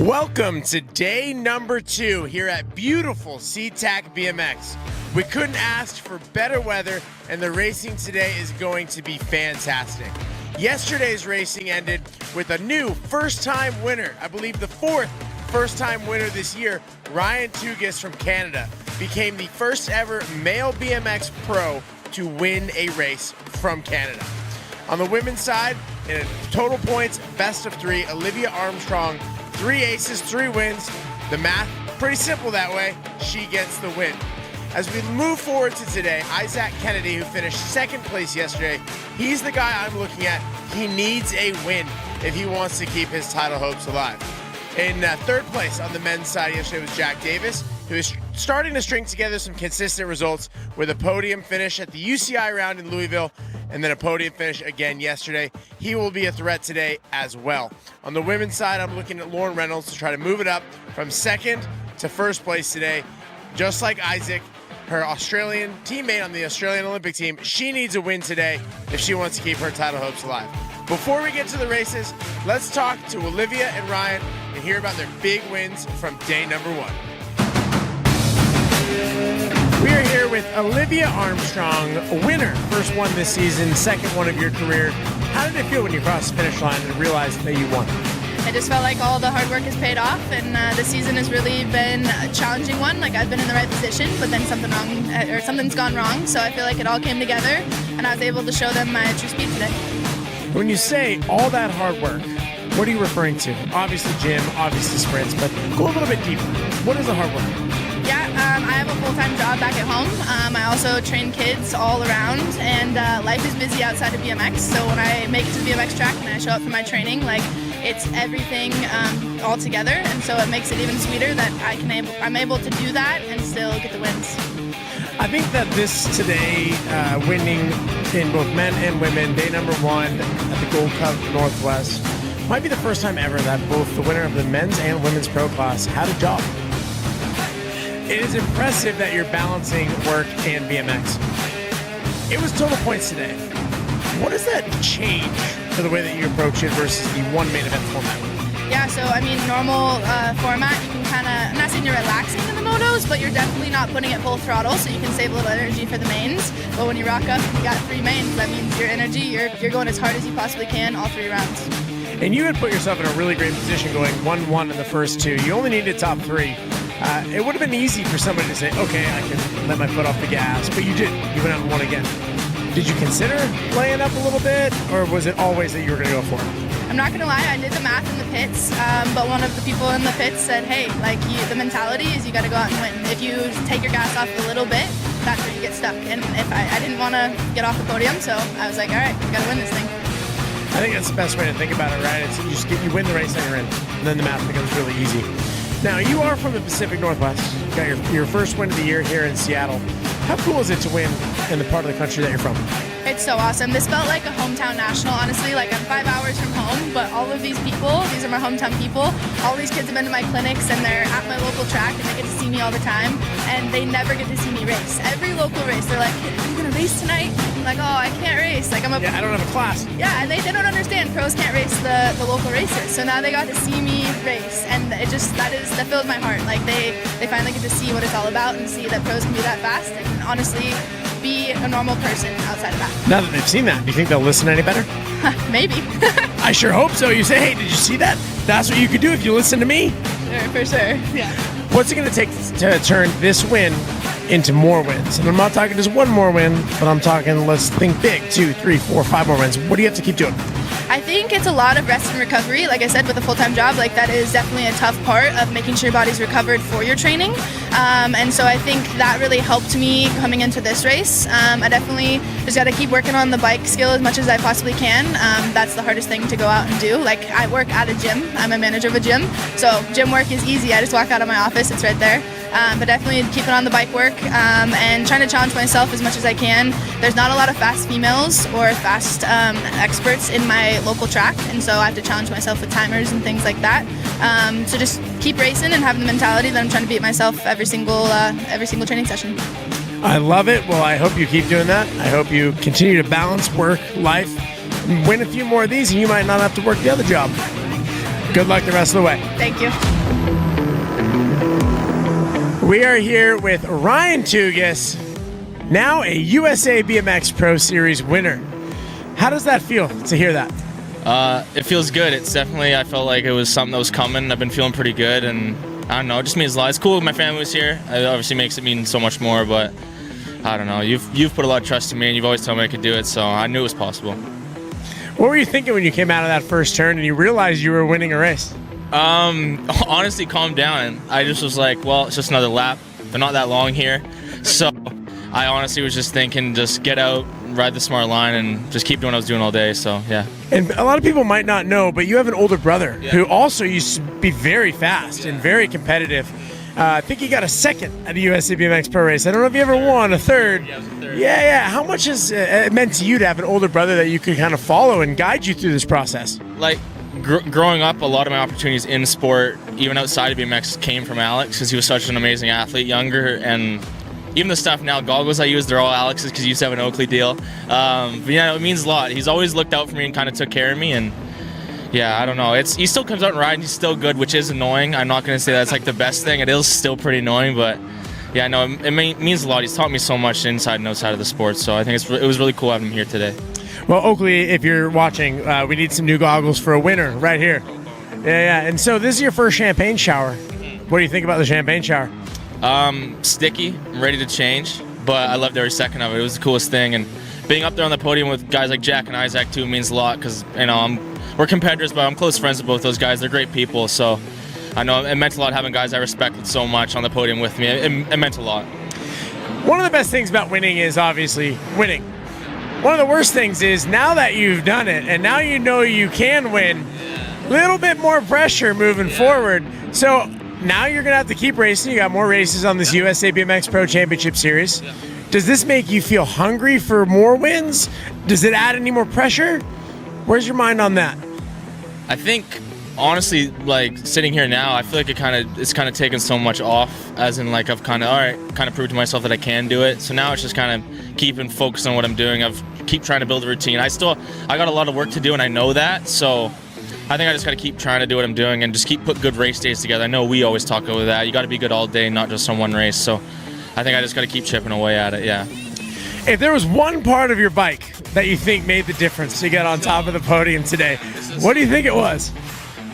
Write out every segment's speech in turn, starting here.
Welcome to day number 2 here at beautiful Seatac BMX. We couldn't ask for better weather, and the racing today is going to be fantastic. Yesterday's racing ended with a new first-time winner. I believe the 4th first-time winner this year. Ryan Tugis from Canada became the first ever male BMX pro to win a race from Canada. On the women's side, in total points, best of 3, Olivia Armstrong, 3 aces, 3 wins. The math, pretty simple that way. She gets the win. As we move forward to today, Isaac Kennedy, who finished 2nd place yesterday, he's the guy I'm looking at. He needs a win if he wants to keep his title hopes alive. In 3rd place on the men's side yesterday was Jack Davis, who is starting to string together some consistent results with a podium finish at the UCI round in Louisville, and then a podium finish again yesterday. He will be a threat today as well. On the women's side, I'm looking at Lauren Reynolds to try to move it up from 2nd to 1st place today. Just like Isaac, her Australian teammate on the Australian Olympic team, she needs a win today if she wants to keep her title hopes alive. Before we get to the races, let's talk to Olivia and Ryan and hear about their big wins from day number 1. We are here with Olivia Armstrong, a winner, first one this season, 2nd one of your career. How did it feel when you crossed the finish line and realized that you won? I just felt like all the hard work has paid off, and the season has really been a challenging one. Like, I've been in the right position, but then something's gone wrong. So I feel like it all came together, and I was able to show them my true speed today. When you say all that hard work, what are you referring to? Obviously gym, obviously sprints, but go a little bit deeper. What is the hard work? Yeah, I have a full-time job back at home. I also train kids all around, and life is busy outside of BMX. So when I make it to the BMX track and I show up for my training, like, it's everything all together, and so it makes it even sweeter that I'm able to do that and still get the wins. I think that this today, winning in both men and women, day number 1 at the Gold Cup Northwest, might be the first time ever that both the winner of the men's and women's pro class had a job. It is impressive that you're balancing work and BMX. It was total points today. What does that change for the way that you approach it versus the one main event format? Yeah, so I mean, normal format, you can kind of, I'm not saying you're relaxing in the motos, but you're definitely not putting it full throttle, so you can save a little energy for the mains. But when you rock up, you got 3 mains, that means your energy, you're going as hard as you possibly can all 3 rounds. And you had put yourself in a really great position going 1-1 in the first 2. You only needed top 3. It would have been easy for somebody to say, okay, I can let my foot off the gas, but you didn't. You went out and won again. Did you consider laying up a little bit, or was it always that you were going to go for it? I'm not going to lie, I did the math in the pits, but one of the people in the pits said, hey, like, the mentality is you got to go out and win. If you take your gas off a little bit, that's where you get stuck. And if I didn't want to get off the podium, so I was like, all right, we got to win this thing. I think that's the best way to think about it, right? It's you win the race that you're in, and then the math becomes really easy. Now, you are from the Pacific Northwest. You got your first win of the year here in Seattle. How cool is it to win in the part of the country that you're from? It's so awesome. This felt like a hometown national, honestly. Like, I'm 5 hours from home, but all of these people, these are my hometown people. All these kids have been to my clinics, and they're at my local track, and they get to see me all the time, and they never get to see me race. Every local race, they're like, hey, are you going to race tonight? I'm like, oh, I can't race. Like, Yeah, I don't have a class. Yeah, and they don't understand. Pros can't race the local races. So now they got to see me race, and it just, that fills my heart. Like, they finally get to see what it's all about and see that pros can be that fast, and honestly, be a normal person outside of that. Now that they've seen that, do you think they'll listen any better? Maybe. I sure hope so. You say, hey, did you see that? That's what you could do if you listen to me. Sure, for sure. Yeah. What's it going to take to turn this win into more wins? And I'm not talking just one more win, but I'm talking, let's think big, 2, 3, 4, 5 more wins. What do you have to keep doing? I think it's a lot of rest and recovery. Like I said, with a full-time job, like, that is definitely a tough part of making sure your body's recovered for your training. And so I think that really helped me coming into this race. I definitely just got to keep working on the bike skill as much as I possibly can. That's the hardest thing to go out and do. Like, I work at a gym. I'm a manager of a gym. So gym work is easy. I just walk out of my office. It's right there. But definitely keeping on the bike work and trying to challenge myself as much as I can. There's not a lot of fast females or fast experts in my local track, and so I have to challenge myself with timers and things like that. So just keep racing and having the mentality that I'm trying to beat myself every single training session. I love it. Well, I hope you keep doing that. I hope you continue to balance work, life, win a few more of these, and you might not have to work the other job. Good luck the rest of the way. Thank you. We are here with Ryan Tikes, now a USA BMX Pro Series winner. How does that feel to hear that? It feels good. It's definitely, I felt like it was something that was coming. I've been feeling pretty good, and I don't know, it just means a lot. It's cool my family was here. It obviously makes it mean so much more, but I don't know. You've put a lot of trust in me, and you've always told me I could do it, so I knew it was possible. What were you thinking when you came out of that first turn and you realized you were winning a race? Honestly, calmed down. I just was like, well, it's just another lap. They're not that long here. So I honestly was just thinking, just get out, ride the smart line, and just keep doing what I was doing all day. So, yeah. And a lot of people might not know, but you have an older brother who also used to be very fast and very competitive. I think he got a second at a USA BMX Pro race. I don't know if you ever won a third. Yeah, it was a third. Yeah. How much has it meant to you to have an older brother that you could kind of follow and guide you through this process? Like, growing up, a lot of my opportunities in sport, even outside of BMX, came from Alex because he was such an amazing athlete, younger, and even the stuff now, goggles I use, they're all Alex's because he used to have an Oakley deal. But yeah, it means a lot. He's always looked out for me and kind of took care of me, and yeah, I don't know. He still comes out and rides, and he's still good, which is annoying. I'm not going to say that's like the best thing. It is still pretty annoying, but yeah, no, it means a lot. He's taught me so much inside and outside of the sport, so I think it was really cool having him here today. Well, Oakley, if you're watching, we need some new goggles for a winner right here. Yeah. And so this is your first champagne shower. What do you think about the champagne shower? Sticky. I'm ready to change, but I loved every second of it. It was the coolest thing, and being up there on the podium with guys like Jack and Isaac too means a lot because we're competitors, but I'm close friends with both those guys. They're great people, so I know it meant a lot having guys I respected so much on the podium with me. It meant a lot. One of the best things about winning is obviously winning. One of the worst things is now that you've done it and now you know you can win, a little bit more pressure moving forward. So now you're going to have to keep racing. You got more races on this USA BMX Pro Championship Series. Yeah. Does this make you feel hungry for more wins? Does it add any more pressure? Where's your mind on that? I think, honestly, like sitting here now, I feel like it's kind of taken so much off, as in like I've kind of proved to myself that I can do it. So now it's just kind of keeping focused on what I'm doing. Keep trying to build a routine. I got a lot of work to do, and I know that. So I think I just got to keep trying to do what I'm doing and just keep put good race days together. I know we always talk about that. You got to be good all day, not just on one race. So I think I just got to keep chipping away at it. Yeah. If there was one part of your bike that you think made the difference to get on top of the podium today, what do you think it was?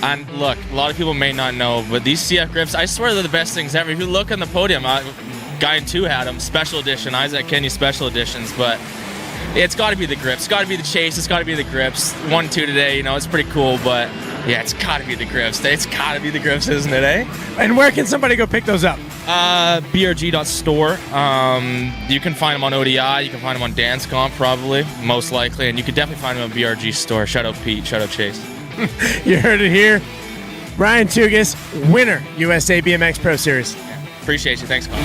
And look, a lot of people may not know, but these CF grips, I swear they're the best things ever. If you look on the podium, Guy in 2 had them, special edition, Isaac Kenny special editions, but it's got to be the grips. It's got to be the chase. It's got to be the grips. 1-2 today, it's pretty cool, but yeah, it's got to be the grips. It's got to be the grips, isn't it, eh? And where can somebody go pick those up? brg.store. You can find them on ODI. You can find them on Dance Comp, probably, most likely, and you can definitely find them on BRG store. Shout out Pete. Shout out Chase. You heard it here. Ryan Tikes, winner, USA BMX Pro Series. Yeah, appreciate you. Thanks, Colin.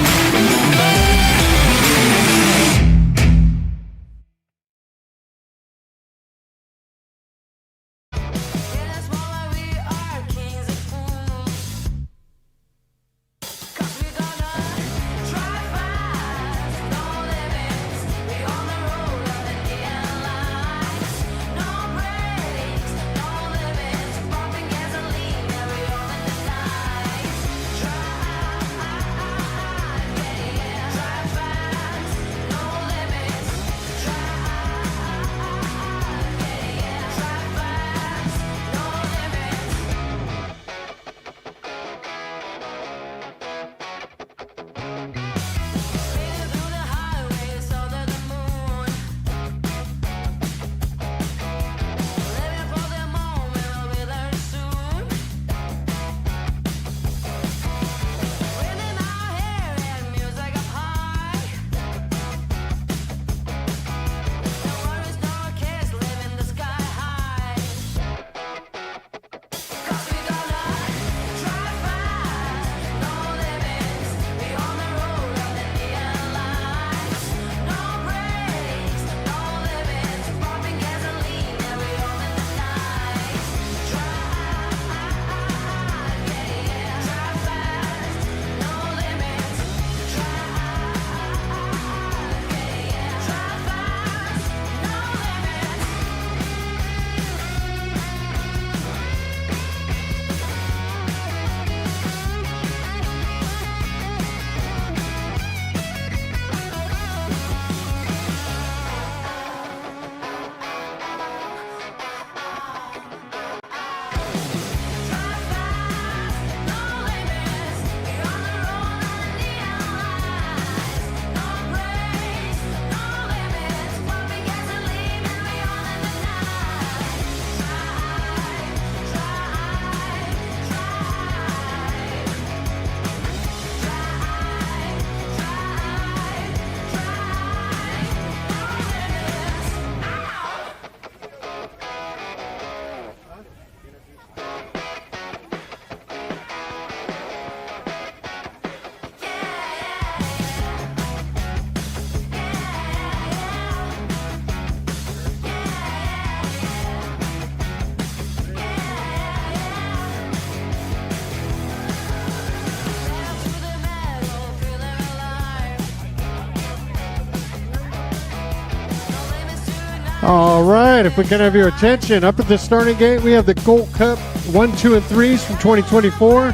All right, if we can have your attention, up at the starting gate, we have the Gold Cup 1, 2, and 3s from 2024,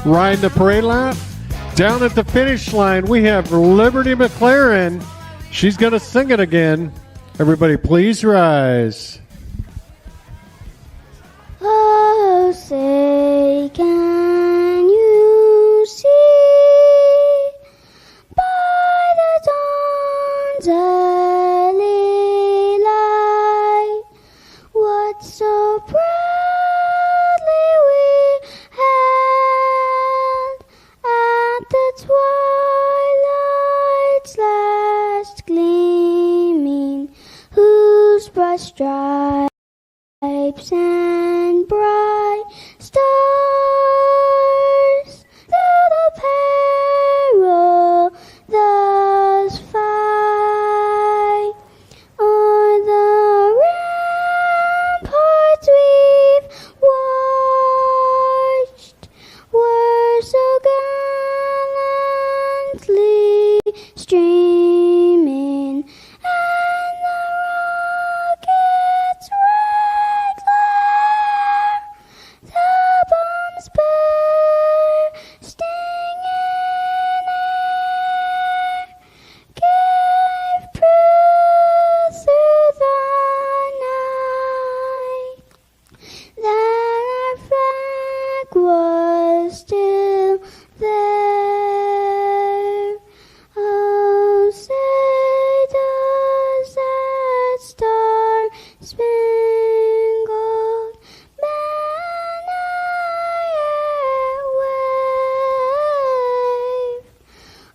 riding the parade lap. Down at the finish line, we have Liberty McLaren. She's going to sing it again. Everybody, please rise. Oh, say, can you see by the dawn's early light what so proudly we held at the twilight's last gleaming, whose bright stripes and bright stars through the peril thus fight o'er the ramparts we've watched were so gallantly streaming, and the rockets red glare, the bombs bursting in air, gave proof through the night that our flag was still there. Oh, say does that star-spangled banner yet wave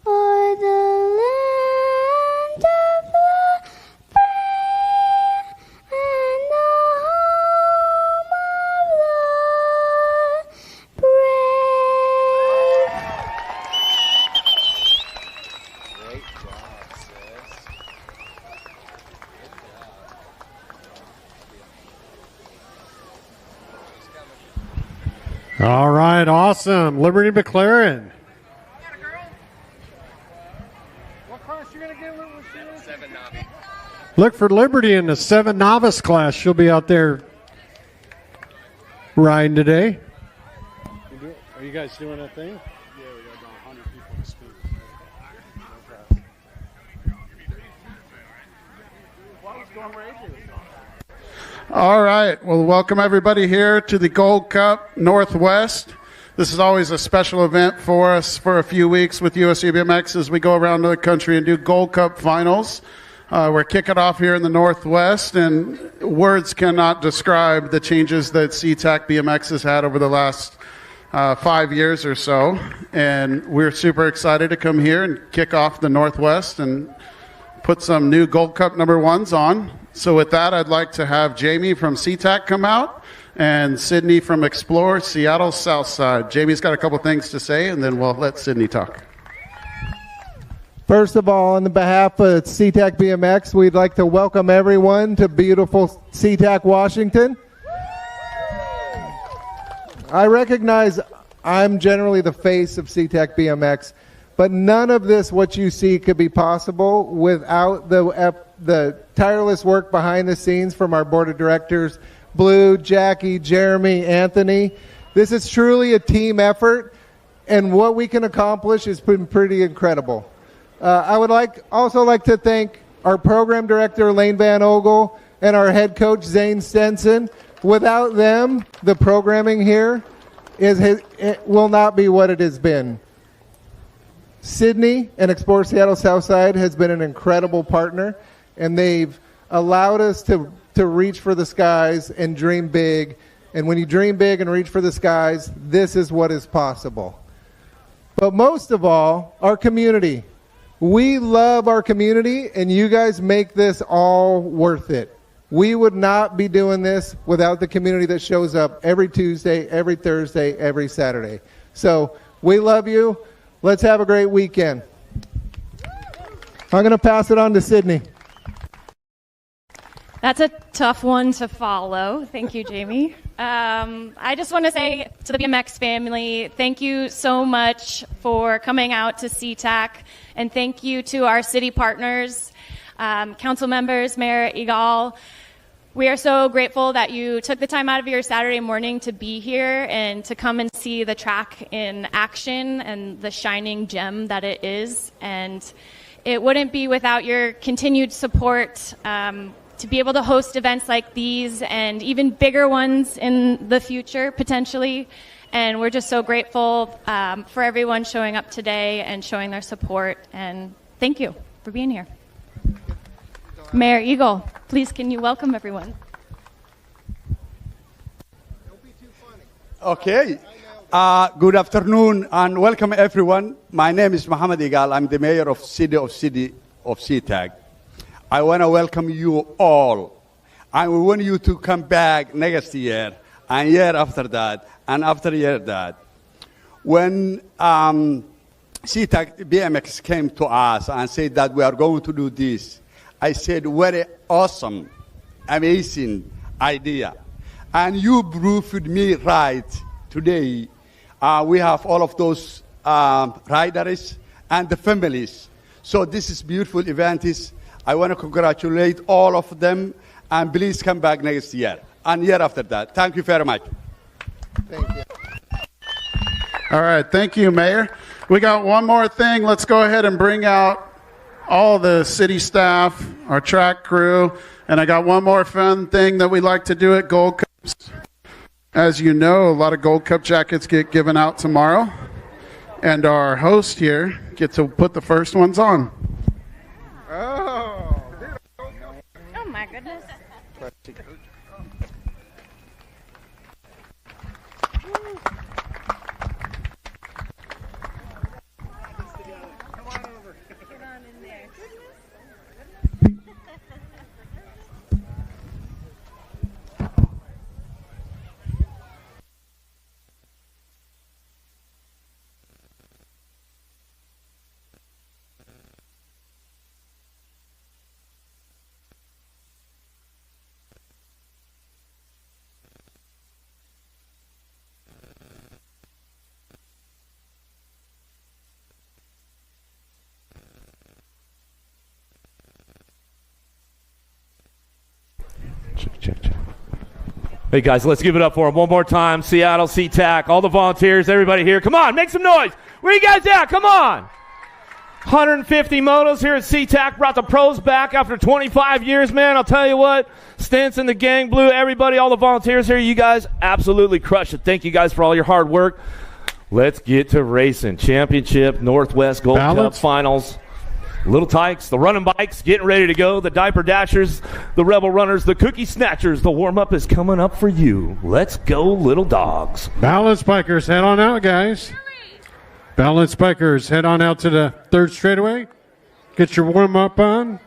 o'er the land of the free and the home of the brave? Great job, sis. All right, awesome. Liberty McLaren. What class you going to get? Seven Navi. Look for Liberty in the 7 novice class. She'll be out there riding today. Are you guys doing a thing? Yeah, we got about 100 people to speak. All right. Well, welcome everybody here to the Gold Cup Northwest. This is always a special event for us for a few weeks with USA BMX as we go around the country and do Gold Cup finals. We're kicking off here in the Northwest, and words cannot describe the changes that Seatac BMX has had over the last 5 years or so. And we're super excited to come here and kick off the Northwest and put some new Gold Cup number ones on. So with that, I'd like to have Jamie from Seatac come out and Sydney from Explore Seattle Southside. Jamie's got a couple things to say, and then we'll let Sydney talk. First of all, on the behalf of Seatac BMX, we'd like to welcome everyone to beautiful Seatac, Washington. I recognize I'm generally the face of Seatac BMX, but none of this, what you see, could be possible without the tireless work behind the scenes from our board of directors, Blue, Jackie, Jeremy, Anthony. This is truly a team effort, and what we can accomplish has been pretty incredible. I would also like to thank our program director, Lane Van Ogle, and our head coach, Zane Stenson. Without them, the programming here it will not be what it has been. Sydney and Explore Seattle Southside has been an incredible partner, and they've allowed us to reach for the skies and dream big. And when you dream big and reach for the skies, this is what is possible. But most of all, our community. We love our community, and you guys make this all worth it. We would not be doing this without the community that shows up every Tuesday, every Thursday, every Saturday. So we love you. Let's have a great weekend. I'm going to pass it on to Sydney. That's a tough one to follow. Thank you, Jamie. I just want to say to the BMX family, thank you so much for coming out to Seatac, and thank you to our city partners. Council members, Mayor Igal, we are so grateful that you took the time out of your Saturday morning to be here and to come and see the track in action and the shining gem that it is. And it wouldn't be without your continued support to be able to host events like these and even bigger ones in the future, potentially. And we're just so grateful for everyone showing up today and showing their support. And thank you for being here. Mayor Eagle, please can you welcome everyone? Okay. Good afternoon and welcome everyone. My name is Mohammed Igal. I'm the mayor of City of Seatac. I want to welcome you all. I want you to come back next year and year after that and after year that. When Seatac BMX came to us and said that we are going to do this, I said, very awesome, amazing idea. And you proved me right today. We have all of those riders and the families. So this is beautiful event. I want to congratulate all of them. And please come back next year and year after that. Thank you very much. Thank you. All right, thank you, Mayor. We got one more thing. Let's go ahead and bring out all the city staff, our track crew, and I got one more fun thing that we like to do at Gold Cups. As you know, a lot of Gold Cup jackets get given out tomorrow, and our host here gets to put the first ones on. Oh. Oh my goodness. Check. Hey guys, let's give it up for them one more time. Seattle, Seatac, all the volunteers, everybody here. Come on, make some noise. Where you guys at? Come on. 150 motos here at Seatac. Brought the pros back after 25 years, man. I'll tell you what. Stinson, the gang, Blue, everybody, all the volunteers here. You guys absolutely crushed it. Thank you guys for all your hard work. Let's get to racing. Championship, Northwest Gold Cup Finals. Little Tikes, the running bikes, getting ready to go. The diaper dashers, the rebel runners, the cookie snatchers. The warm-up is coming up for you. Let's go, little dogs. Balance bikers, head on out, guys. Balance bikers, head on out to the third straightaway. Get your warm-up on.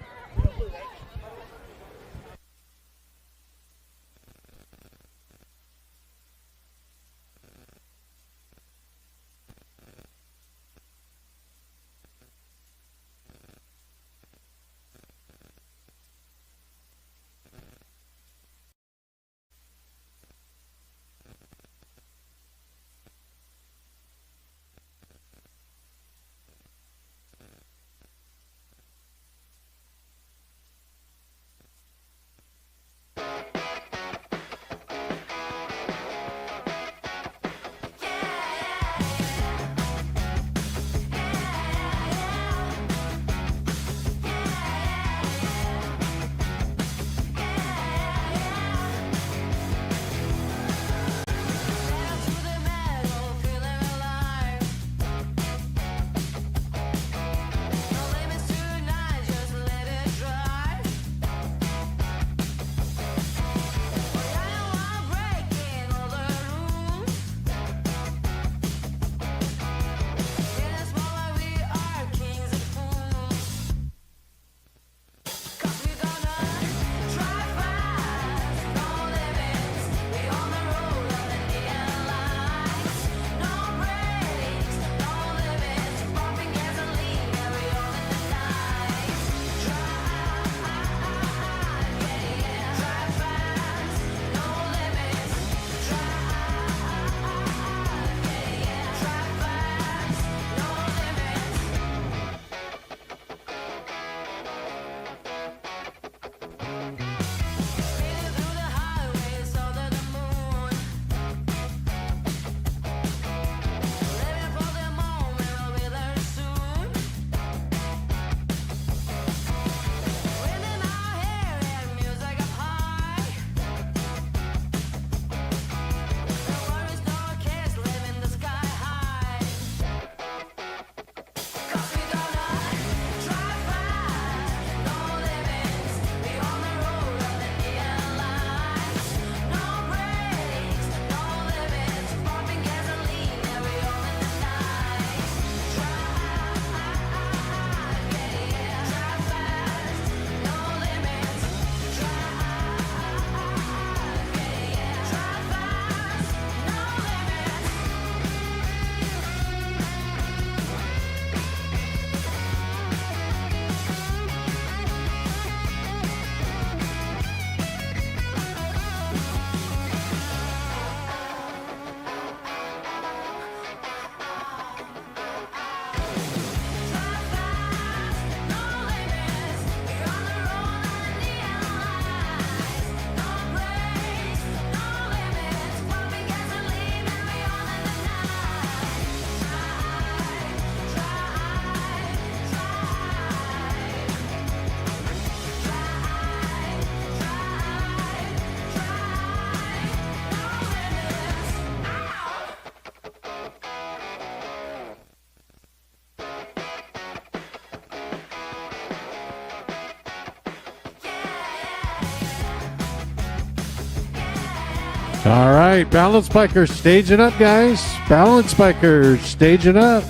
All right, balance bikers staging up, guys. Balance bikers staging up.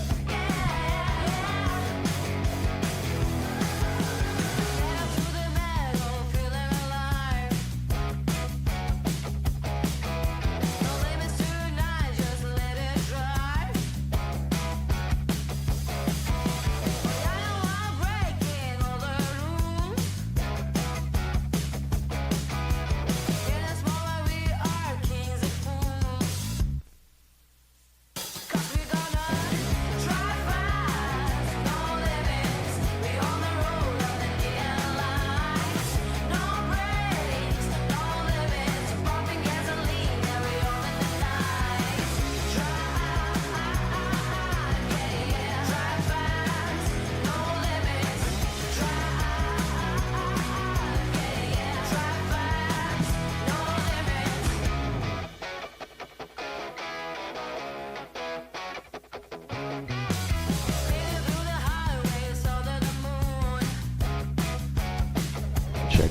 Check.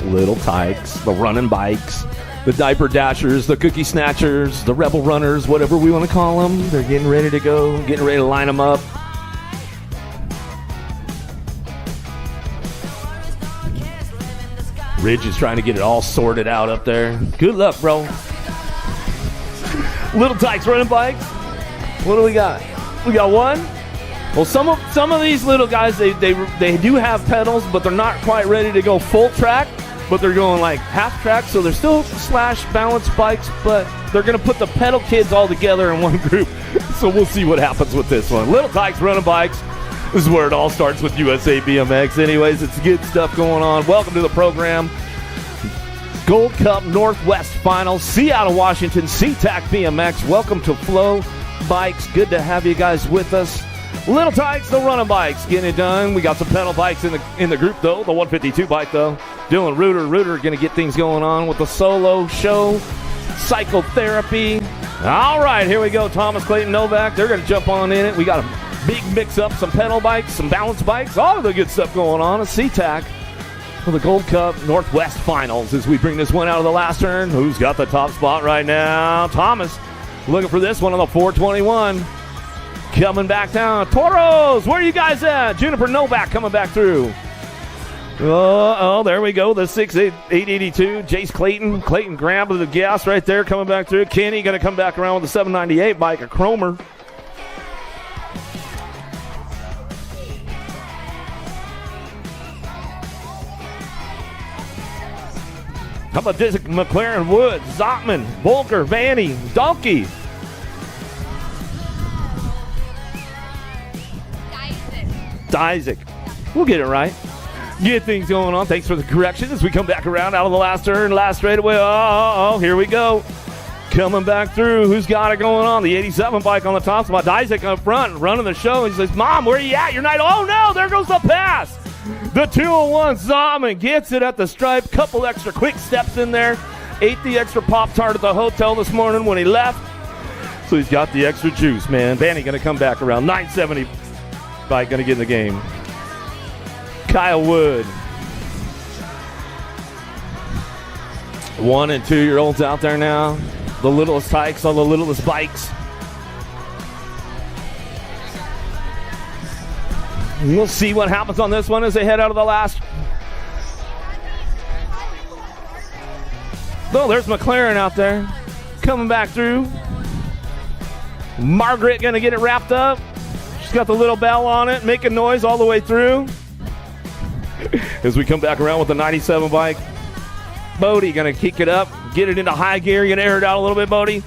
Little Tikes, the running bikes, the diaper dashers, the cookie snatchers, the rebel runners, whatever we want to call them. They're getting ready to go, getting ready to line them up. Ridge is trying to get it all sorted out up there. Good luck, bro. Little Tikes running bikes. What do we got? We got one. Well, some of these little guys, they do have pedals, but they're not quite ready to go full track, but they're going like half track, so they're still slash balance bikes, but they're going to put the pedal kids all together in one group. So we'll see what happens with this one. Little Tikes running bikes. This is where it all starts with USA BMX. Anyways, it's good stuff going on. Welcome to the program. Gold Cup Northwest Finals, Seattle, Washington, Seatac BMX. Welcome to Flow Bikes. Good to have you guys with us. Little Tikes, the running bikes, getting it done. We got some pedal bikes in the group, though. The 152 bike, though. Dylan Reuter going to get things going on with the solo show, psychotherapy. All right, here we go. Thomas, Clayton, Novak. They're going to jump on in it. We got a big mix-up, some pedal bikes, some balance bikes, all of the good stuff going on at SeaTac for the Gold Cup Northwest Finals as we bring this one out of the last turn. Who's got the top spot right now? Thomas looking for this one on the 421. Coming back down. Toros, where are you guys at? Juniper Novak coming back through. Oh, there we go. The 6'8", 882. Jace Clayton. Clayton grabbed the gas right there, coming back through. Kenny going to come back around with the 798 bike, a Cromer. How about this? McLaren, Woods, Zotman, Volker, Vanny, Donkey. Isaac. We'll get it right. Get things going on. Thanks for the correction as we come back around out of the last turn, last straightaway. Oh, here we go. Coming back through. Who's got it going on? The 87 bike on the top spot. Isaac up front, running the show. He says, Mom, where are you at? You're not. Oh, no, there goes the pass. The 201 Zotman gets it at the stripe. Couple extra quick steps in there. Ate the extra Pop-Tart at the hotel this morning when he left. So he's got the extra juice, man. Vanny going to come back around. 970 bike going to get in the game. Kyle Wood. 1 and 2 year olds out there now. The littlest Tikes on the littlest bikes. We'll see what happens on this one as they head out of the last. Oh, there's McLaren out there coming back through. Margaret going to get it wrapped up. She's got the little bell on it, making noise all the way through. As we come back around with the 97 bike. Bodie going to kick it up, get it into high gear. You're going to air it out a little bit, Bodie.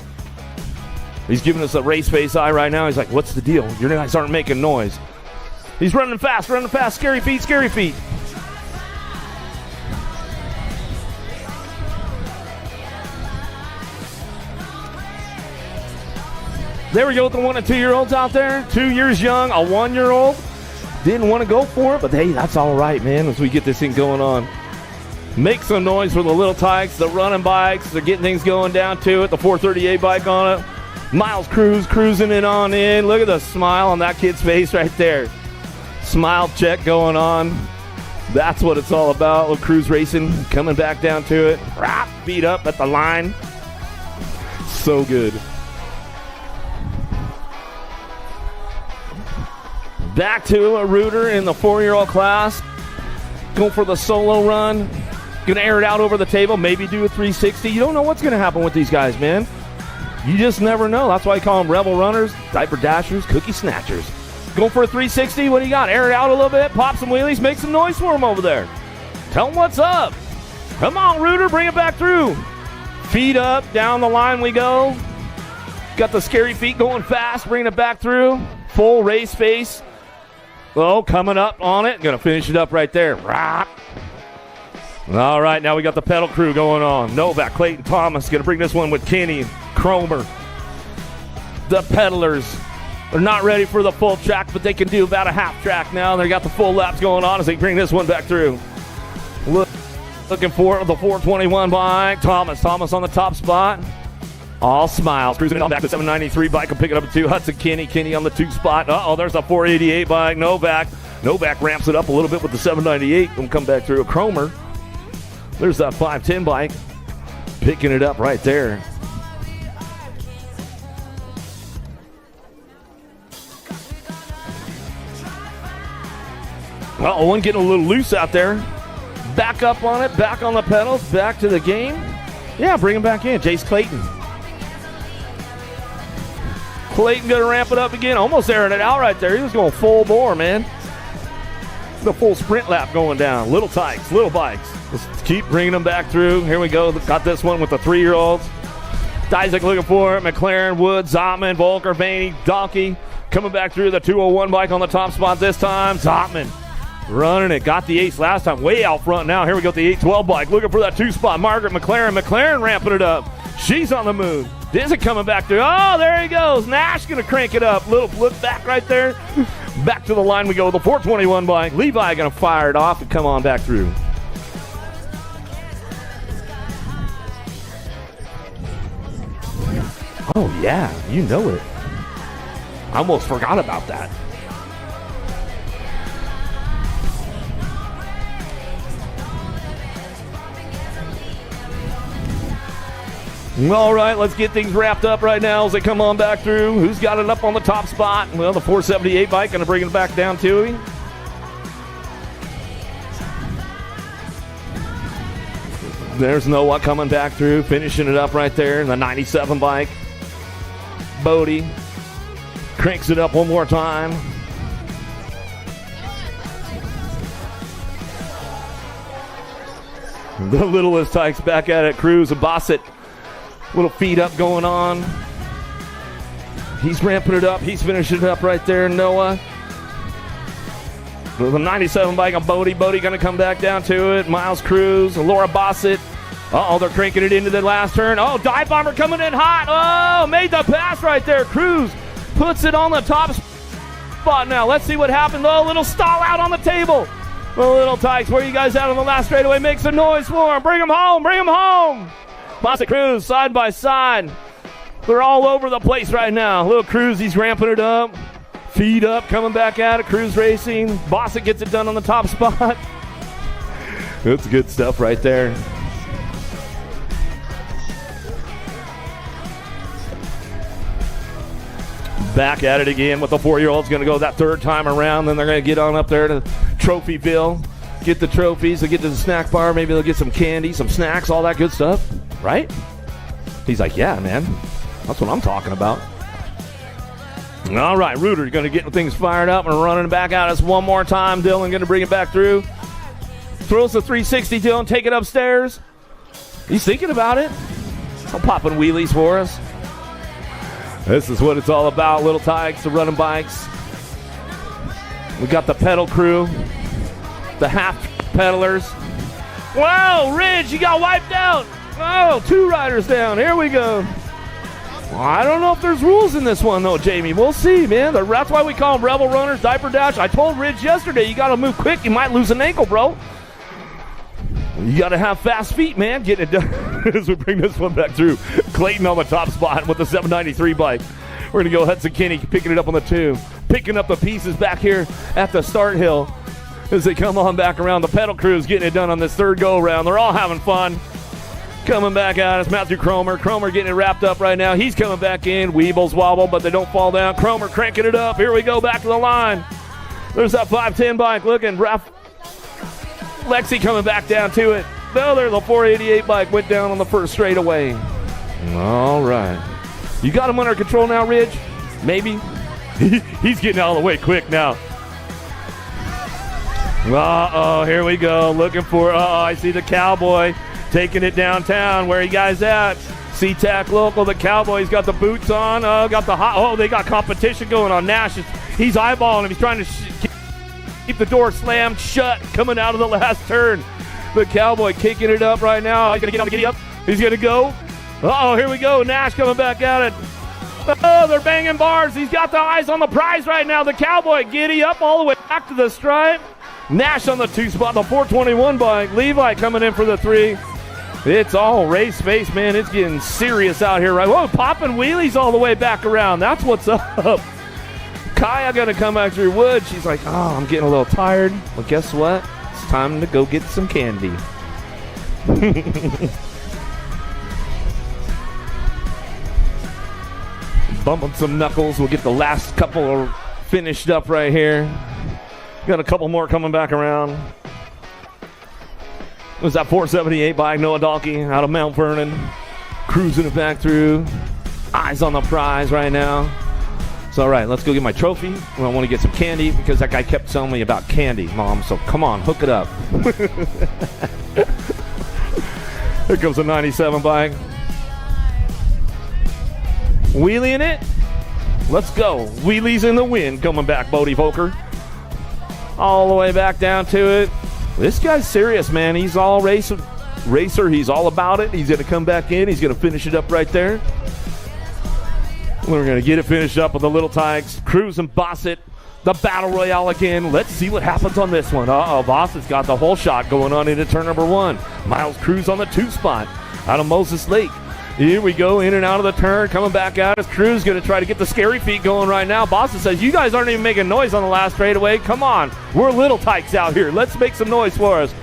He's giving us a race face eye right now. He's like, what's the deal? Your guys aren't making noise. He's running fast. Scary feet, scary feet. There we go with the 1 and 2 year olds out there. 2 years young, a 1 year old. Didn't want to go for it, but hey, that's all right, man, as we get this thing going on. Make some noise for the little Tikes, the running bikes. They're getting things going down to it. The 438 bike on it. Miles Cruz cruising it on in. Look at the smile on that kid's face right there. Smile check going on. That's what it's all about with Cruz Racing. Coming back down to it. Beat up at the line. So good. Back to a Reuter in the 4-year-old class. Going for the solo run. Going to air it out over the table. Maybe do a 360. You don't know what's going to happen with these guys, man. You just never know. That's why I call them rebel runners, diaper dashers, cookie snatchers. Going for a 360. What do you got? Air it out a little bit. Pop some wheelies. Make some noise for them over there. Tell them what's up. Come on, Reuter. Bring it back through. Feet up. Down the line we go. Got the scary feet going fast. Bringing it back through. Full race face. Oh, coming up on it. Going to finish it up right there. Rock. All right, now we got the pedal crew going on. Novak, Clayton Thomas going to bring this one with Kenny, Cromer. The pedalers are not ready for the full track, but they can do about a half track now. They got the full laps going on as they bring this one back through. Looking for the 421 bike. Thomas on the top spot. All smiles. Cruising it on back to 793 bike. I'm picking up a 2. Hudson Kenny on the 2 spot. Uh-oh, there's the 488 bike. Novak ramps it up a little bit with the 798. We'll come back through a Cromer. There's that 510 bike. Picking it up right there. Uh-oh, one getting a little loose out there. Back up on it. Back on the pedals. Back to the game. Yeah, bring him back in. Jace Clayton. Clayton going to ramp it up again. Almost airing it out right there. He was going full bore, man. The full sprint lap going down. Little Tikes, little bikes. Let's keep bringing them back through. Here we go. Got this one with the 3-year-olds. Isaac looking for it. McLaren, Wood, Zotman, Volker, Vaney, Donkey. Coming back through the 201 bike on the top spot this time. Zotman running it. Got the ace last time. Way out front now. Here we go with the 812 bike. Looking for that 2 spot. Margaret McLaren. McLaren ramping it up. She's on the move. Dizzy coming back through. Oh, there he goes. Nash going to crank it up. Little flip back right there. Back to the line we go with the 421 bike. Levi going to fire it off and come on back through. Oh, yeah. You know it. I almost forgot about that. All right, let's get things wrapped up right now as they come on back through. Who's got it up on the top spot? Well, the 478 bike going to bring it back down to him. There's Noah coming back through, finishing it up right there. The 97 bike. Bodie cranks it up one more time. The littlest Tikes back at it. Cruz and Bossett. Little feet up going on. He's ramping it up. He's finishing it up right there. Noah. The 97 bike on Bodie. Bodie going to come back down to it. Miles Cruz. Laura Bossett. Uh-oh, they're cranking it into the last turn. Oh, Dive Bomber coming in hot. Oh, made the pass right there. Cruz puts it on the top spot now. Let's see what happened. Oh, little stall out on the table. The little Tikes, where you guys at on the last straightaway? Make some noise for him. Bring him home. Bring him home. Bossett Cruz side by side. They're all over the place right now. Little Cruz, he's ramping it up. Feet up, coming back at it. Cruz racing. Bossett gets it done on the top spot. That's good stuff right there. Back at it again with the 4-year-olds. Going to go that third time around. Then they're going to get on up there to Trophyville. Get the trophies. They'll get to the snack bar. Maybe they'll get some candy, some snacks, all that good stuff. Right? He's like, yeah, man. That's what I'm talking about. All right, Reuter's going to get things fired up and running back at us one more time. Dylan going to bring it back through. Throws the 360, Dylan. Take it upstairs. He's thinking about it. I'm popping wheelies for us. This is what it's all about. Little Tikes, the running bikes. We got the pedal crew. The half pedalers. Wow, Ridge, you got wiped out. Oh, 2 riders down. Here we go. Well, I don't know if there's rules in this one, though, Jamie. We'll see, man. That's why we call them Rebel Runners, Diaper Dash. I told Ridge yesterday, you got to move quick. You might lose an ankle, bro. You got to have fast feet, man. Get it done as we bring this one back through. Clayton on the top spot with the 793 bike. We're going to go Hudson Kinney picking it up on the 2. Picking up the pieces back here at the start hill as they come on back around. The pedal crew's getting it done on this third go-around. They're all having fun. Coming back out is Matthew Cromer. Cromer getting it wrapped up right now. He's coming back in. Weebles wobble, but they don't fall down. Cromer cranking it up. Here we go, back to the line. There's that 510 bike looking. Lexi coming back down to it. No, there's the 488 bike. Went down on the first straightaway. All right. You got him under control now, Ridge? Maybe. He's getting out of the way quick now. Uh-oh, here we go. Looking for, I see the Cowboy taking it downtown. Where you guys at? Seatac local, the Cowboy's got the boots on. Got the hot, they got competition going on. Nash, he's eyeballing him. He's trying to keep the door slammed shut coming out of the last turn. The Cowboy kicking it up right now. He's going to get on the giddy up. He's going to go. Uh-oh, here we go. Nash coming back at it. Oh, they're banging bars. He's got the eyes on the prize right now. The Cowboy giddy up all the way back to the stripe. Nash on the 2 spot, the 421 bike. Levi coming in for the 3. It's all race face, man. It's getting serious out here, right? Whoa, popping wheelies all the way back around. That's what's up. Kaya gonna come back through wood. She's like, oh, I'm getting a little tired. Well, guess what? It's time to go get some candy. Bumping some knuckles. We'll get the last couple finished up right here. Got a couple more coming back around. It was that 478 bike, Noah Dalkey out of Mount Vernon. Cruising it back through. Eyes on the prize right now. So, all right, let's go get my trophy. I want to get some candy because that guy kept telling me about candy, Mom. So, come on, hook it up. Here comes a 97 bike. Wheeling it. Let's go. Wheelies in the wind coming back, Bodie Volker. All the way back down to it. This guy's serious, man. He's all racer. He's all about it. He's going to come back in. He's going to finish it up right there. We're going to get it finished up with the little Tikes. Cruz and Bossett. The battle royale again. Let's see what happens on this one. Uh-oh, Bossett's got the whole shot going on into turn number 1. Miles Cruz on the 2 spot out of Moses Lake. Here we go, in and out of the turn, coming back out as Cruz going to try to get the scary feet going right now. Boston says, you guys aren't even making noise on the last straightaway. Come on, we're little Tikes out here. Let's make some noise for us.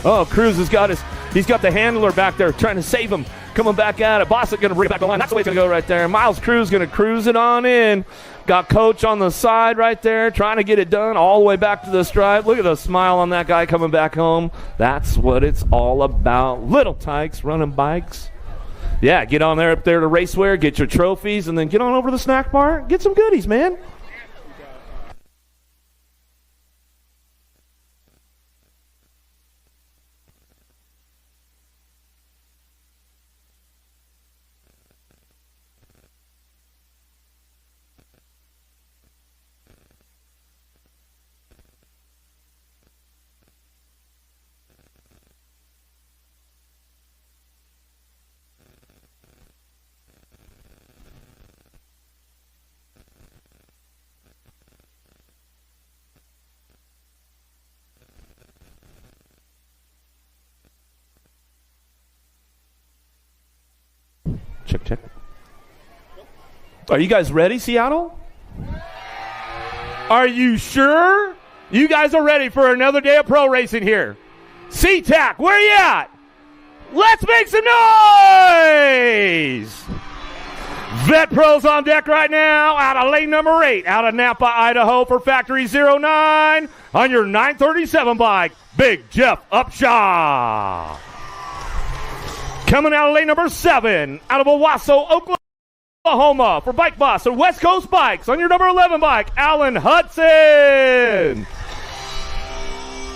Oh, Cruz has got he's got the handler back there trying to save him. Coming back at it. Boston going to bring it back the line. That's the way it's going to go right there. Miles Cruz going to cruise it on in. Got Coach on the side right there trying to get it done all the way back to the stripe. Look at the smile on that guy coming back home. That's what it's all about. Little Tikes running bikes. Yeah, get on there up there to Raceware, get your trophies, and then get on over to the snack bar, get some goodies, man. Check. Are you guys ready, Seattle? Are you sure? You guys are ready for another day of pro racing here. Seatac, where you at? Let's make some noise! Vet Pros on deck right now out of lane number 8 out of Napa, Idaho for Factory 09 on your 937 bike, Big Jeff Upshaw. Coming out of lane number 7, out of Owasso, Oklahoma, for Bike Boss or West Coast Bikes on your number 11 bike, Alan Hudson.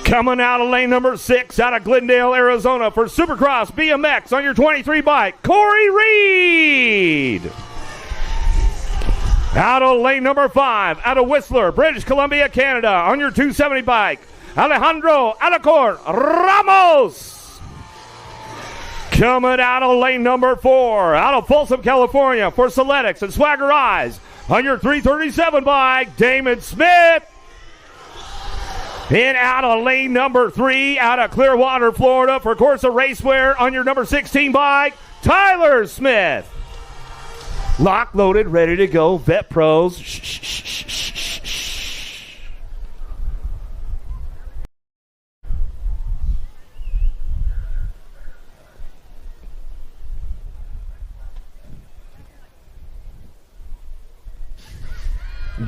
Coming out of lane number 6, out of Glendale, Arizona, for Supercross BMX on your 23 bike, Corey Reed. Out of lane number 5, out of Whistler, British Columbia, Canada, on your 270 bike, Alejandro Alacor Ramos. Coming out of lane number 4, out of Folsom, California, for Soletics and Swagger Eyes, on your 337 bike, Damon Smith. And out of lane number 3, out of Clearwater, Florida, for Corsa Racewear, on your number 16 bike, Tyler Smith. Lock, loaded, ready to go. Vet Pros. Shh.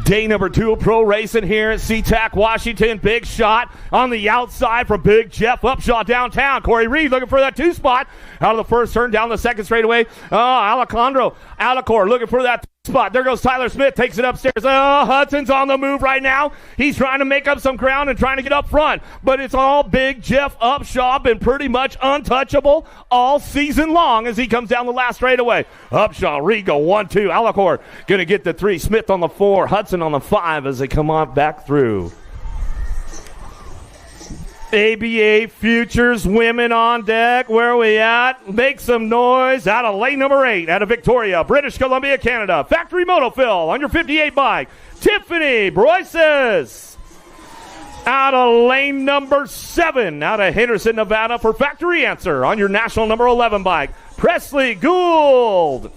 Day number 2 of pro racing here at Seatac, Washington. Big shot on the outside from Big Jeff Upshaw downtown. Corey Reed looking for that 2 spot. Out of the first turn, down the second straightaway. Alejandro Alacor looking for that spot. There goes Tyler Smith, takes it upstairs. Hudson's on the move right now. He's trying to make up some ground and trying to get up front. But it's all Big Jeff Upshaw, been pretty much untouchable all season long as he comes down the last straightaway. Upshaw, Rigo, 1-2. Alacor going to get the 3. Smith on the 4. Hudson on the 5 as they come on back through. ABA Futures women on deck. Where are we at? Make some noise out of lane number 8 out of Victoria, British Columbia, Canada. Factory Moto Phil on your 58 bike. Tiffany Broyces out of lane number 7 out of Henderson, Nevada for Factory Answer on your national number 11 bike. Presley Gould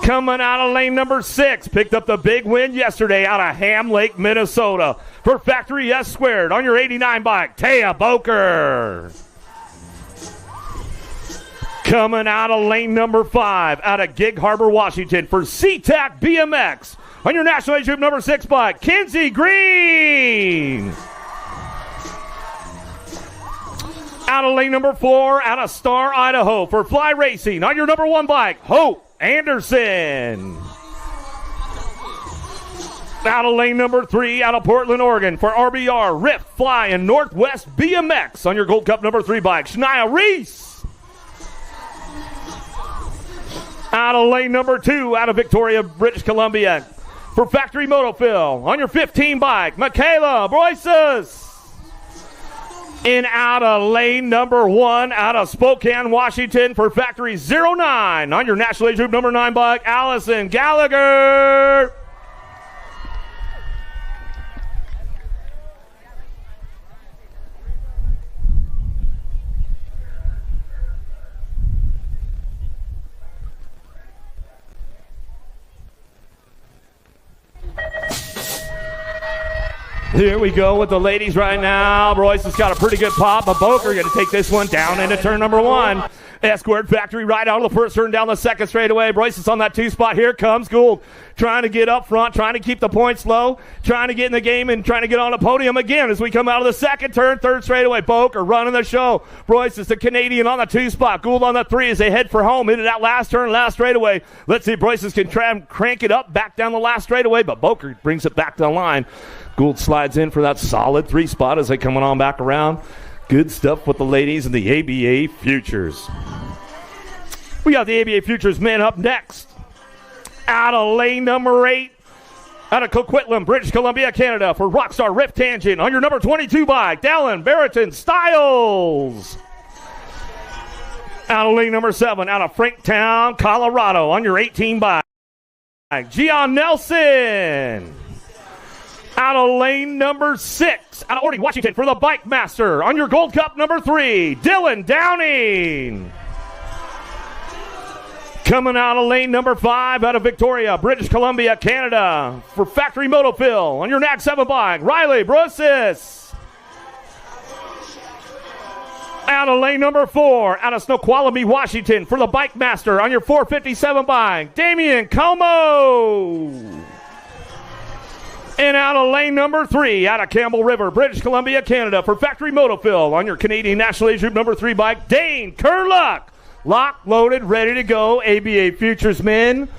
coming out of lane number 6. Picked up the big win yesterday out of Ham Lake, Minnesota for Factory S Squared on your 89 bike. Taya Boker coming out of lane number 5 out of Gig Harbor, Washington for Seatac BMX on your national age group number 6 bike. Kinsey Green out of lane number 4 out of Star, Idaho for Fly Racing on your number 1 bike. Hope Anderson out of lane number 3 out of Portland, Oregon for RBR, Rift, Fly, and Northwest BMX on your Gold Cup number 3 bike. Shania Reese out of lane number 2 out of Victoria, British Columbia for Factory Moto Phil on your 15 bike. Michaela Broyces in out of lane number 1 out of Spokane, Washington for Factory 09 on your national age group number 9 bike. Allison Gallagher Here we go with the ladies right now. Royce has got a pretty good pop, but Boker going to take this one down into turn number 1. Escort Factory right out of the first turn, down the second straightaway. Royce is on that 2 spot. Here comes Gould trying to get up front, trying to keep the points low, trying to get in the game and trying to get on the podium again as we come out of the second turn, third straightaway. Boker running the show. Royce is the Canadian on the 2 spot. Gould on the 3 as they head for home into that last turn, last straightaway. Let's see if Royce can try and crank it up back down the last straightaway, but Boker brings it back to the line. Gould slides in for that solid 3 spot as they coming on back around. Good stuff with the ladies and the ABA Futures. We got the ABA Futures men up next. Out of lane number 8, out of Coquitlam, British Columbia, Canada for Rockstar Rift Tangent on your number 22 bike. Dallin Barrington Styles. Out of lane number 7, out of Franktown, Colorado on your 18 bike. Gian Nelson. Out of lane number 6, out of Orting, Washington for the Bike Master on your Gold Cup number 3, Dylan Downing. Coming out of lane number 5, out of Victoria, British Columbia, Canada for Factory Moto Phil on your NAC 7 bike, Riley Brosis. Out of lane number 4, out of Snoqualmie, Washington for the Bike Master on your 457 bike, Damian Como. And out of lane number 3, out of Campbell River, British Columbia, Canada for Factory Moto Phil on your Canadian National Age Group number 3 bike, Dane Kerluck. Locked, loaded, ready to go, ABA Futures men.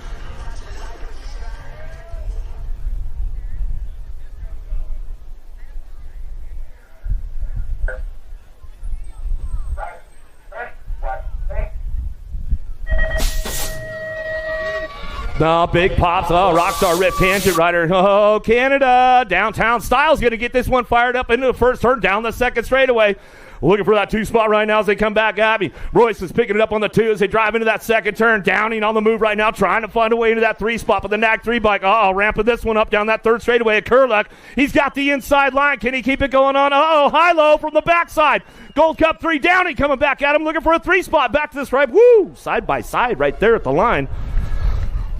No, big pops. Oh, Rockstar Rift Tangent Rider. Oh, Canada. Downtown Styles going to get this one fired up into the first turn, down the second straightaway. Looking for that 2 spot right now as they come back at me. Royce is picking it up on the 2 as they drive into that second turn. Downing on the move right now, trying to find a way into that 3 spot with the NAC 3 bike. Ramping this one up down that third straightaway at Kerluck. He's got the inside line. Can he keep it going on? High-low from the backside. Gold Cup 3, Downing coming back at him, looking for a 3 spot. Back to the stripe. Woo! Side by side right there at the line.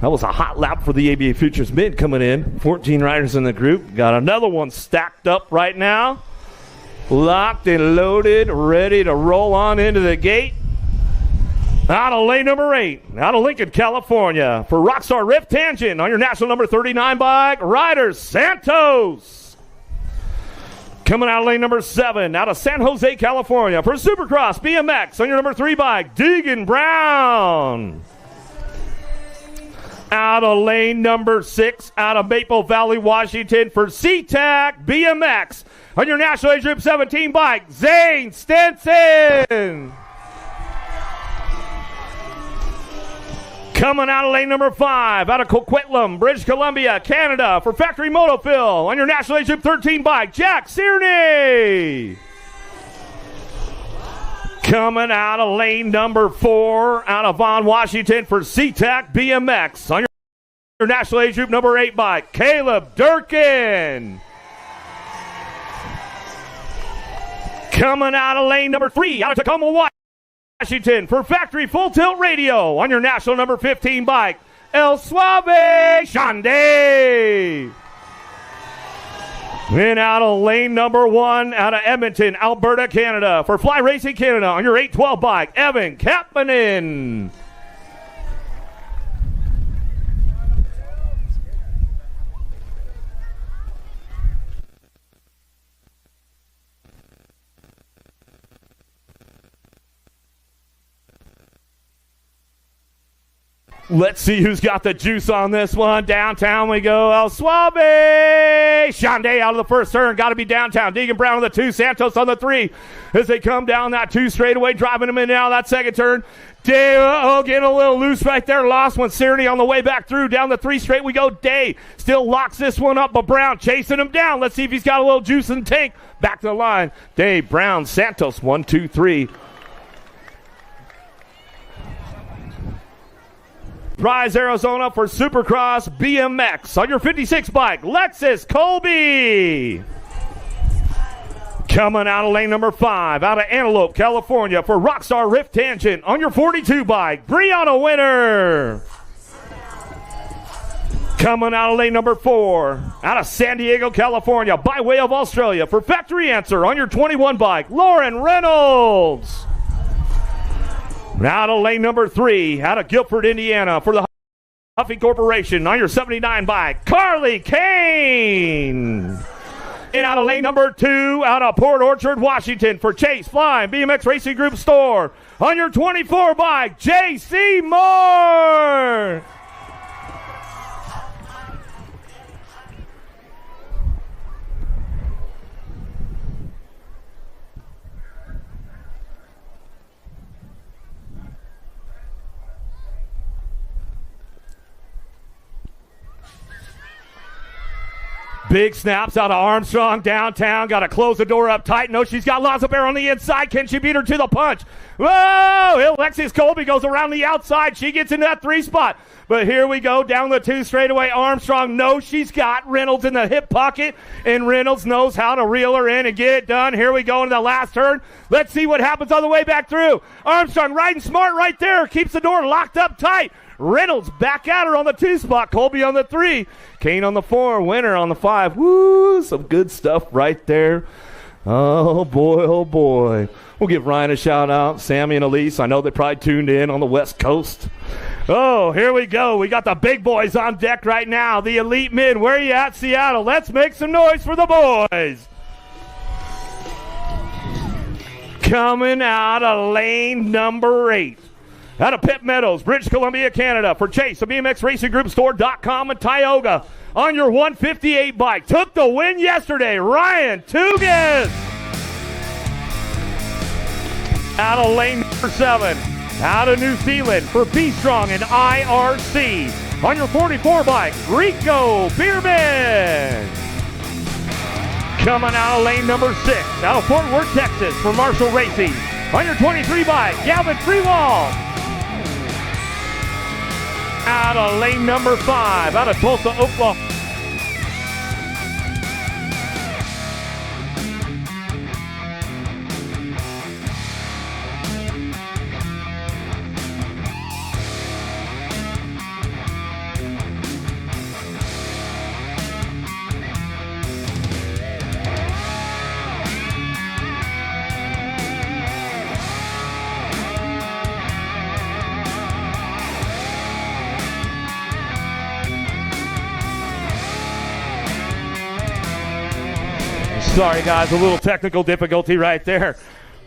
That was a hot lap for the ABA Futures mid coming in. 14 riders in the group. Got another one stacked up right now. Locked and loaded, ready to roll on into the gate. Out of lane number 8, out of Lincoln, California, for Rockstar Rift Tangent on your national number 39 bike, Ryder Santos. Coming out of lane number 7, out of San Jose, California, for Supercross BMX on your number 3 bike, Deegan Brown. Out of lane number 6, out of Maple Valley, Washington, for Seatac BMX on your national age group 17 bike, Zane Stenson. Coming out of lane number 5, out of Coquitlam, British Columbia, Canada, for Factory Moto Phil on your national age group 13 bike, Jack Sierney. Coming out of lane number 4, out of Vaughan, Washington, for Seatac BMX on your national age group number 8 bike, Caleb Durkin. Coming out of lane number 3, out of Tacoma, Washington, for Factory Full Tilt Radio on your national number 15 bike, El Suave Shande. Then out of lane number 1, out of Edmonton, Alberta, Canada, for Fly Racing Canada on your 812 bike, Evan Kapanen. Let's see who's got the juice on this one. Downtown we go. El Suave. Shande out of the first turn. Got to be downtown. Deegan Brown on the 2. Santos on the 3. As they come down that 2 straightaway, driving them in now that second turn. Day, getting a little loose right there. Lost one. Sierney on the way back through. Down the 3 straight we go. Day still locks this one up, but Brown chasing him down. Let's see if he's got a little juice in the tank. Back to the line. Day, Brown, Santos. 1, 2, 3. Prize, Arizona, for Supercross BMX on your 56 bike, Lexus Colby. Coming out of lane number 5, out of Antelope, California, for Rockstar Rift Tangent on your 42 bike, Brianna Winter. Coming out of lane number 4, out of San Diego, California, by way of Australia, for Factory Answer on your 21 bike, Lauren Reynolds. Out of lane number 3, out of Guilford, Indiana, for the Huffy Corporation on your 79 bike, Carly Kane. And out of lane number 2, out of Port Orchard, Washington, for Chase Fly BMX Racing Group Store on your 24 bike, J.C. Moore. Big snaps out of Armstrong downtown. Got to close the door up tight. No, she's got Lazabear on the inside. Can she beat her to the punch? Whoa! Alexis Colby goes around the outside. She gets into that 3 spot. But here we go down the 2 straightaway. Armstrong knows she's got Reynolds in the hip pocket, and Reynolds knows how to reel her in and get it done. Here we go into the last turn. Let's see what happens on the way back through. Armstrong riding smart right there. Keeps the door locked up tight. Reynolds back at her on the 2 spot. Colby on the 3. Kane on the 4. Winner on the 5. Woo! Some good stuff right there. Oh, boy, oh, boy. We'll give Ryan a shout-out. Sammy and Elise. I know they probably tuned in on the West Coast. Oh, here we go. We got the big boys on deck right now. The elite men. Where you at, Seattle? Let's make some noise for the boys. Coming out of lane number 8. Out of Pitt Meadows, British Columbia, Canada, for Chase, a BMX Racing Group Store.com and Tioga on your 158 bike. Took the win yesterday, Ryan Tugas. Out of lane number 7, out of New Zealand, for Be Strong and IRC on your 44 bike, Rico Bierman. Coming out of lane number 6, out of Fort Worth, Texas, for Marshall Racing on your 23 bike, Gavin Freewall. Out of lane number 5, out of Tulsa, Oklahoma. Sorry, guys, a little technical difficulty right there.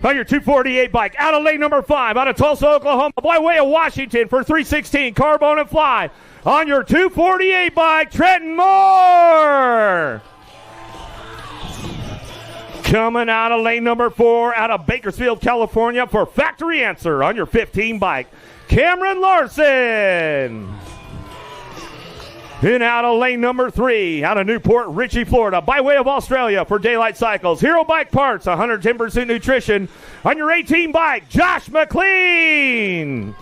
On your 248 bike, out of lane number 5, out of Tulsa, Oklahoma, by way of Washington for 316, Carbone and Fly. On your 248 bike, Trenton Moore. Coming out of lane number 4, out of Bakersfield, California for Factory Answer. On your 15 bike, Cameron Larson. In out of lane number 3, out of Newport Richey, Florida, by way of Australia for Daylight Cycles. Hero Bike Parts, 110% nutrition. On your 18 bike, Josh McLean.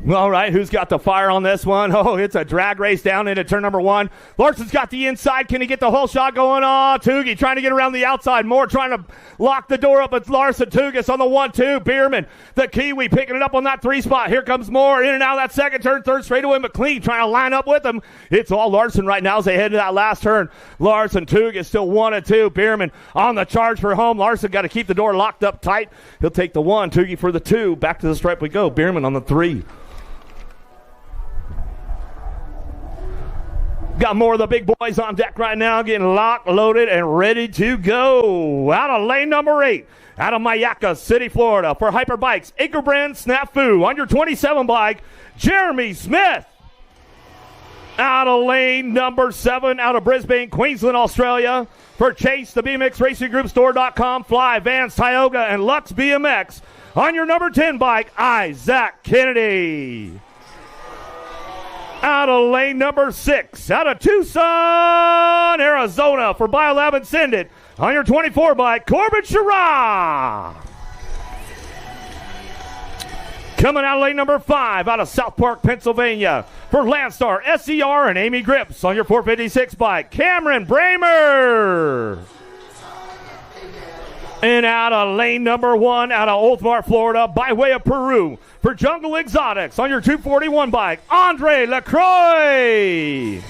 All right, who's got the fire on this one? Oh, it's a drag race down into turn number 1. Larson's got the inside. Can he get the whole shot going on? Toogie trying to get around the outside. Moore trying to lock the door up. It's Larson. Tugas on the 1-2. Bierman, the Kiwi, picking it up on that 3 spot. Here comes Moore in and out of that second turn. Third straightaway. McLean trying to line up with him. It's all Larson right now as they head to that last turn. Larson, Tugas still 1-2. Bierman on the charge for home. Larson got to keep the door locked up tight. He'll take the 1. Toogie for the 2. Back to the stripe we go. Bierman on the 3. Got more of the big boys on deck right now, getting locked, loaded, and ready to go. Out of lane number 8, out of Mayaca City, Florida, for Hyper Bikes, Acre Brand Snafu. On your 27 bike, Jeremy Smith. Out of lane number 7, out of Brisbane, Queensland, Australia, for Chase, the BMX Racing Group Store.com, Fly, Vans, Tioga, and Lux BMX. On your number 10 bike, Isaac Kennedy. Out of lane number 6, out of Tucson, Arizona, for Biolab and Send It. On your 24 bike, Corbin Shara. Coming out of lane number 5, out of South Park, Pennsylvania, for Landstar, SCR, and Amy Grips. On your 456 bike, Cameron Bramer. And out of lane number 1, out of Oldsmar, Florida, by way of Peru, for Jungle Exotics. On your 241 bike, Andre Lacroix.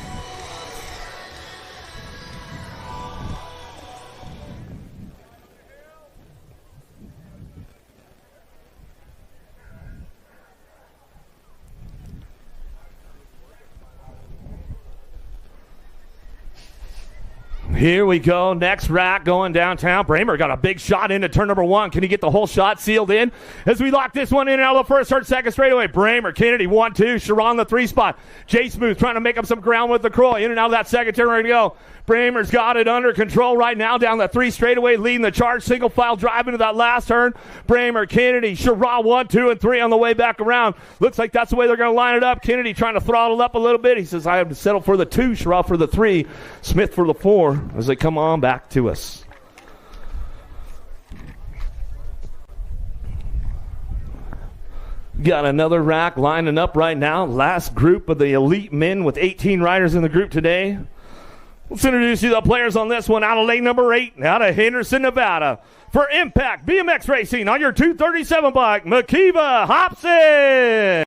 Here we go. Next rack going downtown. Bramer got a big shot into turn number 1. Can he get the whole shot sealed in? As we lock this one in out of the first, third, second straightaway. Bramer, Kennedy, 1-2. Sharon, the 3 spot. Jay Smooth trying to make up some ground with LaCroix. In and out of that second turn, ready to go. Bramer's got it under control right now down the 3 straightaway, leading the charge. Single file drive into that last turn. Bramer, Kennedy, Sharon, 1, 2, and 3 on the way back around. Looks like that's the way they're going to line it up. Kennedy trying to throttle up a little bit. He says, I have to settle for the 2. Sharon for the 3. Smith for the 4 as they come on back to us. Got another rack lining up right now. Last group of the elite men with 18 riders in the group today. Let's introduce you to the players on this one. Out of lane number 8, out of Henderson, Nevada, for Impact BMX Racing. On your 237 bike, Makiva Hobson.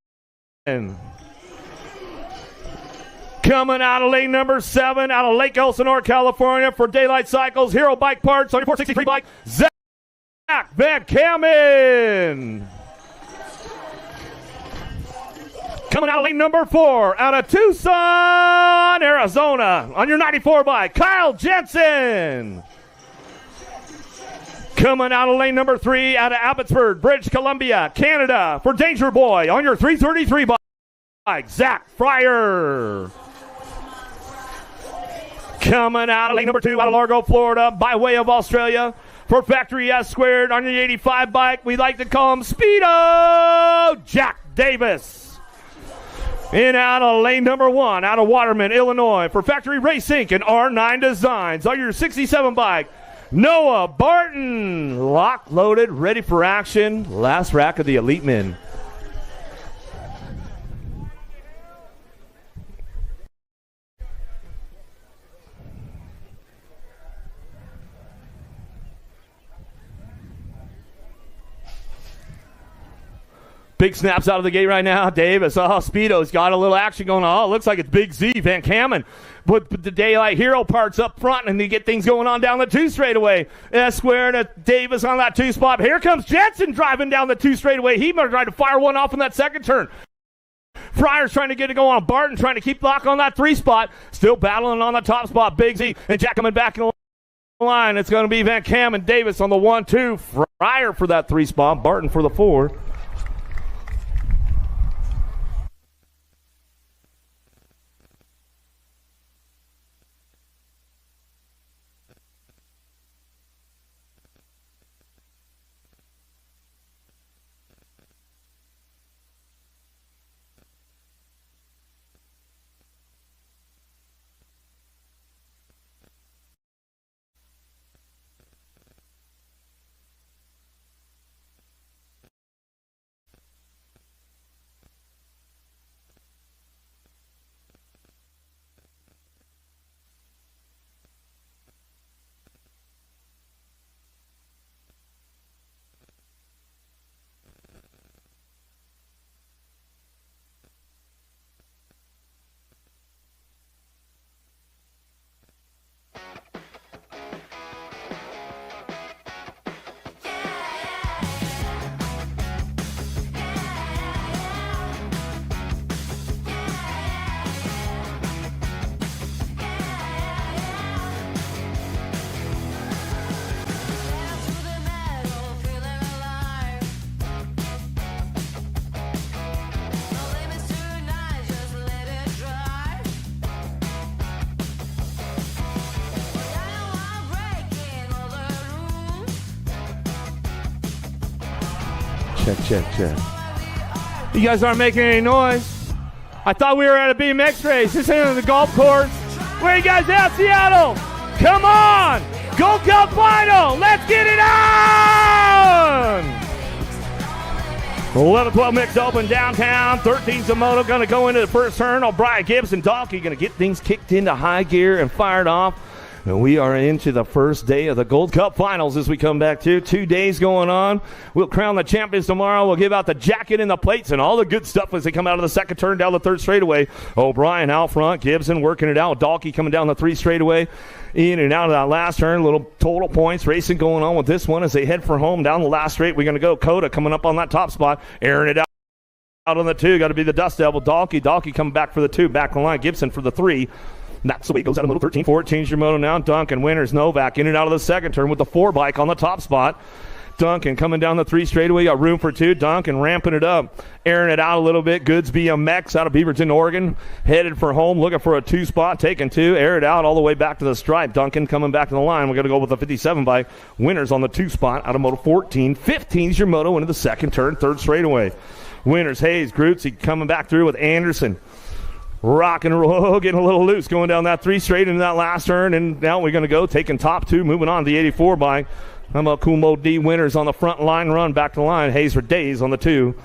Coming out of lane number 7, out of Lake Elsinore, California, for Daylight Cycles, Hero Bike Parts. On your 463 bike, Zach Van Kamen. Coming out of lane number 4, out of Tucson, Arizona, on your 94 bike, Kyle Jensen. Coming out of lane number 3, out of Abbotsford, British Columbia, Canada, for Danger Boy, on your 333 bike, Zach Fryer. Coming out of lane number 2, out of Largo, Florida, by way of Australia, for Factory S Squared, on your 85 bike, we like to call him Speedo Jack Davis. In out of lane number 1, out of Waterman, Illinois, for Factory Race Inc. and R9 Designs. On your 67 bike, Noah Barton. Locked, loaded, ready for action. Last rack of the elite men. Big snaps out of the gate right now. Davis, Speedo's got a little action going on. It looks like it's Big Z, Van Kamen. But the Daylight Hero parts up front, and they get things going on down the 2 straightaway. Square to Davis on that 2 spot. Here comes Jensen driving down the 2 straightaway. He might try to fire one off in that second turn. Fryer's trying to get it going on. Barton trying to keep lock on that 3 spot. Still battling on the top spot. Big Z and Jack coming back in the line. It's going to be Van Kamen Davis on the 1-2. Fryer for that 3 spot. Barton for the 4. Check. You guys aren't making any noise. I thought we were at a BMX race. This ain't on the golf course. Where you guys at, Seattle? Come on! Gold Cup final! Let's get it on! 11-12 mixed open downtown. 13's a Moto going to go into the first turn. O'Brien, Gibson, Dalkey going to get things kicked into high gear and fired off. And we are into the first day of the Gold Cup finals as we come back to 2 days going on. We'll crown the champions tomorrow. We'll give out the jacket and the plates and all the good stuff as they come out of the second turn down the 3rd straightaway. O'Brien out front. Gibson working it out. Dalkey coming down the 3 straightaway. In and out of that last turn. Little total points racing going on with this one as they head for home down the last straight. We're going to go. Coda coming up on that top spot. Airing it out on the 2. Got to be the Dust Devil. Dalkey coming back for the 2. Back in line. Gibson for the 3. That's the way it goes out of Moto 13. 14's your Moto now. Duncan, Winters, Novak in and out of the second turn with the 4 bike on the top spot. Duncan coming down the 3 straightaway. Got room for 2. Duncan ramping it up. Airing it out a little bit. Goods BMX out of Beaverton, Oregon. Headed for home. Looking for a 2 spot. Taking 2. Air it out all the way back to the stripe. Duncan coming back to the line. We're going to go with the 57 bike. Winters on the 2 spot out of Moto 14. 15's your Moto into the second turn. 3rd straightaway. Winters, Hayes, Grutzy coming back through with Anderson. Rock and roll, getting a little loose, going down that 3 straight into that last turn, and now we're going to go taking top 2, moving on to the 84 bike. How about Kumo D Winters on the front line run, back to the line. Hayes for Days on the 2.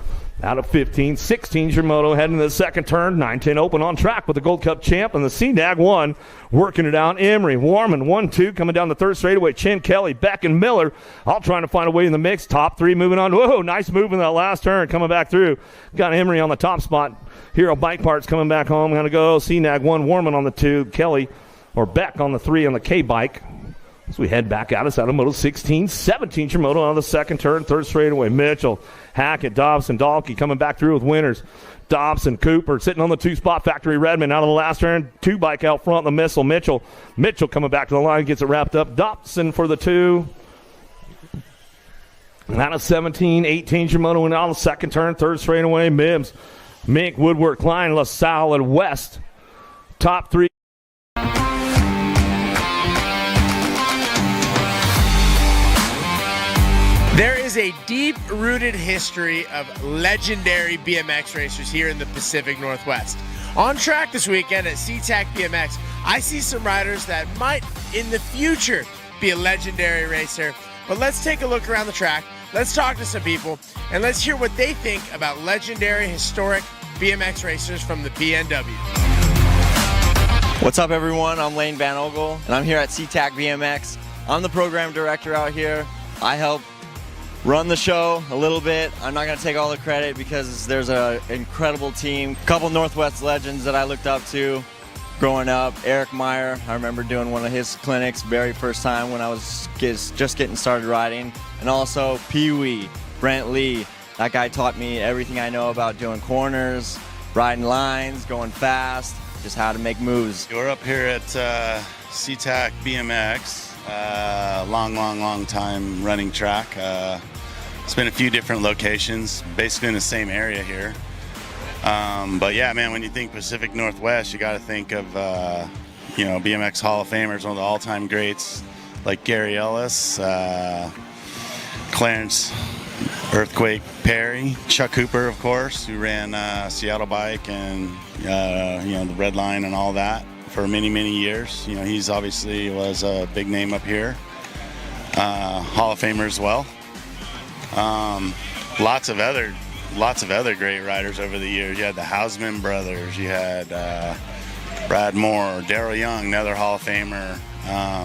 Out of 15, 16's your Moto heading to the second turn. 9-10 open on track with the Gold Cup champ and the Seatac 1 working it out. Emery, Warman, 1-2 coming down the 3rd straightaway. Chin, Kelly, Beck, and Miller all trying to find a way in the mix. Top 3 moving on. Whoa, nice move in that last turn coming back through. Got Emery on the top spot. Hero Bike Parts coming back home. Going to go Seatac 1, Warman on the 2. Kelly or Beck on the 3 on the K bike. As we head back out, it's out of Moto 16, 17's your Moto on the second turn, 3rd straightaway. Mitchell, Hackett, Dobson, Dalkey coming back through with Winters. Dobson, Cooper sitting on the 2 spot. Factory Redmond out of the last turn. 2 bike out front, the Missile. Mitchell coming back to the line, gets it wrapped up. Dobson for the 2. Out of 17, 18's your Moto and out of the second turn, 3rd straightaway. Mims, Mink, Woodward, Klein, LaSalle, and West. Top 3. There is a deep-rooted history of legendary BMX racers here in the Pacific Northwest. On track this weekend at Seatac BMX, I see some riders that might, in the future, be a legendary racer. But let's take a look around the track, let's talk to some people, and let's hear what they think about legendary, historic BMX racers from the PNW. What's up, everyone? I'm Lane Van Ogle, and I'm here at Seatac BMX. I'm the program director out here. I help run the show a little bit. I'm not going to take all the credit because there's an incredible team. A couple Northwest legends that I looked up to growing up. Eric Meyer, I remember doing one of his clinics very first time when I was just getting started riding. And also Pee Wee, Brent Lee. That guy taught me everything I know about doing corners, riding lines, going fast, just how to make moves. We're up here at Seatac BMX, long time running track. It's been a few different locations, basically in the same area here. But yeah, man, when you think Pacific Northwest, you got to think of, BMX Hall of Famers, one of the all-time greats like Gary Ellis, Clarence Earthquake Perry, Chuck Cooper, of course, who ran Seattle Bike and, the Red Line and all that for many, many years. He's obviously was a big name up here. Hall of Famer as well. Lots of other great riders over the years. You had the Hausman brothers. You had Brad Moore, Darryl Young, another Hall of Famer,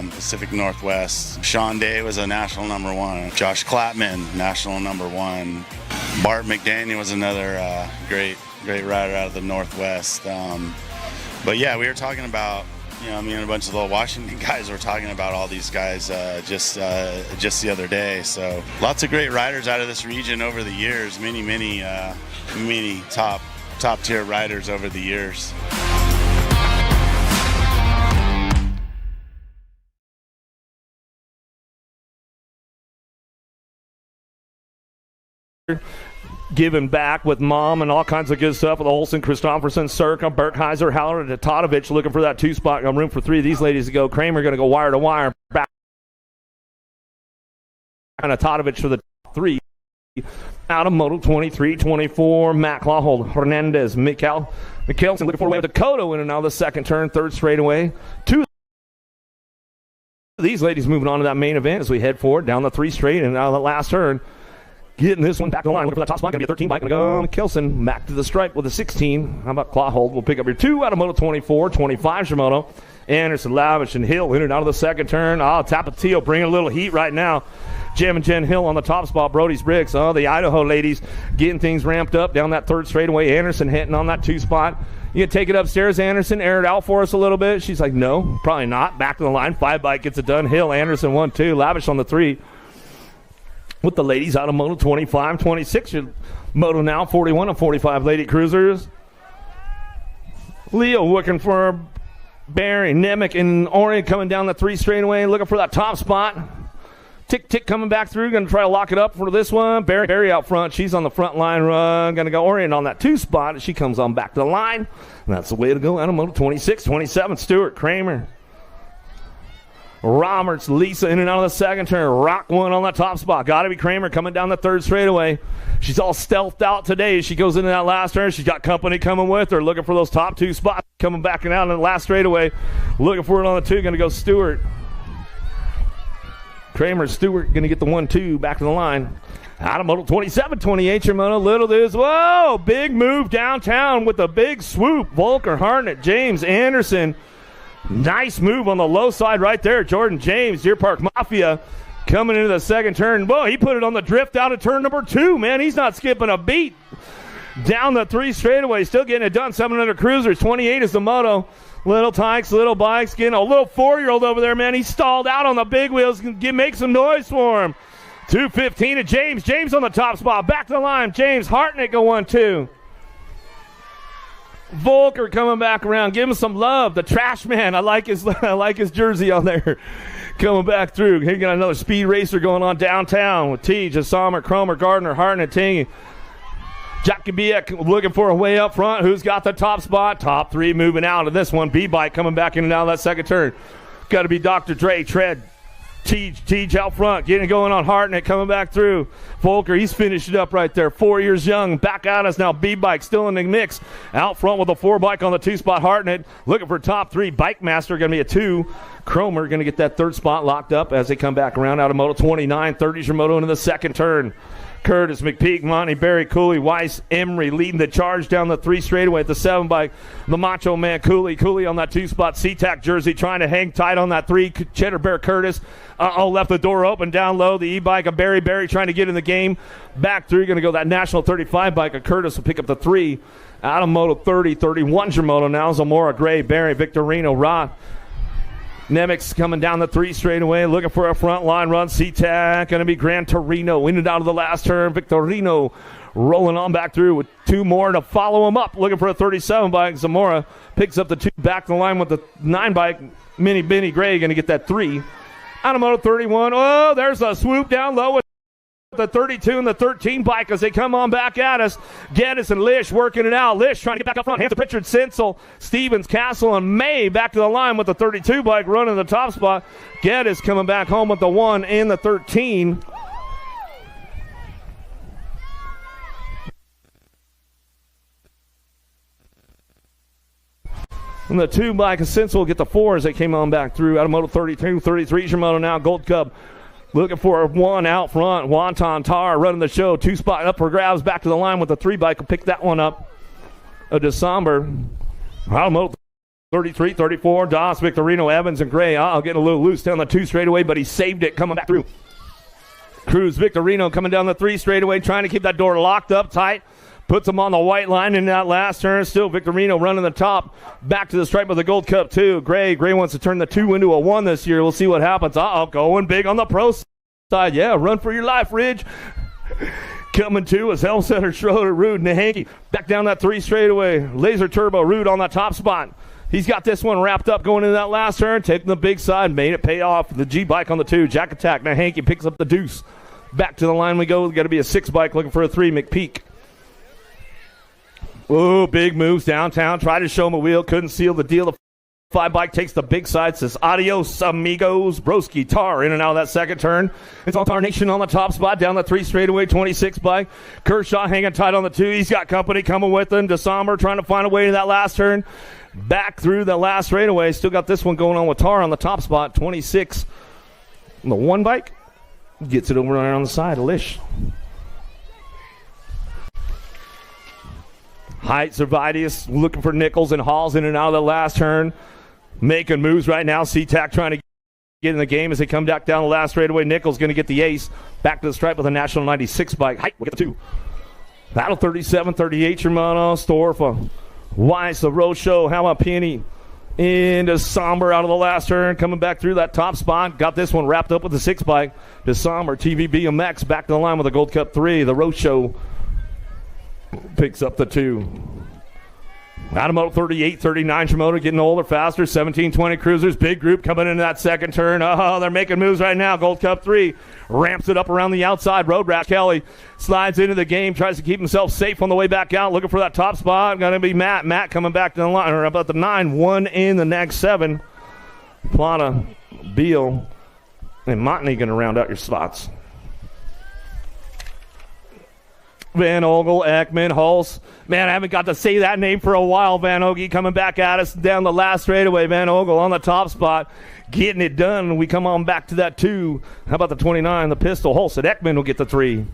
Pacific Northwest. Sean Day was a national #1. Josh Clapman, national #1. Bart McDaniel was another great rider out of the Northwest. But yeah, we were talking about, me and a bunch of the Washington guys were talking about all these guys just the other day. So lots of great riders out of this region over the years. Many top tier riders over the years. Giving back with mom and all kinds of good stuff with Olsen, Christopherson, Circa, Berkheiser, Haller, and Tatovic looking for that 2-spot. Room for 3 of these ladies to go. Kramer going to go wire to wire. Back and Tatovic for the 3. Out of Moto 23-24, Matt Clawhold, Hernandez, Mikkelsen looking for a way with Dakota in and out of the second turn, third straightaway. 2 of these ladies moving on to that main event as we head forward down the 3 straight and out of the last turn. Getting this one back to the line. Looking for that top spot. Going to be a 13 bike. Going to go Kelson back to the stripe with a 16. How about Clawhold? We'll pick up your 2 out of Moto 24. 25 Shimono. Anderson, Lavish, and Hill in and out of the second turn. Tapatio bringing a little heat right now. Jim and Jen Hill on the top spot. Brody's Bricks. The Idaho ladies getting things ramped up down that third straightaway. Anderson hitting on that 2 spot. You can take it upstairs, Anderson. Air it out for us a little bit. She's like, no, probably not. Back to the line. 5 bike gets it done. Hill, Anderson, 1-2. Lavish on the 3. With the ladies out of Moto 25, 26. Moto now 41 and 45 lady cruisers. Leo looking for Barry, Nemec, and Orion coming down the 3 straightaway, looking for that top spot. Tick coming back through, going to try to lock it up for this one. Barry out front. She's on the front line run. Going to go Orion on that 2 spot. She comes on back to the line. And that's the way to go out of Moto 26, 27. Stewart, Kramer. Roberts, Lisa in and out of the second turn. Rock one on the top spot. Got to be Kramer coming down the 3rd straightaway. She's all stealthed out today. She goes into that last turn. She's got company coming with her, looking for those top 2 spots. Coming back and out in the last straightaway. Looking for it on the 2. Going to go Stewart. Kramer, Stewart going to get the 1-2 back to the line. Out of Moto 27, 28 Shimono. Little this. Whoa, big move downtown with a big swoop. Volker, Hartnett, James, Anderson. Nice move on the low side right there. Jordan James, Deer Park Mafia, coming into the second turn. Whoa, he put it on the drift out of turn number 2, man. He's not skipping a beat. Down the 3 straightaway, still getting it done. 700 cruisers, 28 is the Moto. Little Tikes, little bikes, getting a little 4-year-old over there, man. He stalled out on the big wheels. Make some noise for him. 2:15 to James. James on the top spot. Back to the line. James Hartnett go 1-2. Volker coming back around. Give him some love. The trash man. I like his jersey on there. Coming back through. Here you got another speed racer going on downtown with T, Jasamer, Cromer, Gardner, Hartnett, Ting. Jacobiek looking for a way up front. Who's got the top spot? Top 3 moving out of this one. B-Bike coming back in and out of that second turn. Got to be Dr. Dre, Tread. Teej out front, getting it going on Hartnett, coming back through. Volker, he's finished it up right there. 4 years young, back at us now. B-Bike still in the mix. Out front with a 4-bike on the 2-spot. Hartnett looking for top 3. Bike Master going to be a 2. Cromer going to get that 3rd spot locked up as they come back around out of Moto 29. 30's your Moto into the second turn. Curtis, McPeak, Monty, Barry, Cooley, Weiss, Emery leading the charge down the 3 straightaway at the 7 bike. The Macho Man, Cooley on that 2 spot. Seatac jersey trying to hang tight on that 3. Cheddar Bear Curtis. Left the door open down low. The e-bike of Barry trying to get in the game. Back through, going to go that National 35 bike of Curtis will pick up the 3. Out of Moto 30, 31's your Moto now. Zamora, Gray, Barry, Victorino, Roth. Nemec coming down the 3 straightaway, looking for a front line run. Seatac going to be Gran Torino in and out of the last turn. Victorino rolling on back through with 2 more to follow him up. Looking for a 37 bike. Zamora picks up the 2 back to the line with the 9 bike. Mini Benny Gray going to get that 3. Out of Moto 31. Oh, there's a swoop down low with the 32 and the 13 bike as they come on back at us. Geddes and Lish working it out. Lish trying to get back up front. Hands to Pritchard, Sinsel, Stevens, Castle, and May back to the line with the 32 bike running the top spot. Geddes coming back home with the 1 and the 13. And the 2 bike of Sinsel will get the 4 as they came on back through. Out of Moto 32, 33's your Moto now. Gold Cup. Looking for a 1 out front. Wonton Tar running the show. 2 spot up for grabs. Back to the line with the 3 bike. Will pick that one up. A December. Moto 33, 34. Doss, Victorino, Evans, and Gray. Getting a little loose down the 2 straightaway, but he saved it coming back through. Cruz, Victorino coming down the 3 straightaway, trying to keep that door locked up tight. Puts him on the white line in that last turn. Still Victorino running the top. Back to the stripe of the Gold Cup 2. Gray wants to turn the 2 into a 1 this year. We'll see what happens. Going big on the pro side. Yeah, run for your life, Ridge. Coming to is Helm Center, Schroeder, Rude, Nahanke. Back down that 3 straightaway. Laser Turbo, Rude on that top spot. He's got this one wrapped up going into that last turn. Taking the big side. Made it pay off. The G bike on the 2. Jack Attack. Nahanke picks up the deuce. Back to the line we go. Got to be a 6 bike looking for a 3. McPeak. Oh, big moves downtown. Tried to show him a wheel. Couldn't seal the deal. The 5 bike takes the big side. Says, adios, amigos. Broski, Tar in and out of that second turn. It's all Tar Nation on the top spot. Down the 3 straightaway, 26 bike. Kershaw hanging tight on the 2. He's got company coming with him. DeSommer trying to find a way to that last turn. Back through the last straightaway. Still got this one going on with Tar on the top spot. 26 on the 1 bike. Gets it over there on the side of Lish. Height, Servatius looking for Nichols and Halls in and out of the last turn. Making moves right now. Seatac trying to get in the game as they come back down the last straightaway. Nichols going to get the ace. Back to the stripe with a National 96 bike. Height will get the 2. Battle 37, 38, Shimano, Storfa. Weiss, the road show. How about Penny? Into Somber out of the last turn. Coming back through that top spot. Got this one wrapped up with the 6 bike. To Somber, TV BMX. Back to the line with the Gold Cup 3. The road show picks up the 2. Out of Moto 38, 39 Shimoda getting older, faster. 17, 20 Cruisers. Big group coming into that second turn. Oh, they're making moves right now. Gold Cup 3 ramps it up around the outside. Road Rat Kelly slides into the game, tries to keep himself safe on the way back out. Looking for that top spot. Going to be Matt. Matt coming back to the line, or about the 9. 1 in the next 7. Plana, Beal, and Montney going to round out your spots. Van Ogle, Ekman, Hulse. Man, I haven't got to say that name for a while. Van Ogle coming back at us down the last straightaway. Van Ogle on the top spot, getting it done. We come on back to that 2. How about the 29, the pistol? Hulse and Ekman will get the 3.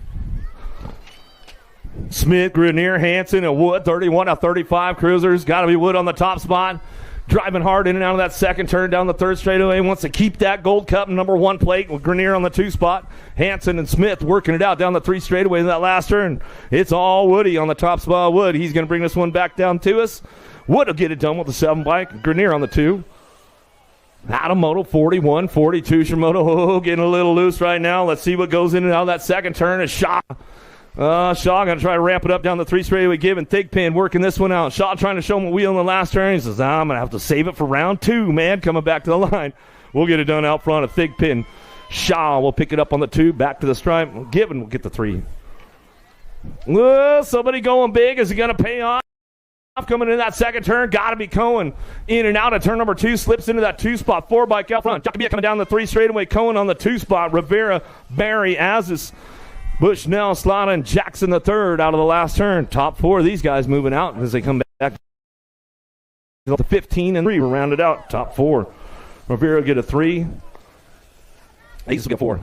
Smith, Grenier, Hansen, and Wood, 31 out of 35 Cruisers. Got to be Wood on the top spot. Driving hard in and out of that second turn down the 3rd straightaway. Wants to keep that Gold Cup number 1 plate with Grenier on the 2 spot. Hansen and Smith working it out down the 3 straightaway in that last turn. It's all Woody on the top spot. Wood, he's going to bring this one back down to us. Wood will get it done with the 7 bike. Grenier on the 2. Out of Moto 41, 42. Shimoda getting a little loose right now. Let's see what goes in and out of that second turn. A Shaw. Shaw going to try to ramp it up down the 3 straightaway, giving Thigpen working this one out. Shaw trying to show him a wheel in the last turn. He says, I'm going to have to save it for round 2, man. Coming back to the line. We'll get it done out front of Thigpen. Shaw will pick it up on the 2, back to the stripe. Given will get the 3. Somebody going big. Is he going to pay off? Coming in that second turn. Got to be Cohen in and out of turn number 2. Slips into that 2 spot. 4 bike out front. Jacobia coming down the 3 straightaway. Cohen on the 2 spot. Rivera, Barry, Azis, Bushnell, Slada, and Jackson the 3rd out of the last turn. Top 4 of these guys moving out as they come back. The 15 and 3 were rounded out. Top 4. Rivera get a 3. Ace will get 4.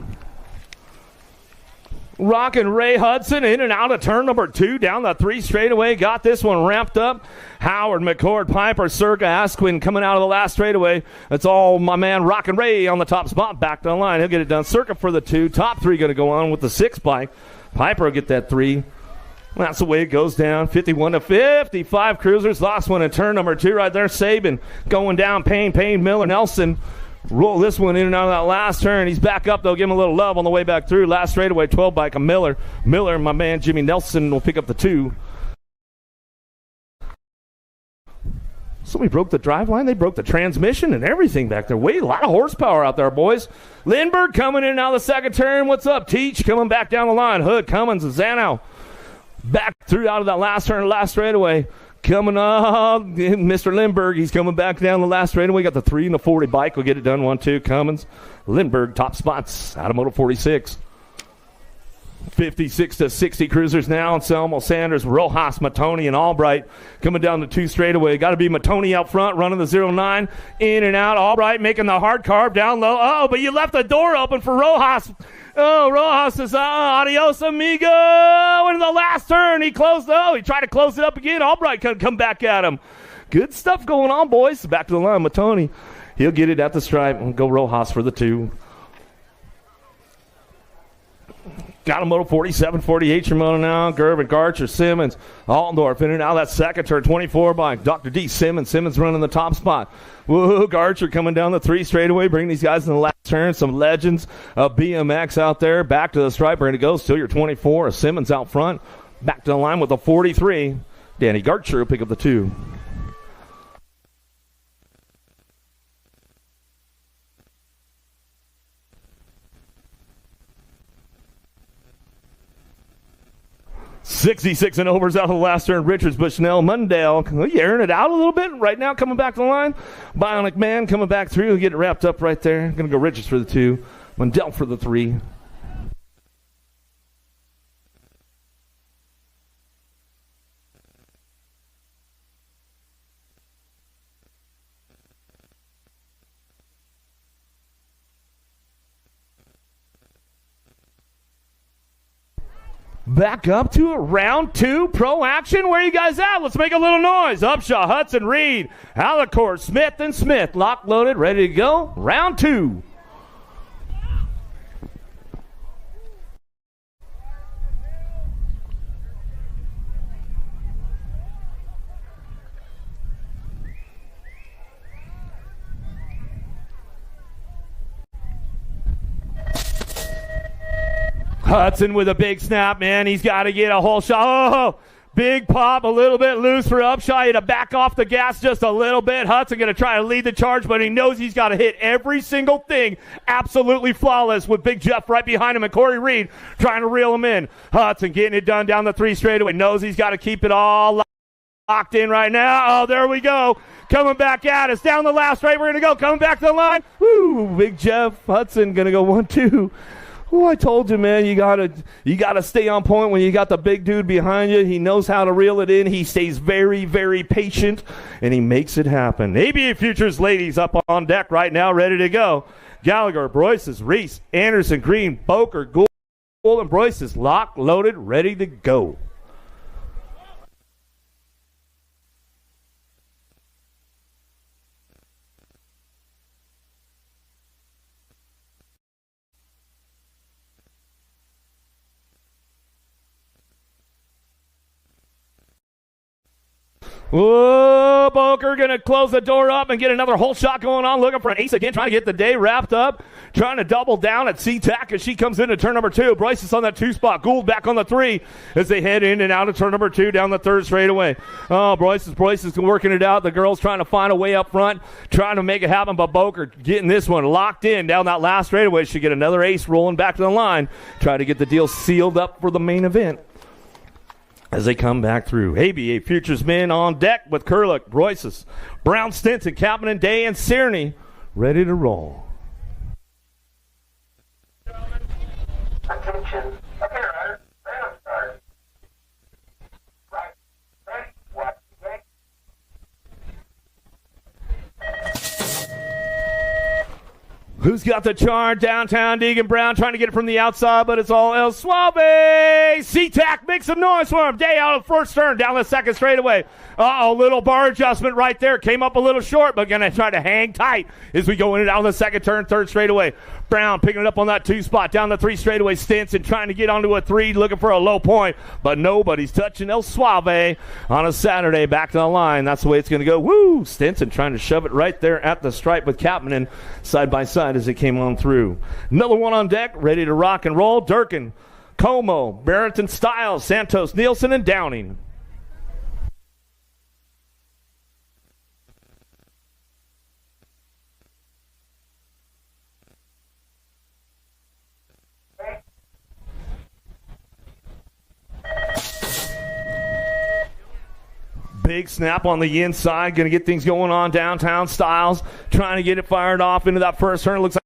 Rockin' Ray Hudson in and out of turn number 2 down the 3 straightaway. Got this one ramped up. Howard, McCord, Piper, Circa, Asquin coming out of the last straightaway. That's all my man Rockin' Ray on the top spot. Back to the line. He'll get it done. Circa for the 2. Top 3 going to go on with the 6 bike. Piper will get that 3. That's the way it goes down. 51 to 55 cruisers. Lost one in turn number 2 right there. Sabin going down. Payne, Miller, Nelson. Roll this one in and out of that last turn. He's back up, though. Give him a little love on the way back through. Last straightaway, 12 bike of Miller. Miller, my man Jimmy Nelson, will pick up the 2. So we broke the drive line. They broke the transmission and everything back there. A lot of horsepower out there, boys. Lindbergh coming in now the second turn. What's up? Teach coming back down the line. Hood, Cummins, and Zanow back through out of that last turn, last straightaway. Coming up, Mr. Lindbergh, he's coming back down the last straightaway. Got the 3 and the 40 bike. We'll get it done. 1-2, Cummins. Lindbergh, top spots out of Moto 46. 56 to 60 cruisers now. Anselmo, Sanders, Rojas, Matoni, and Albright coming down the 2 straightaway. Got to be Matoni out front, running the 0-9. In and out. Albright making the hard carve down low. Oh, but you left the door open for Rojas. Oh, Rojas is adios, amigo. In the last turn, he closed. He tried to close it up again. Albright couldn't come back at him. Good stuff going on, boys. Back to the line, Matoni. He'll get it at the stripe and go Rojas for the 2. Got a Moto 47, 48 Shimano now. Gervin, Garcher, Simmons, Altendorf in and out of that second turn. 24 by Dr. D. Simmons. Simmons running the top spot. Woo, Garcher coming down the 3 straightaway. Bring these guys in the last turn. Some legends of BMX out there. Back to the stripe. Ready to go. Still your 24. Simmons out front. Back to the line with the 43. Danny Garcher will pick up the 2. $66 and overs out of the last turn. Richards, Bushnell, Mundale. You airing it out a little bit right now, coming back to the line. Bionic Man coming back through. Get it wrapped up right there. Going to go Richards for the 2. Mundell for the 3. Back up to a round 2 pro action. Where you guys at? Let's make a little noise. Upshaw, Hudson, Reed, Alicourt, Smith, and Smith. Lock loaded, ready to go. Round 2. Hudson with a big snap, man. He's got to get a whole shot. Oh, big pop, a little bit loose for Upshaw. He had to back off the gas just a little bit. Hudson going to try to lead the charge, but he knows he's got to hit every single thing absolutely flawless with Big Jeff right behind him and Corey Reed trying to reel him in. Hudson getting it done down the 3 straightaway. Knows he's got to keep it all locked in right now. Oh, there we go. Coming back at us. Down the last straight. We're going to go. Coming back to the line. Woo, Big Jeff Hudson going to go 1-2. Oh, I told you, man, you gotta stay on point when you got the big dude behind you. He knows how to reel it in. He stays very, very patient, and he makes it happen. ABA Futures ladies up on deck right now, ready to go. Gallagher, Broyces, Reese, Anderson, Green, Boker, Gould, and Broyces locked, loaded, ready to go. Whoa, Boker going to close the door up and get another whole shot going on. Looking for an ace again, trying to get the day wrapped up. Trying to double down at Seatac as she comes into turn number 2. Bryce is on that 2 spot. Gould back on the 3 as they head in and out of turn number 2 down the 3rd straightaway. Oh, Bryce is working it out. The girls trying to find a way up front, trying to make it happen, but Boker getting this one locked in down that last straightaway. Should get another ace rolling back to the line. Try to get the deal sealed up for the main event as they come back through. ABA Futures men on deck with Kurlick, Royces, Brown, Stinson, Kapanen, Day, and Cerny ready to roll. Attention. Okay, riders. Random start. Right. Ready. Watch the gate. Who's got the charge downtown? Deegan Brown trying to get it from the outside, but it's all El Suave. Seatac, make some noise for him. Day out of first turn, down the second straightaway. Little bar adjustment right there. Came up a little short, but going to try to hang tight as we go in and out of the second turn, third straightaway. Brown picking it up on that 2 spot, down the 3 straightaway. Stinson trying to get onto a 3, looking for a low point, but nobody's touching El Suave on a Saturday. Back to the line. That's the way it's going to go. Woo! Stinson trying to shove it right there at the stripe with Kappanen side by side as it came on through. Another one on deck, ready to rock and roll. Durkin, Como, Barrington Styles, Santos, Nielsen, and Downing. Big snap on the inside. Going to get things going on downtown. Styles trying to get it fired off into that first turn. Looks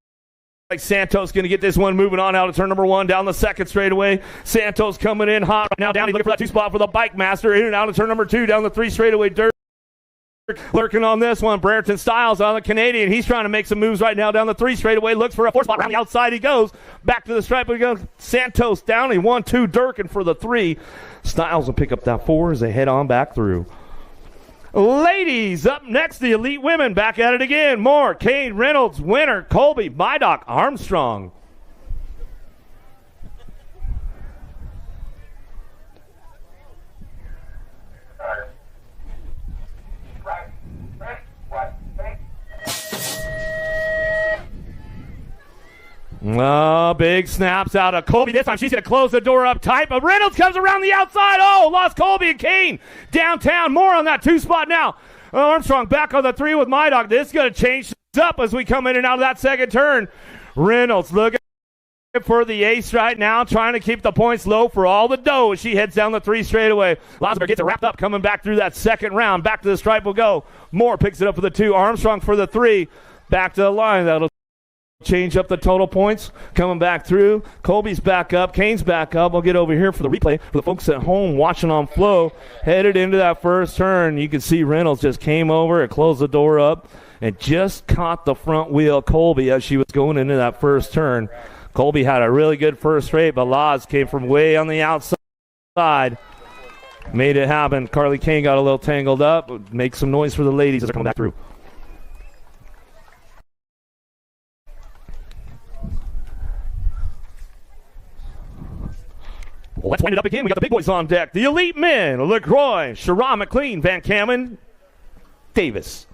like Santos going to get this one moving on out of turn number 1 down the second straightaway. Santos coming in hot right now. Down looking for that 2 spot for the Bike Master. In and out of turn number 2 down the 3 straightaway. Dirt lurking on this one. Brereton Styles on the Canadian. He's trying to make some moves right now down the 3 straightaway. Looks for a 4 spot around the outside. He goes back to the stripe. We go Santos down. He 1-2 Durkin for the 3. Styles will pick up that 4 as they head on back through. Ladies, up next, the Elite Women. Back at it again. Moore, Kane, Reynolds, Winter, Colby, Mydock, Armstrong. Big snaps out of Colby. This time she's going to close the door up tight, but Reynolds comes around the outside. Lost Colby and Kane downtown. More on that 2 spot now. Armstrong back on the 3 with Mydock. This is going to change things up as we come in and out of that second turn. Reynolds looking for the ace right now, trying to keep the points low for all the dough as she heads down the 3 straightaway. Losberg gets it wrapped up coming back through that second round. Back to the stripe will go. Moore picks it up for the 2. Armstrong for the 3. Back to the line. That'll change up the total points. Coming back through. Colby's back up. Kane's back up. We'll get over here for the replay for the folks at home watching on Flow. Headed into that first turn. You can see Reynolds just came over and closed the door up and just caught the front wheel Colby as she was going into that first turn. Colby had a really good first straight, but Laws came from way on the outside. Made it happen. Carly Kane got a little tangled up. Make some noise for the ladies as they're coming back through. Well, let's wind it up again. We got the big boys on deck. The Elite Men, LaCroix, Shara, McLean, Van Kamen, Davis.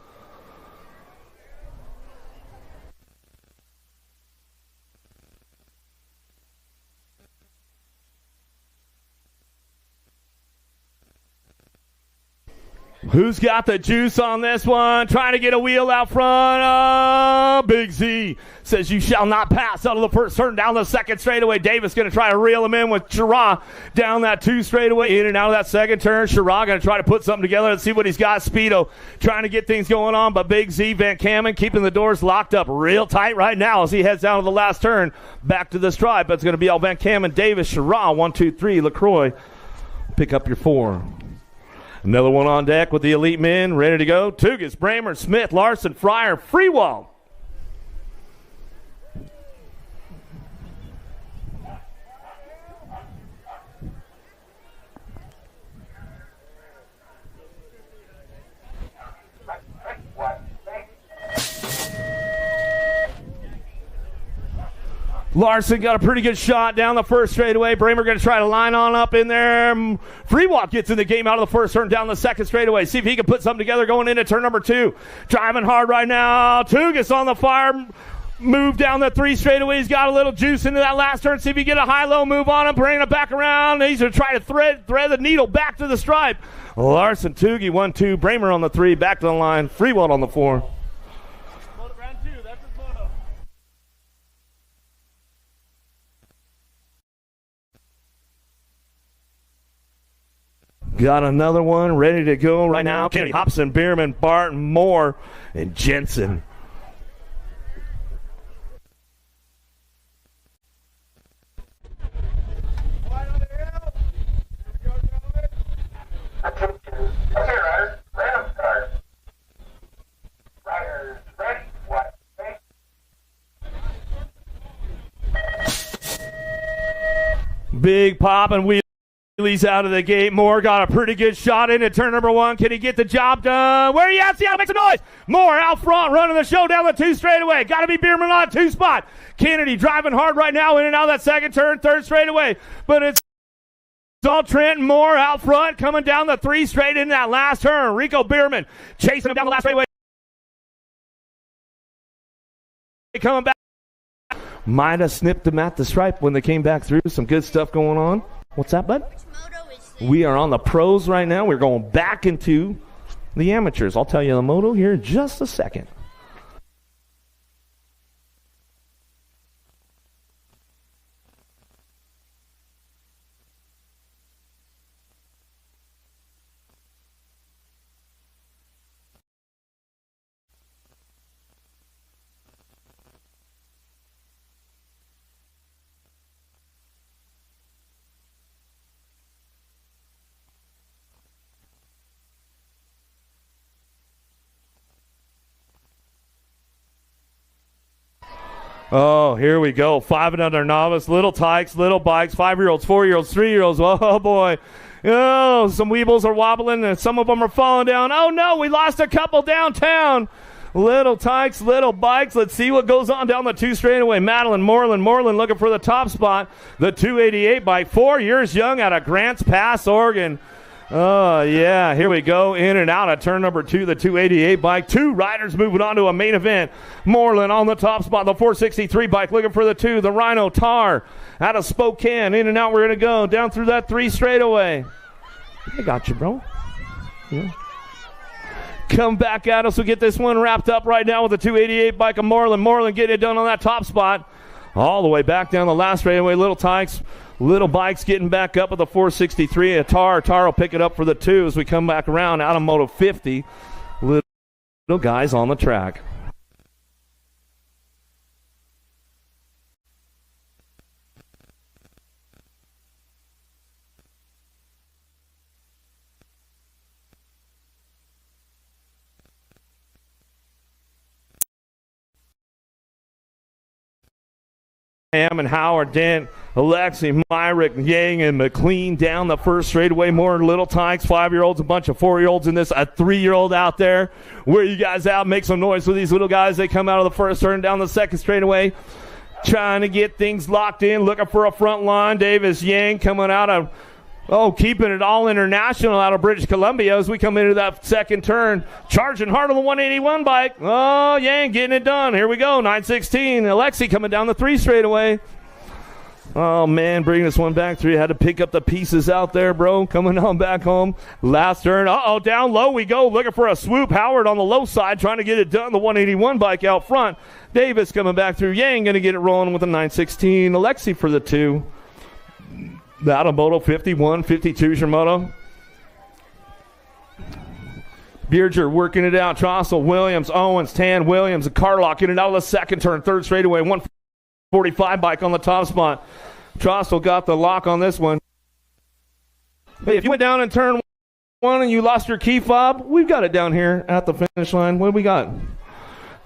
Who's got the juice on this one? Trying to get a wheel out front. Big Z says you shall not pass out of the first turn down the second straightaway. Davis going to try to reel him in with Shara down that 2 straightaway. In and out of that second turn. Shara going to try to put something together and see what he's got. Speedo trying to get things going on, but Big Z, Van Kamen keeping the doors locked up real tight right now as he heads down to the last turn. Back to the stripe. It's going to be all Van Kamen, Davis, Shara, 1, 2, 3. LaCroix, pick up your 4. Another one on deck with the Elite Men, ready to go. Tugas, Bramer, Smith, Larson, Fryer, Freewall. Larson got a pretty good shot down the first straightaway. Bramer going to try to line on up in there. Freewalk gets in the game out of the first turn down the second straightaway. See if he can put something together going into turn number 2. Driving hard right now. Tugas on the fire. Move down the 3 straightaway. He's got a little juice into that last turn. See if he can get a high-low move on him. Bringing it back around. He's going to try to thread the needle back to the stripe. Larson, Tugi, 1, 2. Bramer on the 3. Back to the line. Freewalt on the 4. Got another one ready to go right now. Kennedy, Hobson, Bierman, Barton, Moore, and Jensen. Big pop and wheelies out of the gate. Moore got a pretty good shot into turn number 1. Can he get the job done? Where are you at? Seattle, make some noise. Moore out front, running the show down the 2 straightaway. Got to be Bierman on 2 spot. Kennedy driving hard right now in and out of that second turn, 3rd straightaway. But it's all Trent Moore out front, coming down the 3 straight in that last turn. Rico Bierman chasing him down the last straightaway. Coming back. Might have snipped him at the stripe when they came back through. Some good stuff going on. What's that, bud? We are on the pros right now. We're going back into the amateurs. I'll tell you the moto here in just a second. Oh, here we go. 5 and under novice. Little Tikes, little bikes, 5-year-olds, 4-year-olds, 3-year-olds. Oh, boy. Oh, some weebles are wobbling, and some of them are falling down. Oh, no, we lost a couple downtown. Little Tikes, little bikes. Let's see what goes on down the 2 straightaway. Madeline Moreland looking for the top spot. The 288 bike, 4 years young out of Grants Pass, Oregon. Oh, yeah, here we go. In and out of turn number 2, the 288 bike. 2 riders moving on to a main event. Moreland on the top spot, the 463 bike looking for the 2. The Rhino Tar out of Spokane. In and out, we're going to go down through that 3 straightaway. I got you, bro. Yeah. Come back at us. We'll get this one wrapped up right now with the 288 bike of Moreland. Moreland getting it done on that top spot. All the way back down the last straightaway. Little Tikes. Little bikes getting back up with the 463. Tar will pick it up for the 2 as we come back around out of Moto 50. Little guys on the track. And Howard, Dent, Alexi, Myrick, Yang, and McLean down the 1st straightaway. More little Tikes, 5-year-olds, a bunch of 4-year-olds in this, a 3-year-old out there. Where you guys out? Make some noise for these little guys. They come out of the 1st turn down the 2nd straightaway. Trying to get things locked in, looking for a front line. Davis Yang coming out of, keeping it all international out of British Columbia as we come into that 2nd turn. Charging hard on the 181 bike. Oh, Yang getting it done. Here we go, 916. Alexi coming down the 3 straightaway. Oh, man, bringing this one back through. Had to pick up the pieces out there, bro. Coming on back home. Last turn. Down low we go. Looking for a swoop. Howard on the low side trying to get it done. The 181 bike out front. Davis coming back through. Yang going to get it rolling with the 916. Alexi for the 2. Out of Moto 51, 52 is your moto. Bearger working it out. Trossel, Williams, Owens, Tan, Williams, and Carlock in and out of the 2nd turn. 3rd straightaway. 145 bike on the top spot. Trossel got the lock on this one. Hey, if you went down in turn 1 and you lost your key fob, we've got it down here at the finish line. What do we got?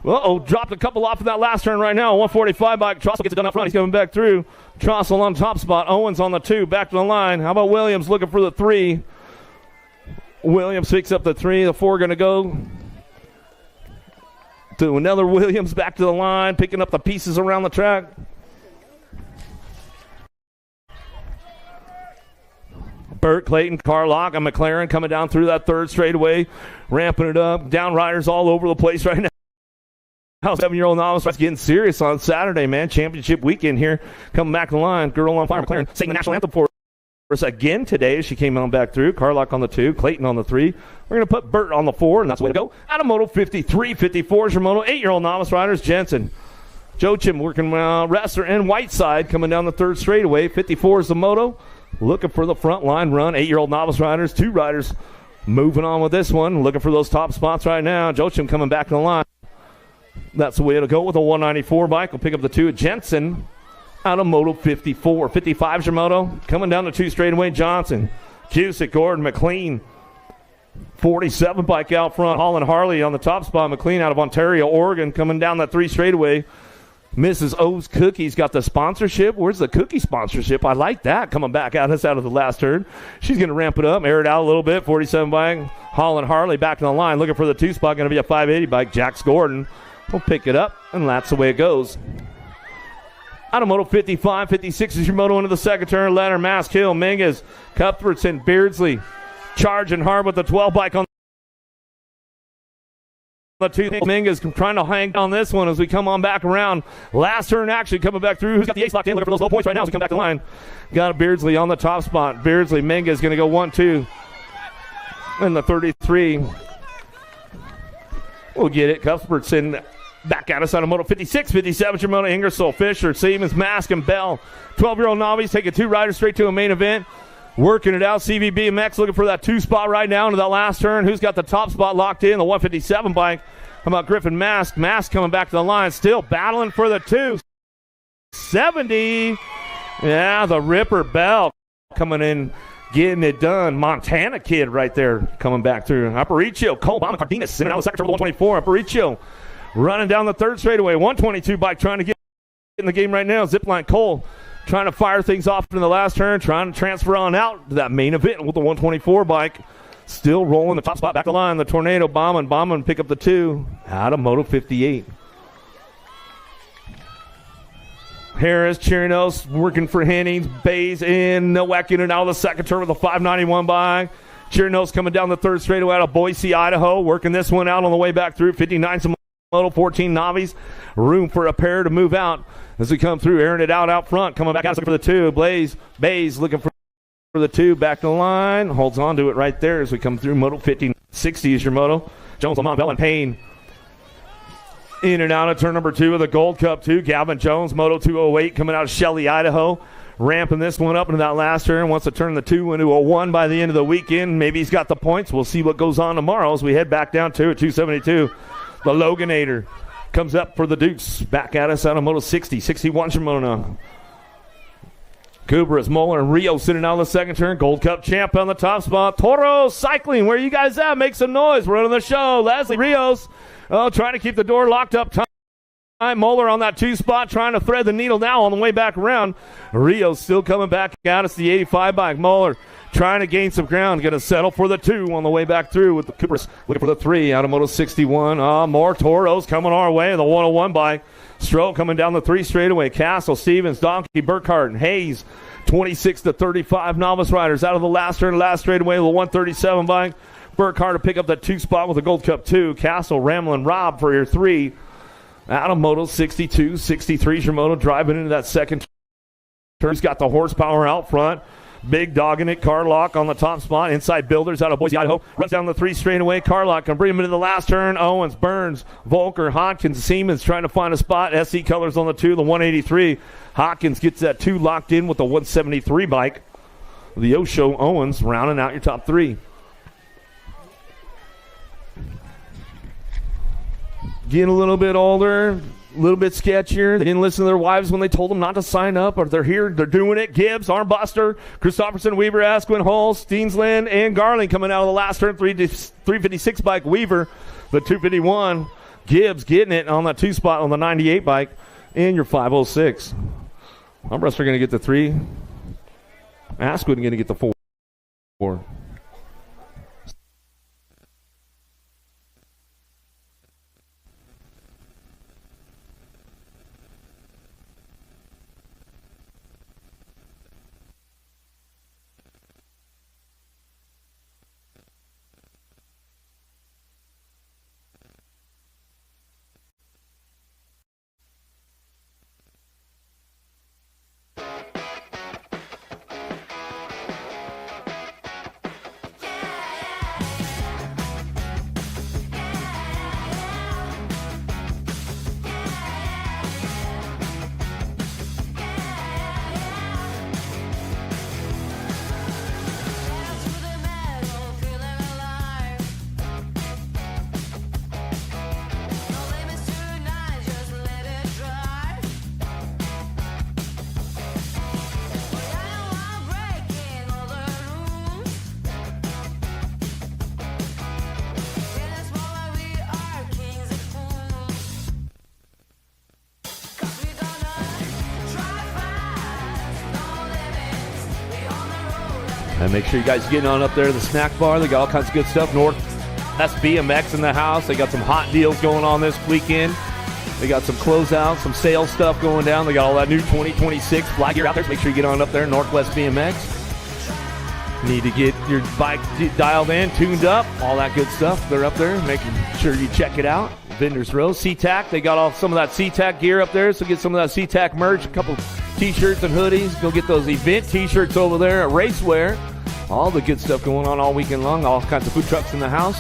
Dropped a couple off of that last turn right now. 145 bike. Trossel gets it done up front. He's coming back through. Trossel on top spot. Owens on the 2. Back to the line. How about Williams looking for the 3? Williams picks up the 3. The 4 going to go to another Williams. Back to the line. Picking up the pieces around the track. Burt, Clayton, Carlock, and McLaren coming down through that 3rd straightaway. Ramping it up. Down riders all over the place right now. 7-year-old novice starts getting serious on Saturday, man. Championship weekend here. Coming back to the line. Girl on fire. McLaren singing the national anthem for us again today as she came on back through. Carlock on the 2. Clayton on the 3. We're going to put Burt on the 4, and that's the way to go. Out of Moto 53, 54 is your Moto. 8-year-old novice riders. Jensen. Joachim working wrestler and Whiteside coming down the 3rd straightaway. 54 is the Moto. Looking for the front line run. 8-year-old novice riders. 2 riders moving on with this one. Looking for those top spots right now. Joachim coming back to the line. That's the way it'll go with a 194 bike. We'll pick up the 2 at Jensen out of Moto 54. 55 is your Moto. Coming down the 2 straightaway, Johnson. Cusick, Gordon, McLean. 47 bike out front. Holland Harley on the top spot. McLean out of Ontario, Oregon. Coming down that 3 straightaway. Mrs. O's Cookies got the sponsorship. Where's the cookie sponsorship? I like that. Coming back at us out of the last turn. She's going to ramp it up, air it out a little bit. 47 bike. Holland Harley back in the line. Looking for the 2-spot. Going to be a 580 bike. Jax Gordon will pick it up, and that's the way it goes. Out of Moto 55, 56 is your Moto into the second turn. Leonard, Mask Hill, Mingus, Cuthbertson, Beardsley. Charging hard with the 12 bike on the 2. Mingus trying to hang on this one as we come on back around. Last turn action coming back through. Who's got the ace locked in? Looking for those low points right now as we come back to the line. Got Beardsley on the top spot. Beardsley, Mingus going to go 1-2. And the 33. We'll get it. Cuthbertson back at us on a Moto 56, 57. Your Moto Ingersoll, Fisher, Siemens, Mask, and Bell. 12-year-old novice taking 2 riders straight to a main event. Working it out. CV BMX looking for that 2-spot right now into that last turn. Who's got the top spot locked in? The 157 bike. How about Griffin Mask? Mask coming back to the line. Still battling for the 270. Yeah, the Ripper Bell coming in, getting it done. Montana kid right there coming back through. Aparicio, Cole, Obama, Cardenas sitting out the second turn with 124. Aparicio running down the third straightaway. 122 bike trying to get in the game right now. Zipline Cole trying to fire things off in the last turn, trying to transfer on out to that main event with the 124 bike. Still rolling the top spot back to the line. The Tornado bombing, pick up the 2 out of Moto 58. Harris, Chirinos working for Hennings. Bays in, Nowak in and out of the second turn with a 591 bike. Chirinos coming down the third straightaway out of Boise, Idaho, working this one out on the way back through. 59 some Moto 14 novice. Room for a pair to move out as we come through, airing it out front. Coming back out looking for the 2. Bays looking for the 2. Back to the line. Holds on to it right there as we come through. Moto 50, 60 is your Moto. Jones, Lamont, Bell, and Payne. In and out of turn number 2 of the Gold Cup 2. Gavin Jones, Moto 208 coming out of Shelley, Idaho. Ramping this one up into that last turn. Wants to turn the 2 into a 1 by the end of the weekend. Maybe he's got the points. We'll see what goes on tomorrow as we head back down to 272. The Loganator comes up for the Dukes. Back at us out of Moto 60. 61 Shimona. Kubras, Moeller, and Rio sitting out on the second turn. Gold Cup champ on the top spot. Toro Cycling, where you guys at? Make some noise. We're on the show. Leslie Rios trying to keep the door locked up. Moeller on that 2 spot, trying to thread the needle now on the way back around. Rios still coming back out. It's the 85 bike. Moeller trying to gain some ground. Going to settle for the 2 on the way back through with the Coopers looking for the 3 out of Moto 61. More Toros coming our way. The 101 bike. Stroh coming down the 3 straightaway. Castle, Stevens, Donkey, Burkhart, and Hayes. 26-35 novice riders out of the last turn, last straightaway. The 137 bike. Burkhart to pick up that 2 spot with the Gold Cup 2. Castle, Ramlin, Robb for your 3. Out of Moto 62, 63 your Moto driving into that second turn. He's got the horsepower out front. Big dog in it. Carlock on the top spot. Inside Builders out of Boise, Idaho. Runs down the 3 straightaway. Carlock can bring him into the last turn. Owens, Burns, Volker, Hodkins, Siemens trying to find a spot. SC Colors on the 2, the 183. Hodkins gets that 2 locked in with the 173 bike. The Osho Owens rounding out your top 3. Getting a little bit older, a little bit sketchier. They didn't listen to their wives when they told them not to sign up, or they're here, they're doing it. Gibbs, Armbuster, Christopherson, Weaver, Asquin, Hall, Steensland, and Garling coming out of the last turn. 356 bike, Weaver, the 251. Gibbs getting it on that 2 spot on the 98 bike, and your 506. Armbuster going to get the 3. Asquin going to get the 4. And make sure you guys get on up there to the snack bar. They got all kinds of good stuff. That's BMX in the house. They got some hot deals going on this weekend. They got some closeouts, some sales stuff going down. They got all that new 2026 flag gear out there, so make sure you get on up there, Northwest BMX. Need to get your bike dialed in, tuned up, all that good stuff. They're up there, making sure you check it out. Vendors Row, Seatac, they got all some of that Seatac gear up there, so get some of that Seatac merch, a couple t-shirts and hoodies. Go get those event t-shirts over there at Racewear. All the good stuff going on all weekend long, all kinds of food trucks in the house.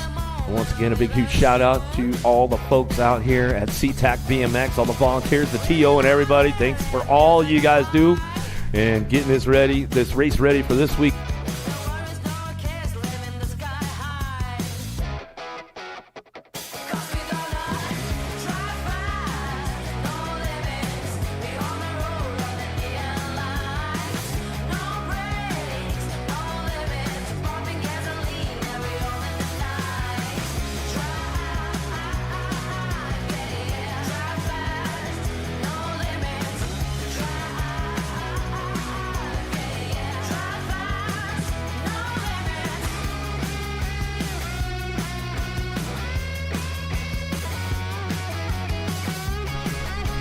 And once again, a big, huge shout-out to all the folks out here at Seatac BMX, all the volunteers, the TO, and everybody. Thanks for all you guys do and getting this race ready for this week.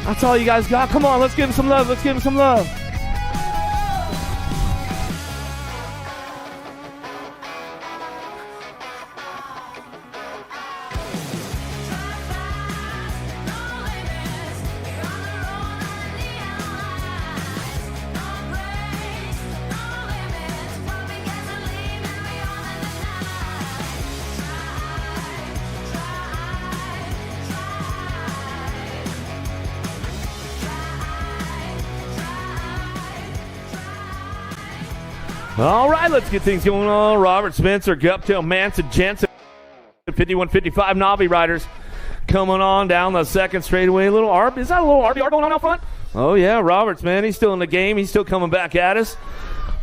That's all you guys got. Come on, let's give him some love. Let's give him some love. All right, let's get things going on. Robert Spencer, Guptail, Manson, Jensen, 51-55 Navi riders coming on down the second straightaway. A little ARB. Is that a little RBR going on out front? Oh, yeah, Roberts, man. He's still in the game. He's still coming back at us.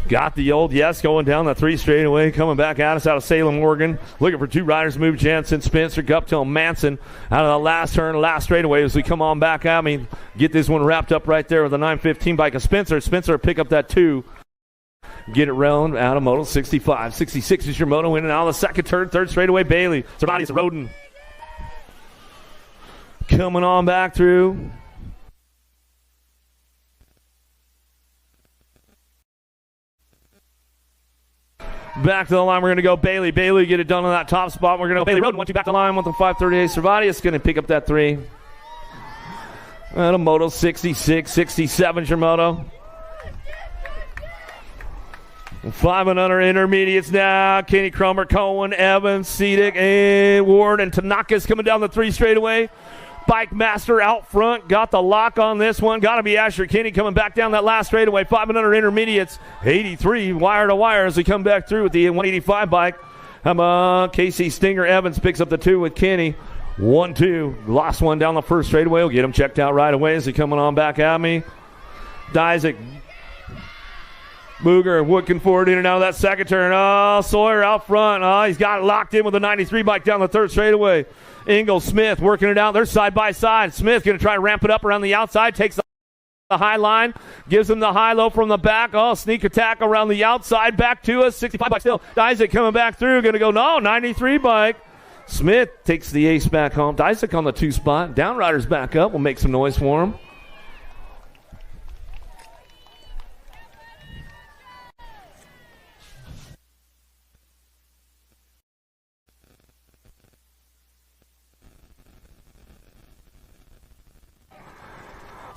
Got the old yes going down the three straightaway, coming back at us out of Salem, Oregon. Looking for two riders to move. Jensen, Spencer, Guptail, Manson out of the last turn, last straightaway as we come on back at me. Get this one wrapped up right there with a 915 bike of Spencer. Spencer pick up that 2. Get it round out of Moto. 65. 66 is your Moto winning out of the second turn. Third straightaway, Bailey. Cervantes, Roden. Coming on back through. Back to the line, we're going to go Bailey. Bailey, get it done on that top spot. We're going to go Bailey Roden. 1-2 back to the line with the 538. Cervantes going to pick up that 3. Out of Moto. 66. 67 is your Moto. 5 and under intermediates now. Kenny Cromer, Cohen, Evans, Seatac, and Ward, and Tanaka's coming down the 3 straightaway. Bike Master out front. Got the lock on this one. Got to be Asher Kinney coming back down that last straightaway. 5 and under intermediates. 83 wire to wire as we come back through with the 185 bike. Come on. Casey Stinger Evans picks up the 2 with Kenny. 1-2. Lost one down the first straightaway. We'll get him checked out right away as he coming on back at me. Isaac. Booger looking forward in and out of that second turn. Oh, Sawyer out front. Oh, he's got it locked in with a 93 bike down the third straightaway. Engel, Smith working it out. They're side by side. Smith going to try to ramp it up around the outside. Takes the high line. Gives him the high-low from the back. Oh, sneak attack around the outside. Back to us. 65 bike still. Isaac coming back through. Going to go, no, 93 bike. Smith takes the ace back home. Isaac on the 2 spot. Downriders back up. We'll make some noise for him.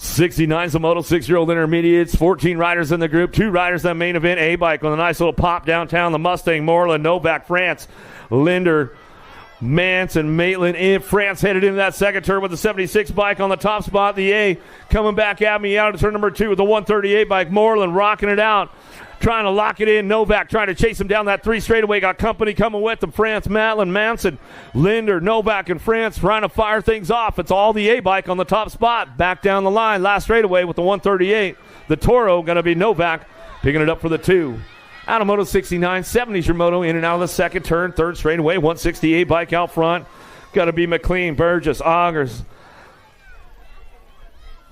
'69's the Moto 6-year-old intermediates. 14 riders in the group. 2 riders in the main event. A-bike with a nice little pop downtown. The Mustang, Moreland, Novak, France, Linder, Manson, Maitland in France headed into that second turn with the 76 bike on the top spot. The A coming back at me out of turn number 2 with the 138 bike. Moreland rocking it out. Trying to lock it in. Novak trying to chase him down that 3 straightaway. Got company coming with them. France, Matlin, Manson, Linder, Novak, and France trying to fire things off. It's all the A-bike on the top spot. Back down the line. Last straightaway with the 138. The Toro going to be Novak picking it up for the 2. Out of Moto 69. 70's your Moto in and out of the second turn. Third straightaway. 168 bike out front. Got to be McLean, Burgess, Augers,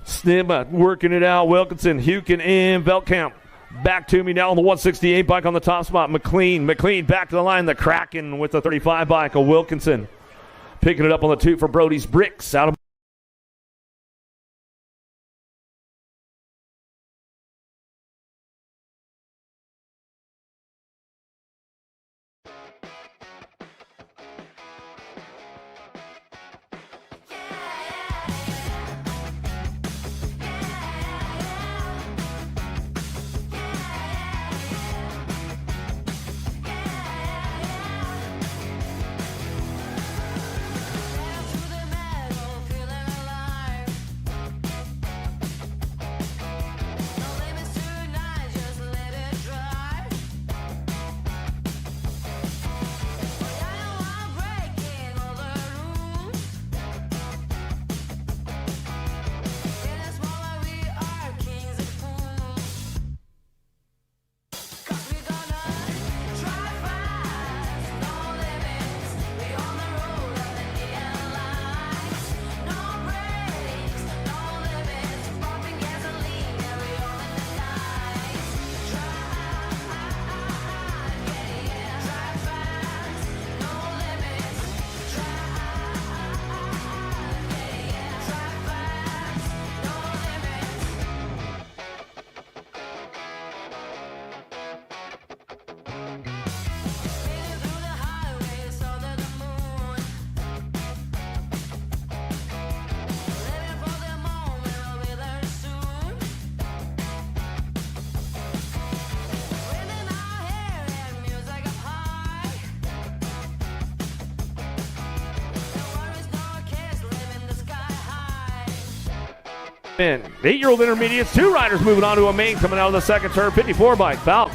Snibba working it out. Wilkinson, Hukin, and Veltkamp. Back to me now on the 168 bike on the top spot. McLean back to the line. The Kraken with the 35 bike of Wilkinson. Picking it up on the 2 for Brody's Bricks out of in. 8-year-old intermediates, 2 riders moving on to a main coming out of the second turn. 54 bike. Falk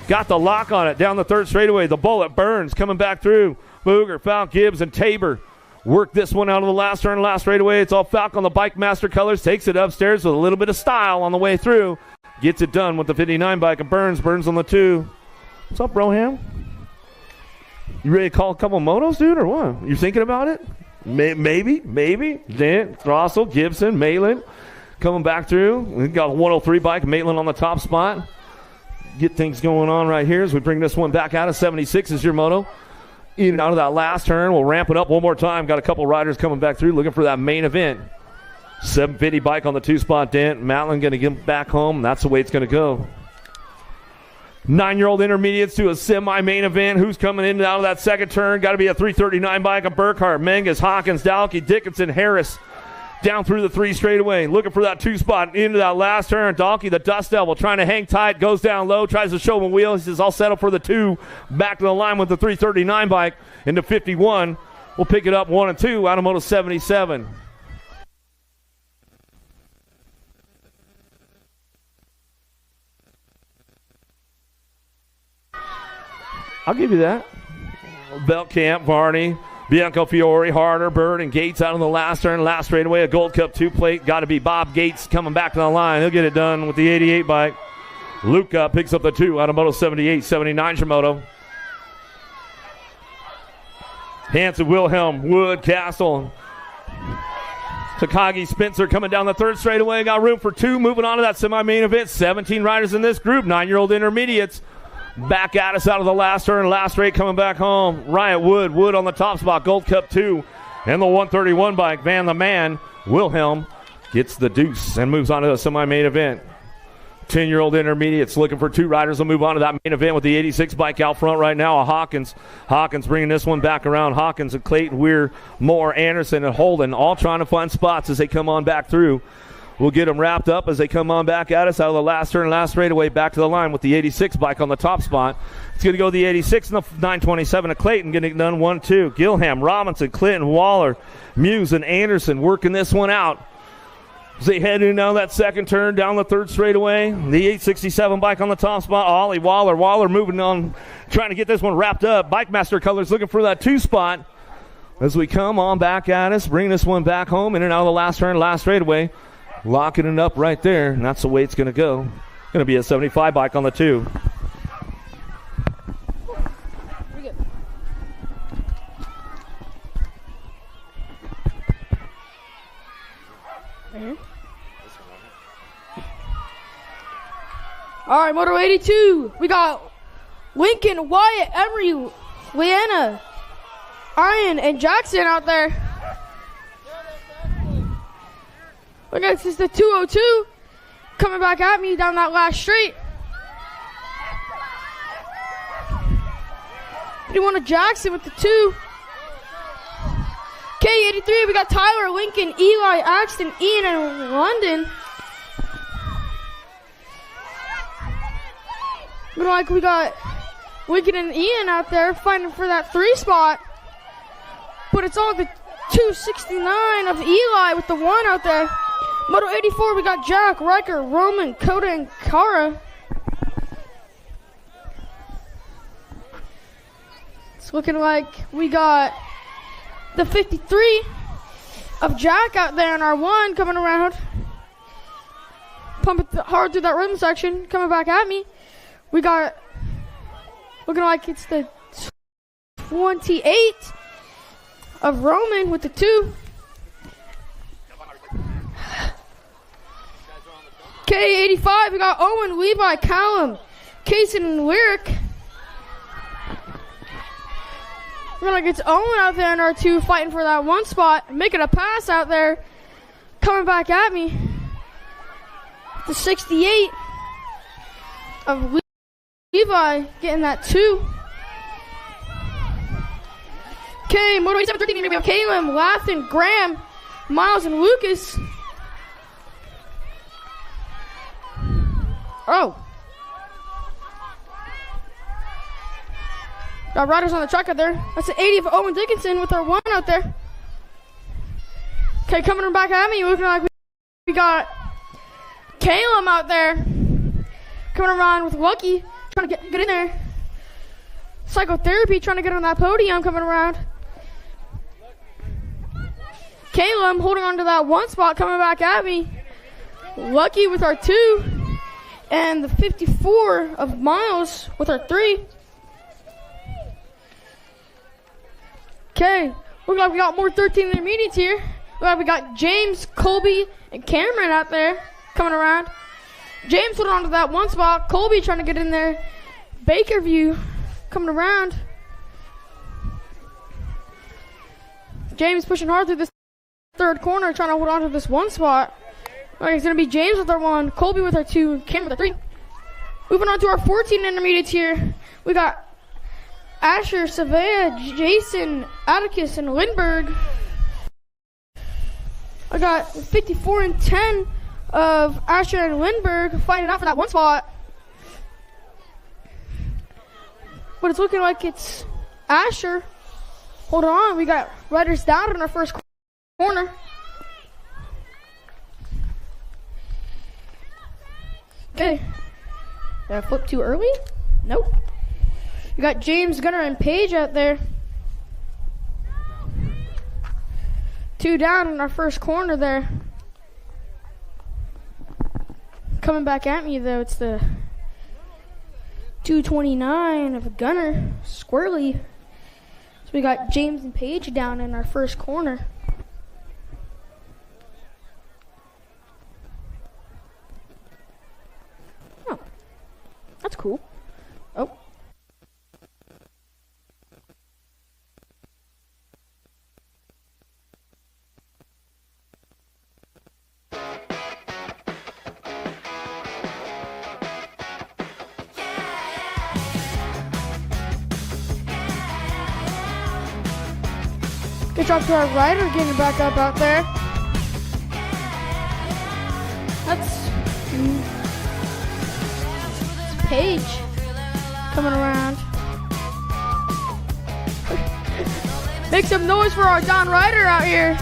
got the lock on it down the third straightaway. The bullet Burns coming back through. Booger, Falk, Gibbs, and Tabor work this one out of the last turn, last straightaway. It's all Falk on the Bike Master colors. Takes it upstairs with a little bit of style on the way through. Gets it done with the 59 bike of Burns. Burns on the 2. What's up, Broham? You ready to call a couple motos, dude, or what? You thinking about it? Maybe. Dan, Throssell, Gibson, Malin. Coming back through. We've got a 103 bike, Maitland on the top spot. Get things going on right here as we bring this one back out of 76 is your moto. In and out of that last turn. We'll ramp it up one more time. Got a couple riders coming back through looking for that main event. 750 bike on the 2-spot Dent. Matlin going to get back home. That's the way it's going to go. 9-year-old intermediates to a semi-main event. Who's coming in and out of that second turn? Got to be a 339 bike of Burkhart, Menges, Hawkins, Dalkey, Dickinson, Harris. Down through the 3 straightaway, looking for that 2-spot into that last turn. Dalkey, the Dust Devil, trying to hang tight, goes down low, tries to show him a wheel. He says, I'll settle for the 2. Back to the line with the 339 bike into 51. We'll pick it up 1 and 2 out of Moto 77. I'll give you that. Beltcamp, Varney, Bianco Fiore, Harder, Bird, and Gates out on the last turn. Last straightaway, a Gold Cup 2 plate. Got to be Bob Gates coming back to the line. He'll get it done with the 88 bike. Luca picks up the 2 out of Moto 78, 79 Shimoto. Hanson, Wilhelm, Wood, Castle. Takagi, Spencer coming down the 3rd straightaway. Got room for 2. Moving on to that semi-main event. 17 riders in this group. 9-year-old intermediates. Back at us out of the last turn. Last straight coming back home. Riot Wood on the top spot. Gold Cup 2. And the 131 bike. Van the Man. Wilhelm gets the deuce and moves on to the semi-main event. 10-year-old intermediates looking for 2 riders. Will move on to that main event with the 86 bike out front right now. Hawkins bringing this one back around. Hawkins and Clayton Weir, Moore, Anderson, and Holden all trying to find spots as they come on back through. We'll get them wrapped up as they come on back at us out of the last turn, last straightaway, back to the line with the 86 bike on the top spot. It's going to go the 86 and the 927 of Clayton, getting it done 1-2. Gilham, Robinson, Clinton, Waller, Muse, and Anderson working this one out. As they head in down that second turn, down the 3rd straightaway, the 867 bike on the top spot. Ollie, Waller moving on, trying to get this one wrapped up. Bike Master Colors looking for that 2 spot. As we come on back at us, bring this one back home, in and out of the last turn, last straightaway. Locking it up right there, and that's the way it's going to go. Going to be a 75 bike on the 2. All right, Moto 82. We got Lincoln, Wyatt, Emery, Leanna, Ian, and Jackson out there. Look at this is the 202 coming back at me down that last straight. 81 of Jackson with the 2. K83, we got Tyler, Lincoln, Eli, Axton, Ian, and London. Looking like we got Lincoln and Ian out there fighting for that 3 spot. But it's all the 269 of Eli with the 1 out there. Moto 84, we got Jack, Riker, Roman, Coda, and Kara. It's looking like we got the 53 of Jack out there in our 1 coming around. Pumping hard through that rhythm section, coming back at me. We got, looking like it's the 28 of Roman with the 2. K85, we got Owen, Levi, Callum, Kaysen, and Lyric. Looking like it's Owen out there in our 2 fighting for that 1 spot, making a pass out there, coming back at me. The 68 of Levi getting that 2. Okay, Moto 87-13, we have Caleb, Lathan, Graham, Miles, and Lucas. Oh. Got riders on the track out there. That's the 80 of Owen Dickinson with our 1 out there. Okay, coming back at me, looking like we got Caleb out there. Coming around with Lucky, trying to get in there. Psychotherapy, trying to get on that podium, coming around. Caleb holding on to that 1 spot, coming back at me. Lucky with our 2. And the 54 of Miles with our 3. Okay, looks like we got more 13 intermediates here. Looks like we got James, Colby, and Cameron out there coming around. James holding on to that 1 spot. Colby trying to get in there. Bakerview coming around. James pushing hard through this 3rd corner, trying to hold on to this 1 spot. All right, it's going to be James with our 1, Colby with our 2, and Cameron with our 3. Moving on to our 14 intermediates here. We got Asher, Savea, Jason, Atticus, and Lindbergh. I got 54 and 10 of Asher and Lindbergh fighting out for that 1 spot. But it's looking like it's Asher. Hold on, we got riders down in our 1st corner. Okay. Did I flip too early? Nope. We got James, Gunner, and Paige out there. 2 down in our 1st corner there. Coming back at me though, it's the 229 of Gunner, Squirrely. So we got James and Paige down in our 1st corner. Oh, that's cool. Oh. Good job to our rider getting back up out there. That's Paige coming around. Make some noise for our Don Rider out here.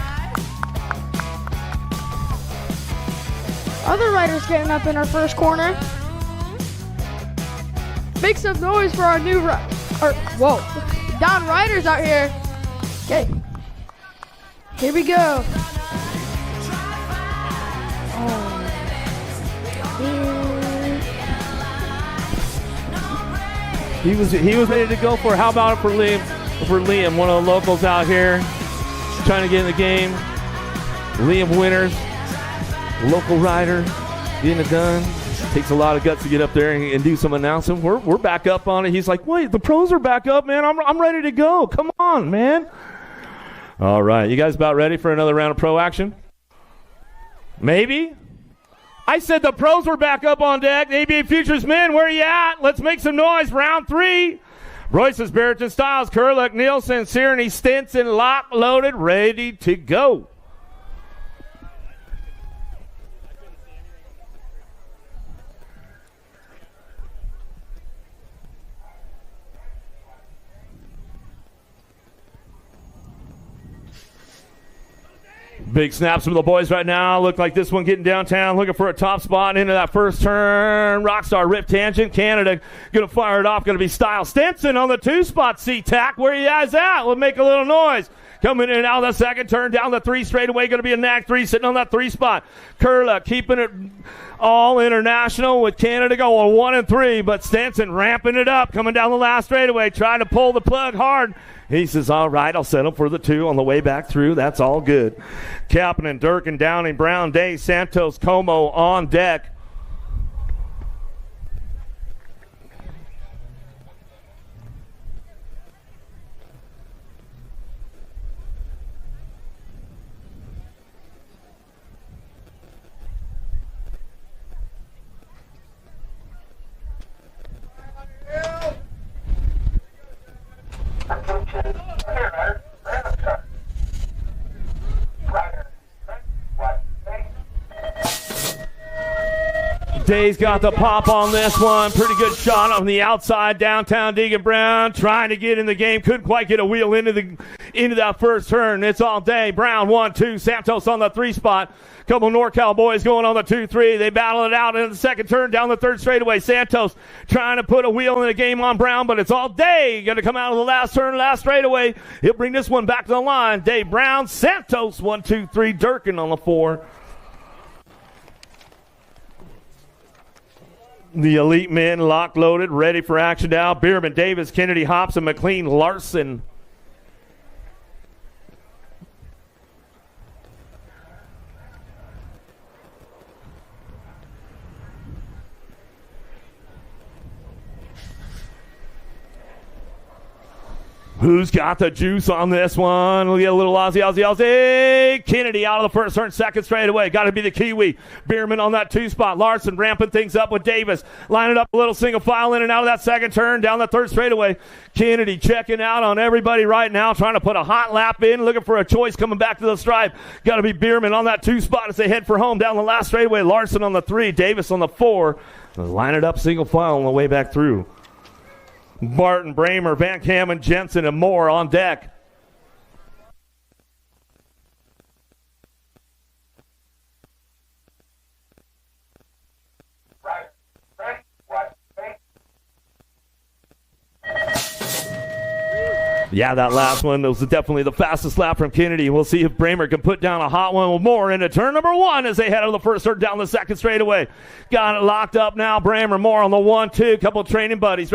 Other riders getting up in our 1st corner. Make some noise for our new Don Riders out here. Okay. Here we go. He was ready to go for it. How about it for Liam? For Liam, one of the locals out here, trying to get in the game. Liam Winters, local rider, getting it done. Takes a lot of guts to get up there and do some announcing. We're back up on it. He's like, wait, the pros are back up, man. I'm ready to go. Come on, man. All right, you guys about ready for another round of pro action? Maybe? I said the pros were back up on deck. ABA Futures men, where are you at? Let's make some noise. Round 3. Royce's, Barrington, Styles, Kurlick, Nielsen, Sireney, Stinson, lock, loaded, ready to go. Big snaps from the boys right now. Look like this one getting downtown, looking for a top spot into that first turn. Rockstar rip tangent. Canada going to fire it off. Going to be Styles. Stinson on the 2-spot. Seatac. Where you guys at? We'll make a little noise. Coming in and out of the second turn. Down the 3 straightaway. Going to be a NAC 3 sitting on that 3 spot. Kurla keeping it all international with Canada going 1 and 3. But Stinson ramping it up. Coming down the last straightaway. Trying to pull the plug hard. He says, all right, I'll settle for the 2 on the way back through. That's all good. Kapanen, Durkin, Downing, Brown, Day, Santos, Como on deck. Day's got the pop on this one. Pretty good shot on the outside. Downtown Deegan Brown trying to get in the game. Couldn't quite get a wheel into that first turn. It's all Day. Brown 1, 2. Santos on the 3 spot. Couple NorCal boys going on the 2-3. They battle it out in the second turn down the 3rd straightaway. Santos trying to put a wheel in the game on Brown, but it's all Day. Going to come out of the last turn, last straightaway. He'll bring this one back to the line. Day, Brown, Santos 1, 2, 3. Durkin on the 4. The elite men locked, loaded, ready for action now. Bierman, Davis, Kennedy, Hobson, McLean, Larson. Who's got the juice on this one? We'll get a little Aussie. Kennedy out of the first turn, second straight away. Got to be the Kiwi. Bierman on that 2 spot. Larson ramping things up with Davis. Lining up a little single file in and out of that second turn, down the 3rd straightaway. Kennedy checking out on everybody right now, trying to put a hot lap in, looking for a choice coming back to the stripe. Got to be Bierman on that 2 spot as they head for home down the last straightaway. Larson on the 3, Davis on the 4. Line it up single file on the way back through. Barton, Bramer, Van Kamen, Jensen, and Moore on deck. Yeah, that last one was definitely the fastest lap from Kennedy. We'll see if Bramer can put down a hot one with Moore into turn number 1 as they head out of the first turn down the second straightaway. Got it locked up now. Bramer, Moore on the 1-2. Couple of training buddies.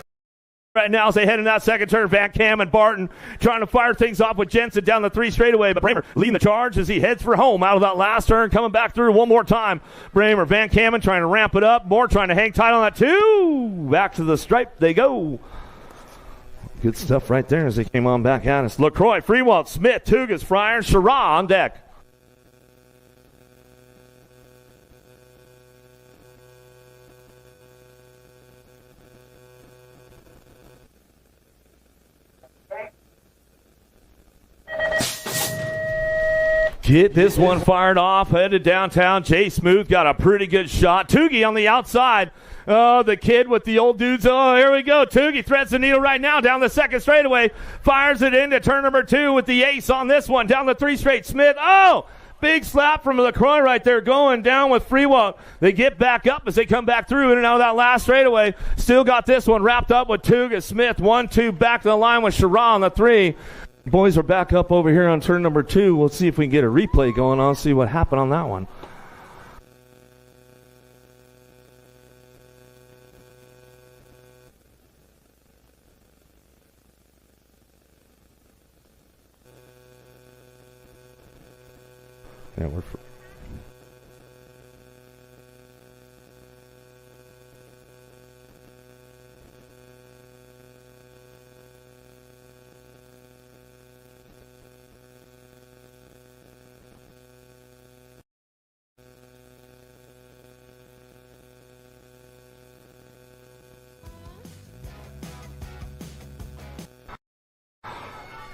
Right now as they head in that second turn, Van Cam and Barton trying to fire things off with Jensen down the 3 straightaway, but Bramer leading the charge as he heads for home out of that last turn, coming back through one more time. Bramer, Van Kamen trying to ramp it up, Moore trying to hang tight on that 2. Back to the stripe they go. Good stuff right there as they came on back at us. LaCroix, Freewalt, Smith, Tugas, Fryer, Sherrod on deck. Get this one fired off, headed downtown. Jay Smooth got a pretty good shot. Toogie on the outside. Oh, the kid with the old dudes. Oh, here we go. Toogie threads the needle right now down the second straightaway. Fires it into turn number 2 with the ace on this one. Down the 3 straight. Smith. Oh, big slap from LaCroix right there going down with Freewalt. They get back up as they come back through in and out of that last straightaway. Still got this one wrapped up with Tuga. Smith 1-2 back to the line with Sherrod on the 3. Boys are back up over here on turn number 2. We'll see if we can get a replay going on, see what happened on that one. Yeah,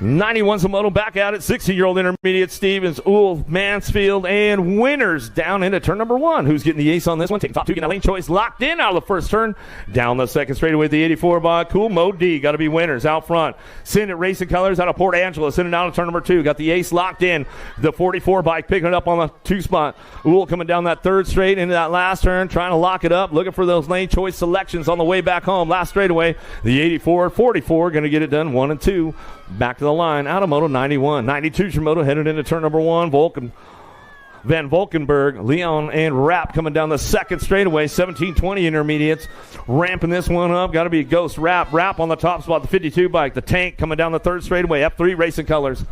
91's a Moto back out at 16-year-old intermediate Stevens, Uhl, Mansfield, and Winners down into turn number 1. Who's getting the ace on this one? Take top 2, getting a lane choice locked in out of the first turn. Down the second straightaway, the 84 by Cool Mo D. Got to be Winners out front. Send it Racing Colors out of Port Angeles. In and out of turn number 2. Got the ace locked in. The 44 bike picking it up on the 2 spot. Uhl coming down that third straight into that last turn, trying to lock it up, looking for those lane choice selections on the way back home. Last straightaway, the 84, 44 going to get it done 1 and 2. Back to the line out of Moto 91. 92's your Moto headed into turn number 1. Van Valkenburg, Leon, and Rapp coming down the second straightaway. 17-20 intermediates. Ramping this one up. Got to be Ghost Rapp. Rapp on the top spot, the 52 bike. The Tank coming down the third straightaway. F3 Racing Colors.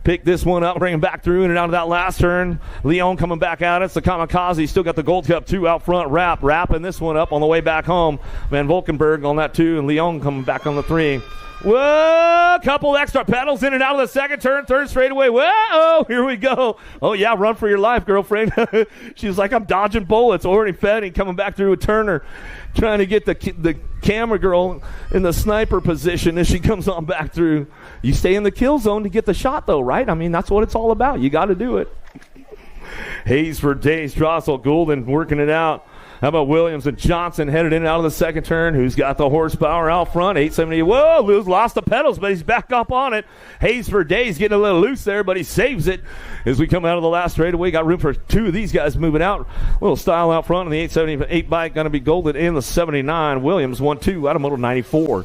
Pick this one up, bring him back through in and out of that last turn. Leon coming back out. It's the Kamikaze. Still got the Gold Cup 2 out front. Rapp wrapping this one up on the way back home. Van Valkenburg on that 2, and Leon coming back on the 3. Whoa, couple extra pedals in and out of the second turn, third straightaway. Whoa, here we go. Oh, yeah, run for your life, girlfriend. She's like, I'm dodging bullets. Already fetting, coming back through a Turner, trying to get the camera girl in the sniper position as she comes on back through. You stay in the kill zone to get the shot, though, right? I mean, that's what it's all about. You got to do it. Hayes for Days, Drossel, Goulden working it out. How about Williams and Johnson headed in and out of the second turn? Who's got the horsepower out front? 870. Whoa, lost the pedals, but he's back up on it. Hayes for Days getting a little loose there, but he saves it as we come out of the last straightaway. Got room for 2 of these guys moving out. A little style out front, and the 878 bike going to be Golden in the 79. Williams 1-2 out of Moto 94.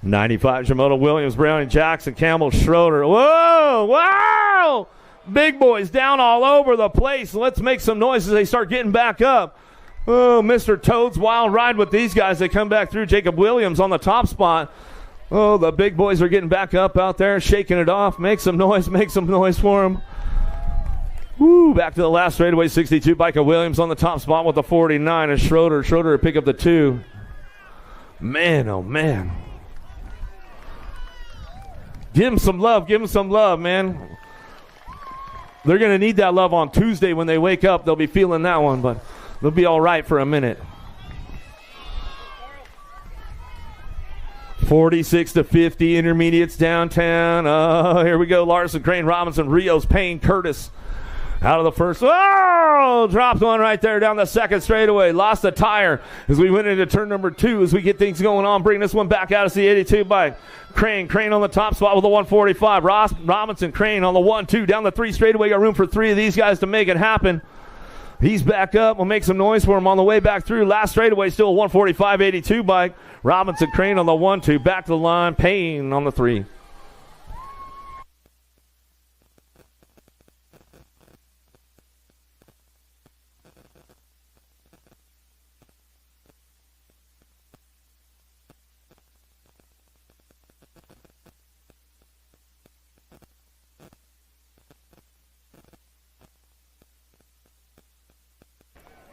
95 Moto Williams, Brown and Jackson, Campbell, Schroeder. Whoa, wow! Big boys down all over the place. Let's make some noise as they start getting back up. Oh, Mr. Toad's wild ride with these guys. They come back through. Jacob Williams on the top spot. Oh, the big boys are getting back up out there, shaking it off. Make some noise for them. Woo, back to the last straightaway, 62. Micah Williams on the top spot with the 49. And Schroeder to pick up the 2. Man, oh, man. Give him some love, man. They're going to need that love on Tuesday when they wake up. They'll be feeling that one, but they'll be all right for a minute. 46-50 intermediates downtown. Oh, here we go. Larson, Crane, Robinson, Rios, Payne, Curtis. Out of the first. Oh, dropped one right there down the second straightaway. Lost a tire as we went into turn number 2 as we get things going on. Bring this one back out. It's the 82 bike. Crane on the top spot with the 145. Robinson, Crane on the 1-2. Down the 3 straightaway. Got room for 3 of these guys to make it happen. He's back up. We'll make some noise for him on the way back through. Last straightaway, still a 145-82 bike. Robinson, Crane on the 1-2. Back to the line. Payne on the 3.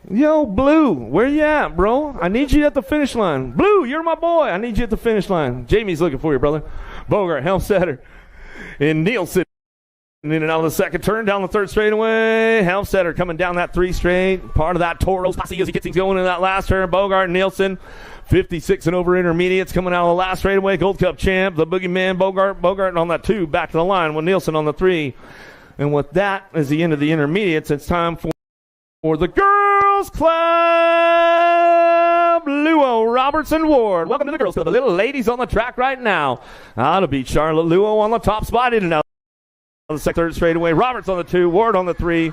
Yo, Blue, where you at, bro? I need you at the finish line. Blue, you're my boy. I need you at the finish line. Jamie's looking for you, brother. Bogart, Helmstetter, and Nielsen in and out of the second turn, down the third straightaway. Helmstetter coming down that 3 straight. Part of that Toro's posse as he gets things going in that last turn. Bogart and Nielsen, 56 and over intermediates coming out of the last straightaway. Gold Cup champ, the boogeyman, Bogart on that 2. Back to the line with Nielsen on the 3. And with that is the end of the intermediates. It's time for the Girls Club. Luo, Robertson, Ward. Welcome to the Girls Club. The little ladies on the track right now. Out to beat Charlotte. Luo on the top spot. In and out of the third straightaway. Roberts on the 2. Ward on the 3.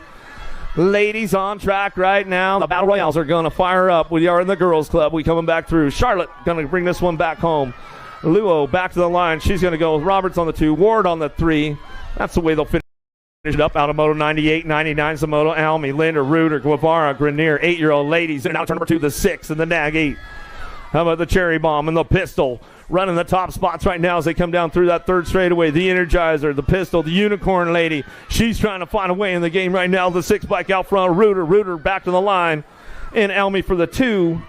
Ladies on track right now. The Battle Royales are going to fire up. We are in the Girls Club. We coming back through. Charlotte going to bring this one back home. Luo back to the line. She's going to go with Roberts on the 2. Ward on the 3. That's the way they'll finish it up. Out of Moto 98, 99 's a Moto. Almy, Linder, Reuter, Guevara, Grenier, 8-year-old ladies. And now turn number 2, the 6 and the Nag 8. How about the Cherry Bomb and the Pistol? Running the top spots right now as they come down through that third straightaway. The Energizer, the Pistol, the Unicorn lady. She's trying to find a way in the game right now. The 6 bike out front. Reuter back to the line. And Almy for the 2.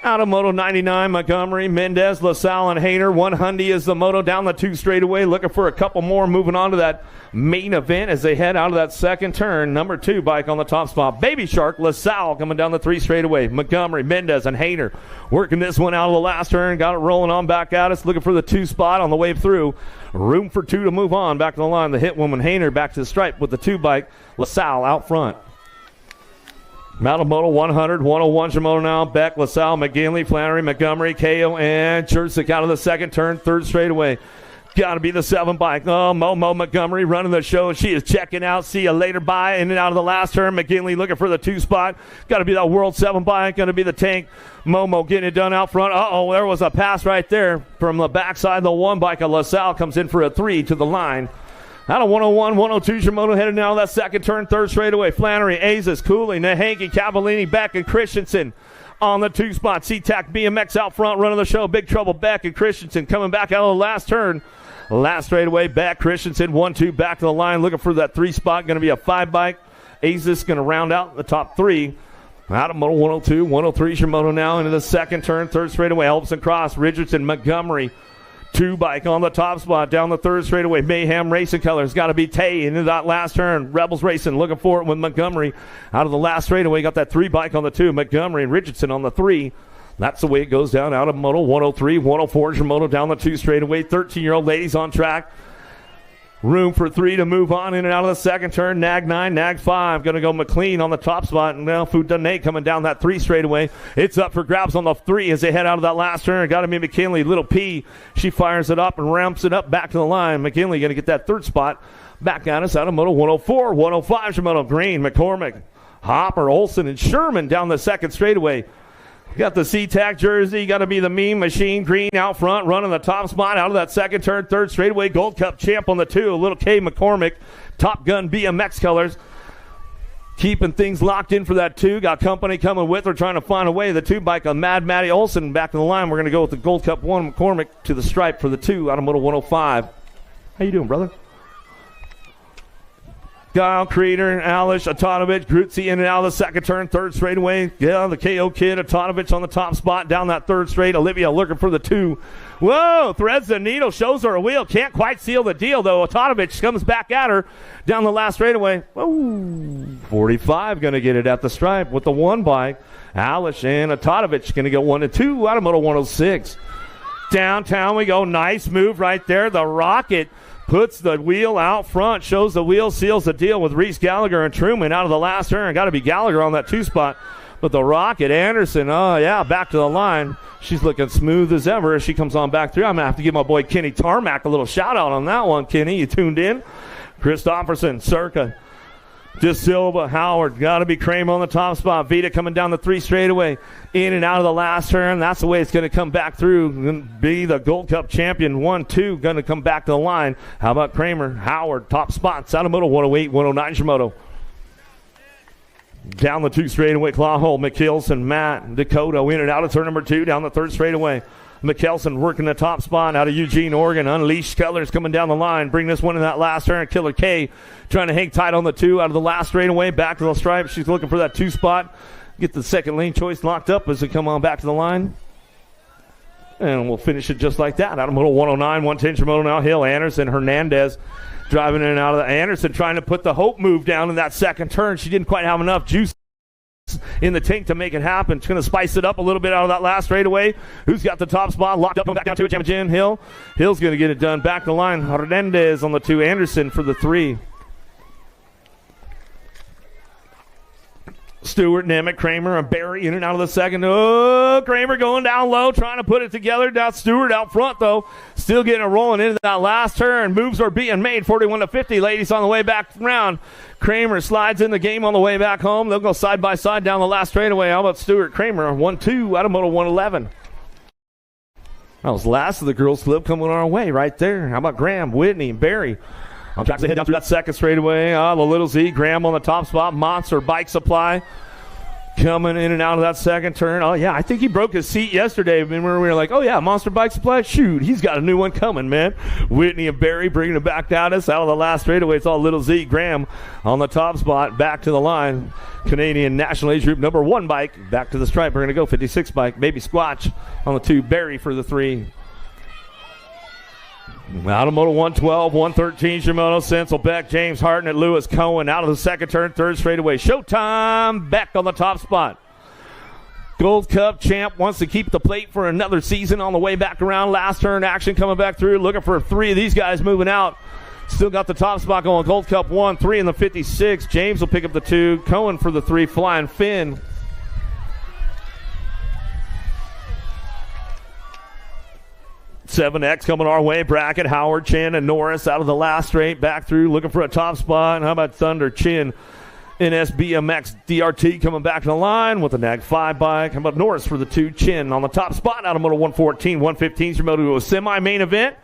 Out of Moto 99, Montgomery, Mendez, LaSalle, and Hayner. 100 is the Moto down the 2 straightaway. Looking for a couple more moving on to that main event as they head out of that second turn. Number 2 bike on the top spot. Baby Shark, LaSalle coming down the 3 straightaway. Montgomery, Mendez, and Hayner working this one out of the last turn. Got it rolling on back at us. Looking for the 2 spot on the way through. Room for 2 to move on. Back to the line. The hit woman, Hayner, back to the stripe with the 2 bike. LaSalle out front. Mountain Moto 100, 101 Shimono now. Beck, LaSalle, McGinley, Flannery, Montgomery, KO, and Churchick out of the second turn, 3rd straightaway. Got to be the 7 bike. Oh, Momo Montgomery running the show. She is checking out. See you later. Bye. In and out of the last turn. McGinley looking for the 2 spot. Got to be that World 7 bike. Going to be the tank. Momo getting it done out front. Uh-oh, there was a pass right there from the backside. The 1 bike of LaSalle comes in for a 3 to the line. Out of 101, 102, Shimono headed now that second turn, 3rd straightaway. Flannery, Azis, Cooley, Nahanke, Cavallini, Beck, and Christensen on the 2 spot. Seatac BMX out front running the show. Big Trouble, Beck, and Christensen coming back out of the last turn. Last straightaway, Beck, Christensen, 1-2, back to the line, looking for that 3 spot. Going to be a 5 bike. Azis going to round out the top 3. Out of Moto 102, 103, Shimono now into the second turn, 3rd straightaway. Elbson Cross, Richardson, Montgomery. 2 bike on the top spot down the 3rd straightaway. Mayhem Racing Colors got to be Tay into that last turn. Rebels Racing looking for it with Montgomery out of the last straightaway. Got that 3 bike on the 2. Montgomery and Richardson on the 3. That's the way it goes down. Out of Moto 103, 104 Shimono down the 2 straightaway. 13-year-old ladies on track. Room for 3 to move on in and out of the second turn. Nag 9, Nag 5. Going to go McLean on the top spot. And now Foudane coming down that 3 straightaway. It's up for grabs on the 3 as they head out of that last turn. Got to be McKinley. Little P. She fires it up and ramps it up back to the line. McKinley going to get that 3rd spot. Back at us out of Moto 104, 105 Shimono. Green, McCormick, Hopper, Olson, and Sherman down the 2nd straightaway. Got the Seatac jersey. Got to be the Mean Machine. Green out front, running the top spot out of that second turn. 3rd straightaway. Gold Cup champ on the 2. Little K McCormick. Top Gun BMX colors. Keeping things locked in for that 2. Got company coming with her, trying to find a way. The 2 bike of Mad Matty Olson back to the line. We're going to go with the Gold Cup 1 McCormick to the stripe for the 2 out of Moto 105. How you doing, brother? Kyle Creeder, Alish, Atanovich, Grutzi in and out of the second turn, 3rd straightaway. Yeah, the KO kid, Atanovich on the top spot, down that 3rd straight. Olivia looking for the 2. Whoa, threads the needle, shows her a wheel. Can't quite seal the deal, though. Atanovich comes back at her down the last straightaway. Whoa, 45 going to get it at the stripe with the 1 bike. Alish and Atanovich going to go 1 and 2 out of Moto 106. Downtown we go. Nice move right there. The Rocket puts the wheel out front, shows the wheel, seals the deal with Reese Gallagher and Truman out of the last turn. Got to be Gallagher on that 2 spot. But the Rocket, Anderson, oh, yeah, back to the line. She's looking smooth as ever as she comes on back through. I'm going to have to give my boy Kenny Tarmac a little shout-out on that one, Kenny. You tuned in. Christopherson, Circa, De Silva, Howard, got to be Kramer on the top spot. Vita coming down the 3 straightaway, in and out of the last turn. That's the way it's going to come back through and be the Gold Cup champion. 1-2 going to come back to the line. How about Kramer, Howard, top spots out of Moto 108, 109 Shimono. Down the 2 straightaway, Clawhole, McKelson, Matt, Dakota, in and out of turn number 2, down the 3rd straightaway. McKelson working the top spot out of Eugene, Oregon. Unleashed Colors coming down the line. Bring this one in that last turn. Killer K trying to hang tight on the 2 out of the last straightaway. Back to the stripe. She's looking for that 2 spot. Get the second lane choice locked up as they come on back to the line. And we'll finish it just like that. Out of Moto 109, 110 Shimono now. Hill, Anderson, Hernandez driving in and out of the Anderson, trying to put the Hope move down in that second turn. She didn't quite have enough juice in the tank to make it happen. She's going to spice it up a little bit out of that last straightaway. Who's got the top spot? Locked up and back down to it. Jim Hill. Hill's going to get it done. Back to the line. Hernandez on the 2. Anderson for the 3. Stewart, Nemec, Kramer, and Barry in and out of the second. Oh, Kramer going down low, trying to put it together. Now Stewart out front, though. Still getting it rolling into that last turn. Moves are being made, 41-50. Ladies on the way back round. Kramer slides in the game on the way back home. They'll go side by side down the last straightaway. How about Stewart, Kramer? 1-2 out of Moto 111. That was last of the girls' slip coming our way right there. How about Graham, Whitney, and Barry? On track to head down through that second straightaway. The Little Z, Graham on the top spot. Monster Bike Supply Coming in and out of that second turn. Oh, yeah, I think he broke his seat yesterday when we were like, oh, yeah, Monster Bike Supply, shoot, he's got a new one coming, man. Whitney and Barry bringing it back down us out of the last straightaway. It's all Little Z. Graham on the top spot, back to the line. Canadian National Age Group number 1 bike, back to the stripe. We're going to go 56 bike. Baby Squatch on the 2, Barry for the 3. Out of Moto 112, 113, Shimono, Sensel, Beck, James Hartnett, Lewis, Cohen out of the second turn, third straightaway. Showtime, Beck on the top spot. Gold Cup champ wants to keep the plate for another season on the way back around. Last turn action coming back through, looking for 3 of these guys moving out. Still got the top spot going. Gold Cup 1, 3 in the 56. James will pick up the 2. Cohen for the 3, Flying Finn. X coming our way. Brackett, Howard, Chin, and Norris out of the last straight. Back through, looking for a top spot. And how about Thunder, Chin, NS BMX, DRT coming back to the line with a NAG 5 bike. How about Norris for the 2, Chin on the top spot out of Moto 114. 115 is Moto to a semi-main event.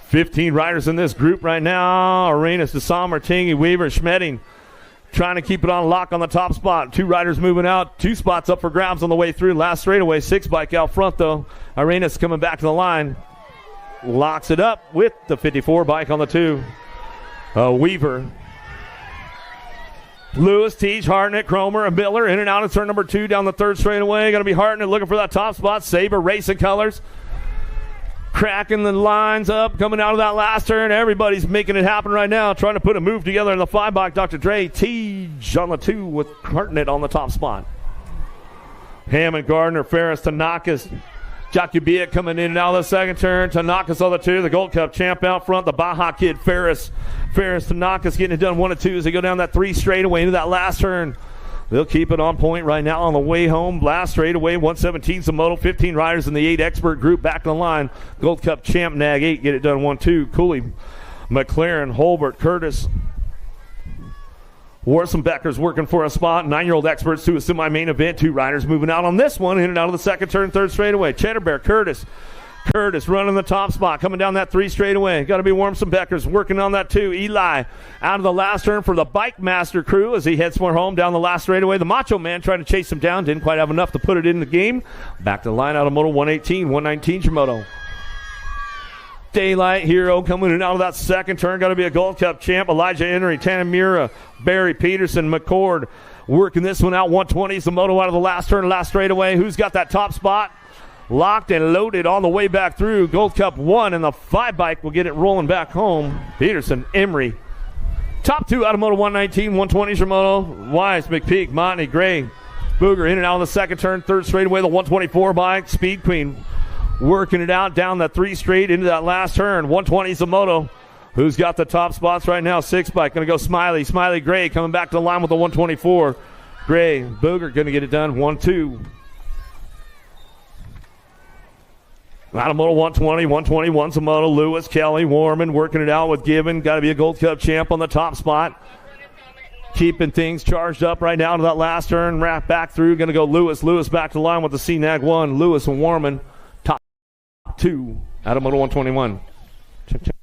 15 riders in this group right now. Arenas, DeSommer, Tingy, Weaver, Schmedding trying to keep it on lock on the top spot. 2 riders moving out. 2 spots up for grabs on the way through. Last straightaway, 6 bike out front though. Arenas coming back to the line. Locks it up with the 54 bike on the 2. Weaver. Lewis, Teach, Hartnett, Cromer, and Miller in and out of turn number 2 down the third straightaway. Going to be Hartnett looking for that top spot. Saber racing colors. Cracking the lines up, coming out of that last turn. Everybody's making it happen right now, trying to put a move together in the 5 bike. Dr. Dre, Teach on the 2 with Hartnett on the top spot. Hammond, Gardner, Ferris, Tanakas, Jakubiak coming in and out of the second turn. Tanakas on the 2, the Gold Cup champ out front. The Baja kid, Ferris, Tanakas getting it done 1 and 2 as they go down that 3 straightaway into that last turn. They'll keep it on point right now on the way home. Last straightaway, 117 Moto, 15 riders in the 8 expert group back on the line. Gold Cup champ, NAG 8, get it done 1-2. Cooley, McLaren, Holbert, Curtis. Warson Becker's working for a spot. 9-year-old experts to a semi-main event. 2 riders moving out on this one. In and out of the second turn, third straightaway. Cheddar Bear, Curtis running the top spot, coming down that 3 straightaway. Got to be Wormson Becker's working on that 2. Eli out of the last turn for the Bike Master crew as he heads for home down the last straightaway. The Macho Man trying to chase him down. Didn't quite have enough to put it in the game. Back to the line out of Moto 118, 119 Shimoto. Daylight Hero coming in and out of that second turn. Got to be a Gold Cup champ. Elijah Henry, Tanamura, Barry Peterson, McCord working this one out. 120 is the Moto out of the last turn, last straightaway. Who's got that top spot? Locked and loaded on the way back through. Gold Cup 1, and the 5 bike will get it rolling back home. Peterson, Emery. Top 2 out of Moto 119, 120 Shimono. Wise, McPeak, Monty, Gray, Booger in and out of the second turn, third straightaway, the 124 bike. Speed Queen working it out down that 3 straight into that last turn. 120 Moto. Who's got the top spots right now? 6 bike. Going to go Smiley Gray coming back to the line with the 124. Gray, Booger going to get it done. 1-2. Out of Moto 120, 121 Moto. Lewis, Kelly, Warman working it out with Gibbon. Got to be a Gold Cup champ on the top spot. Keeping things charged up right now to that last turn. Wrap back through. Going to go Lewis. Lewis back to the line with the CNAG 1. Lewis and Warman. Top 2 out of Moto 121. Check.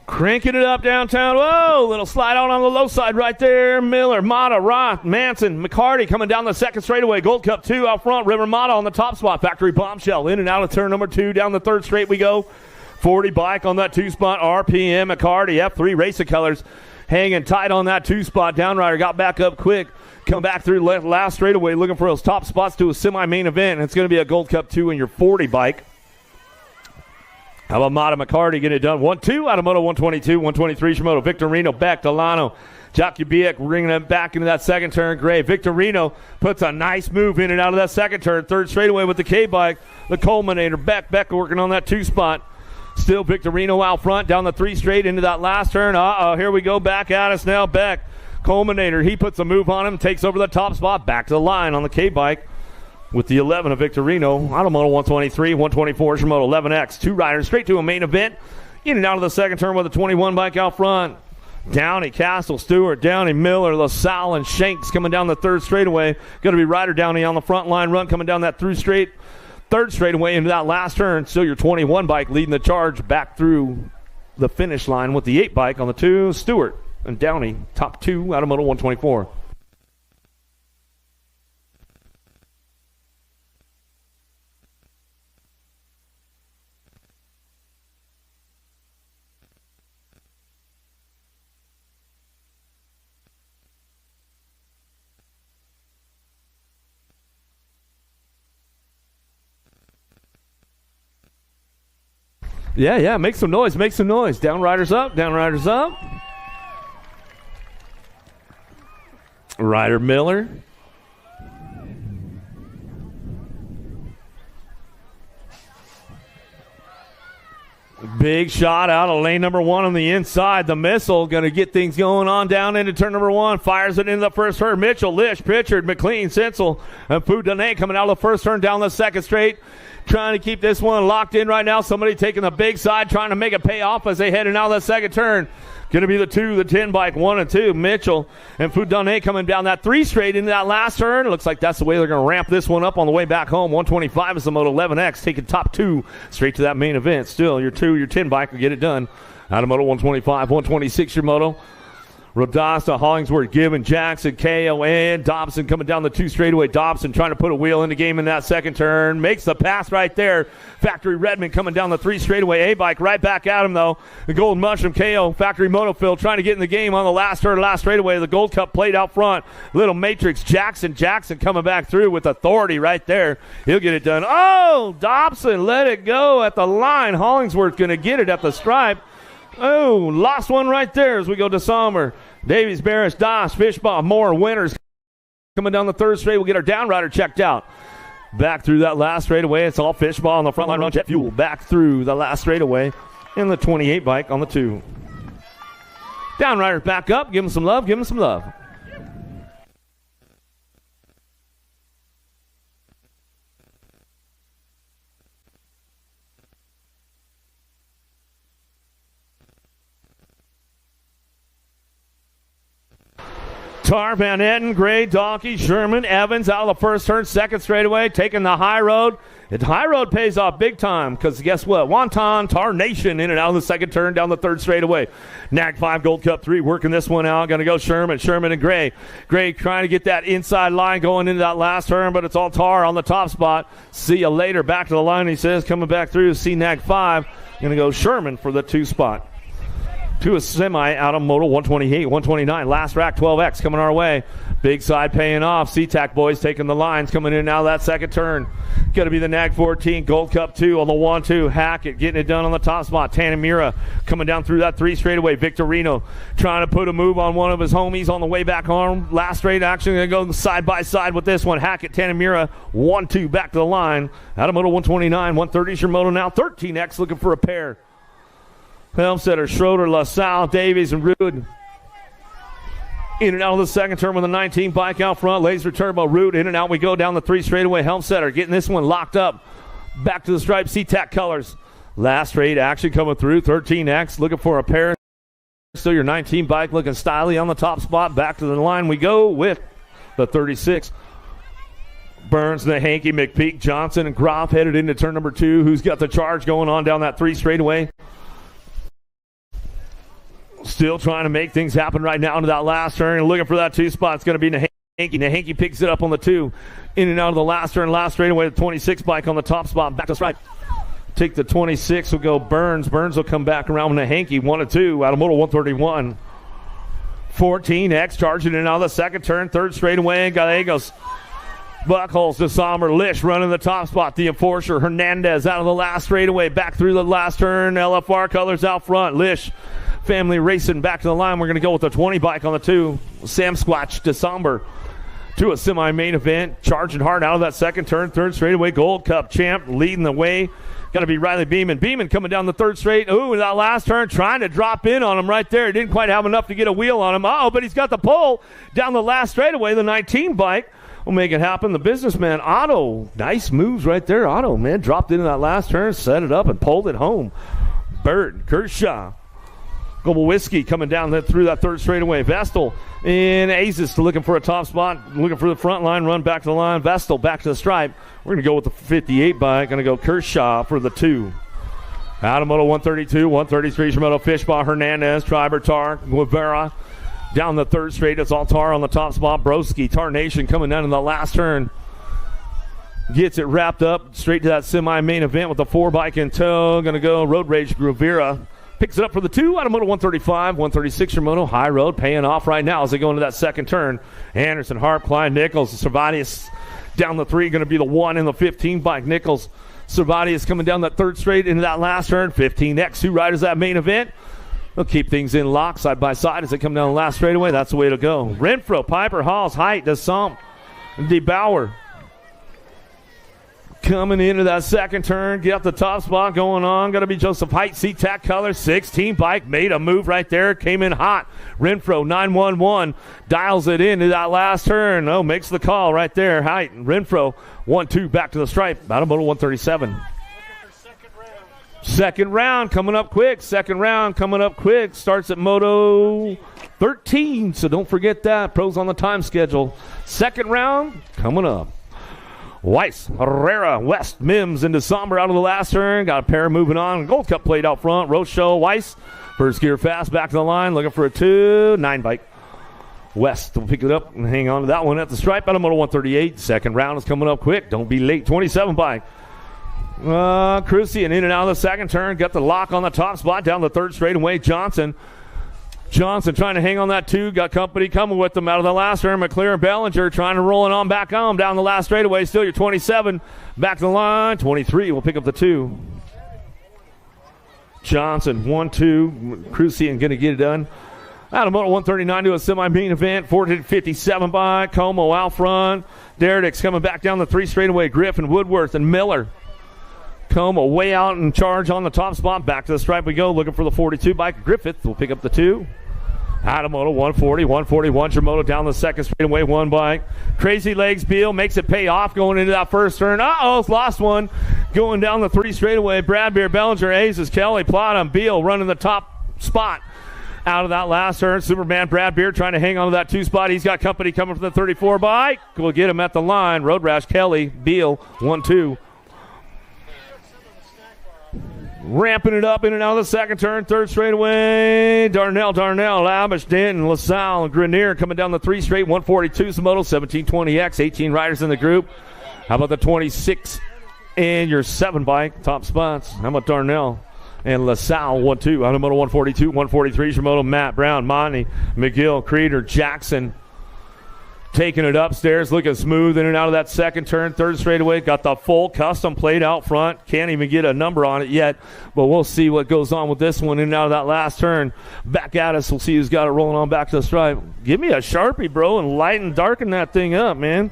Cranking it up downtown. Whoa, little slide out on the low side right there. Miller, Mata, Roth, Manson, McCarty coming down the second straightaway. Gold Cup 2 out front. River Mata on the top spot. Factory Bombshell in and out of turn number 2. Down the third straight we go. 40 bike on that 2 spot. RPM, McCarty, F3 Racing Colors hanging tight on that 2 spot. Downrider got back up quick. Come back through last straightaway looking for those top spots to a semi-main event. And it's going to be a Gold Cup 2 in your 40 bike. How about Mata McCarty getting it done? 1-2 out of Moto 122, 123 Shimoto. Victorino, Beck, Delano, Jakubiak bringing them back into that second turn. Gray. Victorino puts a nice move in and out of that second turn. Third straightaway with the K-bike. The culminator, Beck working on that 2 spot. Still Victorino out front down the 3 straight into that last turn. Here we go back at us now. Beck, culminator. He puts a move on him, takes over the top spot. Back to the line on the K-bike. With the 11 of Victorino, out of Moto 123, 124 Shimoto, 11X. 2 riders straight to a main event. In and out of the second turn with a 21 bike out front. Downey, Castle, Stewart, Downey, Miller, LaSalle, and Shanks coming down the third straightaway. Going to be Ryder Downey on the front line run coming down that third straightaway into that last turn. Still your 21 bike leading the charge back through the finish line with the 8 bike on the 2. Stewart and Downey, top 2 out of Moto 124. Yeah, make some noise, make some noise. Down riders up, down riders up. Ryder Miller. Big shot out of lane number 1 on the inside. The missile going to get things going on down into turn number 1. Fires it into the first turn. Mitchell, Lish, Pritchard, McLean, Sensel, and Foudane coming out of the first turn down the second straight. Trying to keep this one locked in right now. Somebody taking the big side, trying to make it pay off as they head in out of the second turn. Going to be the 10 bike, 1 and 2. Mitchell and Foudane coming down that 3 straight into that last turn. It looks like that's the way they're going to ramp this one up on the way back home. 125 is the Moto 11X, taking top 2 straight to that main event. Still, your 10 bike will get it done. Out of Moto 125, 126 your Moto. Rodasta, Hollingsworth, Gibbon, Jackson, KO, and Dobson coming down the 2 straightaway. Dobson trying to put a wheel in the game in that second turn. Makes the pass right there. Factory Redmond coming down the 3 straightaway. A-bike right back at him, though. The Golden Mushroom, KO, Factory Motofield trying to get in the game on the last turn, last straightaway. The Gold Cup plate out front. Little Matrix, Jackson coming back through with authority right there. He'll get it done. Oh, Dobson let it go at the line. Hollingsworth going to get it at the stripe. Oh, lost one right there as we go to Sommer. Davies, Barris, Doss, Fishbaugh, Moore, Winters coming down the 3rd straight. We'll get our down rider checked out. Back through that last straightaway. It's all Fishbaugh on the front line run. Jet Fuel back through the last straightaway. And the 28 bike on the 2. Down riders back up. Give them some love. Give them some love. Tar, Van Etten, Gray, Donkey, Sherman, Evans out of the first turn, second straightaway, taking the high road. The high road pays off big time because guess what? Wonton, Tar Nation in and out of the second turn down the 3rd straightaway. NAG 5 Gold Cup 3 working this one out. Going to go Sherman and Gray. Gray trying to get that inside line going into that last turn, but it's all Tar on the top spot. See you later. Back to the line, he says. Coming back through, see NAG 5. Going to go Sherman for the 2 spot. To a semi out of Moto 128, 129. Last rack 12X coming our way. Big side paying off. Seatac boys taking the lines coming in now that second turn. Going to be the NAG 14 Gold Cup 2 on the 1-2. Hackett getting it done on the top spot. Tanamura coming down through that 3 straightaway. Victorino trying to put a move on one of his homies on the way back home. Last straight action going to go side by side with this one. Hackett, Tanamura 1-2 back to the line. Out of Moto 129, 130 is your Moto now. 13X looking for a pair. Helmstetter, Schroeder, LaSalle, Davies, and Rude. In and out of the second turn with a 19 bike out front. Laser Turbo, Rude. In and out we go down the 3 straightaway. Helmstetter getting this one locked up. Back to the stripe, Seatac colors. Last straight action coming through. 13X looking for a pair. Still your 19 bike looking stylish on the top spot. Back to the line we go with the 36. Burns, Nahanke, McPeak, Johnson, and Groff headed into turn number 2. Who's got the charge going on down that 3 straightaway? Still trying to make things happen right now into that last turn. And looking for that 2 spot. It's going to be Nahanke. Nahanke picks it up on the 2. In and out of the last turn. Last straightaway. The 26 bike on the top spot. Back to stripe. Take the 26 will go Burns. Burns will come back around with Nahanke. 1-2 out of Moto 131. 14X charging in and out of the second turn. 3rd straightaway. Gallegos. Buckholes to Sommer. Lish running the top spot. The enforcer. Hernandez out of the last straightaway. Back through the last turn. LFR colors out front. Lish. Family racing back to the line. We're going to go with the 20 bike on the 2. Sam Squatch to Somber to a semi-main event. Charging hard out of that second turn. 3rd straightaway Gold Cup champ leading the way. Got to be Riley Beeman. Beeman coming down the 3rd straight. Ooh, that last turn trying to drop in on him right there. He didn't quite have enough to get a wheel on him. Oh, but he's got the pole down the last straightaway. The 19 bike will make it happen. The businessman, Otto. Nice moves right there. Otto, man, dropped into that last turn, set it up, and pulled it home. Bert Kershaw Global Whiskey coming down through that third straightaway. Vestal in Aces looking for a top spot, looking for the front line, run back to the line. Vestal back to the stripe. We're going to go with the 58 bike. Going to go Kershaw for the 2. Out of Moto 132, 133 Moto Fishbaugh, Hernandez, Triber, Tar, Guevara. Down the third straight, it's all Tar on the top spot. Broski, Tar Nation coming down in the last turn. Gets it wrapped up straight to that semi-main event with the 4 bike in tow. Going to go Road Rage Guevara. Picks it up for the 2 out of Moto 135, 136 Moto High Road, paying off right now as they go into that second turn. Anderson, Harp, Klein, Nichols, Servatius down the 3, going to be the 1 in the 15 bike. Nichols, Servatius coming down that third straight into that last turn. 15X, 2 riders that main event. They'll keep things in lock side by side as they come down the last straightaway. That's the way to go. Renfro, Piper, Halls, Height, DeSomp, DeBauer. Coming into that second turn, get the top spot going on. Got to be Joseph Height, Seatac color, 16 bike. Made a move right there, came in hot. Renfro, 911, dials it into that last turn. Oh, makes the call right there. Height, Renfro, 1-2, back to the stripe. Out of Moto 137. Second round coming up quick. Starts at Moto 13, so don't forget that. Pros on the time schedule. Second round coming up. Weiss, Herrera, West, Mims into Somber out of the last turn. Got a pair moving on. Gold Cup plate out front. Rochelle, Weiss. First gear fast, back to the line. Looking for a 2-9 bike. West will pick it up and hang on to that one at the stripe out of Moto 138. Second round is coming up quick. Don't be late. 27 bike. Crucian in and out of the second turn. Got the lock on the top spot down the third straightaway. Johnson trying to hang on that 2. Got company coming with them out of the last turn. McClure and Bellinger trying to roll it on back on down the last straightaway. Still your 27. Back to the line. 23 will pick up the 2. Johnson, 1-2. Crucian going to get it done. Out of Moto 139 to a semi-main event. 457 by Como out front. Derrick's coming back down the 3 straightaway. Griffin, Woodworth, and Miller. Como way out in charge on the top spot. Back to the stripe we go. Looking for the 42 bike. Griffith will pick up the 2. Out of Moto 140, 141 Moto down the second straightaway. 1 bike. Crazy Legs Beal makes it pay off going into that first turn. Lost one. Going down the 3 straightaway. Bradbeer, Bellinger, Aces, Kelly, Plottom, Beal running the top spot. Out of that last turn, Superman Bradbeer trying to hang on to that 2 spot. He's got company coming from the 34 bike. We'll get him at the line. Road Rash, Kelly, Beal, 1-2. Ramping it up in and out of the second turn, third straightaway. Darnell, Lavish, Denton, LaSalle, and Grenier coming down the 3 straight. 142 Moto, 1720X, 18 riders in the group. How about the 26 and your 7 bike, top spots? How about Darnell and LaSalle, 1-2. Out of Moto 142, 143 Moto, Matt Brown, Monty, McGill, Creeder, Jackson. Taking it upstairs, looking smooth in and out of that second turn. Third straightaway, got the full custom plate out front. Can't even get a number on it yet, but we'll see what goes on with this one in and out of that last turn. Back at us, we'll see who's got it rolling on back to the stripe. Give me a Sharpie, bro, and light and darken that thing up, man.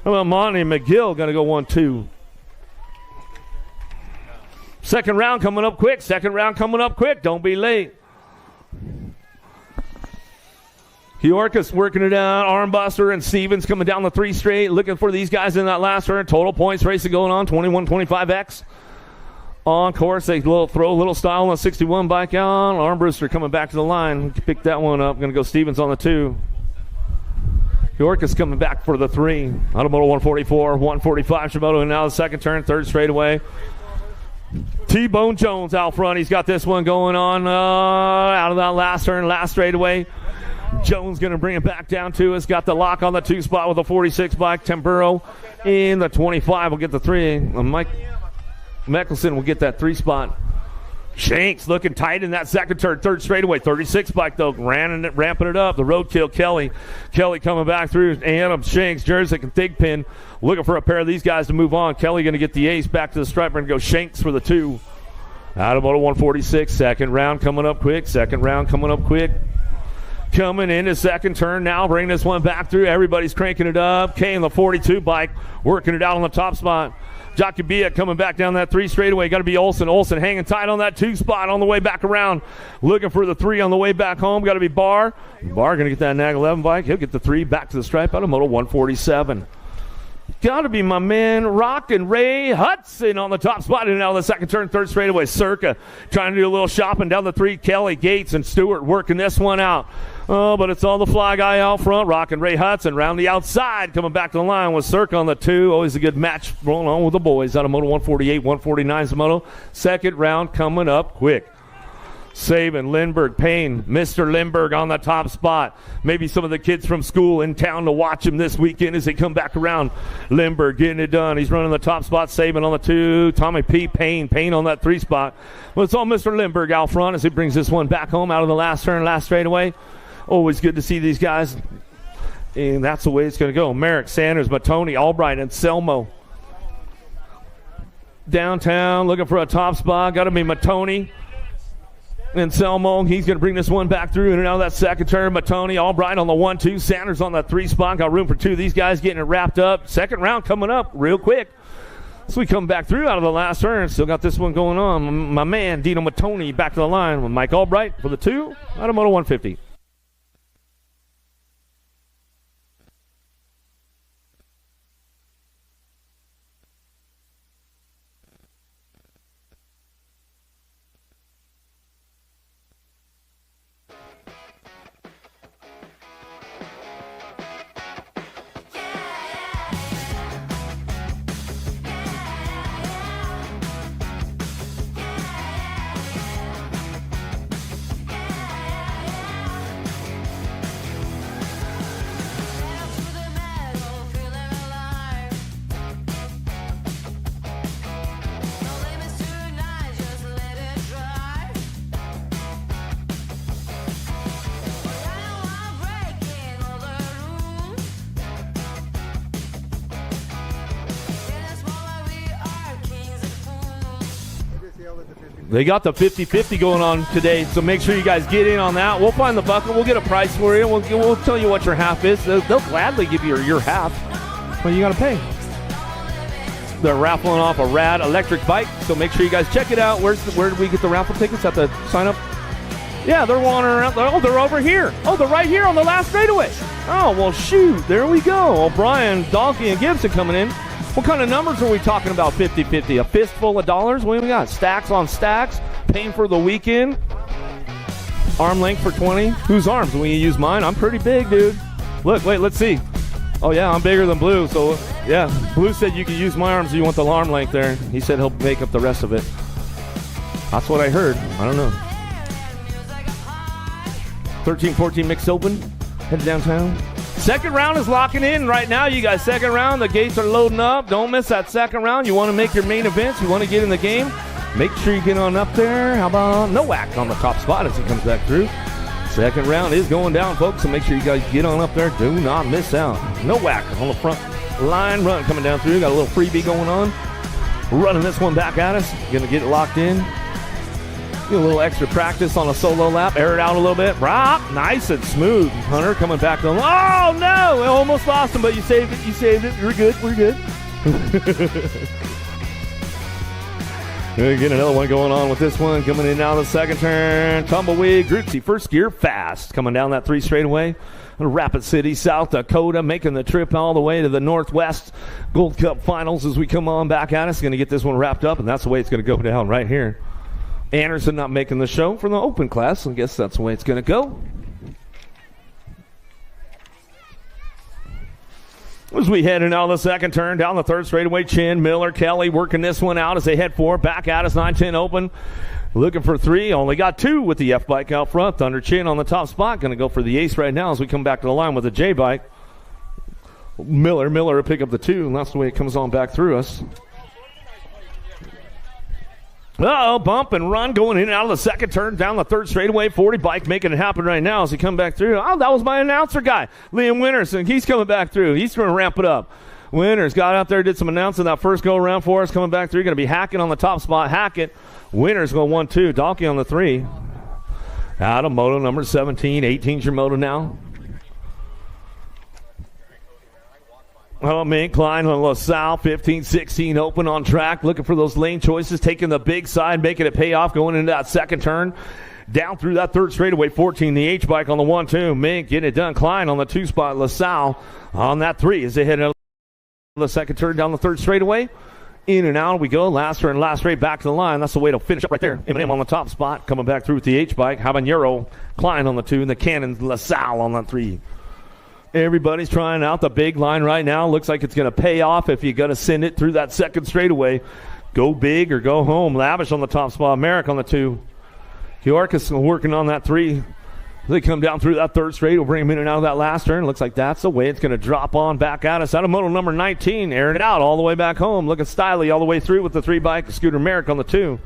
How about Monty and McGill going to go 1-2. Second round coming up quick. Don't be late. Hiorkas working it out. Armbuster and Stevens coming down the 3 straight. Looking for these guys in that last turn. Total points racing going on. 21-25X. On course, they throw a little style on the 61 bike on. Armbruster coming back to the line. Pick that one up. Going to go Stevens on the 2. Hiorkas coming back for the 3. Out of Moto 144, 145 Shimoto. And now the second turn, third straightaway. T-Bone Jones out front. He's got this one going on out of that last turn, last straightaway. Jones going to bring it back down to us. Got the lock on the 2 spot with a 46 bike. Tempuro in the 25 will get the 3. Mike Mickelson will get that 3 spot. Shanks looking tight in that second turn. Third straightaway. 36 bike though. Ramping it up. The roadkill Kelly. Kelly coming back through. Adams, Shanks, Jerzik, and Thigpen looking for a pair of these guys to move on. Kelly going to get the ace back to the striper and go Shanks for the 2. Out of Moto 146. Second round coming up quick. Coming into second turn now, bring this one back through. Everybody's cranking it up. K in the 42 bike, working it out on the top spot. Jacobia coming back down that 3 straightaway. Got to be Olsen. Olsen hanging tight on that 2 spot on the way back around. Looking for the 3 on the way back home. Got to be Barr. Barr going to get that Nag 11 bike. He'll get the 3 back to the stripe out of Moto 147. Got to be my man, Rockin' Ray Hudson on the top spot. And now the second turn, third straightaway. Circa trying to do a little shopping down the 3. Kelly, Gates, and Stewart working this one out. Oh, but it's all the fly guy out front. Rockin' Ray Hudson round the outside. Coming back to the line with Circa on the 2. Always a good match rolling on with the boys out of Moto 148. 149 is the Moto. Second round coming up quick. Saban, Lindbergh, Payne, Mr. Lindbergh on the top spot. Maybe some of the kids from school in town to watch him this weekend as they come back around. Lindbergh getting it done. He's running the top spot. Saban on the 2. Tommy P. Payne on that 3 spot. Well, it's all Mr. Lindbergh out front as he brings this one back home out of the last turn, last straightaway. Always good to see these guys. And that's the way it's going to go. Merrick, Sanders, Matoni, Albright, and Selmo. Downtown looking for a top spot. Got to be Matoni. And Selmo, he's going to bring this one back through. And now that second turn, Matoni, Albright on the 1-2. Sanders on that 3 spot. Got room for 2. These guys getting it wrapped up. Second round coming up real quick. So we come back through out of the last turn. Still got this one going on. My man, Dino Matoni, back to the line with Mike Albright for the 2 out of Moto 150. They got the 50-50 going on today, so make sure you guys get in on that. We'll find the bucket. We'll get a price for you. We'll tell you what your half is. They'll gladly give you your half, but you got to pay. They're raffling off a rad electric bike, so make sure you guys check it out. Where did we get the raffle tickets? At the sign up? Yeah, they're wandering around. Oh, they're over here. Oh, they're right here on the last straightaway. Oh, well, shoot. There we go. O'Brien, Donkey, and Gibson coming in. What kind of numbers are we talking about? 50-50. A fistful of dollars? What do we got? Stacks on stacks. Paying for the weekend. Arm length for 20. Whose arms? When you use mine? I'm pretty big, dude. Look, wait, let's see. Oh, yeah, I'm bigger than Blue. So, yeah, Blue said you can use my arms if you want the arm length there. He said he'll make up the rest of it. That's what I heard. I don't know. 13-14 mixed open. Headed downtown. Second round is locking in right now, you guys. Second round, the gates are loading up. Don't miss that second round. You want to make your main events. You want to get in the game. Make sure you get on up there. How about Nowak on the top spot as he comes back through. Second round is going down, folks, so make sure you guys get on up there. Do not miss out. Nowak on the front line run coming down through. Got a little freebie going on. Running this one back at us. Going to get it locked in. Get a little extra practice on a solo lap. Air it out a little bit. Rock, nice and smooth. Hunter coming back to the line. Oh, no. We almost lost him, but you saved it. You saved it. We're good. We're good. Get another one going on with this one. Coming in now the second turn. Tumbleweed, Grootsy, first gear fast. Coming down that 3 straightaway. Rapid City, South Dakota, making the trip all the way to the Northwest Gold Cup Finals as we come on back at us. Going to get this one wrapped up, and that's the way it's going to go down right here. Anderson not making the show for the open class. I guess that's the way it's going to go. As we head in out the second turn, down the third straightaway, Chin, Miller, Kelly working this one out as they head forward. Back at us, 9-10 open. Looking for 3. Only got 2 with the F-bike out front. Thunder Chin on the top spot. Going to go for the ace right now as we come back to the line with the J-bike. Miller will pick up the 2, and that's the way it comes on back through us. Uh-oh, bump and run going in and out of the second turn, down the third straightaway. 40 bike making it happen right now as he come back through. Oh, that was my announcer guy, Liam Winters, and he's coming back through. He's going to ramp it up. Winters got out there, did some announcing that first go-around for us, coming back through. Going to be Hackett on the top spot. Hackett. Winters going 1-2. Donkey on the 3. Out of Moto number 17. 18's your Moto now. Oh, Mink, Klein on LaSalle, 15-16 open on track, looking for those lane choices, taking the big side, making it pay off, going into that second turn. Down through that third straightaway, 14, the H-bike on the 1-2. Mink getting it done. Klein on the 2 spot, LaSalle on that 3 as they head The second turn down the third straightaway. In and out we go. Last turn, last straight back to the line. That's the way to finish up right there. Eminem on the top spot. Coming back through with the H-bike. Habanero, Klein on the 2. And the Cannon, LaSalle on the 3. Everybody's trying out the big line right now. Looks like it's going to pay off if you're going to send it through that second straightaway. Go big or go home. Lavish on the top spot. Merrick on the 2. York is working on that 3. They come down through that third straight. We'll bring him in and out of that last turn. Looks like that's the way it's going to drop on back at us. Out of moto number 19, airing it out all the way back home. Looking stylish all the way through with the 3 bike. Scooter Merrick on the 2.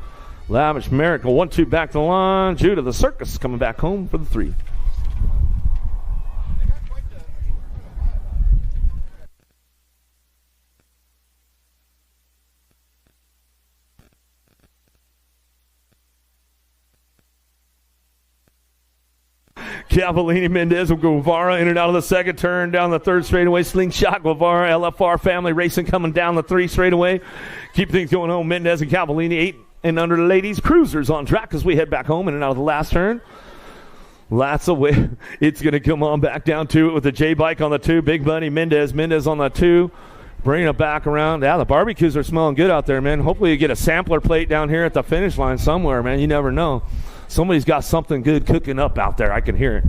Lavish Merrick, a 1-2 back to the line. Judah the Circus coming back home for the 3. Cavallini, Mendez, Guevara in and out of the second turn, down the third straightaway. Slingshot, Guevara, LFR family racing coming down the 3 straightaway. Keep things going home. Mendez and Cavallini, 8 and under the ladies. Cruisers on track as we head back home in and out of the last turn. Lots of way. It's going to come on back down to it with the J bike on the 2. Big Bunny, Mendez on the 2. Bringing it back around. Yeah, the barbecues are smelling good out there, man. Hopefully you get a sampler plate down here at the finish line somewhere, man. You never know. Somebody's got something good cooking up out there. I can hear it.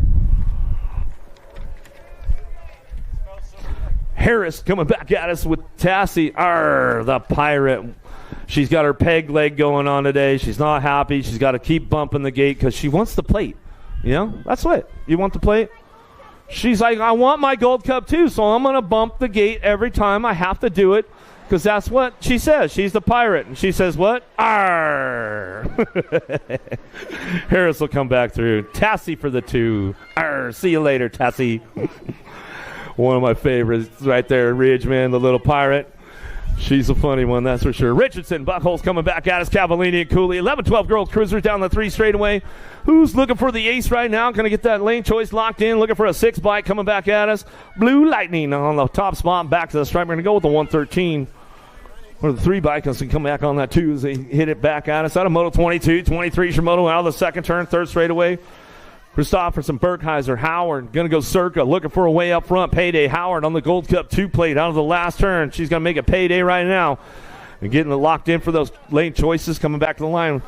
Harris coming back at us with Tassie. The Pirate. She's got her peg leg going on today. She's not happy. She's got to keep bumping the gate because she wants the plate. You know, that's what. You want the plate? She's like, I want my Gold Cup too, so I'm going to bump the gate every time. I have to do it. Because that's what she says. She's the pirate. And she says what? Arr! Harris will come back through. Tassie for the 2. Arr! See you later, Tassie. One of my favorites right there, Ridgeman, the little pirate. She's a funny one, that's for sure. Richardson, Buckholes coming back at us. Cavallini and Cooley. 11-12 girls cruisers down the 3 straightaway. Who's looking for the ace right now? Going to get that lane choice locked in. Looking for a 6 bike coming back at us. Blue Lightning on the top spot. Back to the stripe. We're going to go with the 113. Or the 3 bike can come back on that 2 as they hit it back at us. Out of Moto 22, 23 Shimoto out of the second turn, third straightaway. Christopherson, Berkheiser, Howard, going to go Circa, looking for a way up front. Payday, Howard on the Gold Cup 2 plate out of the last turn. She's going to make a payday right now. And getting it locked in for those lane choices coming back to the line.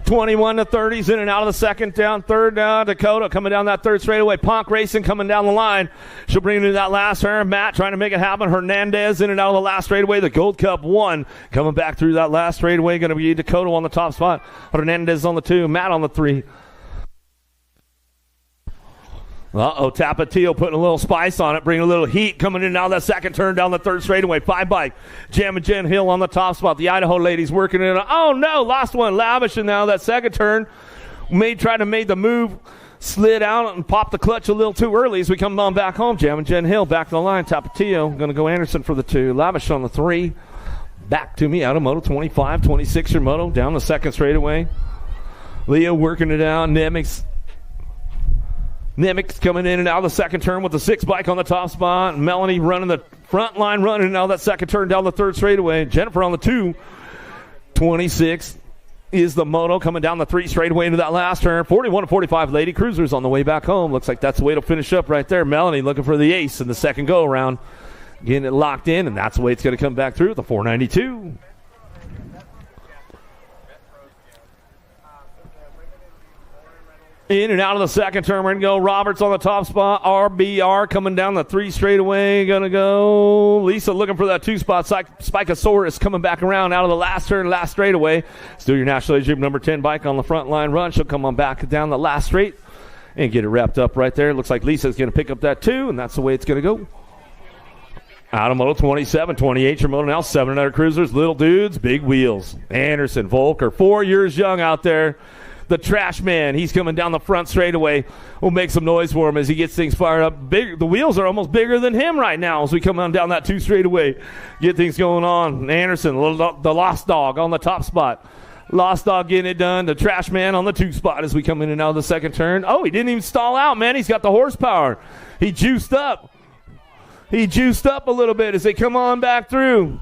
21 to 30s in and out of the second down. Third down, Dakota coming down that third straightaway. Ponk Racing coming down the line. She'll bring it to that last turn. Matt trying to make it happen. Hernandez in and out of the last straightaway. The Gold Cup 1 coming back through that last straightaway. Going to be Dakota on the top spot. Hernandez on the 2. Matt on the 3. Tapatio putting a little spice on it, bringing a little heat, coming in and out of that second turn down the third straightaway. 5 bike. Jam and Jen Hill on the top spot. The Idaho ladies working it. Oh, no, lost one. Lavish in now that second turn. Tried to make the move, slid out and popped the clutch a little too early as we come on back home. Jam and Jen Hill back to the line. Tapatio going to go Anderson for the 2. Lavish on the 3. Back to me out of Moto 25, 26er Moto down the second straightaway. Leo working it out. Nemec coming in and out of the second turn with the 6 bike on the top spot. Melanie running the front line, running and out of that second turn down the third straightaway. Jennifer on the 2. 26 is the Moto coming down the 3 straightaway into that last turn. 41 to 45 Lady Cruisers on the way back home. Looks like that's the way to finish up right there. Melanie looking for the ace in the second go around. Getting it locked in, and that's the way it's going to come back through with the 492. In and out of the second turn, we're going to go Roberts on the top spot. RBR coming down the 3 straightaway. Going to go Lisa looking for that 2 spot. Spikosaurus coming back around out of the last turn, last straightaway. Still your National Age Group number 10 bike on the front line run. She'll come on back down the last straight and get it wrapped up right there. Looks like Lisa's going to pick up that 2, and that's the way it's going to go. Out of Moto 27, 28 your Moto now. 7 other cruisers, little dudes, big wheels. Anderson, Volker, 4 years young out there. The trash man, he's coming down the front straightaway. We'll make some noise for him as he gets things fired up. The wheels are almost bigger than him right now as we come on down that 2 straightaway. Get things going on. Anderson, the Lost Dog on the top spot. Lost Dog getting it done. The trash man on the 2 spot as we come in and out of the second turn. Oh, he didn't even stall out, man. He's got the horsepower. He juiced up. He juiced up a little bit as they come on back through.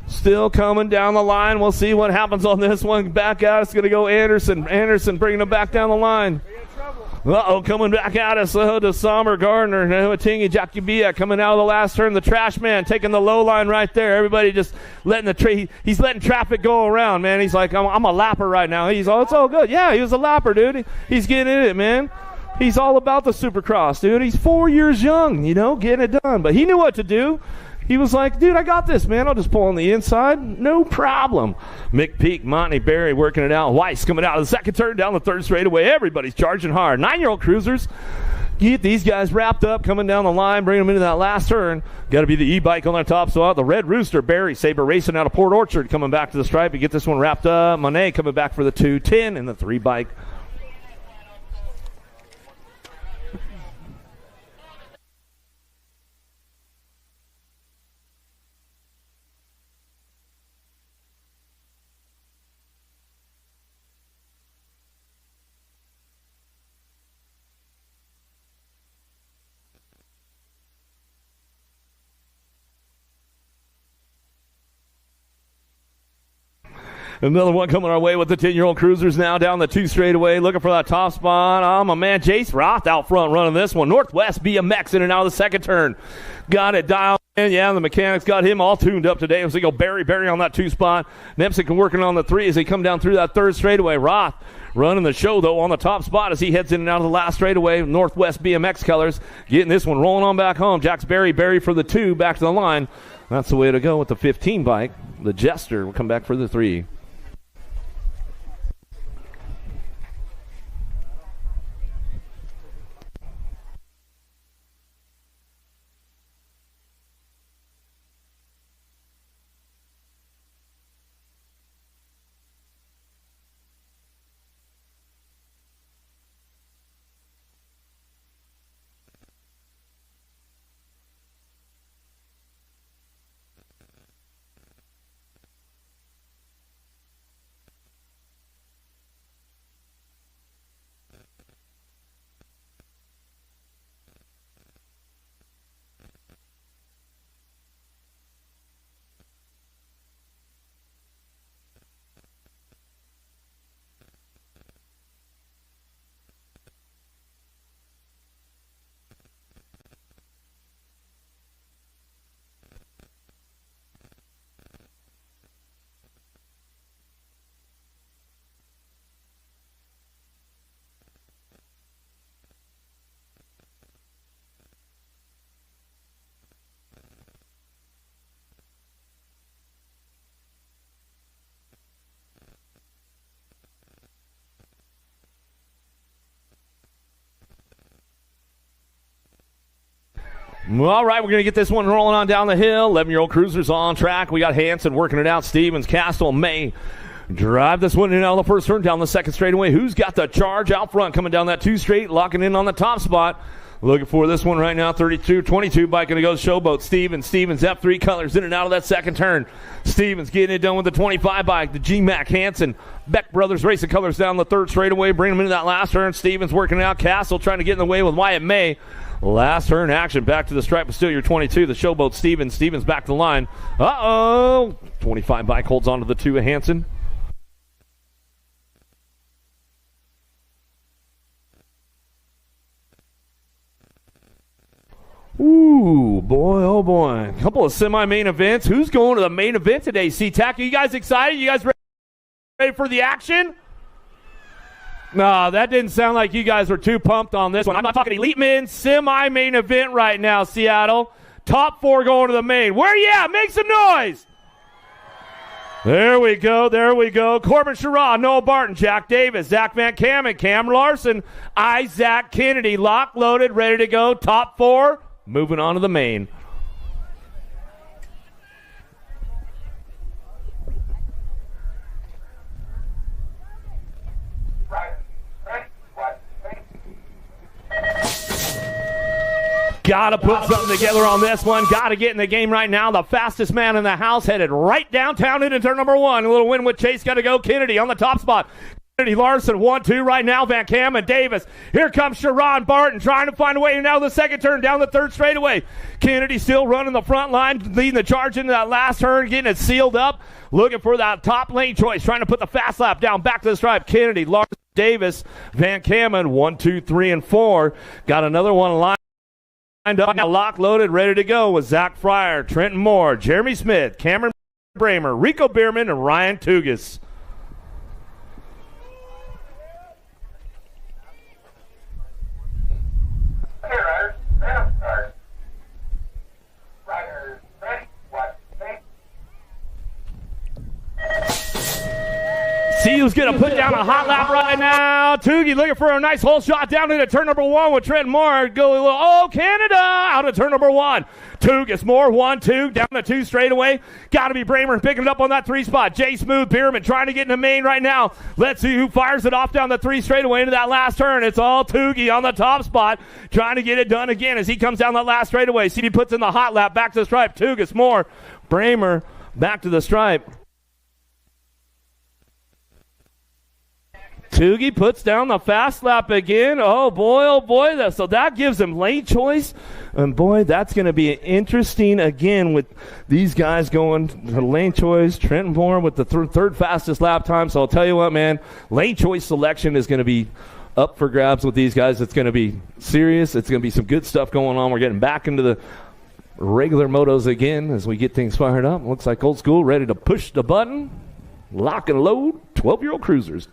Still coming down the line. We'll see what happens on this one. Back out. It's going to go Anderson. Anderson bringing him back down the line. Uh-oh, coming back at us. To Sommer, Gardner, Tingy, Jakubia coming out of the last turn. The trash man taking the low line right there. Everybody just letting he's letting traffic go around, man. He's like, I'm a lapper right now. It's all good. Yeah, he was a lapper, dude. He's getting in it, man. He's all about the Supercross, dude. He's 4 years young, getting it done. But he knew what to do. He was like, dude, I got this, man. I'll just pull on the inside. No problem. McPeak, Monty, Barry working it out. Weiss coming out of the second turn down the third straightaway. Everybody's charging hard. 9-year-old cruisers. Get these guys wrapped up, coming down the line, bring them into that last turn. Got to be the e-bike on the top spot. The Red Rooster, Barry Saber racing out of Port Orchard, coming back to the stripe. You get this one wrapped up. Monet coming back for the 210 and the 3-bike. Another one coming our way with the 10-year-old cruisers now down the 2 straightaway, looking for that top spot. My man Jace Roth out front running this one. Northwest BMX in and out of the second turn. Got it dialed in. Yeah, the mechanics got him all tuned up today as they go Barry on that 2 spot. Nepsic working on the 3 as they come down through that 3rd straightaway. Roth running the show, though, on the top spot as he heads in and out of the last straightaway. Northwest BMX colors getting this one rolling on back home. Jack's Barry for the 2 back to the line. That's the way to go with the 15 bike. The Jester will come back for the 3. All right, we're going to get this one rolling on down the hill. 11-year-old cruisers on track. We got Hanson working it out. Stevens, Castle, May drive this one in out of the first turn down the second straightaway. Who's got the charge out front coming down that 2 straight, locking in on the top spot. Looking for this one right now, 32-22 bike going to go Showboat. Stevens F3 colors in and out of that second turn. Stevens getting it done with the 25 bike. The G-Mac Hanson. Beck Brothers racing colors down the 3rd straightaway, bringing them into that last turn. Stevens working it out. Castle trying to get in the way with Wyatt May. Last turn action, back to the stripe, but still your 22, the Showboat Stevens back to the line. 25 bike holds on to the 2 of Hanson. Ooh, boy, oh boy. A couple of semi-main events. Who's going to the main event today, Seatac? Are you guys excited? You guys ready for the action? No, that didn't sound like you guys were too pumped on this one. I'm not talking elite men, semi-main event right now, Seattle. Top 4 going to the main. Where you at? Make some noise. There we go. Corbin Sherrod, Noah Barton, Jack Davis, Zach Van Kamen, Cam Larson, Isaac Kennedy, locked, loaded, ready to go. Top 4, moving on to the main. Got to put something together on this one. Got to get in the game right now. The fastest man in the house headed right downtown into turn number 1. A little Winwood chase got to go. Kennedy on the top spot. Larson, 1-2 right now. Van Cam and Davis. Here comes Sharon Barton trying to find a way now the second turn down the third straightaway. Kennedy still running the front line, leading the charge into that last turn, getting it sealed up. Looking for that top lane choice, trying to put the fast lap down back to the stripe. Kennedy, Larson, Davis, Van Camen, 1, 2, 3, and 4. Got another one lined up, now lock loaded, ready to go with Zach Fryer, Trenton Moore, Jeremy Smith, Cameron Bramer, Rico Bierman, and Ryan Tugas. See who's going to put down a hot lap right now. Toogie looking for a nice hole shot down into turn number 1 with Trent Moore. Canada out of turn number 1. Tugas Moore, 1-2, down the 2 straightaway. Got to be Bramer picking it up on that 3 spot. Jay Smooth, Bierman trying to get in the main right now. Let's see who fires it off down the 3 straightaway into that last turn. It's all Toogie on the top spot, trying to get it done again as he comes down that last straightaway. See if he puts in the hot lap back to the stripe. Tugas Moore, Bramer back to the stripe. Toogie puts down the fast lap again. Oh, boy. So that gives him lane choice. And, boy, that's going to be interesting again with these guys going to lane choice. Trenton Moore with the third fastest lap time. So I'll tell you what, man, lane choice selection is going to be up for grabs with these guys. It's going to be serious. It's going to be some good stuff going on. We're getting back into the regular motos again as we get things fired up. Looks like old school, ready to push the button, lock and load, 12-year-old cruisers.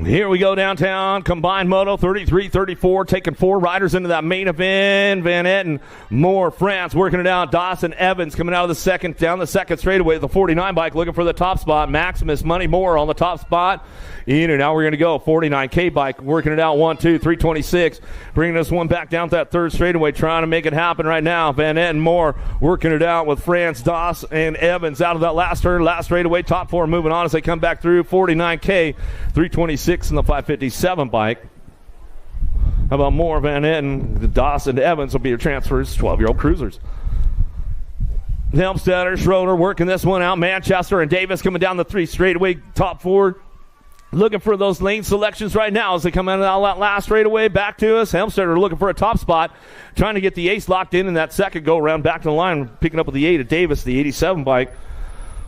Here we go downtown. Combined Moto 33-34, taking 4 riders into that main event. Van Etten, Moore, France working it out. Dawson, Evans coming out of the second, down the second straightaway. The 49 bike looking for the top spot. Maximus, Money Moore on the top spot. In and now we're going to go. 49K bike working it out. 1-2, 326. Bringing this one back down to that third straightaway, trying to make it happen right now. Van Etten, Moore working it out with France, Doss, and Evans out of that last turn, last straightaway. Top 4 moving on as they come back through. 49K, 326 in the 557 bike. How about Moore, Van Etten, Dawson, Evans will be your transfers, 12-year-old cruisers. Helmstetter, Schroeder working this one out. Manchester and Davis coming down the 3 straightaway, top 4. Looking for those lane selections right now as they come out of that last straightaway back to us. Helmstetter looking for a top spot, trying to get the ace locked in that second go around back to the line, picking up with the 8 at Davis, the 87 bike.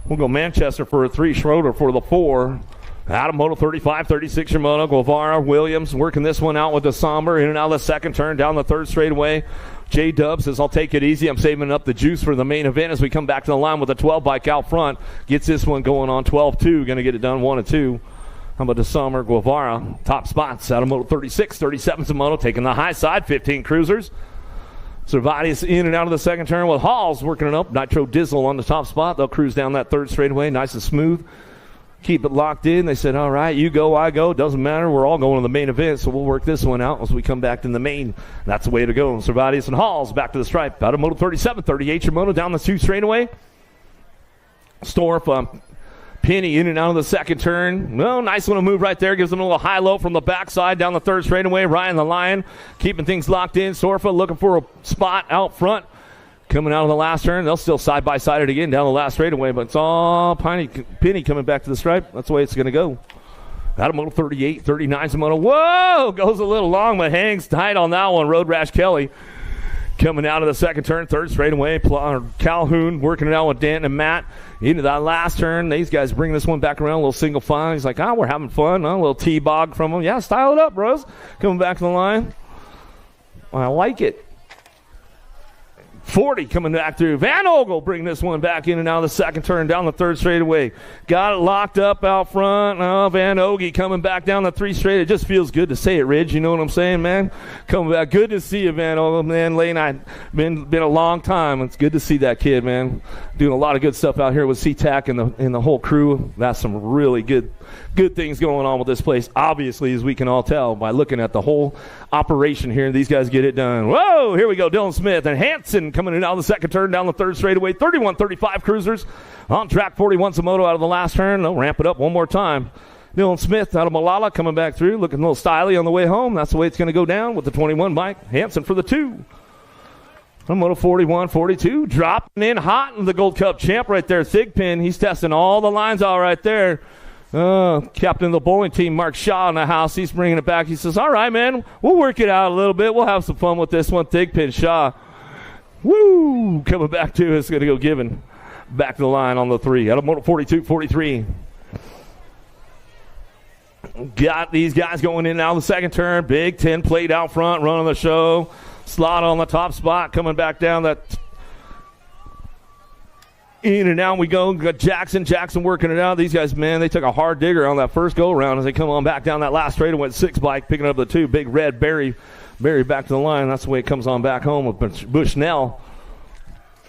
We'll go Manchester for a 3, Schroeder for the 4. Adam Moto 35, 36 Moto. Guevara, Williams working this one out with the somber in and out of the second turn down the 3rd straightaway. J Dub says, I'll take it easy. I'm saving up the juice for the main event as we come back to the line with the 12 bike out front. Gets this one going on 12-2. Going to get it done 1-2. How about the summer? Guevara, top spots. Adam Moto 36, 37 Moto taking the high side, 15 cruisers. Servatius in and out of the second turn with Halls working it up. Nitro Dizzle on the top spot. They'll cruise down that 3rd straightaway, nice and smooth. Keep it locked in. They said, all right, you go, I go. Doesn't matter. We're all going to the main event, so we'll work this one out as we come back to the main. That's the way to go. Servatius and Halls back to the stripe. Out of Moto 37, 38 Moto down the 2 straightaway. Storff, Penny in and out of the second turn. Well, nice little move right there. Gives them a little high-low from the backside down the 3rd straightaway. Ryan the Lion keeping things locked in. Storfa looking for a spot out front. Coming out of the last turn. They'll still side-by-side it again down the last straightaway, but it's all Penny coming back to the stripe. That's the way it's going to go. Out of Moto 38, 39's Moto. Whoa! Goes a little long, but hangs tight on that one. Road Rash Kelly coming out of the second turn, 3rd straightaway. Calhoun working it out with Dan and Matt into that last turn. These guys bring this one back around, a little single file. He's like, we're having fun. A little T-bog from them. Yeah, style it up, bros. Coming back to the line. I like it. 40 coming back through. Van Ogle bring this one back in and out of the second turn down the 3rd straightaway. Got it locked up out front. Van Ogie coming back down the 3 straight. It just feels good to say it, Ridge. You know what I'm saying, man? Coming back. Good to see you, Van Ogle, man. Lane, been a long time. It's good to see that kid, man. Doing a lot of good stuff out here with Seatac and the whole crew. That's some really good things going on with this place, obviously, as we can all tell by looking at the whole operation here. These guys get it done. Whoa, here we go. Dylan Smith and Hanson coming in out of the second turn down the 3rd straightaway. 31-35 cruisers on track. 41 Moto out of the last turn. They'll ramp it up one more time. Dylan Smith out of Malala coming back through, looking a little styly on the way home. That's the way it's going to go down with the 21 bike. Hanson for the 2. On Moto 41, 42, dropping in hot in the Gold Cup champ right there, Thigpen. He's testing all the lines out right there. Captain of the bowling team, Mark Shaw, in the house. He's bringing it back. He says, all right, man, we'll work it out a little bit. We'll have some fun with this one. Thigpen, Shaw. Woo! Coming back to us. Going to go giving back to the line on the 3. Out of Moto 42, 43. Got these guys going in now the second turn. Big 10 plate out front, running the show. Slot on the top spot, coming back down that. In and out we go. Got Jackson working it out. These guys, man, they took a hard digger on that first go-around as they come on back down that last straight and went 6 bike, picking up the 2. Big red Barry back to the line. That's the way it comes on back home with Bushnell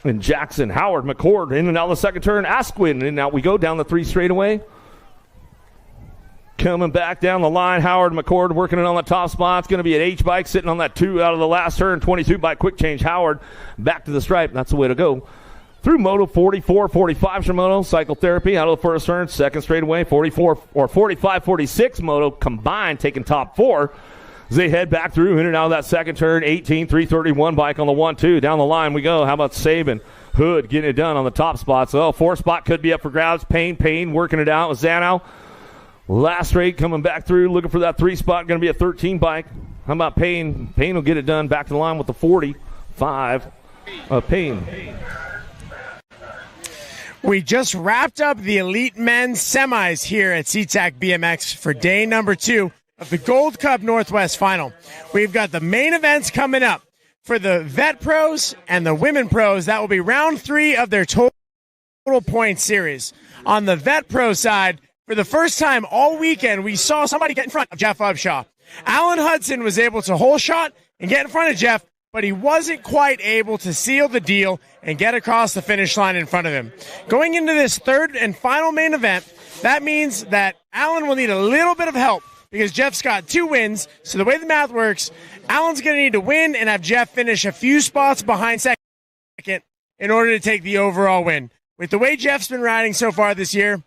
and Jackson. Howard, McCord, in and out the second turn. Asquin, in and out we go down the 3 straightaway. Coming back down the line, Howard McCord working it on the top spot. It's going to be an H-bike sitting on that 2 out of the last turn. 22 bike quick change. Howard back to the stripe. That's the way to go. Through Moto 44, 45 for Moto. Cycle therapy out of the first turn. Second straightaway. 44 or 45, 46 Moto combined taking top 4. As they head back through in and out of that second turn. 18, 331 bike on the 1-2. Down the line we go. How about Saban? Hood getting it done on the top spot. So 4 spot could be up for grabs. Payne working it out with Zanow. Last straight coming back through, looking for that 3 spot, going to be a 13 bike. How about Payne? Payne will get it done back to the line with the 45. Payne. We just wrapped up the Elite Men's Semis here at Seatac BMX for day number 2 of the Gold Cup Northwest Final. We've got the main events coming up for the Vet Pros and the Women Pros. That will be round 3 of their total point series. On the Vet Pro side, for the first time all weekend, we saw somebody get in front of Jeff Upshaw. Alan Hudson was able to hole shot and get in front of Jeff, but he wasn't quite able to seal the deal and get across the finish line in front of him. Going into this third and final main event, that means that Alan will need a little bit of help because Jeff's got 2 wins. So the way the math works, Alan's going to need to win and have Jeff finish a few spots behind second in order to take the overall win. With the way Jeff's been riding so far this year,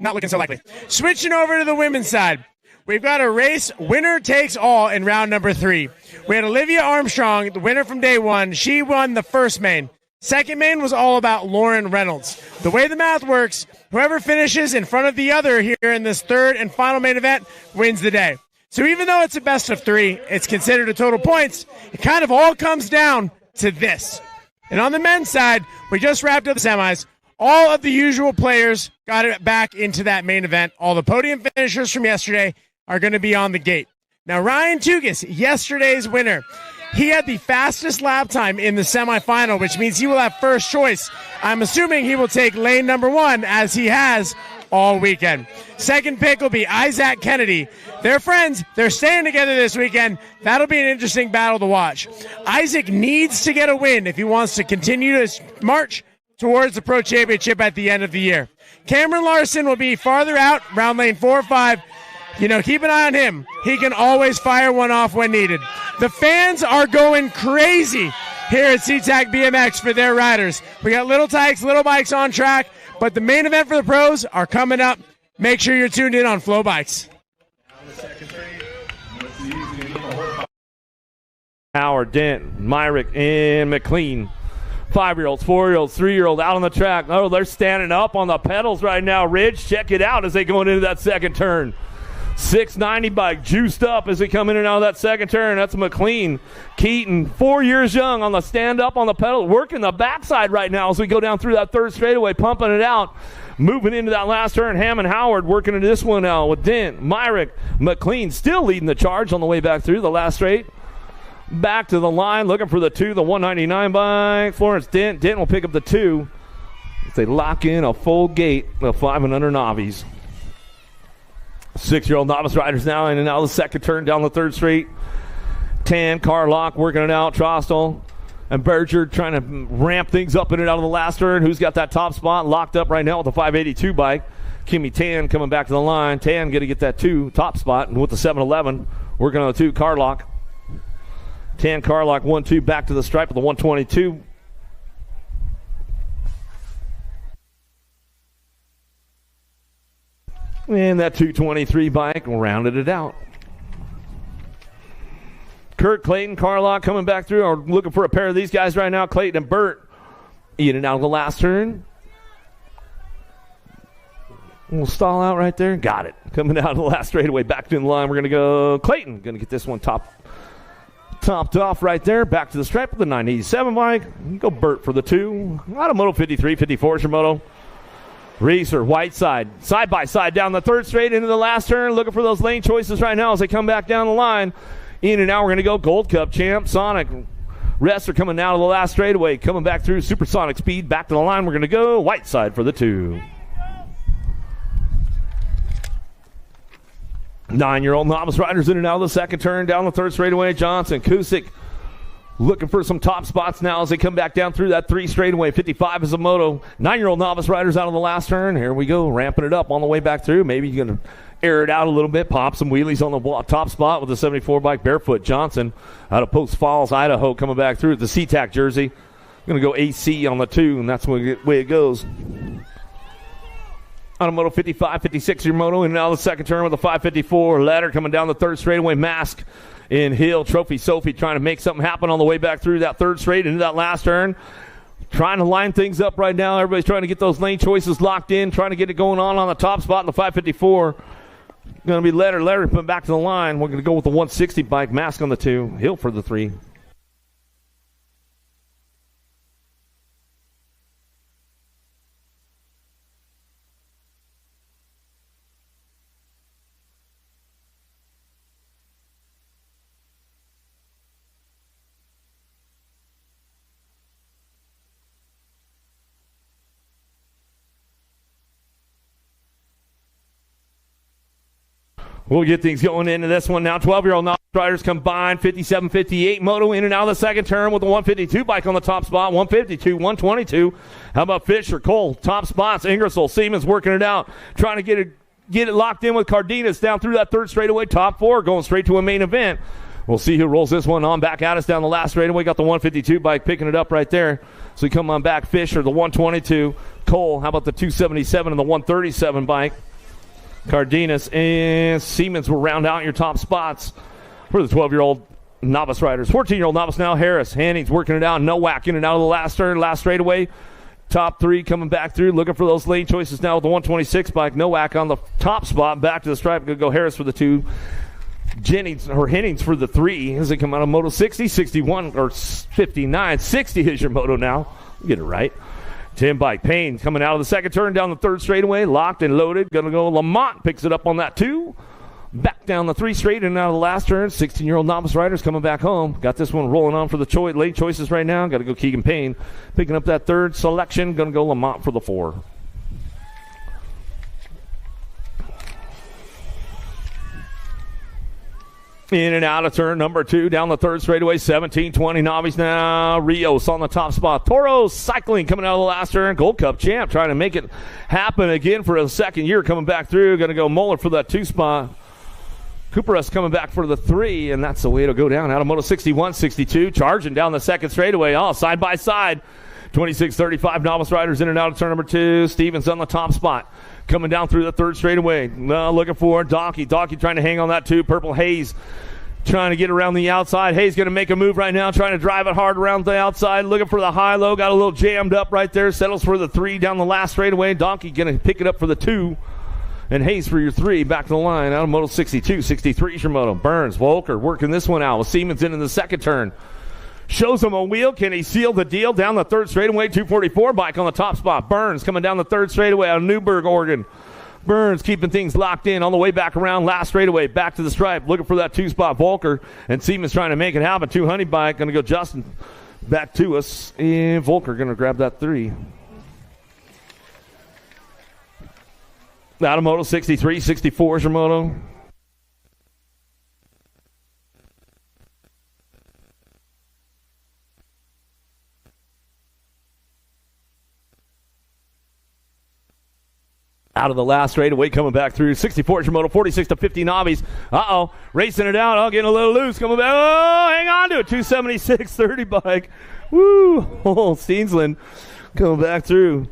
not looking so likely. Switching over to the women's side, we've got a race winner takes all in round number 3. We had Olivia Armstrong, the winner from day 1. She won the first main. Second main was all about Lauren Reynolds. The way the math works, whoever finishes in front of the other here in this third and final main event wins the day. So even though it's a best of 3, it's considered a total points. It kind of all comes down to this. And on the men's side, we just wrapped up the semis. All of the usual players got it back into that main event. All the podium finishers from yesterday are going to be on the gate. Now, Ryan Tugas, yesterday's winner, he had the fastest lap time in the semifinal, which means he will have first choice. I'm assuming he will take lane number 1, as he has all weekend. Second pick will be Isaac Kennedy. They're friends. They're staying together this weekend. That'll be an interesting battle to watch. Isaac needs to get a win if he wants to continue to march towards the Pro Championship at the end of the year. Cameron Larson will be farther out, around lane 4 or 5. Keep an eye on him. He can always fire one off when needed. The fans are going crazy here at Seatac BMX for their riders. We got little Tikes, little bikes on track, but the main event for the pros are coming up. Make sure you're tuned in on Flow Bikes. Howard, Dent, Myrick, and McLean. 5-year-olds, 4-year-olds, 3-year-old out on the track. Oh, they're standing up on the pedals right now. Ridge, check it out as they go into that second turn. 690 bike juiced up as they come in and out of that second turn. That's McLean. Keaton, 4 years young, on the stand up on the pedal, working the backside right now as we go down through that third straightaway, pumping it out. Moving into that last turn, Hammond Howard working into this one now with Dent, Myrick, McLean still leading the charge on the way back through the last straight. Back to the line, looking for the 2, the 199 bike. Florence Dent. Dent will pick up the 2 as they lock in a full gate of 5 and under novices. 6-year-old novice riders now in and out of the second turn down the third straight. Tan, Carlock working it out. Trostel and Berger trying to ramp things up in and out of the last turn. Who's got that top spot locked up right now with the 582 bike? Kimmy Tan coming back to the line. Tan going to get that 2 top spot, and with the 711 working on the 2, Carlock. Tan Carlock 1-2 back to the stripe with the 122. And that 223 bike rounded it out. Kurt, Clayton, Carlock coming back through. Are looking for a pair of these guys right now. Clayton and Burt in and out of the last turn. We'll stall out right there. Got it. Coming out of the last straightaway. Back in the line. We're going to go Clayton. Going to get this one topped off right there. Back to the stripe with the 987 bike. Go Burt for the 2. Out of Moto 53, 54 is your Moto. Reeser, Whiteside, side by side down the third straight into the last turn. Looking for those lane choices right now as they come back down the line. In and out, we're going to go Gold Cup champ, Sonic. Rest are coming out of the last straightaway. Coming back through supersonic speed. Back to the line, we're going to go Whiteside for the 2. 9-year-old novice riders in and out of the second turn. Down the third straightaway, Johnson, Kusick. Looking for some top spots now as they come back down through that 3 straightaway. 55 is a Moto. 9-year-old novice riders out of the last turn. Here we go, ramping it up on the way back through. Maybe you're going to air it out a little bit, pop some wheelies on the top spot with the 74 bike. Barefoot Johnson out of Post Falls, Idaho, coming back through with the Seatac jersey. Going to go AC on the 2, and that's the way it goes. On a Moto 55, 56 your Moto, and now the second turn with a 554. Ladder coming down the third straightaway. Mask in Hill. Trophy Sophie trying to make something happen on the way back through that third straight into that last turn. Trying to line things up right now. Everybody's trying to get those lane choices locked in, trying to get it going on the top spot in the 554. Going to be Ladder. Ladder put back to the line. We're going to go with the 160 bike. Mask on the 2. Hill for the 3. We'll get things going into this one now. 12-year-old novice riders combined. 57-58 Moto in and out of the second turn with the 152 bike on the top spot. 152, 122. How about Fisher, Cole, top spots. Ingersoll, Siemens working it out. Trying to get it locked in with Cardenas down through that third straightaway. Top 4 going straight to a main event. We'll see who rolls this one on back at us down the last straightaway. Got the 152 bike picking it up right there. So we come on back. Fisher, the 122. Cole, how about the 277 and the 137 bike? Cardenas and Siemens will round out your top spots for the 12-year-old novice riders. 14-year-old novice now, Harris. Hanning's working it out. Nowak in and out of the last turn, last straightaway. Top 3 coming back through, looking for those lane choices now with the 126 bike. Nowak on the top spot, back to the stripe. Going to go Harris for the 2. Hennings for the 3 as they come out of Moto 60, 61, or 59. 60 is your Moto now. Get it right. 10 bike. Payne coming out of the second turn down the third straightaway. Locked and loaded. Going to go Lamont. Picks it up on that 2. Back down the 3 straight and out of the last turn. 16-year-old novice riders coming back home. Got this one rolling on for the late choices right now. Got to go Keegan Payne. Picking up that third selection. Going to go Lamont for the 4. In and out of turn number 2, down the third straightaway, 17-20 novice now. Rios on the top spot. Toros cycling coming out of the last turn. Gold Cup champ trying to make it happen again for a second year coming back through. Going to go Moeller for that 2 spot. Cooperus coming back for the 3, and that's the way it'll go down. Out of Moto 61, 62, charging down the second straightaway. All side by side. 26-35 novice riders in and out of turn number 2. Stevens on the top spot. Coming down through the third straightaway. Looking for Donkey. Donkey trying to hang on that 2. Purple Hayes trying to get around the outside. Hayes going to make a move right now. Trying to drive it hard around the outside. Looking for the high-low. Got a little jammed up right there. Settles for the 3 down the last straightaway. Donkey going to pick it up for the 2. And Hayes for your 3. Back to the line. Out of Moto 62. 63 is your Moto. Burns. Volker working this one out with Siemens in the second turn. Shows him a wheel. Can he seal the deal? Down the third straightaway. 244 bike on the top spot. Burns coming down the third straightaway out of Newburgh, Oregon. Burns keeping things locked in on the way back around. Last straightaway. Back to the stripe. Looking for that 2 spot. Volker. And Siemens trying to make it happen. 2 honey bike. Going to go Justin back to us. And Volker going to grab that 3. Out of Moto 63. 64 is your Moto. Out of the last straightaway, coming back through. 64 is your Moto, 46-50 novice. Uh-oh, racing it out. Oh, getting a little loose. Coming back. Oh, hang on to it. 276, 30 bike. Woo. Oh, Steensland coming back through.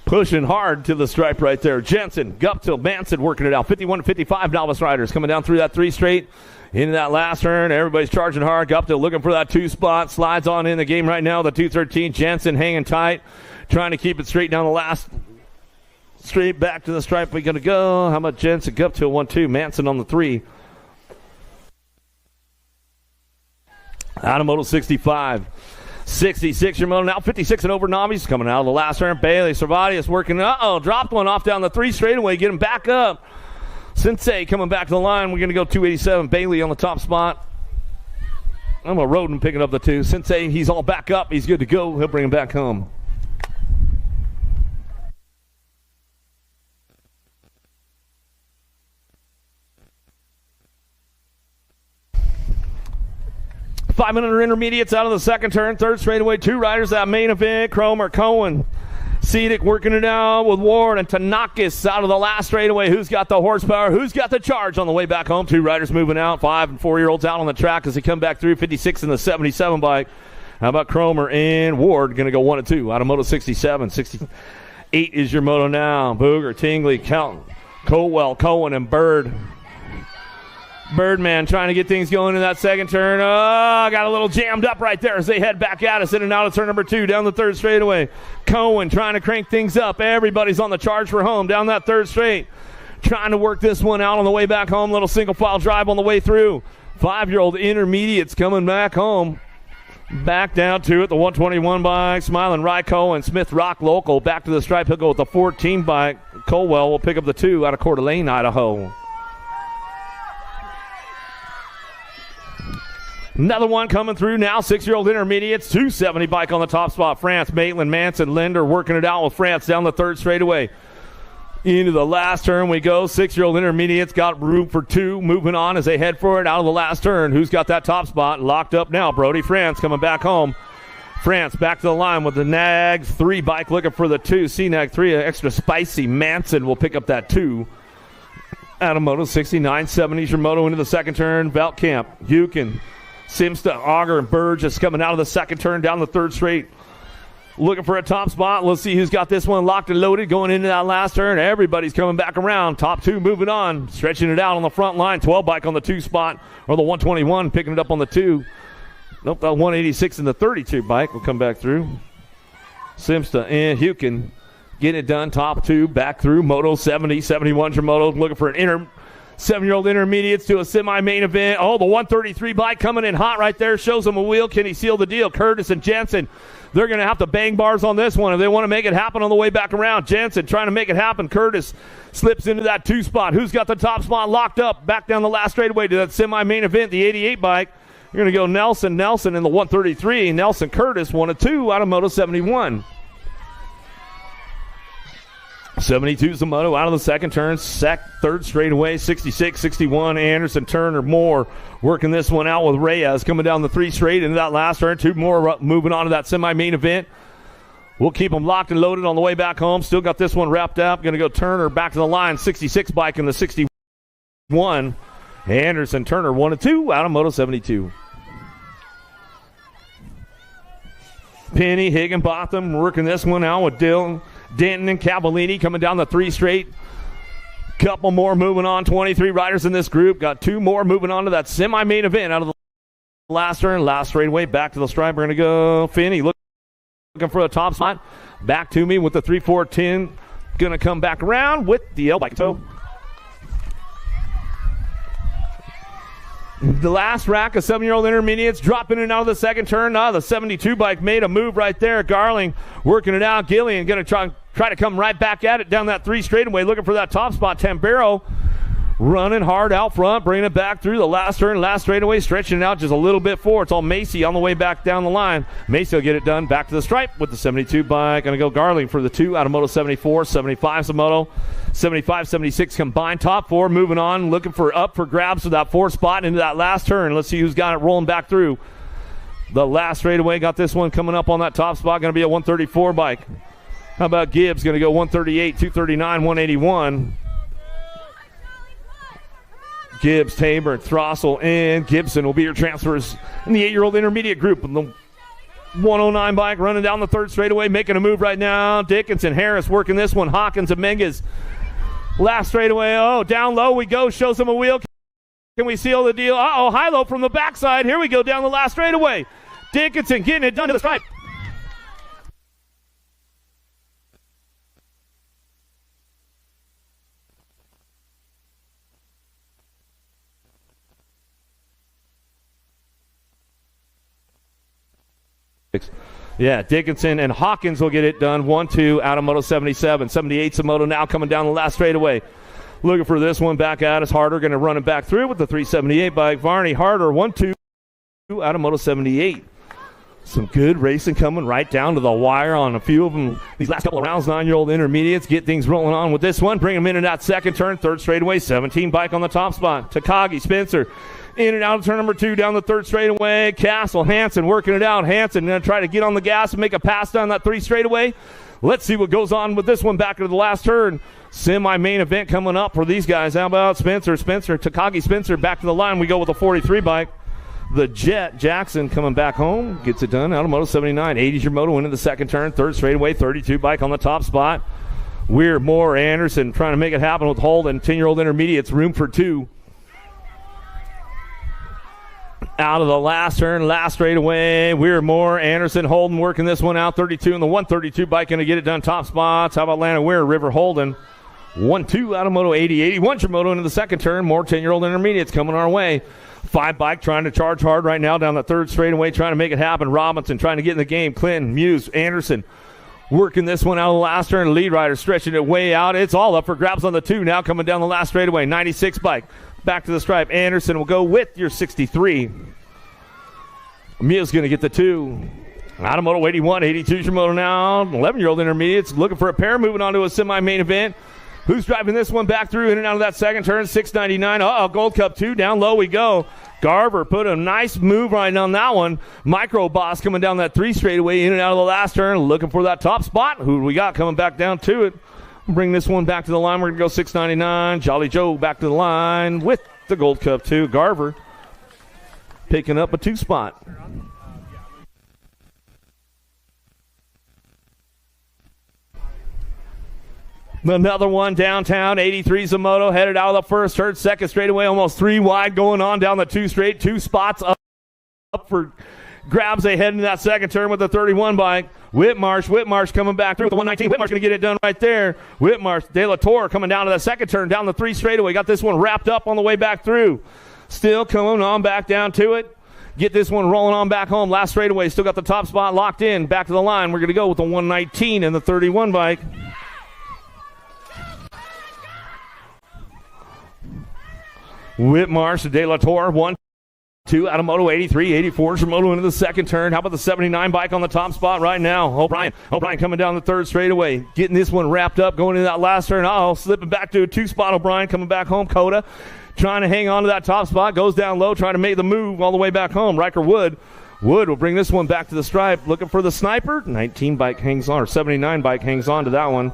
Pushing hard to the stripe right there. Jensen, Guptill, Manson working it out. 51-55 novice riders coming down through that 3 straight. Into that last turn. Everybody's charging hard. Guptill looking for that 2 spot. Slides on in the game right now. The 213. Jensen hanging tight. Trying to keep it straight down the last straight back to the stripe. We're going to go. How about Jensen? Guptill 1-2. Manson on the 3. Out of Moto 65. 66 your Moto now. 56 and over novice coming out of the last turn. Bailey Servatius working. Dropped one off down the 3 straightaway. Get him back up. Sensei coming back to the line. We're going to go 287. Bailey on the top spot. I'm a Roden picking up the 2. Sensei, he's all back up. He's good to go. He'll bring him back home. $500 intermediates out of the second turn. Third straightaway. 2 riders that main event. Cromer, Cohen. Seatac working it out with Ward and Tanakis out of the last straightaway. Who's got the horsepower? Who's got the charge on the way back home? 2 riders moving out. 5 and 4-year-olds out on the track as they come back through. 56 in the 77 bike. How about Cromer and Ward? Going to go 1 and 2 out of Moto 67. 68 is your Moto now. Booger, Tingley, Count, Colwell, Cohen, and Bird. Birdman trying to get things going in that second turn. Got a little jammed up right there as they head back at us in and out of turn number 2 down the third straightaway. Cohen trying to crank things up. Everybody's on the charge for home down that third straight. Trying to work this one out on the way back home. Little single file drive on the way through. 5-year-old intermediates coming back home. Back down to it. The 121 bike. Smiling Rye Cohen. Smith Rock local. Back to the stripe. He'll go with the 14 bike. Colwell will pick up the 2 out of Coeur d'Alene, Idaho. Another one coming through now. 6-year-old intermediates. 270 bike on the top spot. France, Maitland, Manson, Linder working it out with France down the third straightaway. Into the last turn we go. 6-year-old intermediates got room for 2. Moving on as they head for it out of the last turn. Who's got that top spot? Locked up now. Brody France coming back home. France back to the line with the Nag 3 bike looking for the 2. C-Nag 3 extra spicy. Manson will pick up that 2. Out of Moto 69. 70's your Moto into the second turn. Veltkamp, Hukin, Simsta, Auger, and Burgess coming out of the second turn down the third straight. Looking for a top spot. Let's see who's got this one locked and loaded going into that last turn. Everybody's coming back around. Top 2 moving on. Stretching it out on the front line. 12 bike on the 2 spot. Or the 121 picking it up on the 2. Nope, the 186 and the 32 bike will come back through. Simsta and Hukin getting it done. Top 2 back through. Moto 70. 71's your Moto. Looking for an 7-year-old intermediates to a semi-main event. The 133 bike coming in hot right there. Shows him a wheel. Can he seal the deal? Curtis and Jensen, they're going to have to bang bars on this one if they want to make it happen on the way back around. Jensen trying to make it happen. Curtis slips into that 2 spot. Who's got the top spot locked up? Back down the last straightaway to that semi-main event, the 88 bike. You're going to go Nelson in the 133. Nelson Curtis 1 and 2 out of Moto 71. 72's the Moto out of the second turn. Third straightaway. 66, 61. Anderson, Turner, Moore working this one out with Reyes coming down the 3 straight into that last turn. 2 more moving on to that semi-main event. We'll keep them locked and loaded on the way back home. Still got this one wrapped up. Going to go Turner back to the line. 66 bike in the 61. Anderson, Turner 1 and 2 out of Moto 72. Penny, Higginbotham working this one out with Dylan, Denton, and Cavallini coming down the 3 straight. Couple more moving on. 23 riders in this group. Got 2 more moving on to that semi-main event out of the last turn. Last straightaway back to the stripe. We're going to go Finney looking for a top spot. Back to me with the 3-4-10. Going to come back around with the L bike toe. The last rack of 7-year-old intermediates dropping in and out of the second turn. The 72 bike made a move right there. Garling working it out. Gillian going to try to come right back at it down that 3 straightaway, looking for that top spot. Tambero running hard out front, bringing it back through the last turn, last straightaway, stretching it out just a little bit forward. It's all Macy on the way back down the line. Macy will get it done back to the stripe with the 72 bike. Going to go Garling for the 2 out of Moto 74. 75's the Moto. 75, 76 combined. Top 4 moving on, looking for up for grabs for that 4 spot into that last turn. Let's see who's got it rolling back through. The last straightaway got this one coming up on that top spot. Going to be a 134 bike. How about Gibbs? Going to go 138, 239, 181. Gibbs, Tabor, Throssell, and Gibson will be your transfers in the 8-year-old intermediate group. 109 bike running down the third straightaway, making a move right now. Dickinson, Harris working this one. Hawkins, Dominguez. Last straightaway. Oh, down low we go. Shows him a wheel. Can we seal the deal? Uh-oh, high-low from the backside. Here we go down the last straightaway. Dickinson getting it done to the stripe. Yeah, Dickinson and Hawkins will get it done. 1-2 out of Moto 77. 78's a Moto now coming down the last straightaway. Looking for this one back out. Is Harder going to run it back through with the 378 bike. Varney Harder 1-2 out of Moto 78. Some good racing coming right down to the wire on a few of them. These last couple of rounds, 9-year-old intermediates get things rolling on with this one. Bring them in that second turn, third straightaway. 17 bike on the top spot. Takagi, Spencer. In and out of turn number 2 down the third straightaway. Castle, Hansen working it out. Hansen going to try to get on the gas and make a pass down that 3 straightaway. Let's see what goes on with this one back into the last turn. Semi-main event coming up for these guys. How about Spencer, Takagi Spencer back to the line. We go with a 43 bike. The Jet, Jackson coming back home. Gets it done out of Moto 79. 80's your Moto into the second turn. Third straightaway, 32 bike on the top spot. Weir, Moore, Anderson trying to make it happen with Holden. 10-year-old intermediates, room for 2. Out of the last turn, last straightaway. Weir, Moore, Anderson, Holden working this one out. 32 and the 132 bike going to get it done. Top spots. How about Lana Weir, River, Holden. 1-2 out of Moto 80. 81's your Moto into the second turn. More 10-year-old intermediates coming our way. 5 bike trying to charge hard right now down the third straightaway, trying to make it happen. Robinson trying to get in the game. Clinton, Muse, Anderson working this one out of the last turn. Lead rider stretching it way out. It's all up for grabs on the 2 now coming down the last straightaway. 96 bike. Back to the stripe. Anderson will go with your 63. Muse going to get the 2. Out of Moto 81. 82's your Moto now. 11-year-old intermediates looking for a pair. Moving on to a semi-main event. Who's driving this one back through in and out of that second turn? 699. Uh-oh, Gold Cup 2. Down low we go. Garver put a nice move right on that one. Micro Boss coming down that 3 straightaway in and out of the last turn. Looking for that top spot. Who do we got coming back down to it? Bring this one back to the line. We're going to go 699. Jolly Joe back to the line with the Gold Cup 2. Garver picking up a 2 spot. Another one downtown. 83's a Moto headed out of the first turn. Second straightaway, almost 3 wide going on down the 2 straight. 2 spots up for grabs. They head into that second turn with the 31 bike. Whitmarsh coming back through with the 119. Whitmarsh going to get it done right there. Whitmarsh, De La Torre coming down to the second turn, down the 3 straightaway. Got this one wrapped up on the way back through. Still coming on back down to it. Get this one rolling on back home. Last straightaway, still got the top spot locked in. Back to the line. We're going to go with the 119 and the 31 bike. Whitmarsh, De La Torre, 1-2 out of Moto 83. 84's your Moto into the second turn. How about the 79 bike on the top spot right now? O'Brien coming down the third straightaway. Getting this one wrapped up, going into that last turn. Uh-oh, slipping back to a 2 spot. O'Brien coming back home. Coda trying to hang on to that top spot. Goes down low, trying to make the move all the way back home. Riker Wood will bring this one back to the stripe. Looking for the sniper. 19 bike hangs on, or 79 bike hangs on to that one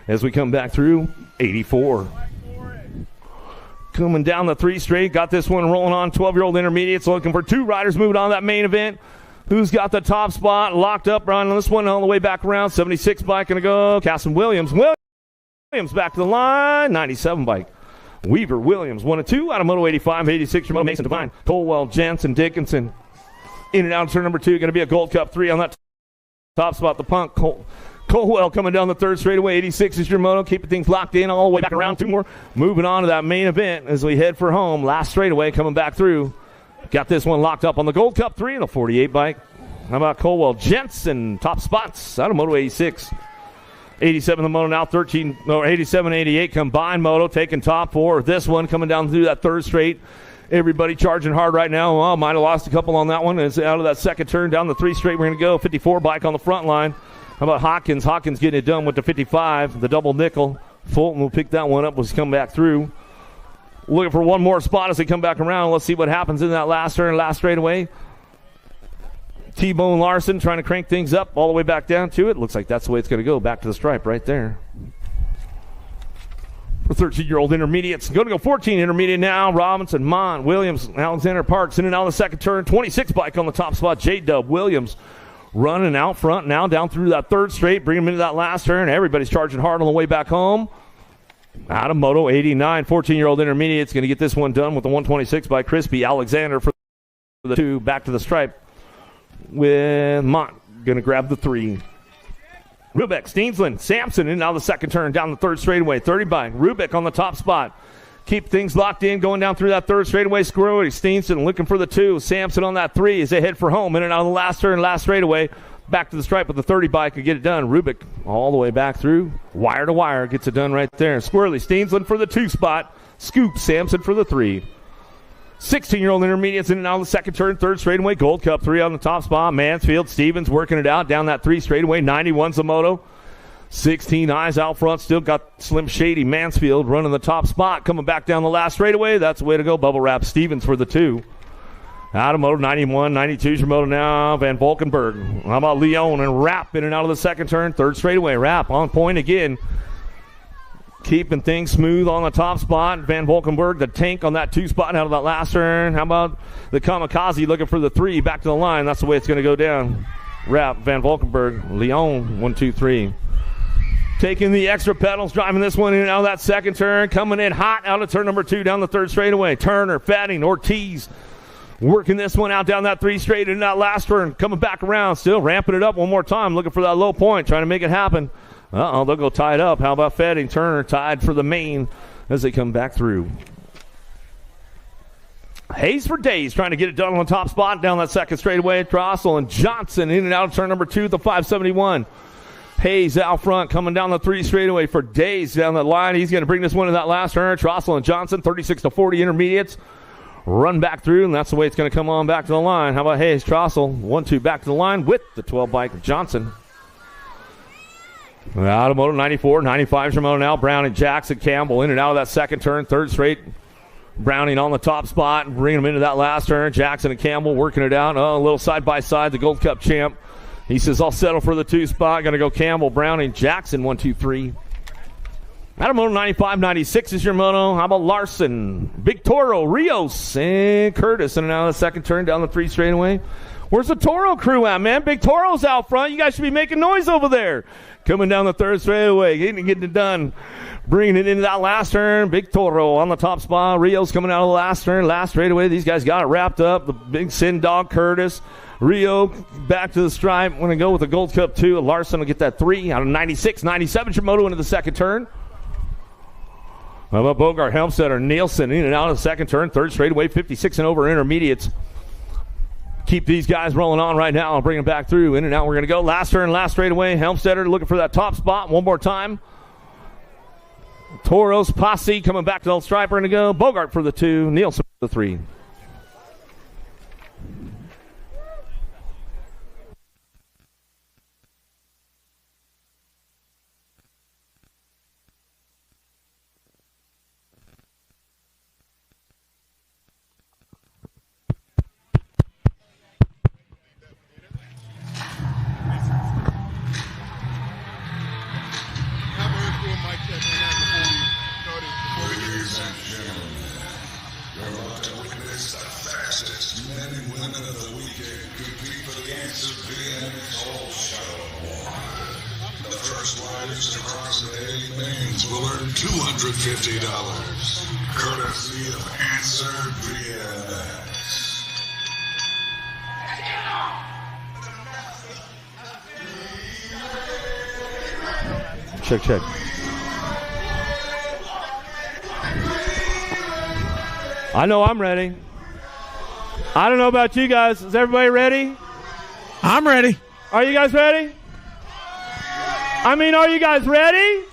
as we come back through 84. Coming down the 3 straight. Got this one rolling on. 12-year-old intermediates looking for 2 riders moving on that main event. Who's got the top spot? Locked up on this one all the way back around. 76 bike going to go. Casson Williams. Williams back to the line. 97 bike. Weaver Williams. 1-2 out of Moto 85. 86 Moto Mason Devine. Colwell, Jensen, Dickinson. In and out of turn number 2. Going to be a Gold Cup 3 on that top spot. The Punk. Colwell coming down the third straightaway. 86 is your Moto. Keeping things locked in all the way back around. 2 more. Moving on to that main event as we head for home. Last straightaway coming back through. Got this one locked up on the Gold Cup 3 and a 48 bike. How about Colwell? Jensen, top spots out of Moto 86. 87 the Moto now. 87, 88 combined Moto taking top 4. This one coming down through that third straight. Everybody charging hard right now. Well, might have lost a couple on that one. It's out of that second turn down the 3 straight. We're going to go 54 bike on the front line. How about Hawkins? Hawkins getting it done with the 55, the double nickel. Fulton will pick that one up as he come back through. Looking for one more spot as they come back around. Let's see what happens in that last turn, last straightaway. T-Bone Larson trying to crank things up all the way back down to it. Looks like that's the way it's going to go. Back to the stripe right there. For 13-year-old intermediates. Going to go 14 intermediate now. Robinson, Mont, Williams, Alexander Parks in and out of the second turn. 26 bike on the top spot. J-Dub Williams running out front now down through that third straight, bring them into that last turn. Everybody's charging hard on the way back home. Out of Moto 89, 14-year-old intermediate's going to get this one done with the 126 by Crispy Alexander for the 2. Back to the stripe with Mont. Going to grab the 3. Rubik, Steensland, Sampson in now the second turn down the third straightaway. 30 bike. Rubik on the top spot. Keep things locked in going down through that third straightaway. Squirrely, Steensland looking for the 2. Sampson on that 3 as they head for home. In and out of the last turn, last straightaway. Back to the stripe with the 30 bike and get it done. Rubik all the way back through. Wire to wire. Gets it done right there. Squirrely, Steensland for the 2 spot. Scoop, Sampson for the 3. 16-year-old intermediates in and out of the second turn. Third straightaway. Gold Cup 3 on the top spot. Mansfield, Stevens working it out down that 3 straightaway. 91's the Moto. 16 eyes out front. Still got Slim Shady Mansfield running the top spot. Coming back down the last straightaway. That's the way to go. Bubble Wrap Stevens for the 2. Out of Moto, 91, 92's your Moto now. Van Valkenburg. How about Leon and Rapp in and out of the second turn. Third straightaway. Rapp on point again. Keeping things smooth on the top spot. Van Valkenburg, the tank on that 2 spot out of that last turn. How about the Kamikaze looking for the 3 back to the line. That's the way it's going to go down. Rapp, Van Valkenburg, Leon, 1, 2, 3. Taking the extra pedals, driving this one in and out of that second turn. Coming in hot out of turn number 2 down the third straightaway. Turner, Fatting, Ortiz. Working this one out down that 3 straight in that last turn. Coming back around, still ramping it up one more time. Looking for that low point, trying to make it happen. They'll go tie it up. How about Fatting? Turner tied for the main as they come back through. Hayes for days, trying to get it done on the top spot down that second straightaway. Drossel and Johnson in and out of turn number 2 at the 571. Hayes out front, coming down the 3 straightaway for days down the line. He's going to bring this one to that last turn. Drossel and Johnson, 36-40 intermediates. Run back through, and that's the way it's going to come on back to the line. How about Hayes? Drossel, 1-2 back to the line with the 12 bike of Johnson. Out of Moto 94, 95's your Moto now. Brown and Jackson Campbell in and out of that second turn. Third straight. Browning on the top spot, bringing him into that last turn. Jackson and Campbell working it out. A little side by side. The Gold Cup champ. He says, I'll settle for the 2 spot. Going to go Campbell, Browning, Jackson, 1, 2, 3. Out of Moto 95, 96 is your Moto. How about Larson, Big Toro, Rios, and Curtis in and out of the second turn down the 3 straightaway. Where's the Toro crew at, man? Big Toro's out front. You guys should be making noise over there. Coming down the third straightaway, getting it done. Bringing it into that last turn. Big Toro on the top spot. Rios coming out of the last turn. Last straightaway, these guys got it wrapped up. The big Sin Dog, Curtis. Rio back to the stripe. I'm going to go with the Gold Cup 2. Larson will get that 3 out of 96. 97 Shimoto into the second turn. How about Bogart, Helmstetter, Nielsen in and out of the second turn. Third straightaway, 56 and over intermediates. Keep these guys rolling on right now. I'll bring them back through. In and out we're going to go. Last turn, last straightaway. Helmstetter looking for that top spot one more time. Toros, Posse coming back to the stripe. We're going to go. Bogart for the 2. Nielsen for the 3. Ladies and gentlemen, you're about to witness the fastest men and women of the weekend compete for the Answer BMX All Show Award. The first riders across the 8 lanes will earn $250, courtesy of Answer BMX. Check. I know I'm ready. I don't know about you guys. Is everybody ready? I'm ready. Are you guys ready? Are you guys ready?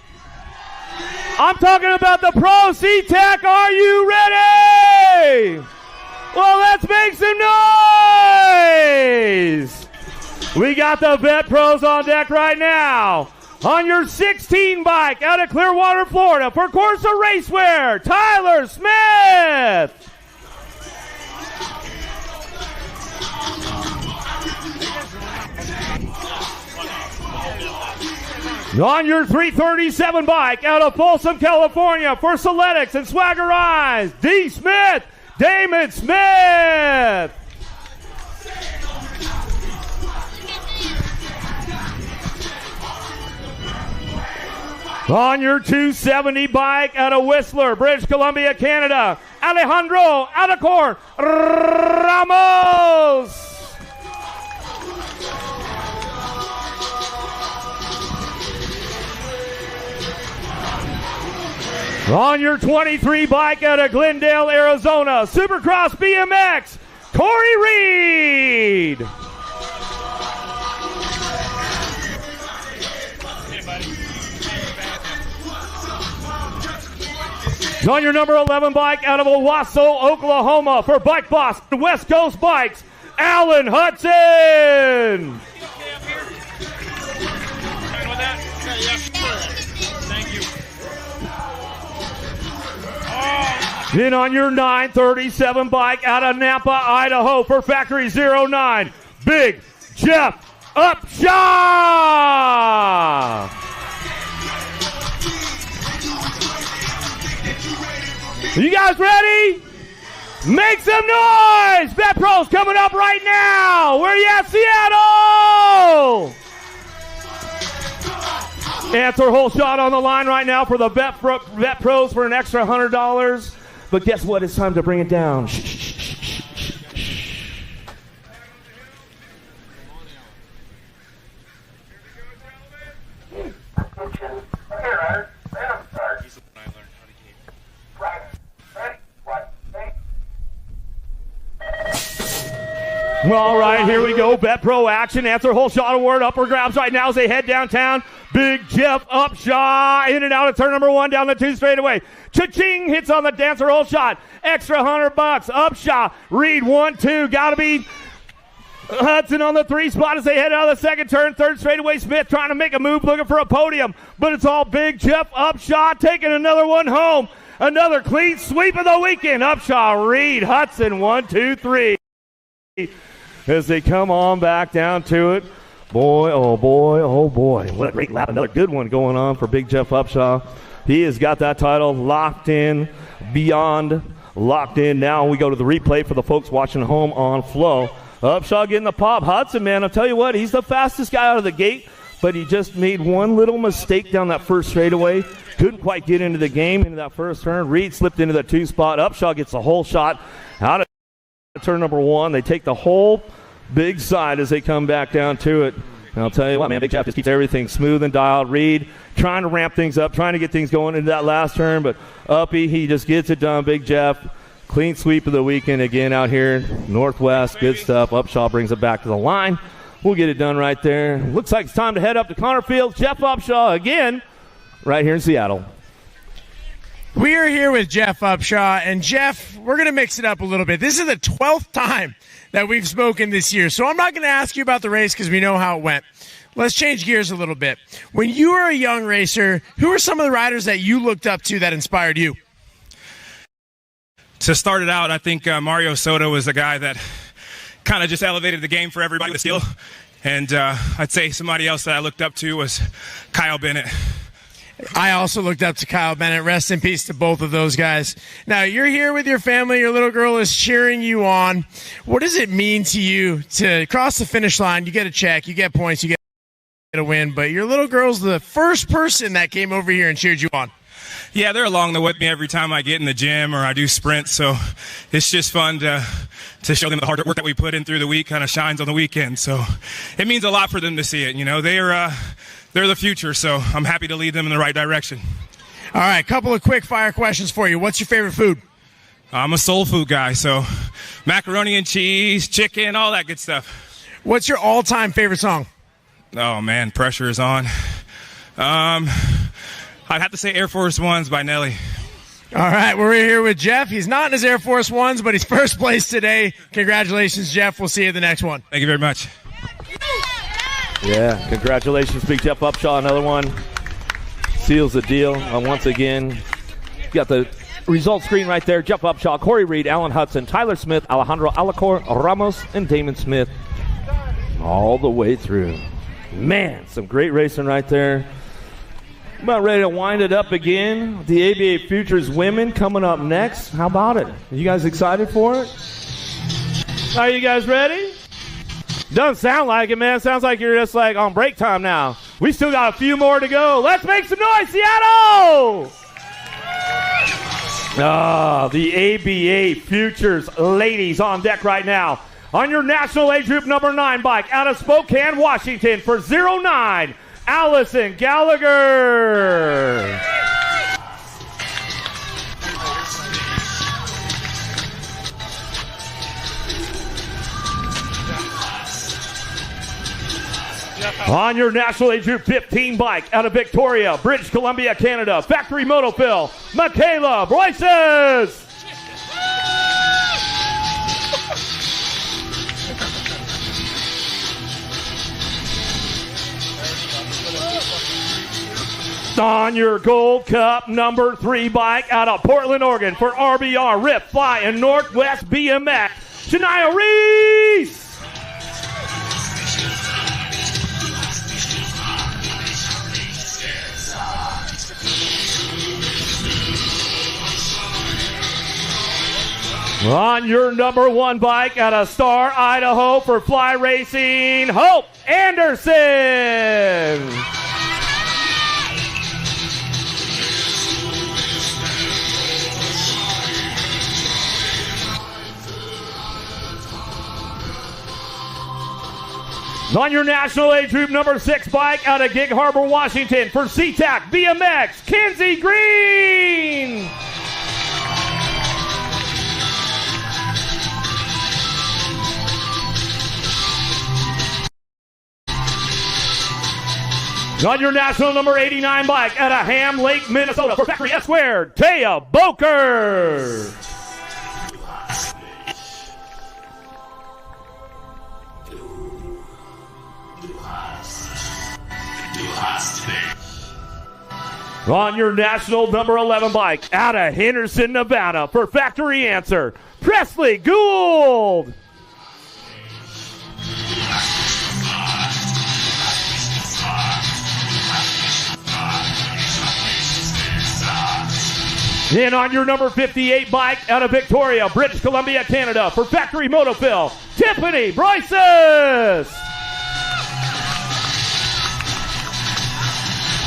I'm talking about the Pro Seatac. Are you ready? Well, let's make some noise. We got the Vet Pros on deck right now. On your 16 bike out of Clearwater, Florida, for Corsa Racewear, Tyler Smith. On your 337 bike out of Folsom, California, for Soletics and Swagger Eyes, D. Smith, Damon Smith. On your 270 bike out of Whistler, British Columbia, Canada, Alejandro Alacor Ramos. On your 23 bike out of Glendale, Arizona, Supercross BMX, Corey Reed. On your number 11 bike out of Owasso, Oklahoma, for Bike Boss West Coast Bikes, Alan Hudson. Then on your 937 bike out of Nampa, Idaho, for Factory 09, Big Jeff Upshaw. You guys ready? Make some noise! Bet Pro's coming up right now. Where you at, Seattle? Answer whole shot on the line right now for the Bet Pros for an extra $100. But guess what? It's time to bring it down. All right, here we go. Bet Pro action. Answer whole shot award. Upper grabs right now as they head downtown. Big Jeff Upshaw in and out of turn number 1 down the 2 straightaway. Cha-ching hits on the dancer whole shot. Extra $100. Upshaw. Reed 1-2. Gotta be Hudson on the 3 spot as they head out of the second turn. 3rd straightaway. Smith trying to make a move, looking for a podium. But it's all Big Jeff Upshaw taking another one home. Another clean sweep of the weekend. Upshaw, Reed, Hudson, 1, 2, 3. As they come on back down to it. Boy, oh boy, oh boy. What a great lap. Another good one going on for Big Jeff Upshaw. He has got that title locked in, beyond locked in. Now we go to the replay for the folks watching home on Flow. Upshaw getting the pop. Hudson, man, I'll tell you what, he's the fastest guy out of the gate, but he just made one little mistake down that first straightaway. Couldn't quite get into the game, into that first turn. Reed slipped into the 2 spot. Upshaw gets the whole shot out of turn number 1. They take the whole big side as they come back down to it. And I'll tell you what, man, Big Jeff just keeps everything smooth and dialed. Reed trying to ramp things up, trying to get things going into that last turn, but Uppy, he just gets it done. Big Jeff, clean sweep of the weekend again out here, Northwest, good stuff. Upshaw brings it back to the line. We'll get it done right there. Looks like it's time to head up to Connor Field. Jeff Upshaw again, right here in Seattle. We are here with Jeff Upshaw, and Jeff, we're going to mix it up a little bit. This is the 12th time that we've spoken this year, so I'm not going to ask you about the race because we know how it went. Let's change gears a little bit. When you were a young racer, who were some of the riders that you looked up to that inspired you? To start it out, I think Mario Soto was the guy that kind of just elevated the game for everybody with steel. And I'd say somebody else that I looked up to was Kyle Bennett. I also looked up to Kyle Bennett. Rest in peace to both of those guys. Now, you're here with your family. Your little girl is cheering you on. What does it mean to you to cross the finish line? You get a check, you get points, you get a win, but your little girl's the first person that came over here and cheered you on. Yeah, they're along with me every time I get in the gym or I do sprints, so it's just fun to show them the hard work that we put in through the week kind of shines on the weekend. So it means a lot for them to see it. You know, they're the future, so I'm happy to lead them in the right direction. All right, couple of quick fire questions for you. What's your favorite food? I'm a soul food guy, so macaroni and cheese, chicken, all that good stuff. What's your all-time favorite song? Oh, man, pressure is on. I'd have to say Air Force Ones by Nelly. All right, we're here with Jeff. He's not in his Air Force Ones, but he's first place today. Congratulations, Jeff. We'll see you at the next one. Thank you very much. Yeah, congratulations, Big Jeff Upshaw. Another one seals the deal. Once again, you got the result screen right there. Jeff Upshaw, Corey Reed, Alan Hudson, Tyler Smith, Alejandro Alacor Ramos, and Damon Smith all the way through. Man, some great racing right there. About ready to wind it up again. The ABA Futures Women coming up next. How about it? Are you guys excited for it? Are you guys ready? Doesn't sound like it, man. Sounds like you're just like on break time now. We still got a few more to go. Let's make some noise, Seattle! The ABA Futures ladies on deck right now. On your national age group number 9 bike out of Spokane, Washington for 09, Allison Gallagher. On your national age group 15 bike out of Victoria, British Columbia, Canada, factory moto fill, Michaela Broises. On your Gold Cup number 3 bike out of Portland, Oregon for RBR, Rip, Fly, and Northwest BMX, Shania Reese. On your number 1 bike out of Star, Idaho for Fly Racing, Hope Anderson. On your national age group number 6 bike out of Gig Harbor, Washington for Seatac BMX, Kenzie Green. On your national number 89 bike out of Ham Lake, Minnesota for Factory S Squared, Taya Boker. On your national number 11 bike out of Henderson, Nevada for Factory Answer, Presley Gould. And on your number 58 bike out of Victoria, British Columbia, Canada for Factory Motofill, Tiffany Broises.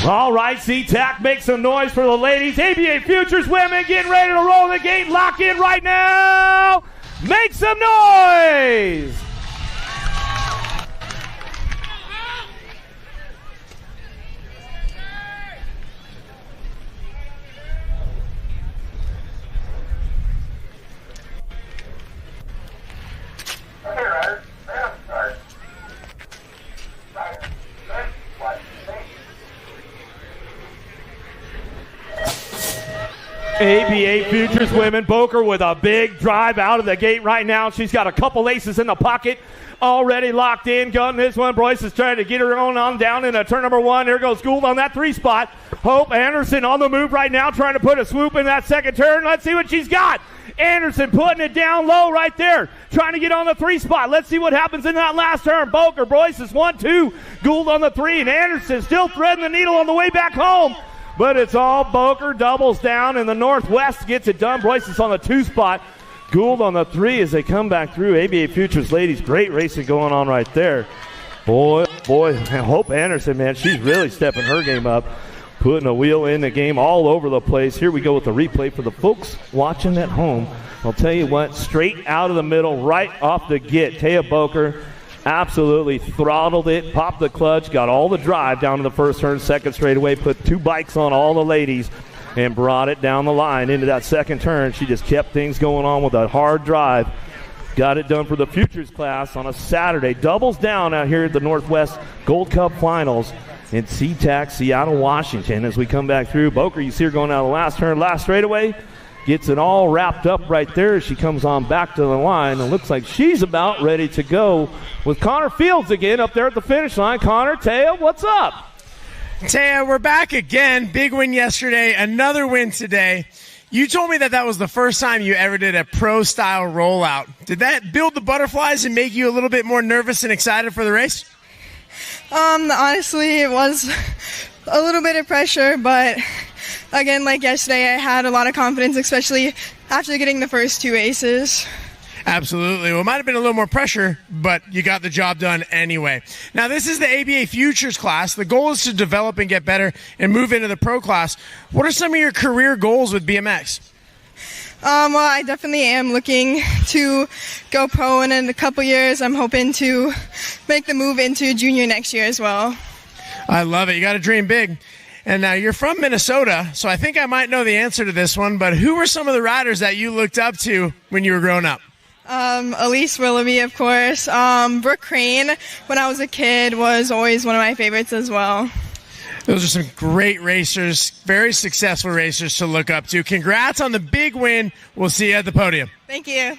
All right, Seatac, make some noise for the ladies. ABA Futures women getting ready to roll the gate. Lock in right now. Make some noise. ABA Futures women, Boker with a big drive out of the gate right now. She's got a couple aces in the pocket already locked in. Gunning this one. Broyce is trying to get her on down into turn number 1. There goes Gould on that 3 spot. Hope Anderson on the move right now, trying to put a swoop in that second turn. Let's see what she's got. Anderson putting it down low right there, trying to get on the 3 spot. Let's see what happens in that last turn. Boker, Broyce is 1-2. Gould on the 3, and Anderson still threading the needle on the way back home. But it's all Boker, doubles down, and the Northwest gets it done. Broyce is on the 2 spot. Gould on the 3 as they come back through. ABA Futures ladies, great racing going on right there. Boy, Hope Anderson, man, she's really stepping her game up, putting a wheel in the game all over the place. Here we go with the replay for the folks watching at home. I'll tell you what, straight out of the middle, right off the get. Taya Boker absolutely throttled it, popped the clutch, got all the drive down to the first turn, second straightaway, put 2 bikes on all the ladies, and brought it down the line into that second turn. She just kept things going on with a hard drive. Got it done for the Futures class on a Saturday. Doubles down out here at the Northwest Gold Cup Finals in Seatac, Seattle, Washington. As we come back through, Boker, you see her going out of the last turn, last straightaway. Gets it all wrapped up right there as she comes on back to the line. It looks like she's about ready to go with Connor Fields again up there at the finish line. Connor, Taya, what's up? Taya, we're back again. Big win yesterday, another win today. You told me that was the first time you ever did a pro-style rollout. Did that build the butterflies and make you a little bit more nervous and excited for the race? Honestly, it was a little bit of pressure, but again, like yesterday, I had a lot of confidence, especially after getting the first 2 aces. Absolutely. Well, it might have been a little more pressure, but you got the job done anyway. Now, this is the ABA Futures class. The goal is to develop and get better and move into the pro class. What are some of your career goals with BMX? Well, I definitely am looking to go pro, and in a couple years, I'm hoping to make the move into junior next year as well. I love it. You got to dream big. And now you're from Minnesota, so I think I might know the answer to this one, but who were some of the riders that you looked up to when you were growing up? Olivia, of course. Brooke Crane, when I was a kid, was always one of my favorites as well. Those are some great racers, very successful racers to look up to. Congrats on the big win. We'll see you at the podium. Thank you.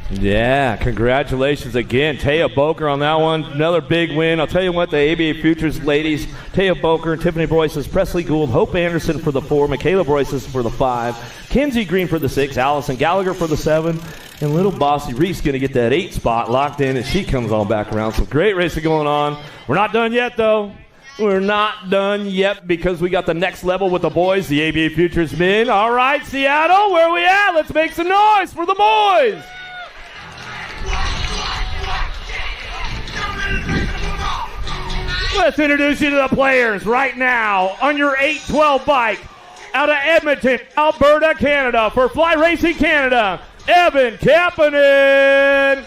Yeah, congratulations again. Taya Boker on that one. Another big win. I'll tell you what, the ABA Futures ladies, Taya Boker, Tiffany Broyces, Presley Gould, Hope Anderson for the 4, Michaela Broyces for the 5, Kenzie Green for the 6, Allison Gallagher for the 7, and little Bossy Reese going to get that 8 spot locked in as she comes all back around. So great racing going on. We're not done yet, though. We're not done yet because we got the next level with the boys, the ABA Futures men. All right, Seattle, where are we at? Let's make some noise for the boys. Let's introduce you to the players right now on your 812 bike out of Edmonton, Alberta, Canada for Fly Racing Canada, Evan Kapanen.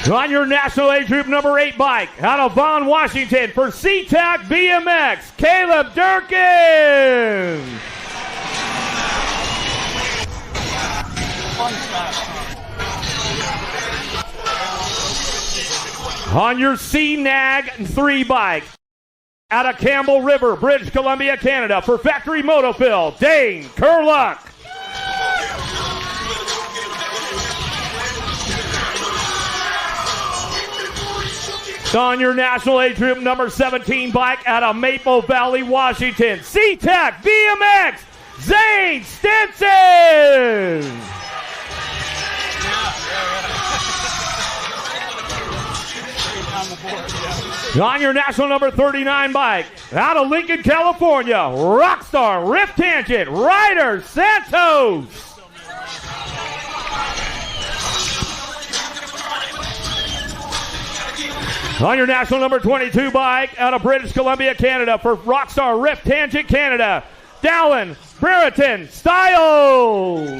On your national age group number 8 bike out of Vaughan, Washington for Seatac BMX, Caleb Durkin. On your CNAG 3 bike out of Campbell River, British Columbia, Canada for Factory Moto Phil, Dane Kerluck. On your national age group number 17 bike out of Maple Valley, Washington, Seatac BMX, Zane Stinson. On your national number 39 bike, out of Lincoln, California, Rockstar Rift Tangent, Ryder Santos. On your national number 22 bike, out of British Columbia, Canada, for Rockstar Rift Tangent Canada, Dallin Brereton Styles.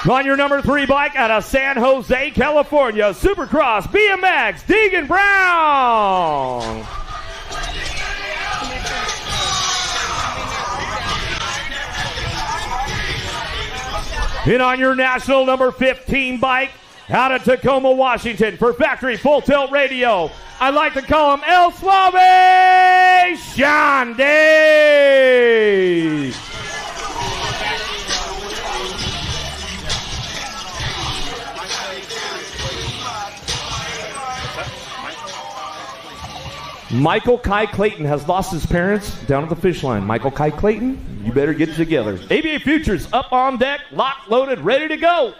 On your number 3 bike out of San Jose, California, Supercross BMX, Deegan Brown. And on your national number 15 bike out of Tacoma, Washington for Factory Full Tilt Radio, I like to call him El Suave Shande. Michael Kai Clayton has lost his parents down at the fish line. Michael Kai Clayton, you better get it together. ABA Futures up on deck, locked, loaded, ready to go.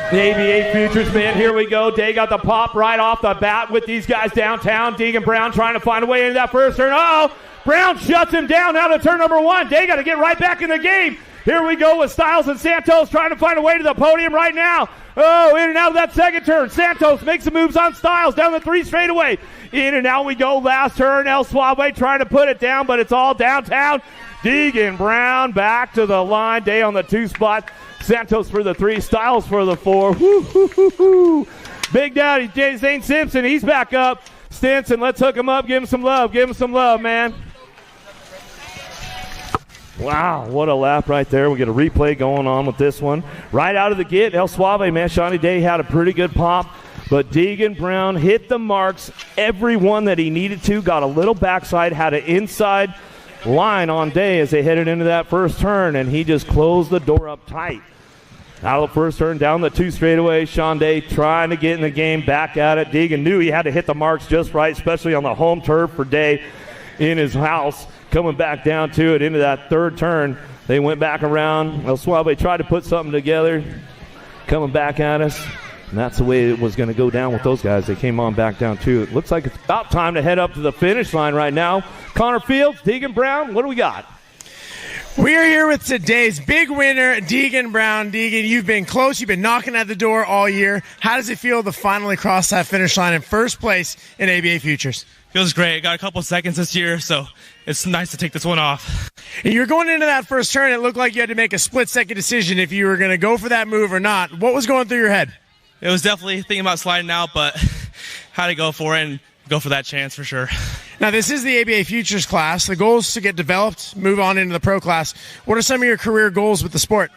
The ABA Futures, man, here we go. Day got the pop right off the bat with these guys downtown. Deegan Brown trying to find a way into that first turn. Uh-oh, Brown shuts him down out of turn number 1. Day got to get right back in the game. Here we go with Styles and Santos trying to find a way to the podium right now. Oh, in and out of that second turn. Santos makes some moves on Styles down the 3 straightaway. In and out we go. Last turn, El Suave trying to put it down, but it's all downtown. Deegan Brown back to the line. Day on the 2 spot. Santos for the 3, Styles for the 4. Woo, hoo, hoo, hoo. Big Daddy, Zane Simpson, he's back up. Stinson, let's hook him up, give him some love. Give him some love, man. Wow, what a lap right there. We get a replay going on with this one. Right out of the gate, El Suave, man, Shawnee Day had a pretty good pop. But Deegan Brown hit the marks, every one that he needed to, got a little backside, had an inside line on Day as they headed into that first turn, and he just closed the door up tight. Out of the first turn, down the 2 straightaway. Sean Day trying to get in the game, back at it. Deegan knew he had to hit the marks just right, especially on the home turf for Day in his house. Coming back down to it into that third turn. They went back around. El Suave tried to put something together. Coming back at us. And that's the way it was going to go down with those guys. They came on back down to it. Looks like it's about time to head up to the finish line right now. Connor Fields, Deegan Brown, what do we got? We are here with today's big winner, Deegan Brown. Deegan, you've been close. You've been knocking at the door all year. How does it feel to finally cross that finish line in first place in ABA Futures? Feels great. Got a couple seconds this year, so it's nice to take this one off. And you're going into that first turn. It looked like you had to make a split-second decision if you were going to go for that move or not. What was going through your head? It was definitely thinking about sliding out, but had to go for it and go for that chance for sure. Now, this is the ABA Futures class. The goal is to get developed, move on into the pro class. What are some of your career goals with the sport?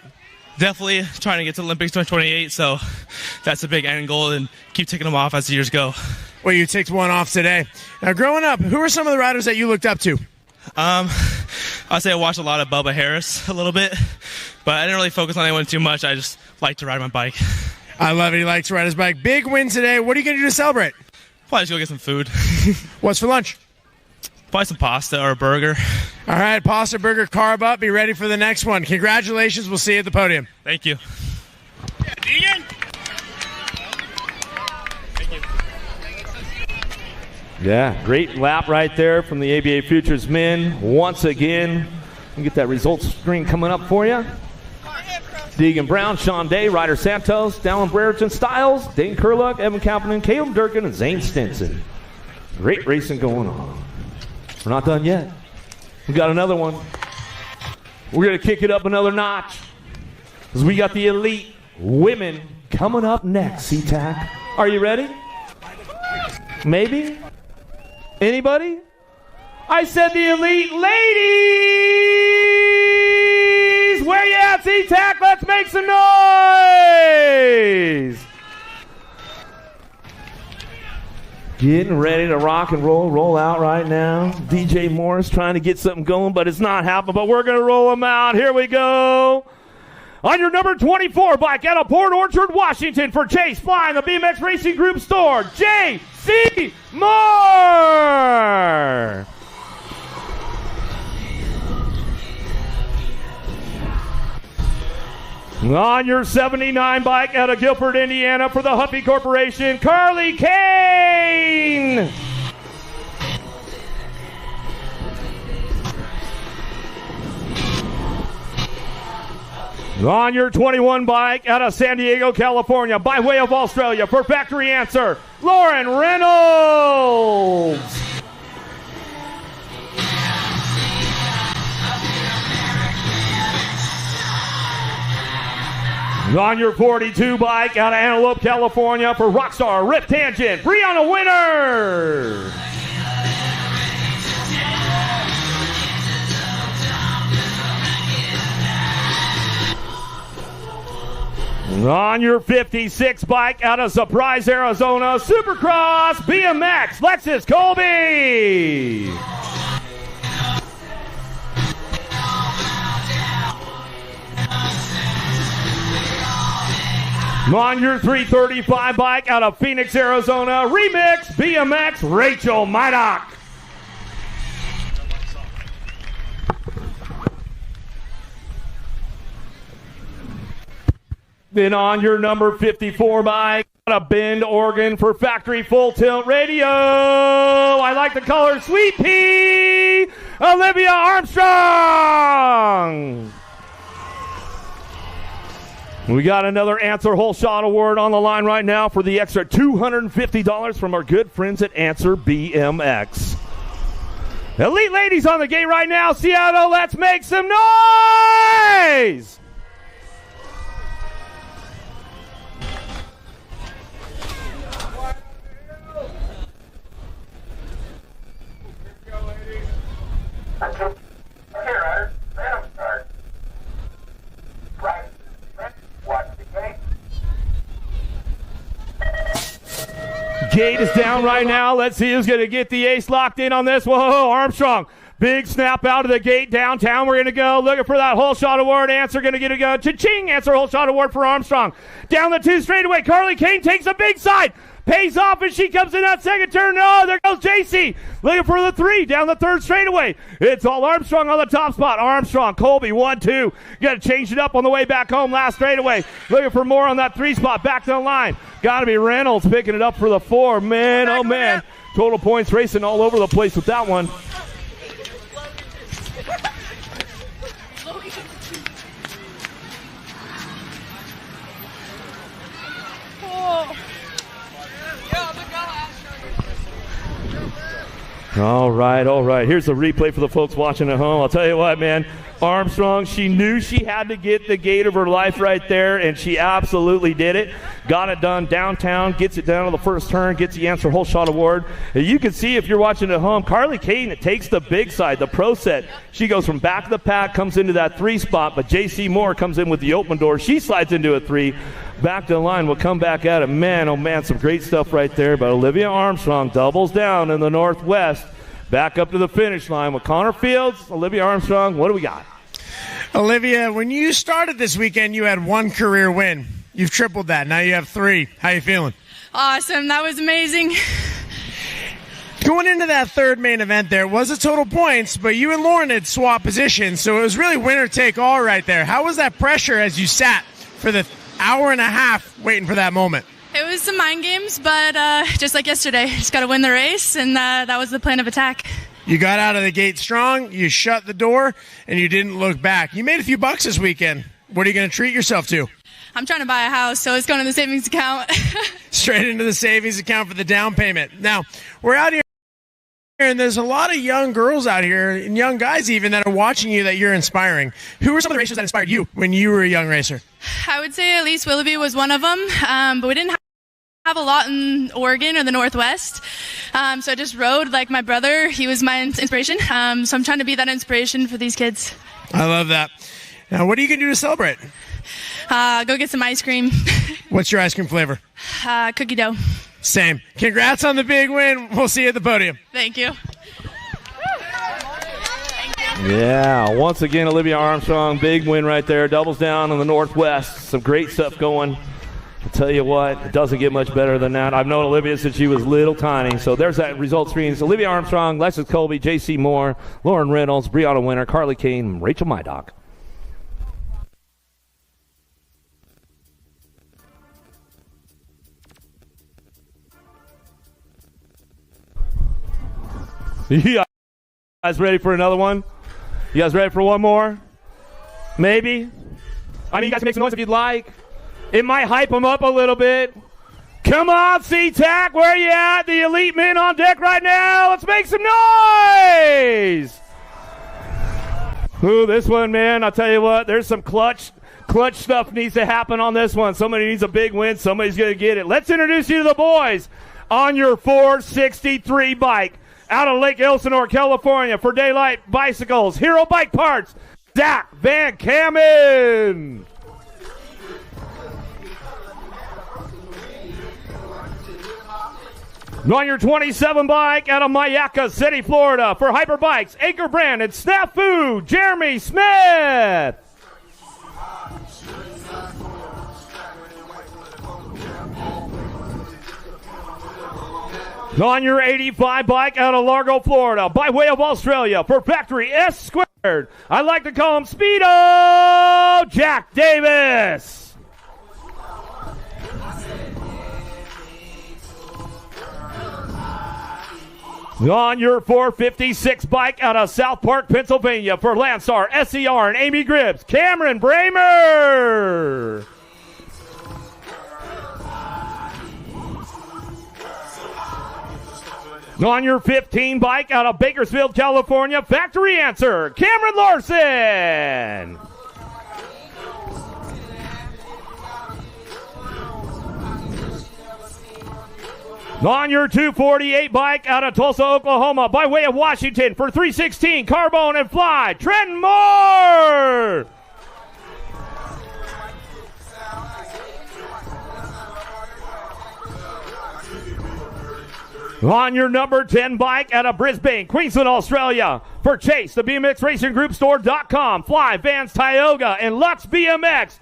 Definitely trying to get to Olympics 2028, so that's a big end goal, and keep ticking them off as the years go. Well, you ticked one off today. Now, growing up, who are some of the riders that you looked up to? I'd say I watched a lot of Bubba Harris a little bit, but I didn't really focus on anyone too much. I just like to ride my bike. I love it. He likes to ride his bike. Big win today. What are you going to do to celebrate? Probably just go get some food. What's for lunch? Probably some pasta or a burger. All right, pasta, burger, carb up. Be ready for the next one. Congratulations. We'll see you at the podium. Thank you. Yeah, great lap right there from the ABA Futures men. Once again, we'll get that results screen coming up for you. Deegan Brown, Sean Day, Ryder Santos, Dallin Brereton Styles, Dane Kurluck, Evan Kapanen, Caleb Durkin, and Zane Stinson. Great racing going on. We're not done yet. We got another one. We're going to kick it up another notch because we got the elite women coming up next, Seatac. Are you ready? Maybe? Anybody? I said the elite ladies! Where you at, Seatac? Let's make some noise! Getting ready to rock and roll out right now. DJ Morris trying to get something going, but it's not happening. But we're going to roll them out. Here we go. On your number 24 bike out of Port Orchard, Washington for Chase Flying, the BMX Racing Group store, J.C. Moore. On your 79 bike out of Guilford, Indiana for the Huffy Corporation, Carly Kane. On your 21 bike out of San Diego, California, by way of Australia for Factory Answer, Lauren Reynolds. On your 42 bike out of Antelope, California for Rockstar Rip Tangent, Brianna Winner. On your 56 bike out of Surprise, Arizona, Supercross BMX, Lexus Colby. On your 335 bike out of Phoenix, Arizona, Remix BMX, Rachel Mydock. Then on your number 54 bike out of Bend, Oregon for Factory Full Tilt Radio. I like to call her Sweet Pea, Olivia Armstrong. We got another Answer Whole Shot Award on the line right now for the extra $250 from our good friends at Answer BMX. Elite ladies on the gate right now. Seattle, let's make some noise! Gate is down right now. Let's see who's going to get the ace locked in on this. Whoa, Armstrong Big snap out of the gate downtown. We're going to go looking for that whole shot award. Answer going to get a go. Cha-ching! Answer whole shot award for Armstrong. Down the 2 straightaway. Carly Kane takes a big side. Pays off as she comes in that second turn. Oh, there goes JC. Looking for the 3 down the 3rd straightaway. It's all Armstrong on the top spot. Armstrong, Colby, 1-2. Got to change it up on the way back home last straightaway. Looking for more on that 3 spot. Back to the line. Got to be Reynolds picking it up for the 4. Man, oh man. Total points racing all over the place with that one. All right. Here's the replay for the folks watching at home. I'll tell you what, man. Armstrong, she knew she had to get the gate of her life right there, and she absolutely did it. Got it done downtown, gets it down to the first turn, gets the answer whole shot award. And you can see if you're watching at home, Carly Kane takes the big side, the pro set. She goes from back of the pack, comes into that 3 spot, but JC Moore comes in with the open door. She slides into a 3. Back to the line, we'll come back at it. Man, oh man, some great stuff right there. But Olivia Armstrong doubles down in the Northwest. Back up to the finish line with Connor Fields, Olivia Armstrong. What do we got? Olivia, when you started this weekend, you had 1 career win. You've tripled that. Now you have 3. How you feeling? Awesome. That was amazing. Going into that 3rd main event there was a total points, but you and Lauren had swapped positions, so it was really winner take all right there. How was that pressure as you sat for the hour and a half waiting for that moment? It was some mind games, but just like yesterday, just got to win the race, and that was the plan of attack. You got out of the gate strong, you shut the door, and you didn't look back. You made a few bucks this weekend. What are you going to treat yourself to? I'm trying to buy a house, so it's going to the savings account. Straight into the savings account for the down payment. Now, we're out here, and there's a lot of young girls out here, and young guys even, that are watching you that you're inspiring. Who were some of the racers that inspired you when you were a young racer? I would say at least Willoughby was one of them, but we didn't have a lot in Oregon or the Northwest, so I just rode like my brother. He was my inspiration, so I'm trying to be that inspiration for these kids. I love that. Now, what are you going to do to celebrate? Go get some ice cream. What's your ice cream flavor? Cookie dough. Same. Congrats on the big win. We'll see you at the podium. Thank you. Yeah, once again, Olivia Armstrong, big win right there. Doubles down in the Northwest. Some great stuff going. I'll tell you what, it doesn't get much better than that. I've known Olivia since she was little tiny. So there's that result screens. Olivia Armstrong, Lexus Colby, JC Moore, Lauren Reynolds, Brianna Winter, Carly Kane, Rachel Mydock. You guys ready for another one? You guys ready for one more? Maybe? I mean, you guys can make some noise if you'd like. It might hype them up a little bit. Come on, Seatac, where you at? The elite men on deck right now. Let's make some noise. Ooh, this one, man, I'll tell you what, there's some clutch stuff needs to happen on this one. Somebody needs a big win. Somebody's going to get it. Let's introduce you to the boys on your 463 bike. Out of Lake Elsinore, California, for Daylight Bicycles, Hero Bike Parts, Zach Van Kamen. On your 27 bike out of Mayaca City, Florida, for Hyper Bikes, Anchor Brand, and Snafu, Jeremy Smith. On your 85 bike out of Largo, Florida, by way of Australia, for Factory S Squared. I like to call him Speedo Jack Davis. On your 456 bike out of South Park, Pennsylvania, for Landstar, SCR, and Amy Gribbs, Cameron Bramer. On your 15 bike out of Bakersfield, California, Factory Answer, Cameron Larson. On your 248 bike out of Tulsa, Oklahoma, by way of Washington, for 316, Carbone and Fly, Trenton Moore. On your number 10 bike out of Brisbane, Queensland, Australia, for Chase, the BMX Racing Group Store.com, Fly, Vans, Tioga, and Lux BMX,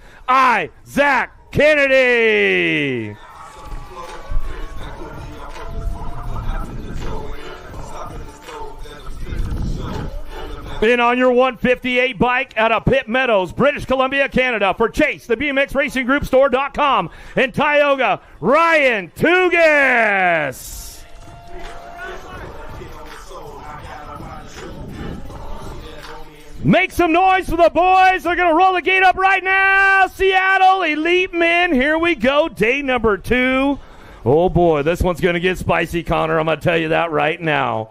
Zach Kennedy. And on your 158 bike out of Pitt Meadows, British Columbia, Canada, for Chase, the BMX Racing Group Store.com, and Tioga, Ryan Tugas. Make some noise for the boys. They're going to roll the gate up right now. Seattle Elite Men. Here we go. Day number 2. Oh, boy. This one's going to get spicy, Connor. I'm going to tell you that right now.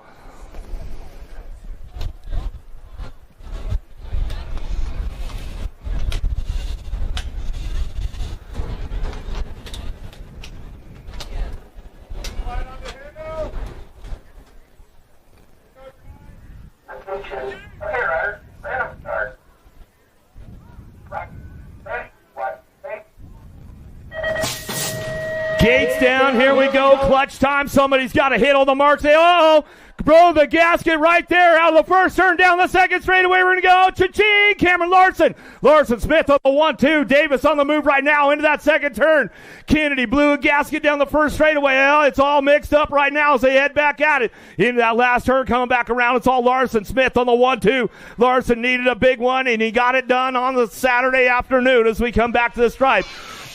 Gates down. Here we go. Clutch time. Somebody's got to hit all the marks. Uh-oh. Bro, the gasket right there out of the first turn down the second straightaway. We're going to go. Cha-ching. Cameron Larson. Larson Smith on the 1-2. Davis on the move right now into that second turn. Kennedy blew a gasket down the first straightaway. Well, it's all mixed up right now as they head back at it. Into that last turn coming back around. It's all Larson Smith on the 1-2. Larson needed a big one, and he got it done on the Saturday afternoon as we come back to the stripe.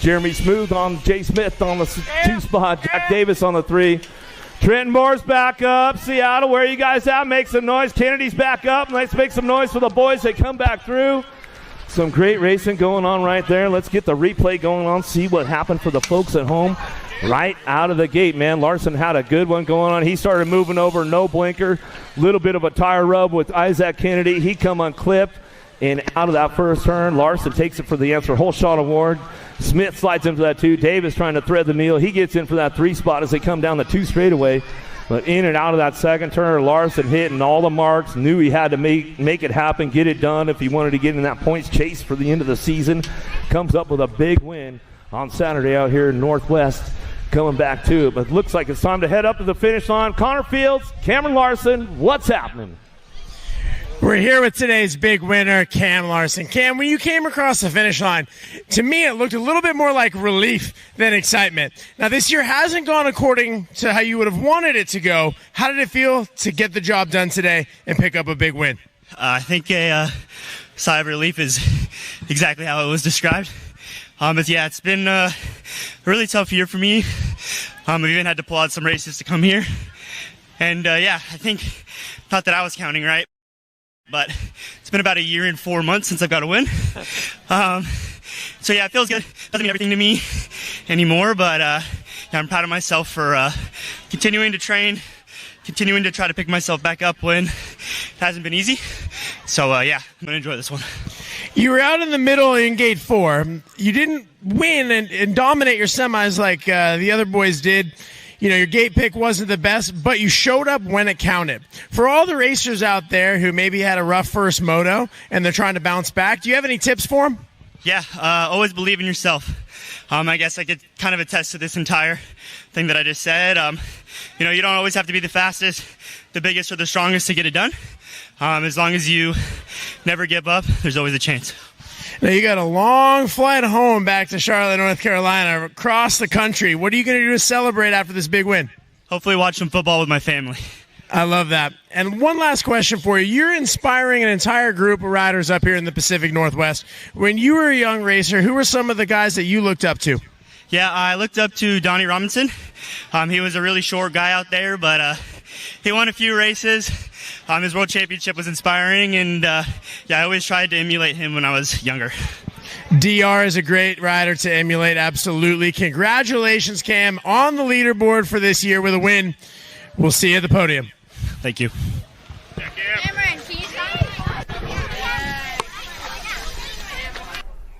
Jeremy Smooth on Jay Smith on the 2 spot. Jack Davis on the 3. Trenton Moore's back up. Seattle, where are you guys at? Make some noise. Kennedy's back up. Let's make some noise for the boys. They come back through. Some great racing going on right there. Let's get the replay going on, see what happened for the folks at home right out of the gate, man. Larson had a good one going on. He started moving over, no blinker. Little bit of a tire rub with Isaac Kennedy. He come unclipped. And out of that first turn, Larson takes it for the answer. Whole shot award. Smith slides into that 2. Davis trying to thread the needle. He gets in for that 3 spot as they come down the 2 straightaway. But in and out of that second turn, Larson hitting all the marks. Knew he had to make it happen, get it done if he wanted to get in that points chase for the end of the season. Comes up with a big win on Saturday out here in Northwest. Coming back to it. But looks like it's time to head up to the finish line. Connor Fields, Cameron Larson, what's happening? We're here with today's big winner, Cam Larson. Cam, when you came across the finish line, to me it looked a little bit more like relief than excitement. Now, this year hasn't gone according to how you would have wanted it to go. How did it feel to get the job done today and pick up a big win? I think a sigh of relief is exactly how it was described. But yeah, it's been a really tough year for me. I've even had to pull out some races to come here. And yeah, I think, not that I was counting right, but it's been about a year and 4 months since I've got a win. So yeah, it feels good. Doesn't mean everything to me anymore, but yeah, I'm proud of myself for continuing to train, continuing to try to pick myself back up when it hasn't been easy. So yeah, I'm going to enjoy this one. You were out in the middle in gate 4. You didn't win and dominate your semis like the other boys did. You know, your gate pick wasn't the best, but you showed up when it counted. For all the racers out there who maybe had a rough first moto and they're trying to bounce back, do you have any tips for them? Yeah, always believe in yourself. I guess I could kind of attest to this entire thing that I just said. You know, you don't always have to be the fastest, the biggest, or the strongest to get it done. As long as you never give up, there's always a chance. Now, you got a long flight home back to Charlotte, North Carolina, across the country. What are you going to do to celebrate after this big win? Hopefully watch some football with my family. I love that. And one last question for you. You're inspiring an entire group of riders up here in the Pacific Northwest. When you were a young racer, who were some of the guys that you looked up to? Yeah, I looked up to Donnie Robinson. He was a really short guy out there, but he won a few races. His world championship was inspiring, and yeah, I always tried to emulate him when I was younger. DR is a great rider to emulate, absolutely. Congratulations, Cam, on the leaderboard for this year with a win. We'll see you at the podium. Thank you.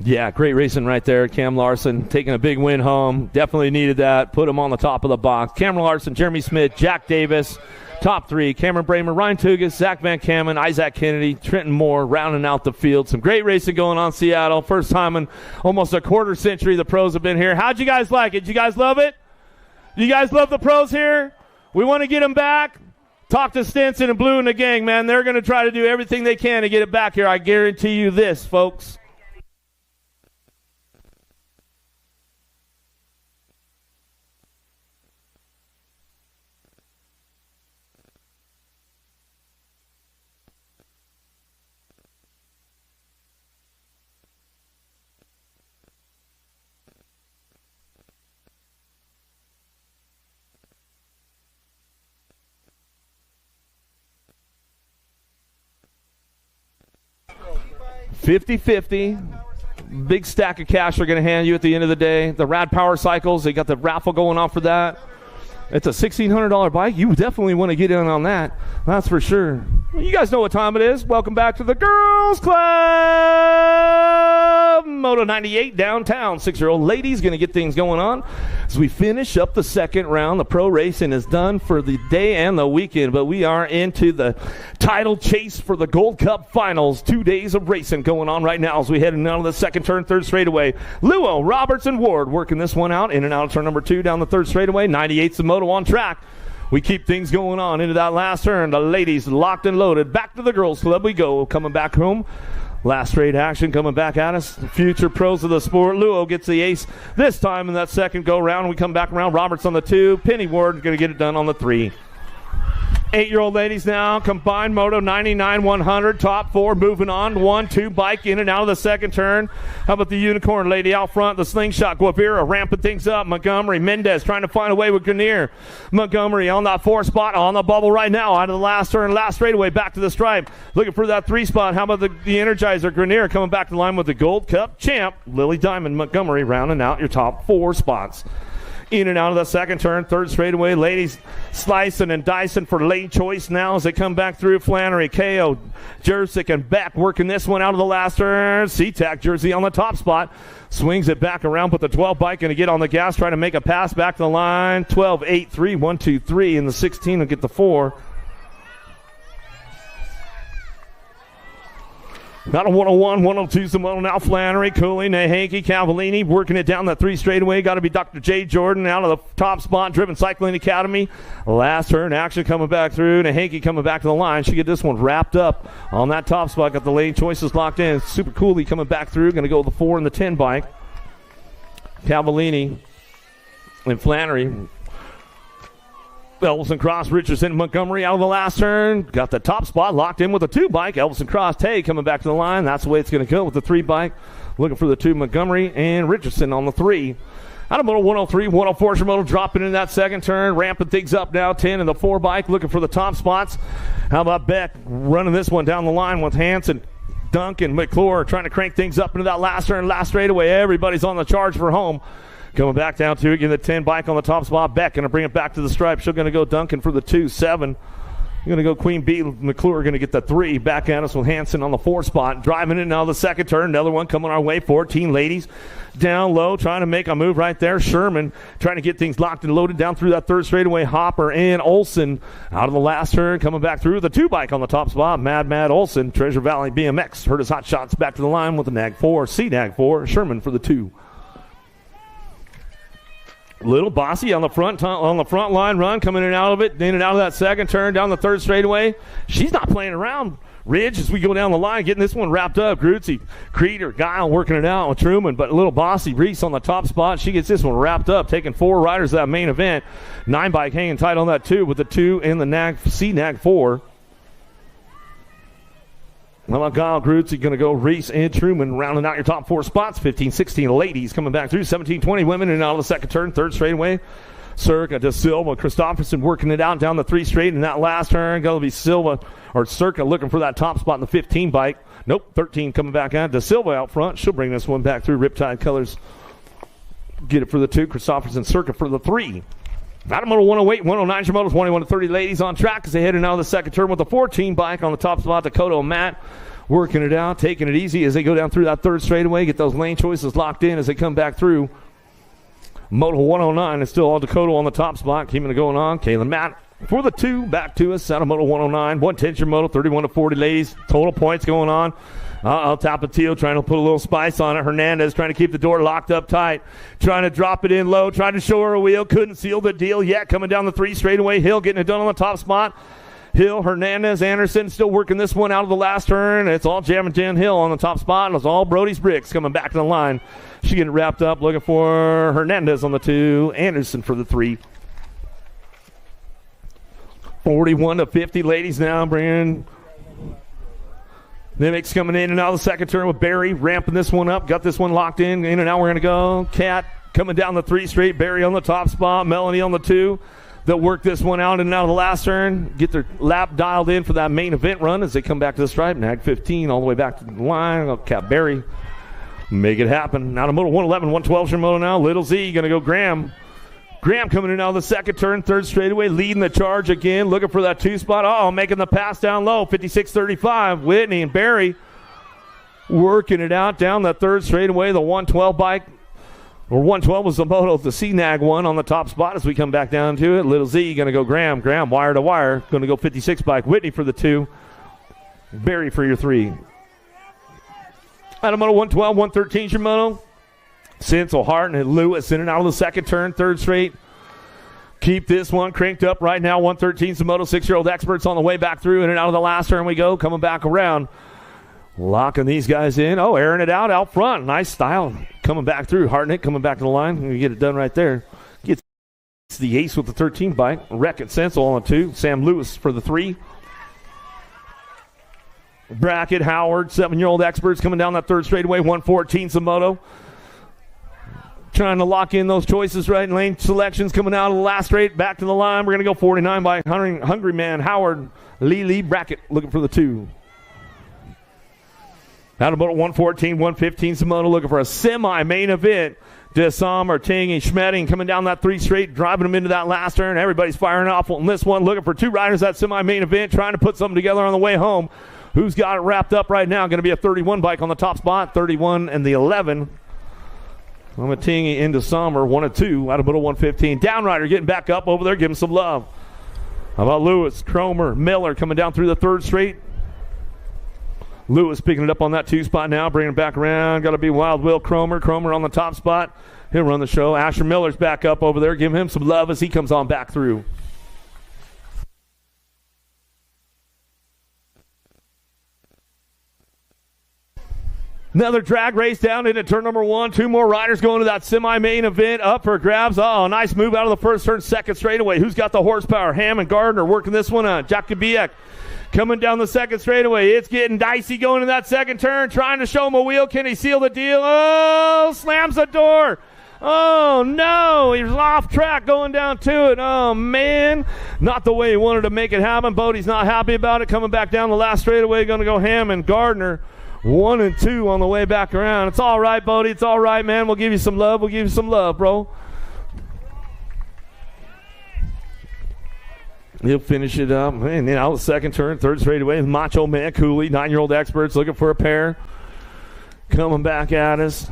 Yeah, great racing right there. Cam Larson taking a big win home. Definitely needed that. Put him on the top of the box. Cameron Larson, Jeremy Smith, Jack Davis, top 3. Cameron Bramer, Ryan Tugas, Zach Van Kamen, Isaac Kennedy, Trenton Moore, rounding out the field. Some great racing going on in Seattle. First time in almost a quarter century the pros have been here. How'd you guys like it? Did you guys love it? You guys love the pros here? We want to get them back. Talk to Stinson and Blue and the gang, man. They're going to try to do everything they can to get it back here. I guarantee you this, folks. $50-50. Big stack of cash they're going to hand you at the end of the day. The Rad Power Cycles, they got the raffle going on for that. It's a $1,600 bike. You definitely want to get in on that. That's for sure. Well, you guys know what time it is. Welcome back to the Girls Club. Moto 98 downtown. 6-year-old ladies going to get things going on as we finish up the second round. The pro racing is done for the day and the weekend, but we are into the title chase for the Gold Cup finals. 2 days of racing going on right now as we head into the second turn, third straightaway. Luo, Roberts, and Ward working this one out in and out of turn number 2 down the third straightaway. 98's the Moto on track. We keep things going on into that last turn. The ladies locked and loaded. Back to the Girls Club we go. Coming back home. Last straight action coming back at us. Future pros of the sport. Luo gets the ace this time in that second go round. We come back around. Roberts on the 2. Penny Ward going to get it done on the 3. 8-year-old ladies now, combined Moto 99 100, top 4, moving on. 1-2 bike in and out of the second turn. How about the unicorn lady out front? The slingshot, Guevara ramping things up. Montgomery, Mendez trying to find a way with Grenier. Montgomery on that 4 spot, on the bubble right now, out of the last turn, last straightaway, back to the stripe. Looking for that 3 spot. How about the Energizer, Grenier coming back to the line with the Gold Cup champ, Lily Diamond. Montgomery rounding out your top 4 spots. In and out of the second turn, third straightaway. Ladies slicing and dicing for lane choice now as they come back through. Flannery, KO, Jersic, and Beck working this one out of the last turn. Seatac jersey on the top spot. Swings it back around, but the 12 bike going to get on the gas, trying to make a pass back to the line. 12, 8, 3, 1, 2, 3, and the 16 will get the 4. Got a 101, 102 Simone now. Flannery, Cooley, Nahanke, Cavallini working it down that 3 straightaway. Got to be Dr. J. Jordan out of the top spot. Driven Cycling Academy. Last turn action coming back through. Nahanke coming back to the line. She get this one wrapped up on that top spot. Got the lane choices locked in. Super Cooley coming back through. Going to go with the 4 and the 10 bike. Cavallini and Flannery. Elvis Cross, Richardson, Montgomery out of the last turn. Got the top spot locked in with a 2 bike. Elvis Cross, Tay coming back to the line. That's the way it's going to go with the 3 bike. Looking for the 2 Montgomery and Richardson on the 3. Out of Moto 103, 104 Shimoto dropping in that second turn. Ramping things up now. 10 in the 4 bike. Looking for the top spots. How about Beck running this one down the line with Hanson, Duncan, McClure trying to crank things up into that last turn, last straightaway. Everybody's on the charge for home. Coming back down to it, getting the 10 bike on the top spot. Beck going to bring it back to the stripe. She's going to go Duncan for the 2, 7. Going to go Queen Bee. McClure going to get the 3. Back at us with Hanson on the 4 spot. Driving in now the second turn. Another one coming our way. 14 ladies down low trying to make a move right there. Sherman trying to get things locked and loaded down through that third straightaway. Hopper and Olsen out of the last turn. Coming back through the 2 bike on the top spot. Mad Olsen. Treasure Valley BMX. Heard his hot shots back to the line with the Nag 4. C-Nag 4. Sherman for the 2. Little Bossy on the front line run, coming in and out of it, in and out of that second turn, down the third straightaway. She's not playing around. Ridge, as we go down the line, getting this one wrapped up. Grutzy, Creeder, Guile working it out with Truman, but Little Bossy, Reese on the top spot. She gets this one wrapped up, taking 4 riders to that main event. 9 bike hanging tight on that 2 with the 2 and the C-Nag 4. Well, Guile, Grutzy going to go Reese and Truman rounding out your top 4 spots. 15-16 ladies coming back through. 17-20 women in and out of the second turn. Third straightaway. Circa, De Silva, Christopherson working it out down the 3 straight in that last turn. Going to be Silva or Circa looking for that top spot in the 15 bike. Nope, 13 coming back out. De Silva out front. She'll bring this one back through. Riptide Colors get it for the 2. Christopherson, Circa for the 3. Out of Moto 108, 109 Shimoto's 21-30 ladies on track as they head in out of the second turn with the 14 bike on the top spot. Dakota and Matt working it out, taking it easy as they go down through that third straightaway, get those lane choices locked in as they come back through. Moto 109 is still all Dakota on the top spot, keeping it going on. Kaylin Matt for the 2, back to us out of Moto 109. 110 Shimoto, 31-40 ladies. Total points going on Tapatio trying to put a little spice on it. Hernandez trying to keep the door locked up tight. Trying to drop it in low. Trying to show her a wheel. Couldn't seal the deal yet. Coming down the 3 straightaway. Hill getting it done on the top spot. Hill, Hernandez, Anderson still working this one out of the last turn. It's all jamming Jen Hill on the top spot. And it's all Brody's Bricks coming back to the line. She getting wrapped up looking for Hernandez on the 2. Anderson for the 3. 41-50 ladies now. Bringing BMX coming in and out of the second turn with Barry ramping this one up. Got this one locked in. In and out we're going to go. Cat coming down the 3 straight. Barry on the top spot. Melanie on the 2. They'll work this one out in and out of the last turn. Get their lap dialed in for that main event run as they come back to the stripe. Nag 15 all the way back to the line. Cat Barry. Make it happen. Now to Moto 111, 112 your Moto now. Little Z going to go Graham. Graham coming in out of the second turn, 3rd straightaway, leading the charge again, looking for that 2 spot. Making the pass down low, 56-35. Whitney and Barry working it out down the 3rd straightaway. The 112 bike, or 112 was the Moto, the CNAG one on the top spot as we come back down to it. Little Z going to go Graham. Graham wire to wire, going to go 56 bike. Whitney for the 2. Barry for your 3. Out of Moto 112, 113 your Moto. Sinsel, Hart, and Lewis in and out of the second turn, 3rd straight. Keep this one cranked up right now. 113 some Moto 6-year-old experts on the way back through. In and out of the last turn we go. Coming back around. Locking these guys in. Airing it out front. Nice style. Coming back through. Hartnett coming back to the line. We get it done right there. Gets the ace with the 13 bike. Wreck and Sinsel on the 2. Sam Lewis for the 3. Brackett, Howard, 7-year-old experts coming down that 3rd straightaway. 114 some Moto. Trying to lock in those choices right. Lane selections coming out of the last straight. Back to the line. We're going to go 49 by Hungry Man. Howard, Lee, Brackett looking for the 2. Out of Moto 114, 115 Moto looking for a semi-main event. Desam or Ting and Schmedding coming down that 3 straight, driving them into that last turn. Everybody's firing off on this one. Looking for 2 riders that semi-main event. Trying to put something together on the way home. Who's got it wrapped up right now? Going to be a 31 bike on the top spot. 31 and the 11. Ting into Sommer, 1 of 2 out of Moto 115. Downrider getting back up over there, giving some love. How about Lewis, Cromer, Miller coming down through the 3rd straight. Lewis picking it up on that 2 spot now, bringing it back around. Got to be Wild Will Cromer. Cromer on the top spot. He'll run the show. Asher Miller's back up over there, giving him some love as he comes on back through. Another drag race down into turn number 1. 2 more riders going to that semi-main event. Up for grabs. Nice move out of the 1st turn, 2nd straightaway. Who's got the horsepower? Hammond Gardner working this one on. Jakobiak coming down the 2nd straightaway. It's getting dicey going to that 2nd turn. Trying to show him a wheel. Can he seal the deal? Slams the door. Oh, no. He's off track going down to it. Oh, man. Not the way he wanted to make it happen. Bodie's not happy about it. Coming back down the last straightaway. Going to go Hammond Gardner. 1 and 2 on the way back around. It's all right, Bodie. It's all right, man. We'll give you some love. We'll give you some love, bro. He'll finish it up. And then out the 2nd turn, 3rd straightaway. Macho Man Cooley, 9-year-old experts looking for a pair. Coming back at us.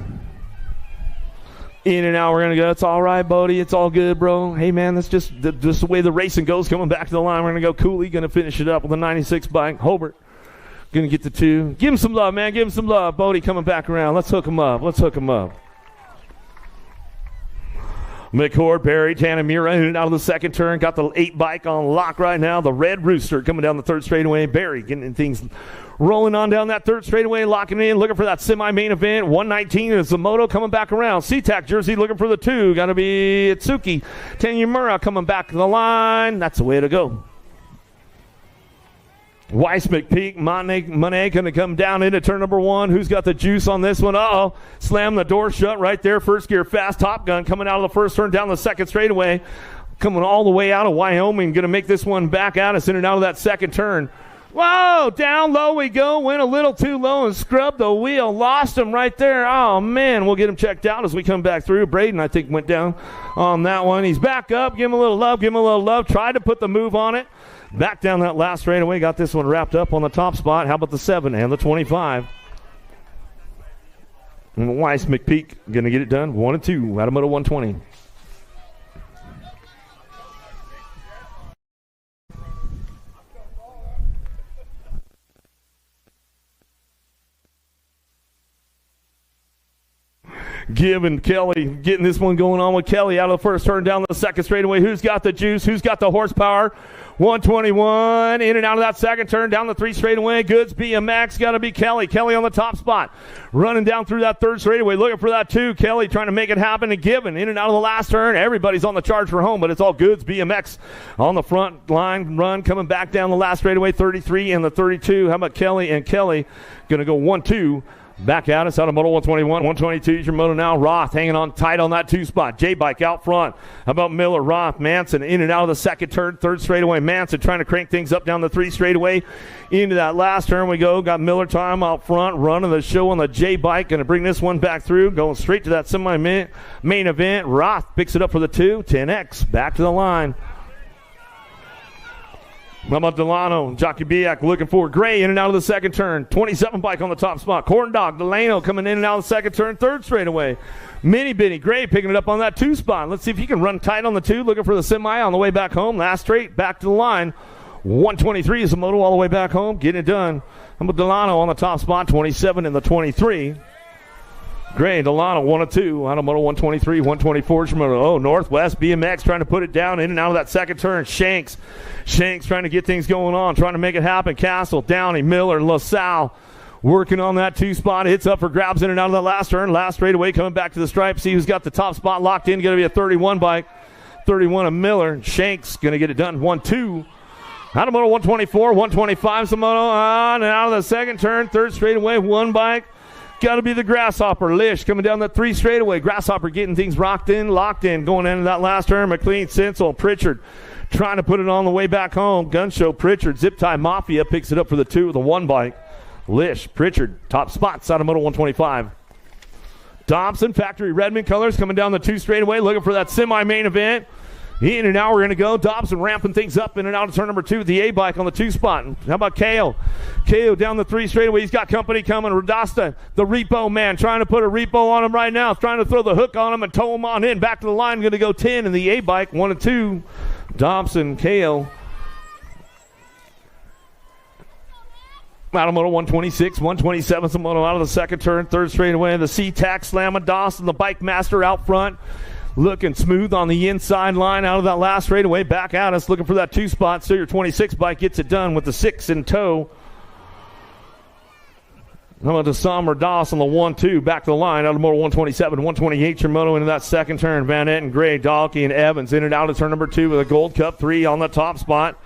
In and out, we're going to go. It's all right, Bodie. It's all good, bro. Hey, man, that's just the way the racing goes. Coming back to the line, we're going to go Cooley. Going to finish it up with a 96 bike. Hobart. Going to get the 2. Give him some love, man. Give him some love. Bodie coming back around. Let's hook him up. McCord, Barry, Tanamira in and out of the 2nd turn. Got the 8 bike on lock right now. The Red Rooster coming down the 3rd straightaway. Barry getting things rolling on down that 3rd straightaway, locking in, looking for that semi-main event. 119 is the Moto coming back around. Seatac jersey looking for the 2. Got to be Itsuki. Tanamura coming back to the line. That's the way to go. Weiss, McPeak, Monet going to come down into turn number 1. Who's got the juice on this one? Slam the door shut right there. 1st gear fast Top Gun coming out of the 1st turn down the 2nd straightaway. Coming all the way out of Wyoming. Going to make this one back at us in and out of that 2nd turn. Whoa, down low we go. Went a little too low and scrubbed the wheel. Lost him right there. Oh, man, we'll get him checked out as we come back through. Braden, I think, went down on that one. He's back up. Give him a little love. Tried to put the move on it. Back down that last straightaway, got this one wrapped up on the top spot. How about the 7 and the 25? And Weiss, McPeak, going to get it done. 1 and 2 out of Moto 120. Given Kelly getting this one going on with Kelly out of the first turn down the second straightaway. Who's got the juice? Who's got the horsepower? 121 in and out of that second turn down the 3 straightaway. Goods BMX got to be Kelly. Kelly on the top spot. Running down through that 3rd straightaway. Looking for that 2. Kelly trying to make it happen and Given in and out of the last turn. Everybody's on the charge for home, but it's all Goods BMX on the front line run coming back down the last straightaway. 33 and the 32. How about Kelly? And Kelly going to go 1-2. Back at us out of Moto 121. 122 is your Moto now. Roth hanging on tight on that 2 spot. J-Bike out front. How about Miller, Roth, Manson in and out of the second turn, 3rd straightaway. Manson trying to crank things up down the 3 straightaway. Into that last turn we go. Got Miller time out front, running the show on the J-Bike. Going to bring this one back through. Going straight to that semi-main event. Roth picks it up for the 2. 10X back to the line. How about Delano, Jockey Biak looking for Gray in and out of the second turn. 27 bike on the top spot. Corn Dog, Delano coming in and out of the second turn, 3rd straightaway. Mini Bitty, Gray picking it up on that 2 spot. Let's see if he can run tight on the 2, looking for the semi on the way back home. Last straight, back to the line. 123 is the Moto all the way back home, getting it done. How about Delano on the top spot, 27 in the 23. Gray, Delano, 1-2. Out of Moto 123, 124 is your Moto. Oh, Northwest BMX trying to put it down in and out of that second turn. Shanks trying to get things going on, trying to make it happen. Castle, Downey, Miller, LaSalle working on that 2 spot. Hits up for grabs in and out of that last turn. Last straightaway coming back to the stripe. See who's got the top spot locked in. Going to be a 31 bike. 31 of Miller. Shanks going to get it done. 1-2. Out of Moto 124, 125 is the Moto. On and out of the second turn. 3rd straightaway, 1 bike. Got to be the Grasshopper. Lish coming down that 3 straightaway. Grasshopper getting things locked in, going into that last turn. McLean, Sinsel, Pritchard trying to put it on the way back home. Gun Show, Pritchard, Zip Tie Mafia picks it up for the 2 with a 1 bike. Lish, Pritchard, top spots out of Moto 125. Dobson, Factory Redmond colors coming down the 2 straightaway, looking for that semi-main event. In and out, we're going to go. Dobson ramping things up in and out of turn number 2 with the A-bike on the 2 spot. How about KO? KO down the 3 straightaway. He's got company coming. Radasta, the repo man, trying to put a repo on him right now. Trying to throw the hook on him and tow him on in. Back to the line, going to go 10 in the A-bike. 1-2. Dobson, KO. Out of Moto 126, 127 some Moto out of the second turn, 3rd straightaway. The Seatac slamming Dawson, the bike master out front. Looking smooth on the inside line out of that last straightaway. Back at us, looking for that 2 spot. So your 26 bike gets it done with the 6 in tow. How about the Sommer Doss on the 1-2. Back to the line out of Moto 127, 128 your Moto into that second turn. Van Etten, Gray, Dahlke, and Evans in and out of turn number 2 with a Gold Cup 3 on the top spot.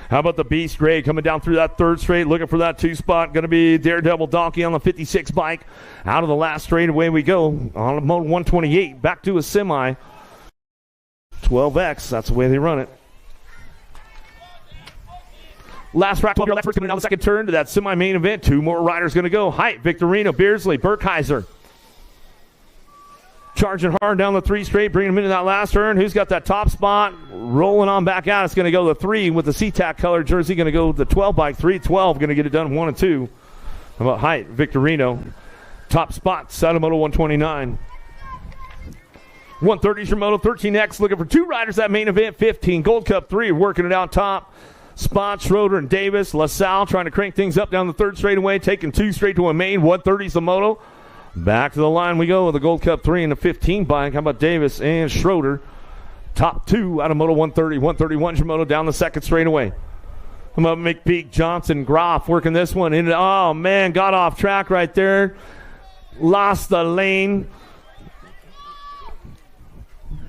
How about the Beast Gray coming down through that 3rd straight, looking for that 2 spot. Going to be Daredevil Donkey on the 56 bike. Out of the last straight, away we go. On Moto 128, back to a semi. 12X, that's the way they run it. Last rack, 12 your left first coming down the second turn to that semi-main event. 2 more riders going to go. Height, Victorino, Beardsley, Burkheiser. Charging hard down the 3 straight, bringing him into that last turn. Who's got that top spot? Rolling on back out. It's going to go the 3 with the Seatac color jersey. Going to go the 12 bike. 3-12. Going to get it done 1-2. How about Height? Victorino. Top spot. Sadamoto 129. 130 is your Moto. 13X looking for 2 riders that main event. 15. Gold Cup 3 working it out top. Spot, Schroeder and Davis. LaSalle trying to crank things up down the 3rd straightaway. Taking 2 straight to a main. 130 is the Moto. Back to the line we go with the Gold Cup 3 and the 15 bike. How about Davis and Schroeder? Top 2 out of Moto 130. 131 your Moto down the 2nd straightaway. How about McPeak, Johnson, Groff working this one. Oh, man, got off track right there. Lost the lane.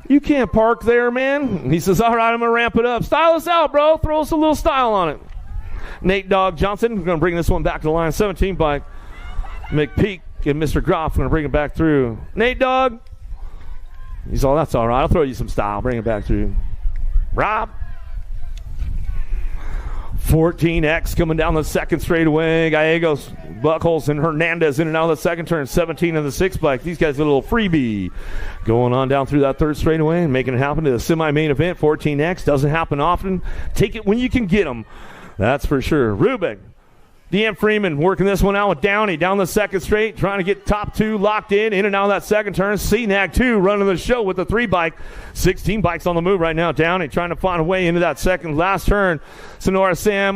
You can't park there, man. He says, all right, I'm going to ramp it up. Style us out, bro. Throw us a little style on it. Nate Dog Johnson, we're going to bring this one back to the line. 17 bike. McPeak and Mr. Groff going to bring it back through. Nate Dog. He's all, that's all right. I'll throw you some style. Bring it back through. Rob. 14X coming down the 2nd straightaway. Gallegos, Buckholz, and Hernandez in and out of the 2nd turn. 17 in the 6 bike. These guys a little freebie. Going on down through that 3rd straightaway and making it happen to the semi-main event. 14X doesn't happen often. Take it when you can get them. That's for sure. Rubik Deanne Freeman working this one out with Downey down the second straight, trying to get top two locked in and out of that second turn. Seatac 2 running the show with the 3-bike. 16 bikes on the move right now. Downey trying to find a way into that second last turn. Sonora Sam,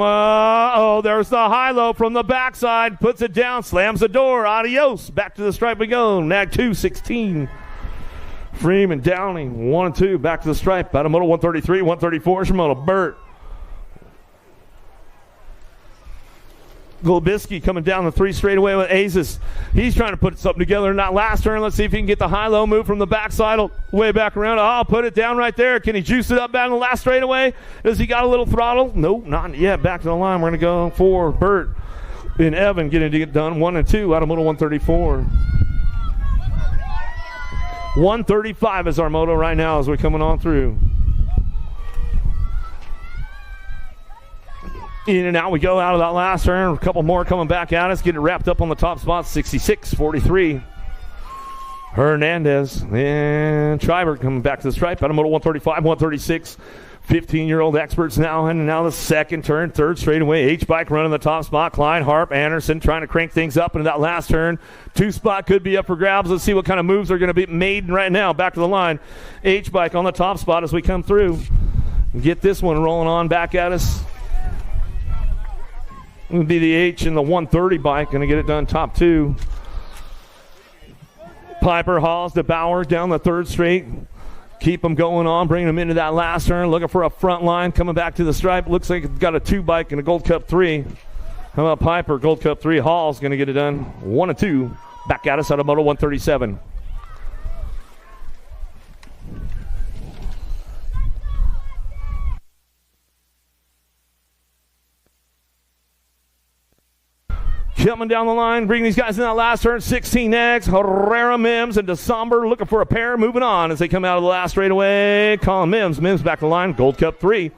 there's the high-low from the backside. Puts it down, slams the door. Adios. Back to the stripe we go. Nag 2, 16. Freeman, Downey, 1 and 2. Back to the stripe. Out of Moto 133, 134 is your Moto. Burt. Golubisky coming down the 3 straightaway with Aces. He's trying to put something together in that last turn. Let's see if he can get the high-low move from the backside way back around. Oh, put it down right there. Can he juice it up back in the last straightaway? Does he got a little throttle? Nope, not yet. Back to the line. We're going to go for Burt and Evan getting to get done. 1 and 2 out of Moto 134. 135 is our Moto right now as we're coming on through. In and out we go out of that last turn. A couple more coming back at us. Getting wrapped up on the top spot. 66-43. Hernandez and Tribert coming back to the stripe. Out of Moto 135, 136. 15-year-old experts now. And now the second turn. Third straightaway. H-Bike running the top spot. Klein, Harp, Anderson trying to crank things up into that last turn. 2 spot could be up for grabs. Let's see what kind of moves are going to be made right now. Back to the line. H-Bike on the top spot as we come through. Get this one rolling on back at us. It would be the H in the 130 bike. Going to get it done top 2. Piper hauls to Bauer down the third straight. Keep them going on, bringing them into that last turn. Looking for a front line, coming back to the stripe. Looks like it's got a 2 bike and a Gold Cup 3. How about Piper? Gold Cup 3. Hall's going to get it done. 1 and 2. Back at us out of Moto 137. Coming down the line, bringing these guys in that last turn. 16X, Herrera, Mims, and DeSomber looking for a pair. Moving on as they come out of the last straightaway. Colin Mims. Mims back to the line. Gold Cup 3.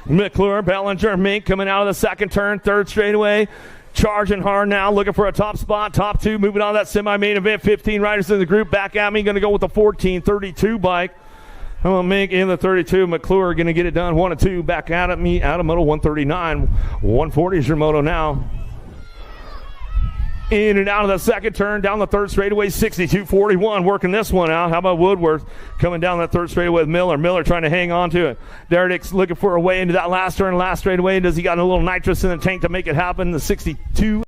McClure, Bellinger, Mink coming out of the second turn. Third straightaway. Charging hard now, looking for a top spot. Top 2, moving on to that semi-main event. 15 riders in the group. Back at me, going to go with the 1432 bike. I'm going to make in the 32. McClure going to get it done. 1 and 2. Back at me out of Moto 139. 140 is your Moto now. In and out of the second turn. Down the third straightaway. 62-41. Working this one out. How about Woodworth coming down that third straightaway with Miller. Miller trying to hang on to it. Derrick's looking for a way into that last turn. Last straightaway. Does he got a little nitrous in the tank to make it happen? The 62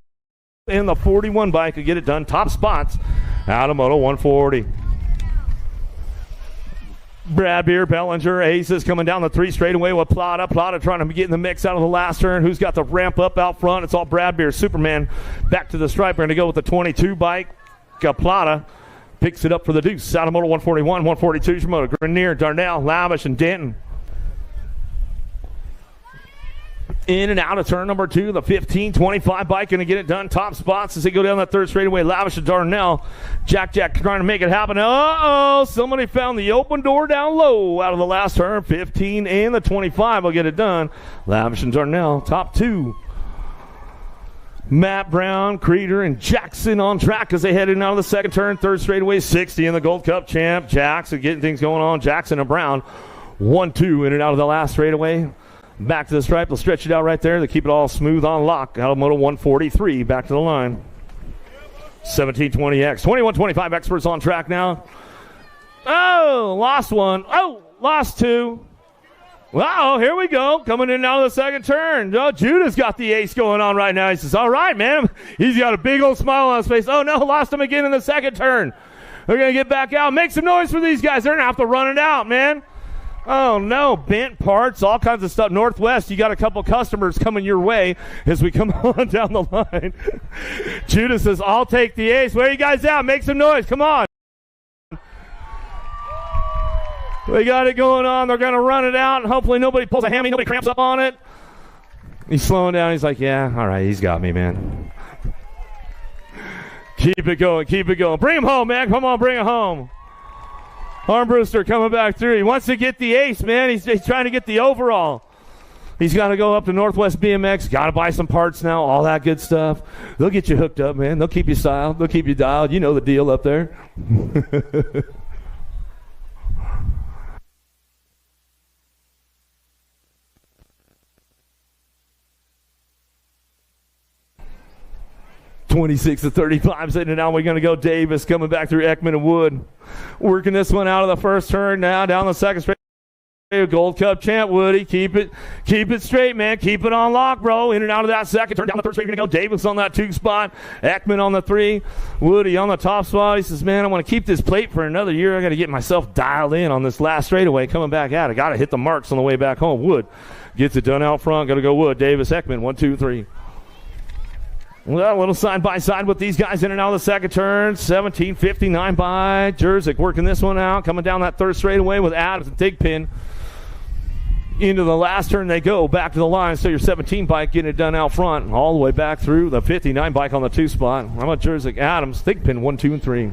and the 41 bike could get it done. Top spots out of Moto 140. Brad Beer, Bellinger, Aces coming down the 3 straightaway with Plata. Plata trying to get in the mix out of the last turn. Who's got the ramp up out front? It's all Brad Beer. Superman back to the stripe. We're going to go with the 22 bike. Plata picks it up for the deuce. Out of Moto 141, 142 is your Moto. Grenier, Darnell, Lavish, and Denton. In and out of turn number 2, the 15-25 bike going to get it done. Top spots as they go down that third straightaway. Lavish and Darnell. Jack trying to make it happen. Uh-oh, somebody found the open door down low out of the last turn. 15 and the 25 will get it done. Lavish and Darnell, top 2. Matt Brown, Creeder, and Jackson on track as they head in out of the second turn. Third straightaway, 60 in the Gold Cup champ. Jackson getting things going on. Jackson and Brown, 1-2 in and out of the last straightaway. Back to the stripe. They'll stretch it out right there. They keep it all smooth on lock. Out of Moto 143. Back to the line. 1720X. 2125 experts on track now. Oh, lost one. Oh, lost 2. Wow, here we go. Coming in now to the second turn. Oh, Judah's got the ace going on right now. He says, all right, man. He's got a big old smile on his face. Oh, no, lost him again in the second turn. They're going to get back out. Make some noise for these guys. They're going to have to run it out, man. Oh, no, bent parts, all kinds of stuff. Northwest, you got a couple customers coming your way as we come on down the line. Judah says, I'll take the ace. Where are you guys at? Make some noise. Come on. We got it going on. They're going to run it out, and hopefully nobody pulls a hammy, nobody cramps up on it. He's slowing down. He's like, yeah, all right, he's got me, man. Keep it going, keep it going. Bring him home, man. Come on, bring him home. Armbruster coming back through. He wants to get the ace, man. He's trying to get the overall. He's got to go up to Northwest BMX. Got to buy some parts now, all that good stuff. They'll get you hooked up, man. They'll keep you styled. They'll keep you dialed. You know the deal up there. 26 to 35, sitting it down. We're going to go Davis coming back through Ekman and Wood. Working this one out of the first turn now, down the second straight. Gold Cup champ Woody, keep it straight, man. Keep it on lock, bro. In and out of that second turn, down the third straight. You're gonna go Davis on that 2 spot, Ekman on the 3, Woody on the top spot. He says, "Man, I want to keep this plate for another year. I got to get myself dialed in on this last straightaway. Coming back at it, got to hit the marks on the way back home." Wood gets it done out front. Got to go Wood, Davis, Ekman, 1, 2, 3. Well, a little side-by-side with these guys in and out of the second turn. 17:59 by Jerzyk working this one out. Coming down that third straightaway with Adams and Thigpen. Into the last turn they go, back to the line. So your 17 bike getting it done out front. All the way back through the 59 bike on the 2 spot. How about Jerzyk, Adams, Thigpen, 1, 2, and 3.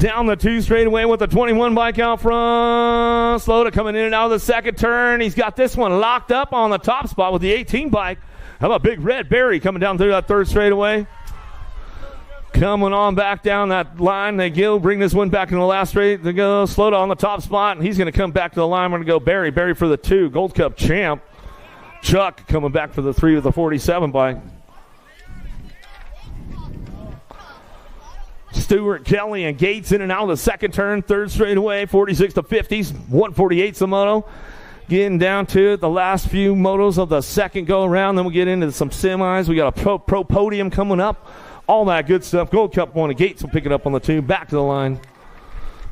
Down the 2 straightaway with the 21 bike out front. Slota coming in and out of the second turn. He's got this one locked up on the top spot with the 18 bike. How about Big Red Barry coming down through that third straightaway? Coming on back down that line. They go, bring this one back in the last straight. They go Slota on the top spot, and he's going to come back to the line. We're going to go Barry for the 2. Gold Cup champ. Chuck coming back for the 3 with the 47 bike. Stewart, Kelly, and Gates in and out of the second turn. Third straightaway, 46 to 50s. 148's the moto. Getting down to the last few motos of the second go-around. Then we'll get into some semis. We got a pro podium coming up. All that good stuff. Gold Cup one. Gates will pick it up on the 2. Back to the line.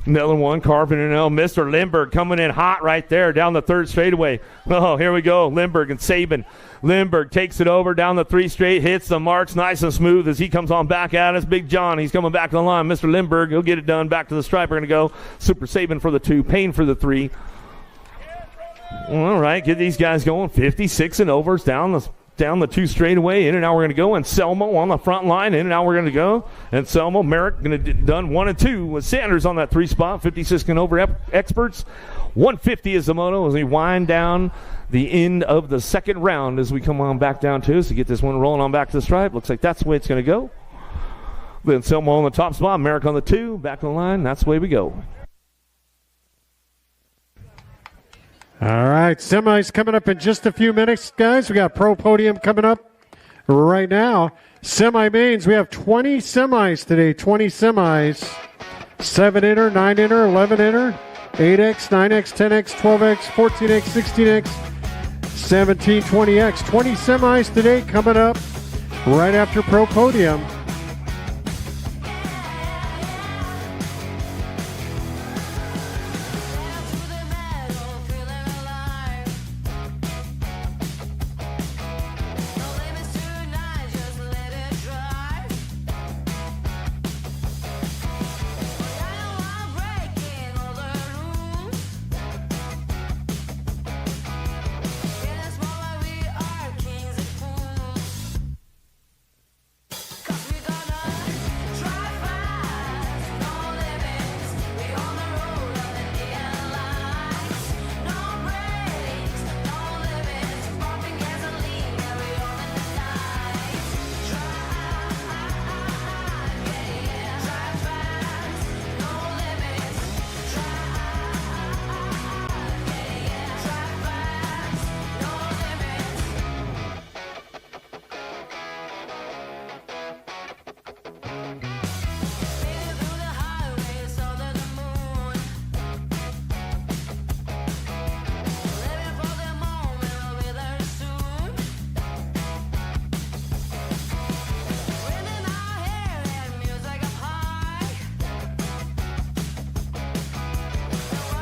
Another one. Carpenter, Mr. Lindbergh coming in hot right there down the third straightaway. Oh, here we go. Lindbergh and Saban. Lindbergh takes it over down the 3 straight. Hits the marks nice and smooth as he comes on back at us. Big John, he's coming back to the line. Mr. Lindbergh, he'll get it done. Back to the stripe. We're going to go Super Saban for the 2. Payne for the 3. All right, get these guys going. 56 and overs down the 2 straightaway. In and out we're going to go. And Selmo on the front line. In and out we're going to go. And Selmo, Merrick going to done 1 and 2 with Sanders on that 3 spot. 56 and over experts. 150 is the moto as we wind down the end of the second round as we come on back down to us to get this one rolling on back to the stripe. Looks like that's the way it's going to go. Then Selmo on the top spot. Merrick on the 2. Back to the line. That's the way we go. All right, semis coming up in just a few minutes, guys. We got Pro Podium coming up right now. Semi-mains, we have 20 semis today, 20 semis. 7-inner, 9-inner, 11-inner, 8X, 9X, 10X, 12X, 14X, 16X, 17, 20X. 20 semis today coming up right after Pro Podium.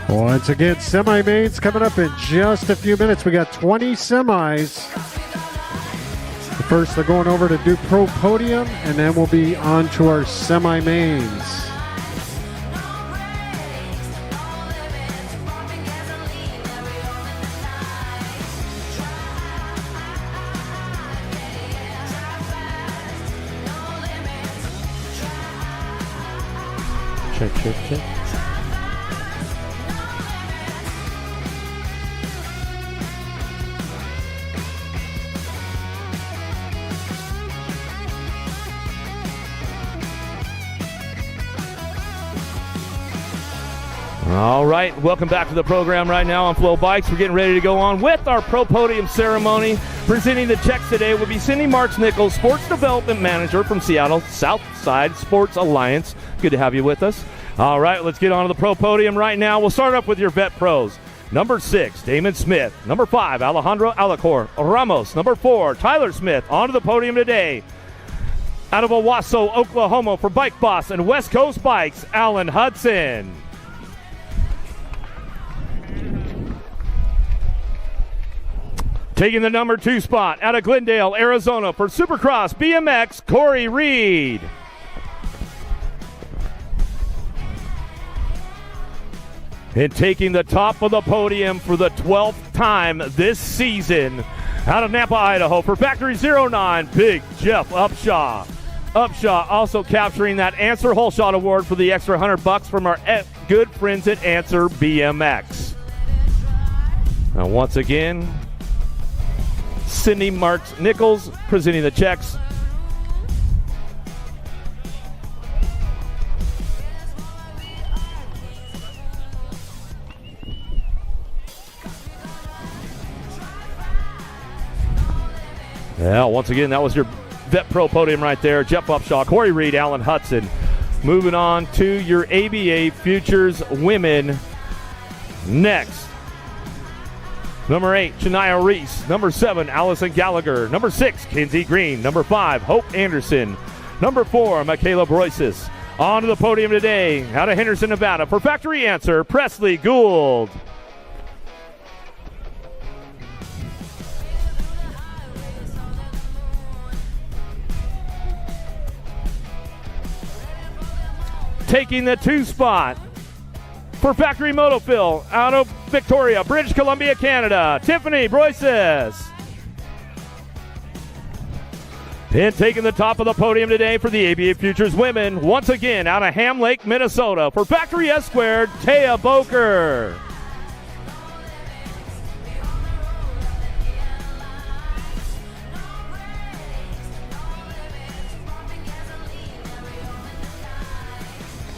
Once again, semi-mains coming up in just a few minutes. We got 20 semis. First, they're going over to do Pro Podium, and then we'll be on to our semi-mains. Check. All right, welcome back to the program right now on Flow Bikes. We're getting ready to go on with our Pro Podium ceremony. Presenting the checks today will be Cindy Marks-Nichols, Sports Development Manager from Seattle Southside Sports Alliance. Good to have you with us. All right, let's get on to the Pro Podium right now. We'll start off with your vet pros. Number 6, Damon Smith. Number 5, Alejandro Alacor Ramos. Number 4, Tyler Smith. On to the podium today. Out of Owasso, Oklahoma for Bike Boss and West Coast Bikes, Alan Hudson. Taking the number 2 spot out of Glendale, Arizona for Supercross BMX, Corey Reed. And taking the top of the podium for the 12th time this season out of Nampa, Idaho for Factory 09, Big Jeff Upshaw. Upshaw also capturing that Answer Hole Shot Award for the extra $100 from our good friends at Answer BMX. Now once again, Cindy Marks-Nichols presenting the checks. Yeah, once again, that was your Vet Pro podium right there. Jeff Upshaw, Corey Reed, Alan Hudson. Moving on to your ABA Futures Women next. Number 8, Shania Reese. Number 7, Allison Gallagher. Number 6, Kinsey Green. Number 5, Hope Anderson. Number 4, Michaela Broisis. On to the podium today, out of Henderson, Nevada, for Factory Answer, Presley Gould. Taking the 2 spot for Factory Motophil out of Victoria, British Columbia, Canada, Tiffany Broises. And taking the top of the podium today for the ABA Futures Women, once again out of Ham Lake, Minnesota, for Factory S Squared, Taya Boker.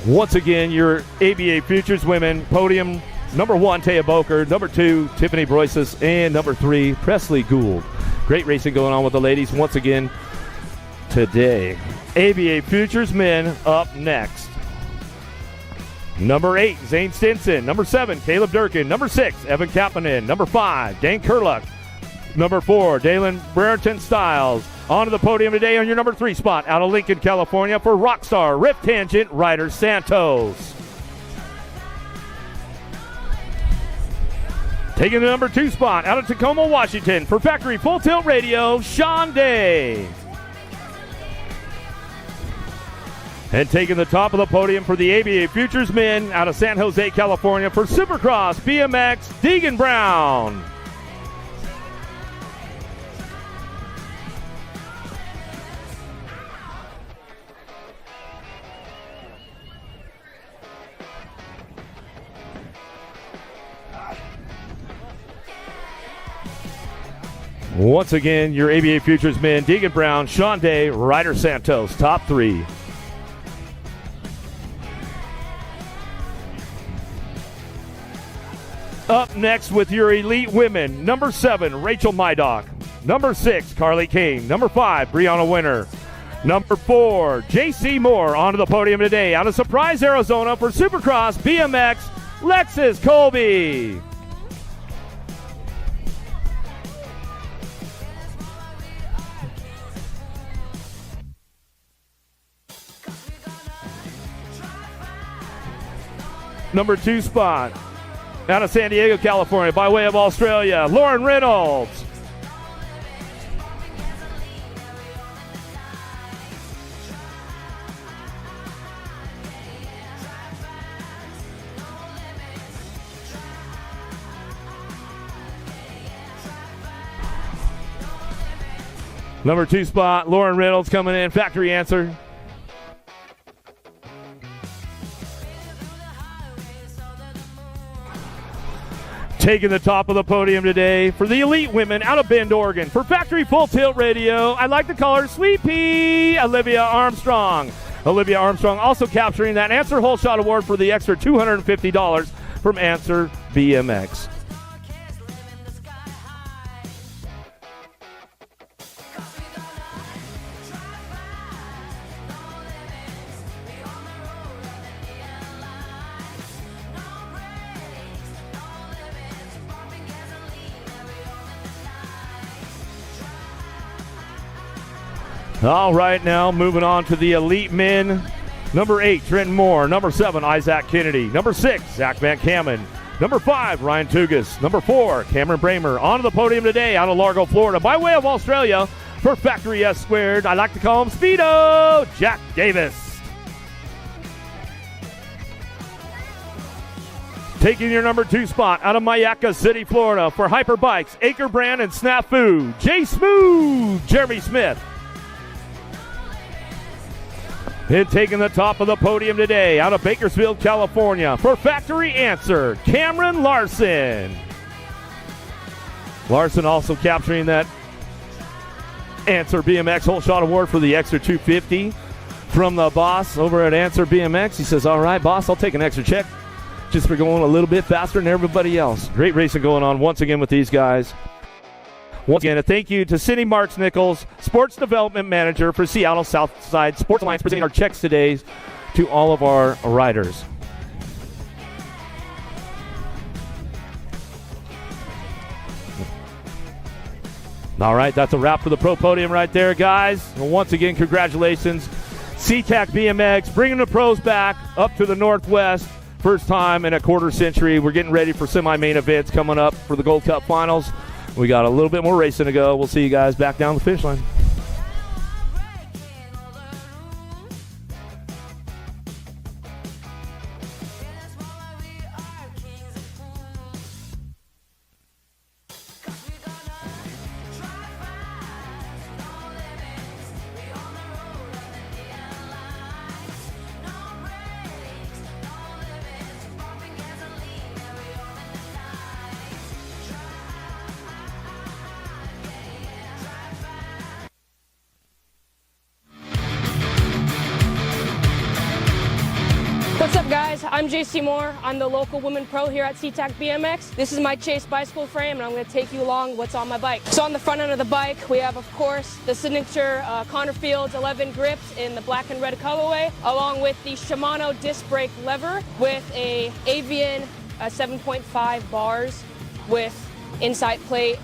Once again, your ABA Futures Women podium, number 1, Taya Boker, number 2, Tiffany Broisis, and number 3, Presley Gould. Great racing going on with the ladies once again today. ABA Futures Men up next. Number 8, Zane Stinson. Number 7, Caleb Durkin. Number 6, Evan Kapanen. Number 5, Dane Kurluck. Number 4, Dalen Brereton Styles. On to the podium today on your number 3 spot out of Lincoln, California for Rockstar Rift Tangent, Ryder Santos. Taking the number 2 spot out of Tacoma, Washington for Factory Full Tilt Radio, Sean Day. And taking the top of the podium for the ABA Futures Men out of San Jose, California for Supercross BMX, Deegan Brown. Once again, your ABA Futures men, Deegan Brown, Sean Day, Ryder Santos, top 3. Up next with your elite women, number 7, Rachel Mydock. Number 6, Carly Kane. Number 5, Brianna Winter. Number 4, JC Moore onto the podium today out of Surprise, Arizona for Supercross BMX, Lexus Colby. Number 2 spot out of San Diego, California, by way of Australia, Lauren Reynolds. Number 2 spot, Lauren Reynolds coming in, Factory Answer. Taking the top of the podium today for the elite women out of Bend, Oregon. For Factory Full Tilt Radio, I like to call her Sweet Pea, Olivia Armstrong. Olivia Armstrong also capturing that Answer Hole Shot Award for the extra $250 from Answer BMX. All right, now moving on to the elite men. Number 8, Trenton Moore. Number 7, Isaac Kennedy. Number 6, Zach Van Kamen. Number 5, Ryan Tugas. Number 4, Cameron Bramer. On to the podium today out of Largo, Florida, by way of Australia for Factory S Squared. I like to call him Speedo, Jack Davis. Taking your number 2 spot out of Mayaca City, Florida for Hyper Bikes, Acre Brand, and Snafu, J Smooth, Jeremy Smith. And taking the top of the podium today out of Bakersfield, California for Factory Answer, Cameron Larson. Larson also capturing that Answer BMX Whole Shot Award for the extra $250 from the boss over at Answer BMX. He says, all right, boss, I'll take an extra check just for going a little bit faster than everybody else. Great racing going on once again with these guys. Once again, a thank you to Cindy Marks Nichols, Sports Development Manager for Seattle Southside Sports Alliance, presenting our checks today to all of our riders. All right, that's a wrap for the Pro Podium right there, guys. And once again, congratulations. Seatac BMX bringing the pros back up to the Northwest. First time in a quarter century. We're getting ready for semi-main events coming up for the Gold Cup Finals. We got a little bit more racing to go. We'll see you guys back down the finish line. What's up, guys? I'm JC Moore. I'm the local women pro here at Seatac BMX. This is my Chase bicycle frame, and I'm going to take you along what's on my bike. So on the front end of the bike, we have, of course, the signature Connor Fields 11 grips in the black and red colorway, along with the Shimano disc brake lever with a Avian 7.5 bars with inside plate,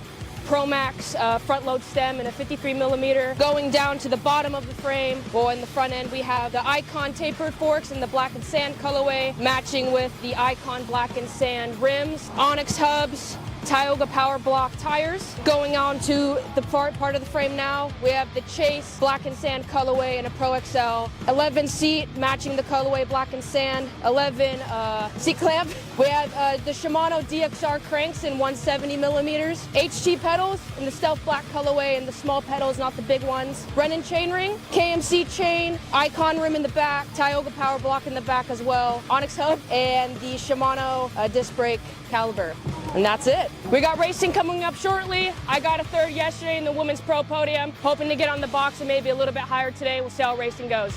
Pro Max front load stem and a 53 millimeter. Going down to the bottom of the frame, well, in the front end we have the Icon tapered forks in the black and sand colorway, matching with the Icon black and sand rims, Onyx hubs, Tioga Power Block tires. Going on to the part of the frame now, we have the Chase black and sand colorway and a Pro XL. 11 seat matching the colorway black and sand. 11 seat clamp. We have the Shimano DXR cranks in 170 millimeters. HT pedals in the stealth black colorway and the small pedals, not the big ones. Brennan chainring, KMC chain, Icon rim in the back, Tioga Power Block in the back as well, Onyx hub, and the Shimano disc brake caliber. And that's it. We got racing coming up shortly. I got a third yesterday in the Women's Pro Podium. Hoping to get on the box and maybe a little bit higher today. We'll see how racing goes.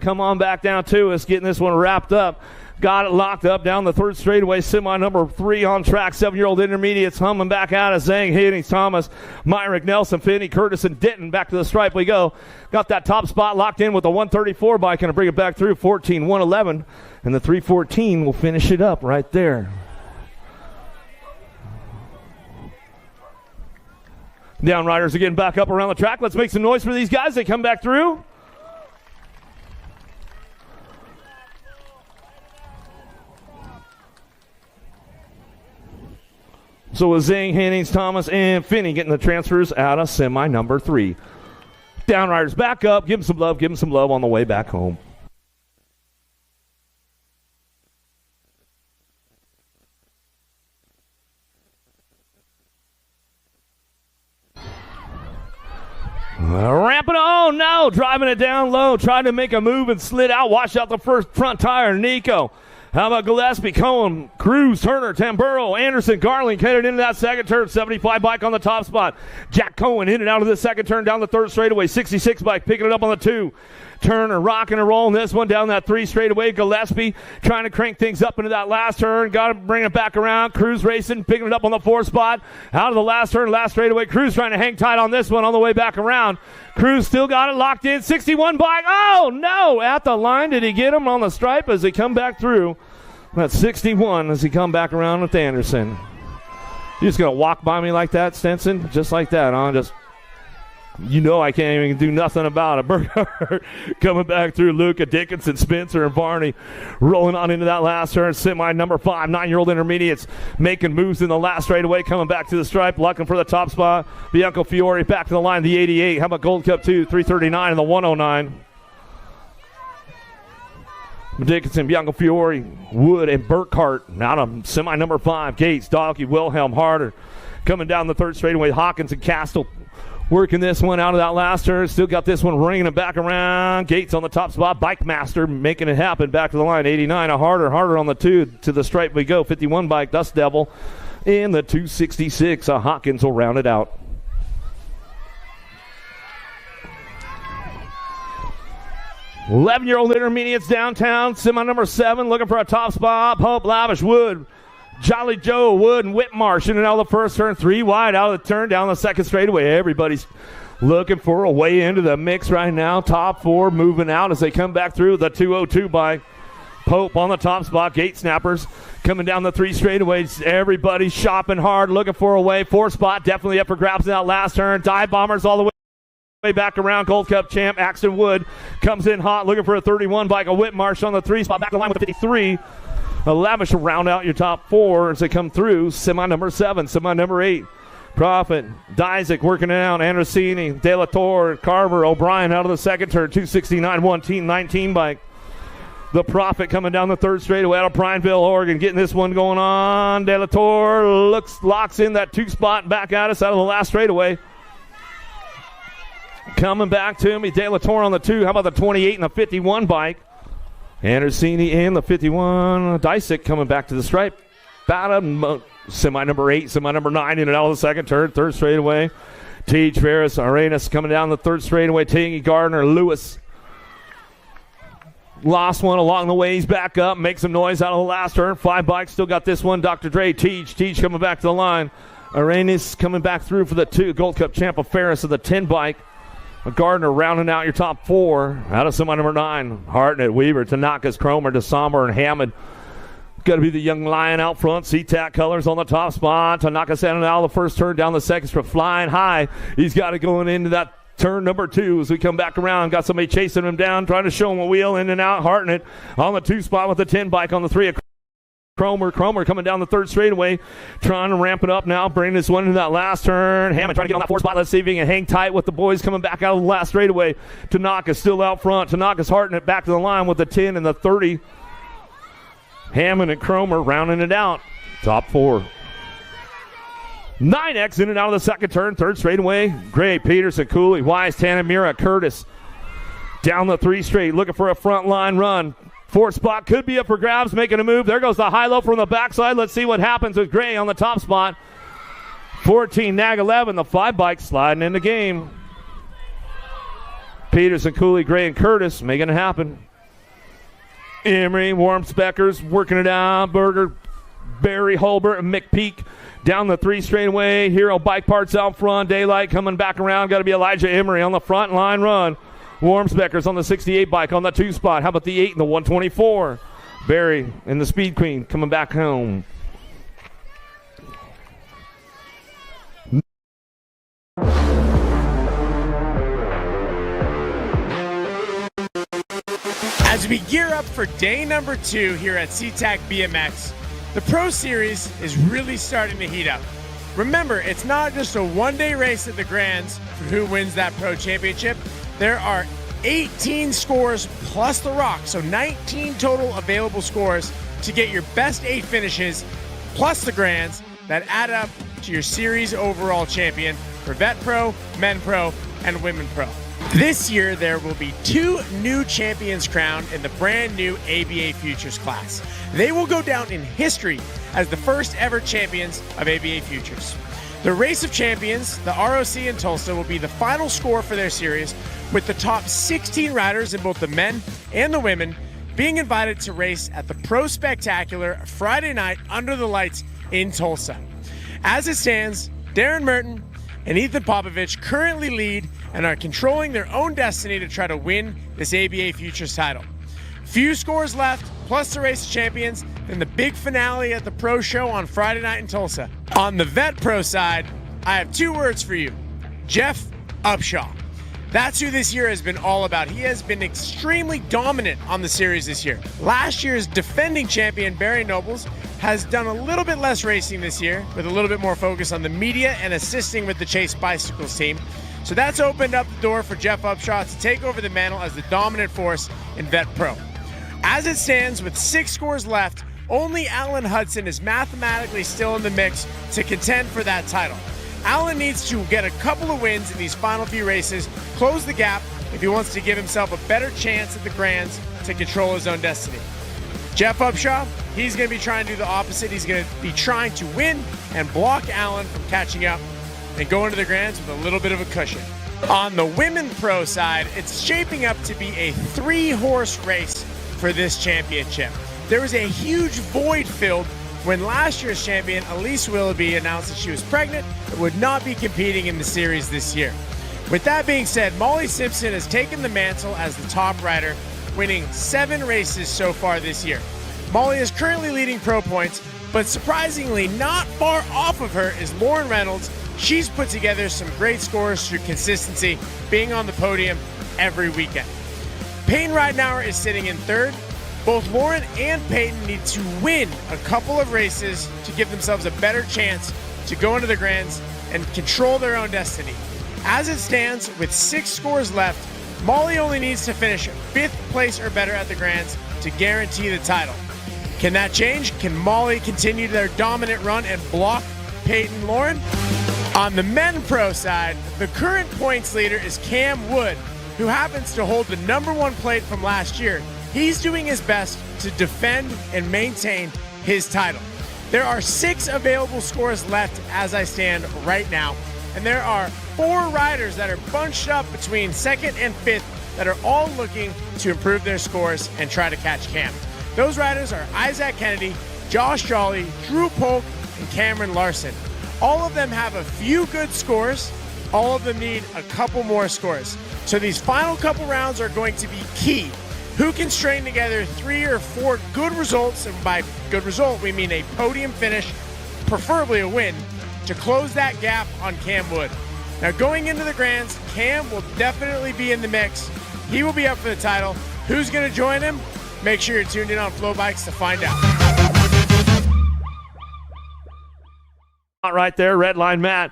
come on back down to us, getting this one wrapped up. Got it locked up down the third straightaway. Semi number 3 on track. 7-year-old intermediates humming back out of Zhang, Hennings, Thomas, Myrick, Nelson, Finney, Curtis, and Denton. Back to the stripe we go. Got that top spot locked in with the 134 bike. Going to bring it back through 14, 111. And the 314 will finish it up right there. Down riders again back up around the track. Let's make some noise for these guys. They come back through. So with Zhang, Hennings, Thomas, and Finney getting the transfers out of semi number 3. Downriders back up. Give them some love on the way back home. Ramping on, no, driving it down low, trying to make a move and slid out, washed out the first front tire, Nico. How about Gillespie, Cohen, Cruz, Turner, Tamburo, Anderson, Garling headed into that second turn. 75 bike on the top spot. Jack Cohen in and out of the second turn down the third straightaway. 66 bike picking it up on the 2. Turner rocking and rolling this one down that 3 straightaway. Gillespie trying to crank things up into that last turn. Got to bring it back around. Cruz racing, picking it up on the 4 spot. Out of the last turn, last straightaway. Cruz trying to hang tight on this one on the way back around. Cruz still got it locked in. 61 bike. Oh, no. At the line. Did he get him on the stripe as they come back through? That's 61 as he come back around with Anderson. You just going to walk by me like that, Stenson? Just like that, huh? Just, you know I can't even do nothing about it. Burkhardt coming back through. Luca, Dickinson, Spencer, and Barney rolling on into that last turn. Semi number 5, 9-year-old intermediates making moves in the last straightaway, coming back to the stripe, looking for the top spot. Bianco Fiore back to the line, the 88. How about Gold Cup 2, 339 and the 109. Dickinson, Bianco Fiore, Wood, and Burkhart. Out of semi number 5, Gates, Doggy, Wilhelm, Harder. Coming down the third straightaway, Hawkins and Castle working this one out of that last turn. Still got this one ringing it back around. Gates on the top spot. Bike Master making it happen. Back to the line. 89, a Harder on the 2. To the stripe we go. 51 bike, Dust Devil. In the 266, a Hawkins will round it out. "11-year-old intermediates downtown, semi number 7, looking for a top spot. Hope, Lavish, Wood, Jolly Joe, Wood, and Whitmarsh in and out of the first turn. 3 wide out of the turn down the second straightaway. Everybody's looking for a way into the mix right now. Top 4 moving out as they come back through the 202 by Pope on the top spot. Gate Snappers coming down the 3 straightaways. Everybody's shopping hard, looking for a way. 4 spot definitely up for grabs in that last turn. Dive Bombers all the way back around. Gold Cup champ Axton Wood comes in hot, looking for a 31 bike. A Whitmarsh on the 3 spot, back to the line with a 53. A Lavish will round out your top 4 as they come through. Semi number 7, semi number 8. Profit, Dysek working it out. Androsini, De La Torre, Carver, O'Brien out of the second turn. 269, 19 bike. The Prophet coming down the third straightaway out of Prineville, Oregon, getting this one going on. De La Torre locks in that 2 spot back at us out of the last straightaway. Coming back to me, De La Torre on the 2. How about the 28 and the 51 bike? Andersini in the 51. Dysek coming back to the stripe. About semi number 8, semi number 9 in and out of the second turn. Third straightaway. Teach Ferris, Arenas coming down the third straightaway. Tangy Gardner, Lewis. Lost one along the way. He's back up. Makes some noise out of the last turn. 5 bikes. Still got this one. Dr. Dre. Teach coming back to the line. Arenas coming back through for the 2. Gold Cup champ of Ferris of the 10 bike. Gardner rounding out your top 4. Out of semi number 9. Hartnett, Weaver, Tanakas, Cromer, DeSomber, and Hammond. Got to be the young lion out front. Seatac colors on the top spot. Tanaka sending out the first turn down the second for flying high. He's got it going into that turn number 2 as we come back around. Got somebody chasing him down, trying to show him a wheel in and out. Hartnett on the 2 spot with the 10 bike on the 3. Cromer coming down the third straightaway, trying to ramp it up now, bring this one into that last turn. Hammond trying to get on that 4 spot. Let's see if he can hang tight with the boys coming back out of the last straightaway. Tanaka still out front. Tanaka's Hartnett back to the line with the 10 and the 30. Hammond and Cromer rounding it out. Top 4. 9X in and out of the second turn. Third straightaway. Gray, Peterson, Cooley, Wise, Tanamira, Curtis. Down the 3 straight, looking for a front line run. 4 spot could be up for grabs, making a move. There goes the high-low from the backside. Let's see what happens with Gray on the top spot. 14, Nag 11, the 5 bike sliding in the game. Peterson, Cooley, Gray, and Curtis making it happen. Emery, Warmspeckers working it out. Berger, Barry, Holbert, and McPeak down the 3 straightaway. Hero Bike Parts out front. Daylight coming back around. Got to be Elijah Emery on the front line run. Warmspeckers on the 68 bike on the 2 spot. How about the 8 and the 124? Barry and the Speed Queen coming back home. As we gear up for day number 2 here at Seatac BMX, the Pro Series is really starting to heat up. Remember, it's not just a one-day race at the Grands for who wins that Pro Championship. There are 18 scores plus the rock, so 19 total available scores to get your best 8 finishes plus the Grands that add up to your series overall champion for Vet Pro, Men Pro, and Women Pro. This year, there will be 2 new champions crowned in the brand new ABA Futures class. They will go down in history as the first ever champions of ABA Futures. The Race of Champions, the ROC in Tulsa, will be the final score for their series, with the top 16 riders in both the men and the women being invited to race at the Pro Spectacular Friday night under the lights in Tulsa. As it stands, Darren Merton and Ethan Popovich currently lead and are controlling their own destiny to try to win this ABA Futures title. Few scores left, plus the Race of Champions, then the big finale at the Pro Show on Friday night in Tulsa. On the Vet Pro side, I have 2 words for you: Jeff Upshaw. That's who this year has been all about. He has been extremely dominant on the series this year. Last year's defending champion, Barry Nobles, has done a little bit less racing this year, with a little bit more focus on the media and assisting with the Chase Bicycles team. So that's opened up the door for Jeff Upshaw to take over the mantle as the dominant force in Vet Pro. As it stands, with 6 scores left, only Alan Hudson is mathematically still in the mix to contend for that title. Alan needs to get a couple of wins in these final few races, close the gap if he wants to give himself a better chance at the Grands to control his own destiny. Jeff Upshaw, he's going to be trying to do the opposite. He's going to be trying to win and block Alan from catching up and go into the Grands with a little bit of a cushion. On the Women Pro side, it's shaping up to be a 3-horse race for this championship. There was a huge void filled when last year's champion Elise Willoughby announced that she was pregnant and would not be competing in the series this year. With that being said, Molly Simpson has taken the mantle as the top rider, winning 7 races so far this year. Molly is currently leading pro points, but surprisingly not far off of her is Lauren Reynolds. She's put together some great scores through consistency, being on the podium every weekend. Peyton Ridenauer is sitting in 3rd. Both Lauren and Peyton need to win a couple of races to give themselves a better chance to go into the Grands and control their own destiny. As it stands, with 6 scores left, Molly only needs to finish 5th place or better at the Grands to guarantee the title. Can that change? Can Molly continue their dominant run and block Peyton and Lauren? On the Men Pro side, the current points leader is Cam Wood, who happens to hold the #1 plate from last year. He's doing his best to defend and maintain his title. There are 6 available scores left as I stand right now, and there are 4 riders that are bunched up between 2nd and 5th that are all looking to improve their scores and try to catch Cam. Those riders are Isaac Kennedy, Josh Jolly, Drew Polk, and Cameron Larson. All of them have a few good scores. All of them need a couple more scores. So these final couple rounds are going to be key. Who can string together 3 or 4 good results, and by good result we mean a podium finish, preferably a win, to close that gap on Cam Wood. Now going into the Grands, Cam will definitely be in the mix. He will be up for the title. Who's going to join him? Make sure you're tuned in on Flow Bikes to find out. Right there, red line Matt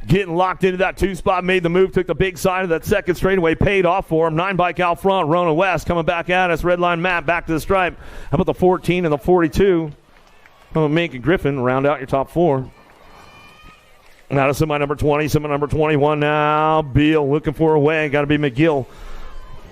getting locked into that 2 spot, made the move, took the big side of that 2nd straightaway, paid off for him. 9 bike out front, Rona West coming back at us, red line Matt back to the stripe. How about the 14 and the 42? Mink and Griffin round out your top 4. Now to semi number 20, semi number 21 now. Beal looking for a way, got to be McGill.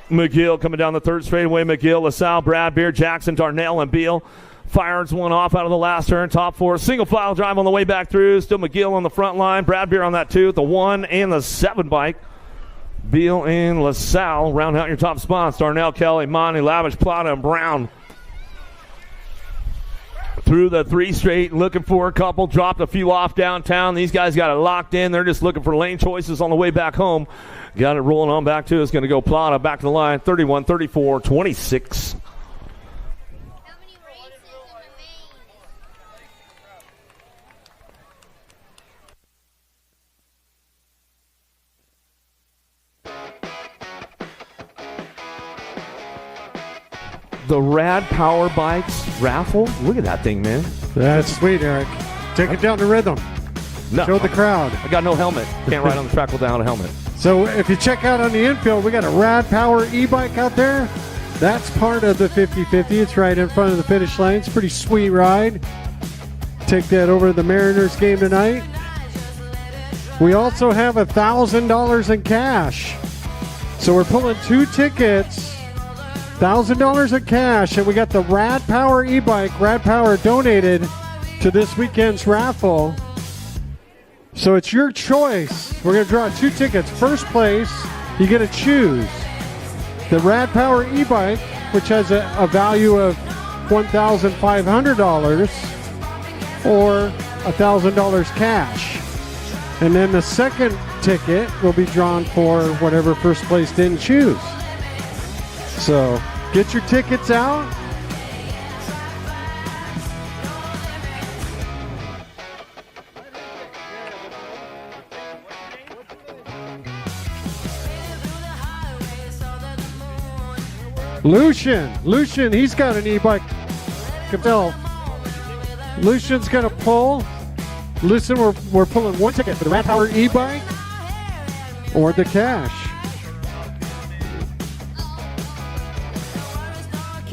McGill coming down the 3rd straightaway. McGill, LaSalle, Bradbeer, Jackson, Darnell, and Beal. Fires one off out of the last turn. Top 4. Single file drive on the way back through. Still McGill on the front line. Bradbeer on that 2, the 1 and the 7 bike. Beal and LaSalle round out your top spots. Darnell, Kelly, Monty, Lavish, Plata, and Brown. Through the 3 straight, looking for a couple. Dropped a few off downtown. These guys got it locked in. They're just looking for lane choices on the way back home. Got it rolling on back to. It's going to go Plata back to the line. 31, 34, 26. The Rad Power Bikes raffle. Look at that thing, man. That's sweet, Eric. Take it down to rhythm. No, Show the crowd. I got no helmet. Can't ride on the track without a helmet. So if you check out on the infield, we got a Rad Power e-bike out there. That's part of the 50-50. It's right in front of the finish line. It's a pretty sweet ride. Take that over to the Mariners game tonight. We also have $1,000 in cash. So we're pulling 2 tickets, $1,000 in cash, and we got the Rad Power e-bike. Rad Power donated to this weekend's raffle. So it's your choice. We're going to draw 2 tickets. First place, you get to choose the Rad Power e-bike, which has a value of $1,500, or $1,000 cash. And then the second ticket will be drawn for whatever first place didn't choose. So get your tickets out. Lucian, he's got an e-bike himself. Lucian's gonna pull. Listen, we're pulling 1 ticket for the Rad Power e-bike or the cash.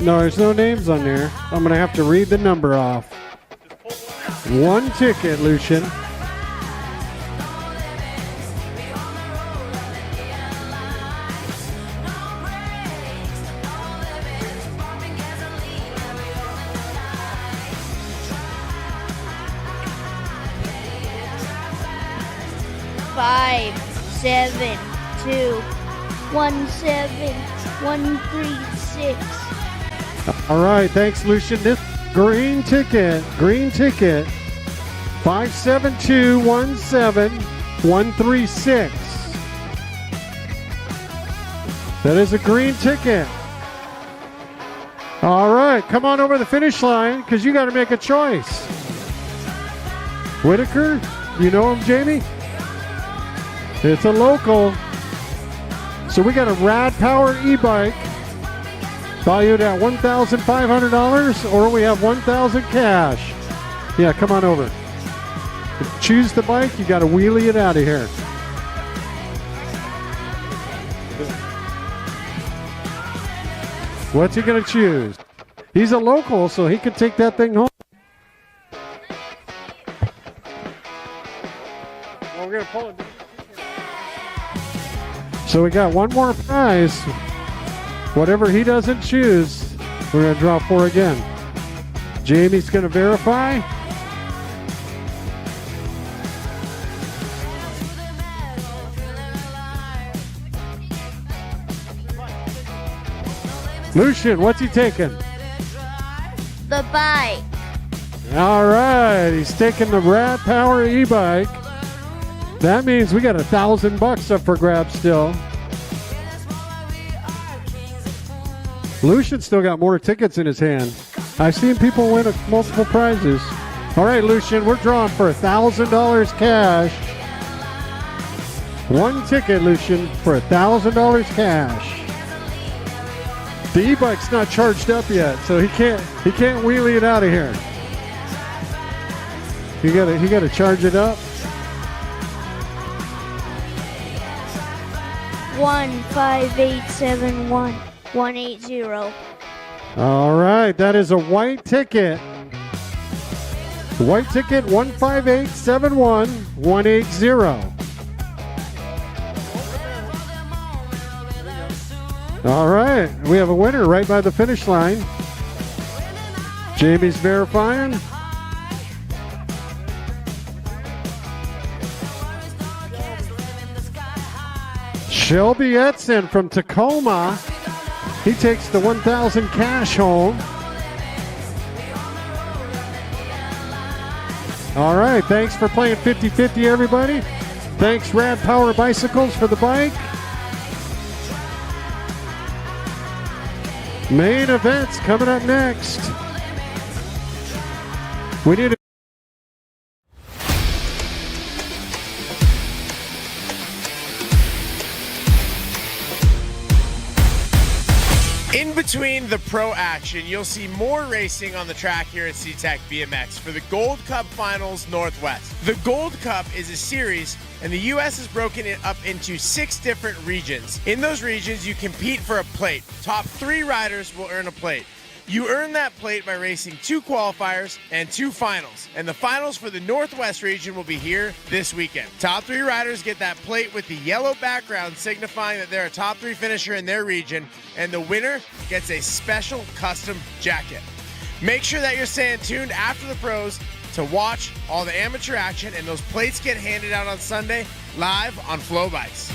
No, there's no names on there. I'm gonna have to read the number off. 1 ticket, Lucian. Five, 7, 2, 1, 7, 1, 3, 6. All right, thanks, Lucian. This green ticket, 57217-136. That is a green ticket. All right, come on over the finish line because you got to make a choice. Whitaker, you know him, Jamie? It's a local. So we got a Rad Power e-bike valued at $1,500, or we have $1,000 cash. Yeah, come on over. Choose the bike, you got to wheelie it out of here. What's he going to choose? He's a local, so he could take that thing home. Well, we're going to pull it. So we got one more prize. Whatever he doesn't choose, we're going to draw 4 again. Jamie's going to verify. Lucian, what's he taking? The bike. All right, he's taking the Rad Power e-bike. That means we got $1,000 up for grabs still. Lucian still got more tickets in his hand. I've seen people win multiple prizes. All right, Lucian, we're drawing for $1,000 cash. 1 ticket, Lucian, for $1,000 cash. The e-bike's not charged up yet, so he can't wheelie it out of here. He gotta charge it up. 15871 180. All right, that is a white ticket. White ticket 15871 180. All right, we have a winner right by the finish line. Jamie's verifying. Shelby Edson from Tacoma. He takes the 1,000 cash home. All right, thanks for playing 50-50, everybody. Thanks, Rad Power Bicycles, for the bike. Main events coming up next. We need a In between the pro action, you'll see more racing on the track here at Seatac BMX for the Gold Cup Finals Northwest. The Gold Cup is a series, and the U.S. has broken it up into 6 different regions. In those regions, you compete for a plate. Top 3 riders will earn a plate. You earn that plate by racing 2 qualifiers and 2 finals. And the finals for the Northwest region will be here this weekend. Top 3 riders get that plate with the yellow background signifying that they're a top 3 finisher in their region. And the winner gets a special custom jacket. Make sure that you're staying tuned after the pros to watch all the amateur action, and those plates get handed out on Sunday live on Flow Bikes.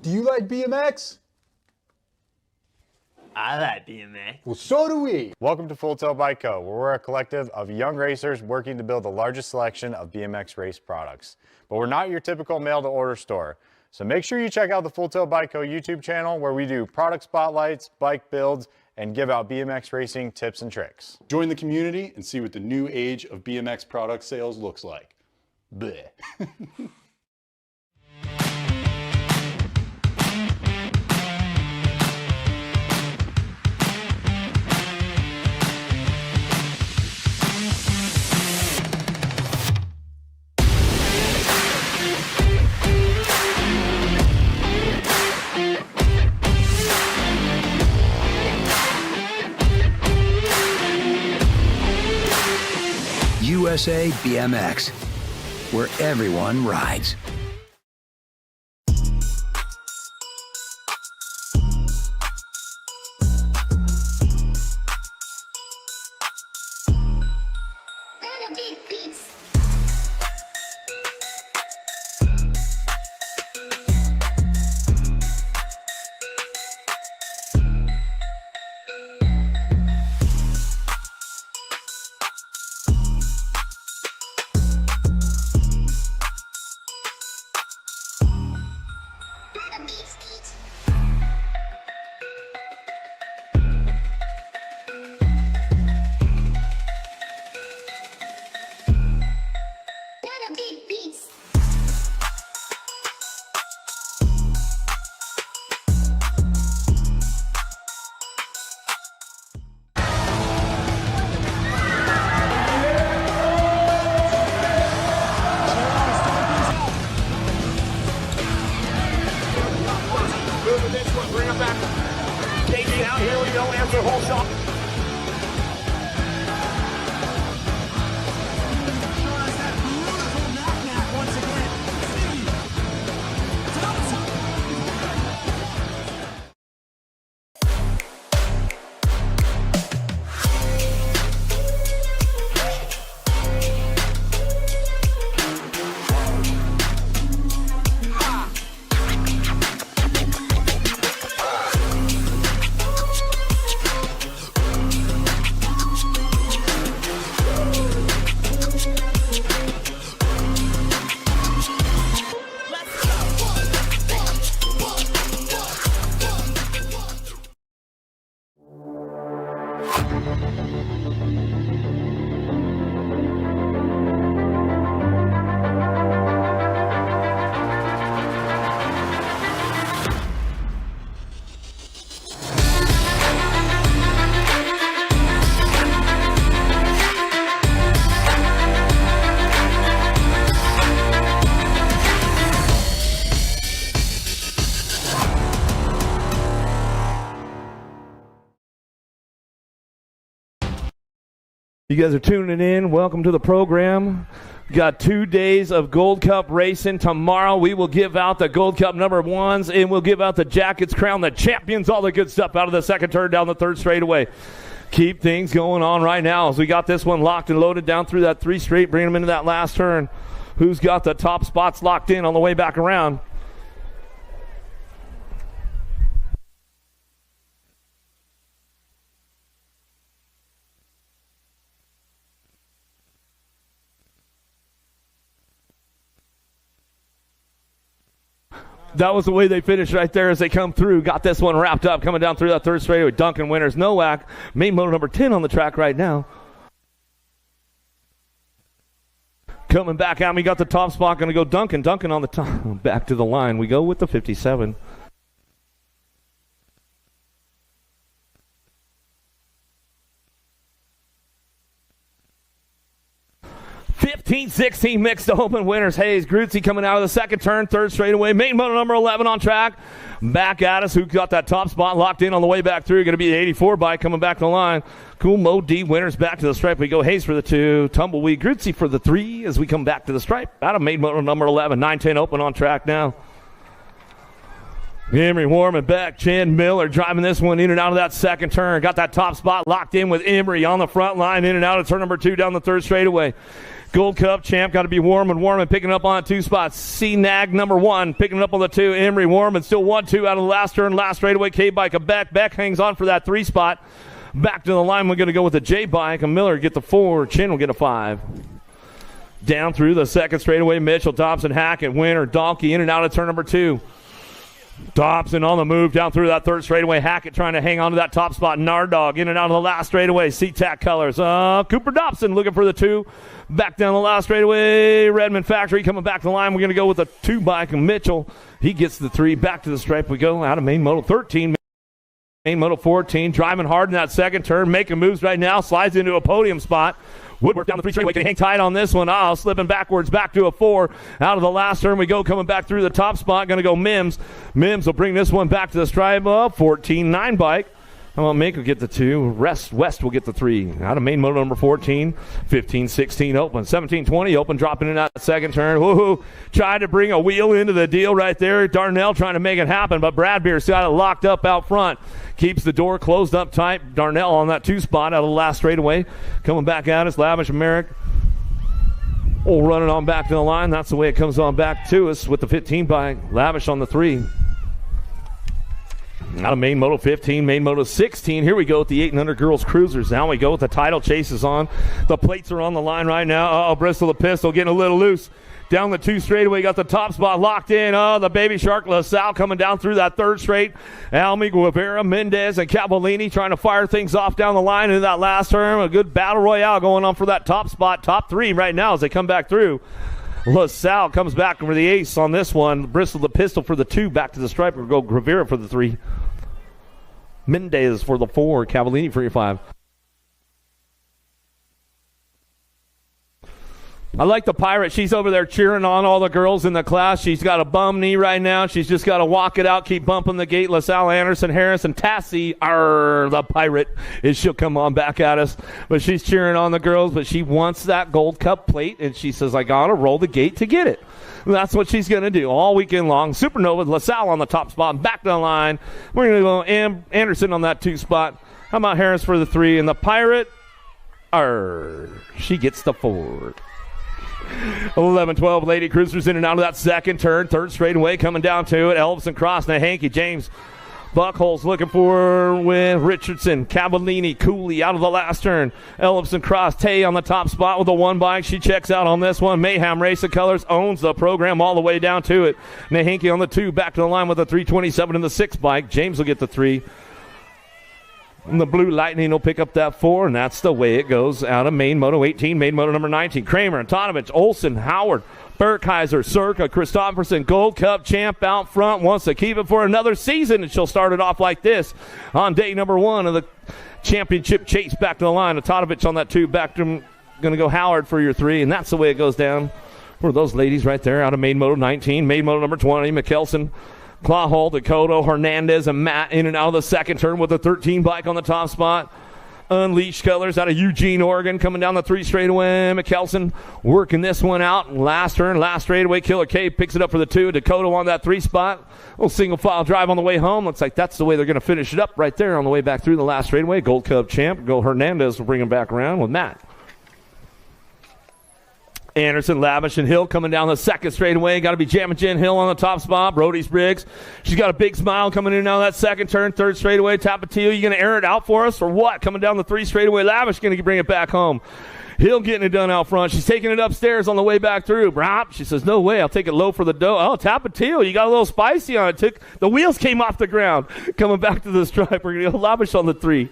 Do you like BMX? I like BMX. Well, so do we. Welcome to Full Tilt Bike Co., where we're a collective of young racers working to build the largest selection of BMX race products. But we're not your typical mail-to-order store. So make sure you check out the Full Tilt Bike Co. YouTube channel, where we do product spotlights, bike builds, and give out BMX racing tips and tricks. Join the community and see what the new age of BMX product sales looks like. Bleh. USA BMX, where everyone rides. You guys are tuning in. Welcome to the program. We got 2 days of Gold Cup racing. Tomorrow we will give out the Gold Cup number ones, and we'll give out the jackets, crown the champions, all the good stuff out of the second turn down the third straightaway. Keep things going on right now as we got this one locked and loaded down through that three straight, bringing them into that last turn. Who's got the top spots locked in on the way back around? That was the way they finished right there as they come through. Got this one wrapped up, coming down through that third straightaway. Duncan Winters, Nowak, main motor number 10 on the track right now. Coming back out, we got the top spot. Going to go Duncan. Duncan on the top. Back to the line. We go with the 57. $15-16 mixed open winners. Hayes, Grutzy coming out of the second turn, third straightaway. Main motor number 11 on track. Back at us. Who got that top spot locked in on the way back through? Going to be the 84 bike coming back to the line. Cool Mo D winners back to the stripe. We go Hayes for the 2. Tumbleweed Grutzy for the 3 as we come back to the stripe. Out of main motor number 11. 9-10 open on track now. Emery, Warman, Beck, Chin, Miller driving this one in and out of that second turn. Got that top spot locked in with Emery on the front line, in and out of turn number 2 down the third straightaway. Gold Cup champ got to be Warman picking up on 2 spots. C-Nag number 1 picking up on the 2. Emery, Warman still 1-2 out of the last turn. Last straightaway K-Bike of Beck. Beck hangs on for that 3 spot. Back to the line, we're going to go with the J-Bike. And Miller get the 4. Chin will get a 5. Down through the second straightaway, Mitchell, Dobson, Hackett, Winter, Donkey in and out of turn number 2. Dobson on the move down through that third straightaway. Hackett trying to hang on to that top spot. Nardog in and out of the last straightaway. Seatac colors. Cooper Dobson looking for the 2. Back down the last straightaway. Redmond Factory coming back to the line. We're going to go with the 2 bike. And Mitchell, he gets the 3. Back to the stripe we go. Out of main moto 13. Main moto 14. Driving hard in that second turn. Making moves right now. Slides into a podium spot. Woodwork down the 3 straightaway, can hang tight on this one. Slipping backwards, back to a 4. Out of the last turn we go, coming back through the top spot. Going to go Mims. Mims will bring this one back to the stripe. 14-9 bike. How about Mink will get the 2. West will get the 3. Out of main motor number 14. 15-16 open. 17-20 open, dropping in that second turn. Woohoo! Tried to bring a wheel into the deal right there. Darnell trying to make it happen, but Bradbeer's got it locked up out front. Keeps the door closed up tight. Darnell on that 2 spot out of the last straightaway. Coming back at us, Lavish and Merrick. We'll run it on back to the line. That's the way it comes on back to us with the 15 bike. Lavish on the 3. Out of main moto 15, main moto 16. Here we go with the 800 girls cruisers. Now we go with the title chases on. The plates are on the line right now. Bristol the Pistol getting a little loose. Down the 2 straightaway, got the top spot locked in. The Baby Shark LaSalle coming down through that third straight. Almi, Guevara, Mendez, and Cavallini trying to fire things off down the line in that last turn. A good battle royale going on for that top spot. Top 3 right now as they come back through. LaSalle comes back for the ace on this one. Bristol the Pistol for the 2. Back to the stripe. We'll go Guevara for the 3. Mendez for the 4. Cavallini for your 5. I like the Pirate. She's over there cheering on all the girls in the class. She's got a bum knee right now. She's just got to walk it out, keep bumping the gate. LaSalle, Anderson, Harris, and Tassie are the Pirate. She'll come on back at us. But she's cheering on the girls, but she wants that Gold Cup plate, and she says, I got to roll the gate to get it. And that's what she's going to do all weekend long. Supernova, LaSalle on the top spot, back to the line. We're going to go Anderson on that 2 spot. How about Harris for the 3? And the Pirate, she gets the 4. 11-12 Lady Cruisers in and out of that second turn. Third straightaway coming down to it. Elvis Cross and Hanky James. Buckholes looking for with Richardson. Cavallini, Cooley out of the last turn. Elvis Cross. Tay on the top spot with the 1 bike. She checks out on this one. Mayhem Racing Colors owns the program all the way down to it. Nahinky on the 2. Back to the line with the 327 and the 6 bike. James will get the 3. And the Blue Lightning will pick up that 4, and that's the way it goes out of main moto 18, main moto number 19. Kramer, Antonovich, Olsen, Howard, Burkheiser, Circa, Christopherson, Gold Cup champ out front, wants to keep it for another season, and she'll start it off like this on day number 1 of the championship chase. Back to the line, Antonovich on that 2, back to him, going to go Howard for your 3, and that's the way it goes down for those ladies right there out of main moto 19, main moto number 20, McKelson, Clawhall, Dakota, Hernandez, and Matt in and out of the second turn with a 13 bike on the top spot. Unleashed Colors out of Eugene, Oregon, coming down the 3 straightaway. McKelson working this one out. Last turn, last straightaway. Killer K picks it up for the 2. Dakota on that 3 spot. Little single file drive on the way home. Looks like that's the way they're going to finish it up right there on the way back through the last straightaway. Gold Cup champ. Go Hernandez will bring him back around with Matt. Anderson, Lavish, and Hill coming down the second straightaway. Got to be jamming Jen Hill on the top spot. Brody's Briggs. She's got a big smile coming in now that second turn. Third straightaway. Tapatio, you going to air it out for us or what? Coming down the 3 straightaway. Lavish going to bring it back home. Hill getting it done out front. She's taking it upstairs on the way back through. Brop. She says, no way. I'll take it low for the dough. Oh, Tapatio, you got a little spicy on it. The wheels came off the ground. Coming back to the stripe. We're going to go Lavish on the 3.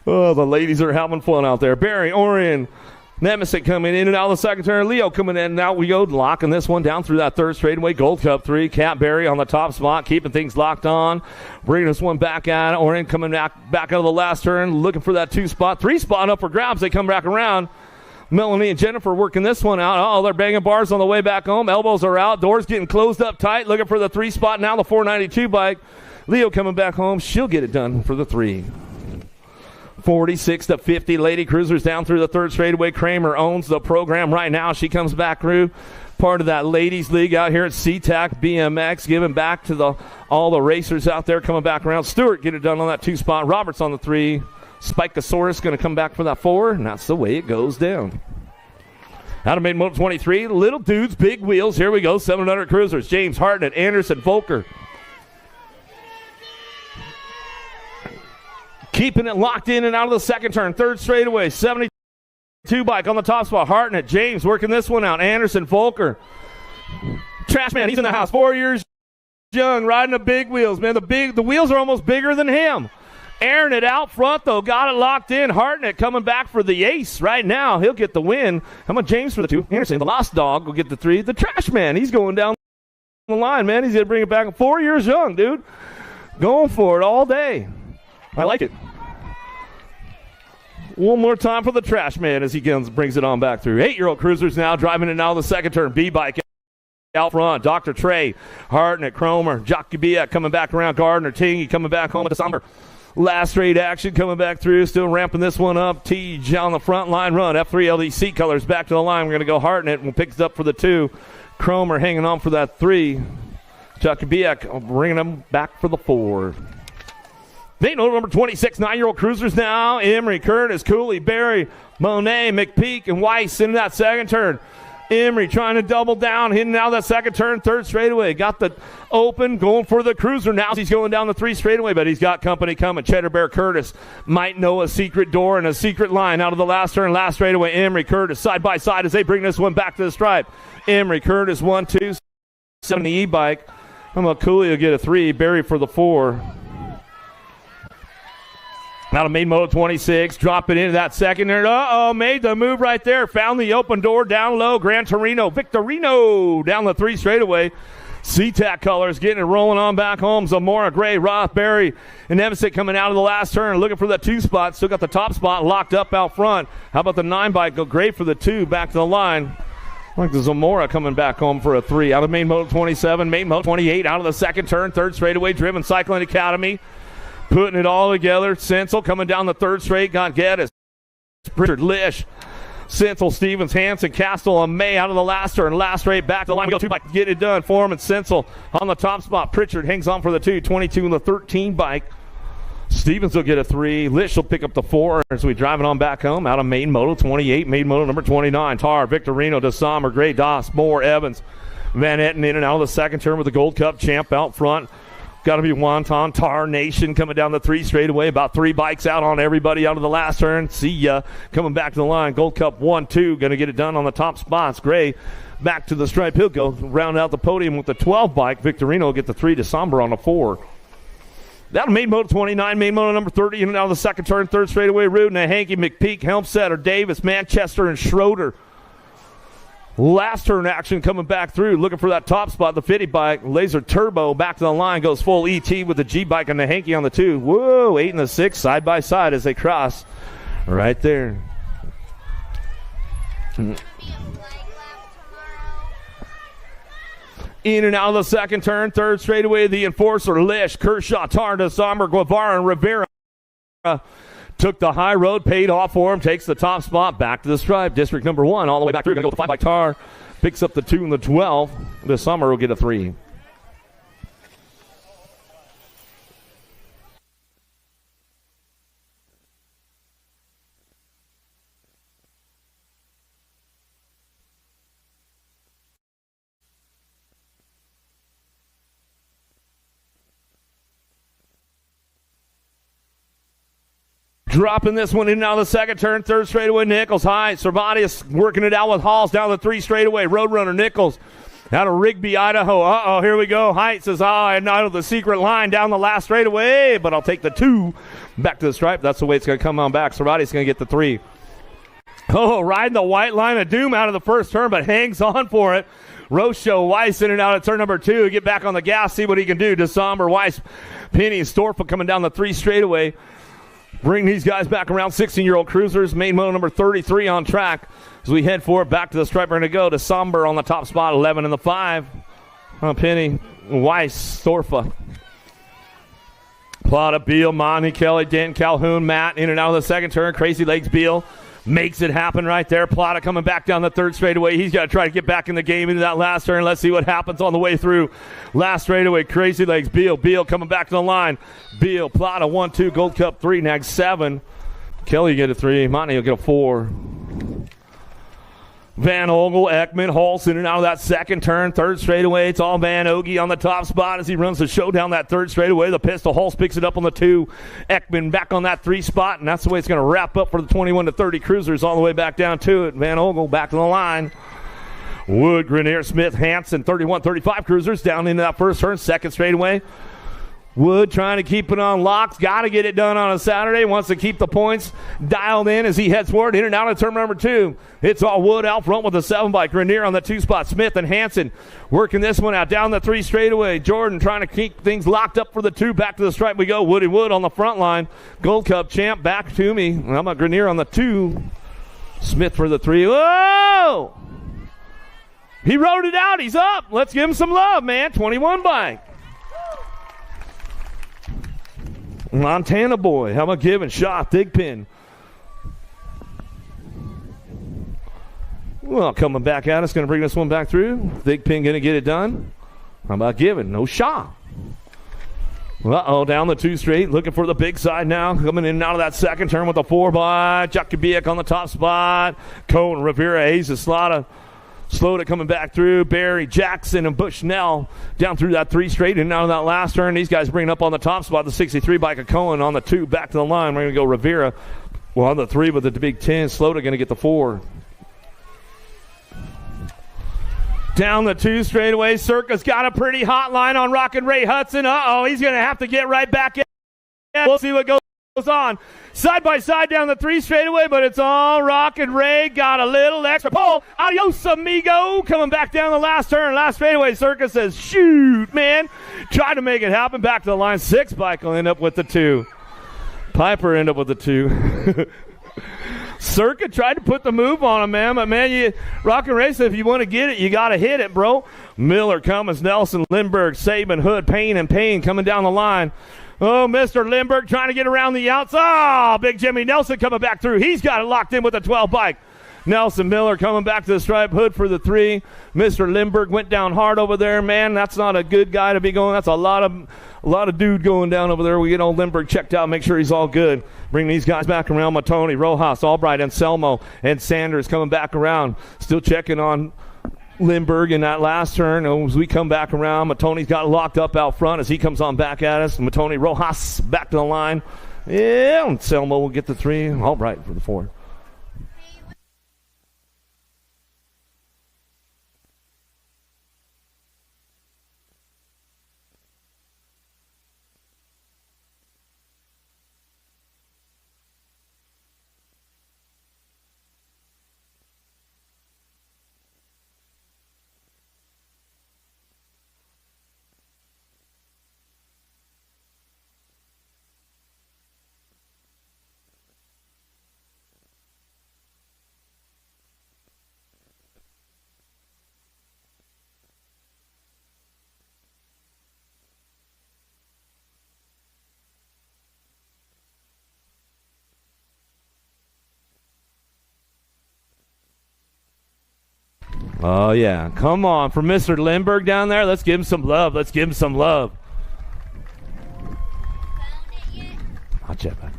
Oh, the ladies are having fun out there. Barry, Orion, Nemesis coming in and out of the second turn. Leo coming in and out. We go locking this one down through that third straightaway. Gold Cup 3. Cat Berry on the top spot, keeping things locked on. Bringing this one back at Orion coming back out of the last turn, looking for that 2 spot. 3 spot up for grabs. They come back around. Melanie and Jennifer working this one out. Oh, they're banging bars on the way back home. Elbows are out. Doors getting closed up tight. Looking for the 3 spot now. The 492 bike. Leo coming back home. She'll get it done for the 3. 46 to 50 Lady Cruisers down through the third straightaway. Kramer owns the program right now. She comes back through, part of that ladies league out here at Seatac BMX, giving back to all the racers out there coming back around. Stewart get it done on that 2 spot. Roberts on the 3. Spikeosaurus going to come back for that 4, and that's the way it goes down. Out of main moto 23, little dudes, big wheels. Here we go, 700 Cruisers. James Hartnett, Anderson, Volker. Keeping it locked in and out of the second turn. Third straightaway, 72 bike on the top spot. Hartnett, James working this one out. Anderson, Volker. Trashman, he's in the house. 4 years young, riding the big wheels, man. The wheels are almost bigger than him. Airing it out front, though. Got it locked in. Hartnett coming back for the ace right now. He'll get the win. How about James for the 2? Anderson, the lost dog, will get the 3. The Trashman, he's going down the line, man. He's going to bring it back. 4 years young, dude. Going for it all day. I like it. One more time for the Trash Man as he brings it on back through. 8-year-old Cruisers now driving it now the second turn. B-Bike out front. Dr. Trey, Hartnett, Cromer, Jockey Biak coming back around. Gardner, Tingy coming back home with the Somber. Last straight action coming back through. Still ramping this one up. Tej on the front line run. F3 LDC colors back to the line. We're going to go Hartnett and picks it up for the 2. Cromer hanging on for that 3. Jockey Biak bringing them back for the 4. They know number 26, 9-year-old Cruisers now. Emery, Curtis, Cooley, Barry, Monet, McPeak, and Weiss in that second turn. Emery trying to double down, hitting out that second turn, third straightaway. Got the open, going for the Cruiser. Now he's going down the 3 straightaway, but he's got company coming. Cheddar Bear Curtis might know a secret door and a secret line out of the last turn, last straightaway. Emery, Curtis, side by side as they bring this one back to the stripe. Emery, Curtis, 1-2, 70 e-bike. How about Cooley will get a 3, Barry for the 4. Out of main moto 26, drop it into that second there. Made the move right there. Found the open door down low. Gran Torino, Victorino down the 3 straightaway. Seatac colors getting it rolling on back home. Zamora, Gray, Roth, Berry, and Nemesis coming out of the last turn. Looking for that 2 spot. Still got the top spot locked up out front. How about the 9 bike? Go great for the 2 back to the line. Like the Zamora coming back home for a 3. Out of main moto 27, main moto 28 out of the second turn. Third straightaway, Driven Cycling Academy. Putting it all together. Sensel coming down the third straight. Got Geddes. Richard Lish. Sensel, Stevens, Hansen, Castle, and May out of the last turn. Last straight back to the line. We go 2 bike. Get it done. Foreman, Sensel on the top spot. Pritchard hangs on for the 2. 22 and the 13 bike. Stevens will get a 3. Lish will pick up the 4 as we drive it on back home. Out of main moto 28. Main moto number 29. Tar, Victorino, DeSommer, Gray, Doss, Moore, Evans. Van Etten in and out of the second turn with the Gold Cup champ out front. Got to be Wonton, Tar Nation coming down the 3 straightaway. About 3 bikes out on everybody out of the last turn. See ya. Coming back to the line. Gold Cup 1-2. Going to get it done on the top spots. Gray back to the stripe. He'll go round out the podium with the 12 bike. Victorino will get the 3 to Somber on the 4. That'll made Moto 29, made Moto number 30, and now the second turn, third straightaway route, and a Hankey, McPeak, Helmstetter, Davis, Manchester, and Schroeder. Last turn action coming back through, looking for that top spot. The 50 bike, Laser Turbo, back to the line, goes full ET with the G bike and the Hankey on the 2. Whoa, 8 and the 6, side by side as they cross right there. In and out of the second turn, third straightaway, the Enforcer, Lish, Kershaw, Tarda, Sommer, Guevara, and Rivera. Took the high road, paid off for him, takes the top spot, back to the stripe. District number 1, all the way back through. Going to go with the 5 by Tar. Picks up the 2 and the 12. The Summer will get a 3. Dropping this one in now the second turn, third straightaway, Nichols high. Servatius working it out with Halls down the 3 straightaway. Roadrunner Nichols out of Rigby, Idaho. Uh-oh, here we go. Height says, I know the secret line down the last straightaway, but I'll take the 2 back to the stripe. That's the way it's going to come on back. Servatius going to get the 3. Oh, riding the white line of doom out of the first turn, but hangs on for it. Rocho, Weiss in and out of turn number 2. Get back on the gas, see what he can do. DeSomber, Weiss, Penny, Storfa coming down the 3 straightaway. Bring these guys back around 16-year-old cruisers. Main Moto number 33 on track as we head for it. Back to the stripe. We're going to go to Somber on the top spot, 11 and the 5. Penny, Weiss, Storfa. Plata, Beal, Monty, Kelly, Denton, Calhoun, Matt in and out of the second turn. Crazy Legs, Beal makes it happen right there. Plata coming back down the third straightaway. He's got to try to get back in the game into that last turn. Let's see what happens on the way through. Last straightaway, Crazy Legs, Beal coming back to the line. Beal, Plata, 1-2, Gold Cup 3, Nag 7. Kelly get a 3, Monty will get a 4. Van Ogle, Ekman, Halls in and out of that second turn, third straightaway. It's all Van Ogie on the top spot as he runs the show down that third straightaway. The pistol, Halls picks it up on the 2. Ekman back on that 3 spot, and that's the way it's going to wrap up for the 21 to 30 cruisers all the way back down to it. Van Ogle back to the line. Wood, Grenier, Smith, Hansen, 31-35 cruisers down into that first turn, second straightaway. Wood trying to keep it on locks. Got to get it done on a Saturday. Wants to keep the points dialed in as he heads forward. In and out of turn number 2. It's all Wood out front with the 7 bike. Grenier on the 2 spot. Smith and Hansen working this one out. Down the 3 straightaway. Jordan trying to keep things locked up for the 2. Back to the stripe we go. Wood and Wood on the front line. Gold Cup champ back to me. How about Grenier on the 2? Smith for the 3. Whoa! He rode it out. He's up. Let's give him some love, man. 21 bike. Montana boy, how about giving shot, Thigpen. Well, coming back at us, going to bring this one back through. Thigpen going to get it done. How about giving? No shot. Uh-oh, down the 2 straight, looking for the big side now. Coming in and out of that second turn with a 4 by Jakubiak on the top spot. Cohen, Rivera, Hayes, Slaughter. Slowed coming back through. Barry, Jackson, and Bushnell down through that 3 straight and out of that last turn. These guys bringing up on the top spot. The 63 bike of Cohen on the 2 back to the line. We're going to go Rivera. Well, on the 3 with the big 10. Slowed going to get the 4. Down the 2 straightaway. Circa's got a pretty hot line on Rockin' Ray Hudson. Uh-oh, he's going to have to get right back in. We'll see what goes on. Side by side down the 3 straightaway, but it's all Rockin' Ray. Got a little extra pull. Adios, amigo. Coming back down the last turn. Last straightaway. Circa says, shoot, man. Try to make it happen. Back to the line. 6 bike will end up with the 2. Piper end up with the 2. Circa tried to put the move on him, man. But, man, Rockin' Ray said if you want to get it, you got to hit it, bro. Miller, Cummins, Nelson, Lindbergh, Saban, Hood, Payne, and Payne coming down the line. Oh, Mr. Lindbergh trying to get around the outside. Oh, Big Jimmy Nelson coming back through. He's got it locked in with a 12 bike. Nelson Miller coming back to the stripe. Hood for the 3. Mr. Lindbergh went down hard over there. Man, that's not a good guy to be going. That's a lot of dude going down over there. We get old Lindbergh checked out, make sure he's all good. Bring these guys back around. Matoni, Rojas, Albright, Anselmo, and Sanders coming back around. Still checking on Lindbergh in that last turn. As we come back around, Matoni's got locked up out front as he comes on back at us. Matoni, Rojas back to the line. Yeah, and Selmo will get the 3. Albright for the 4. Oh, yeah. Come on. For Mr. Lindbergh down there, let's give him some love. Let's give him some love. Watch it, bud.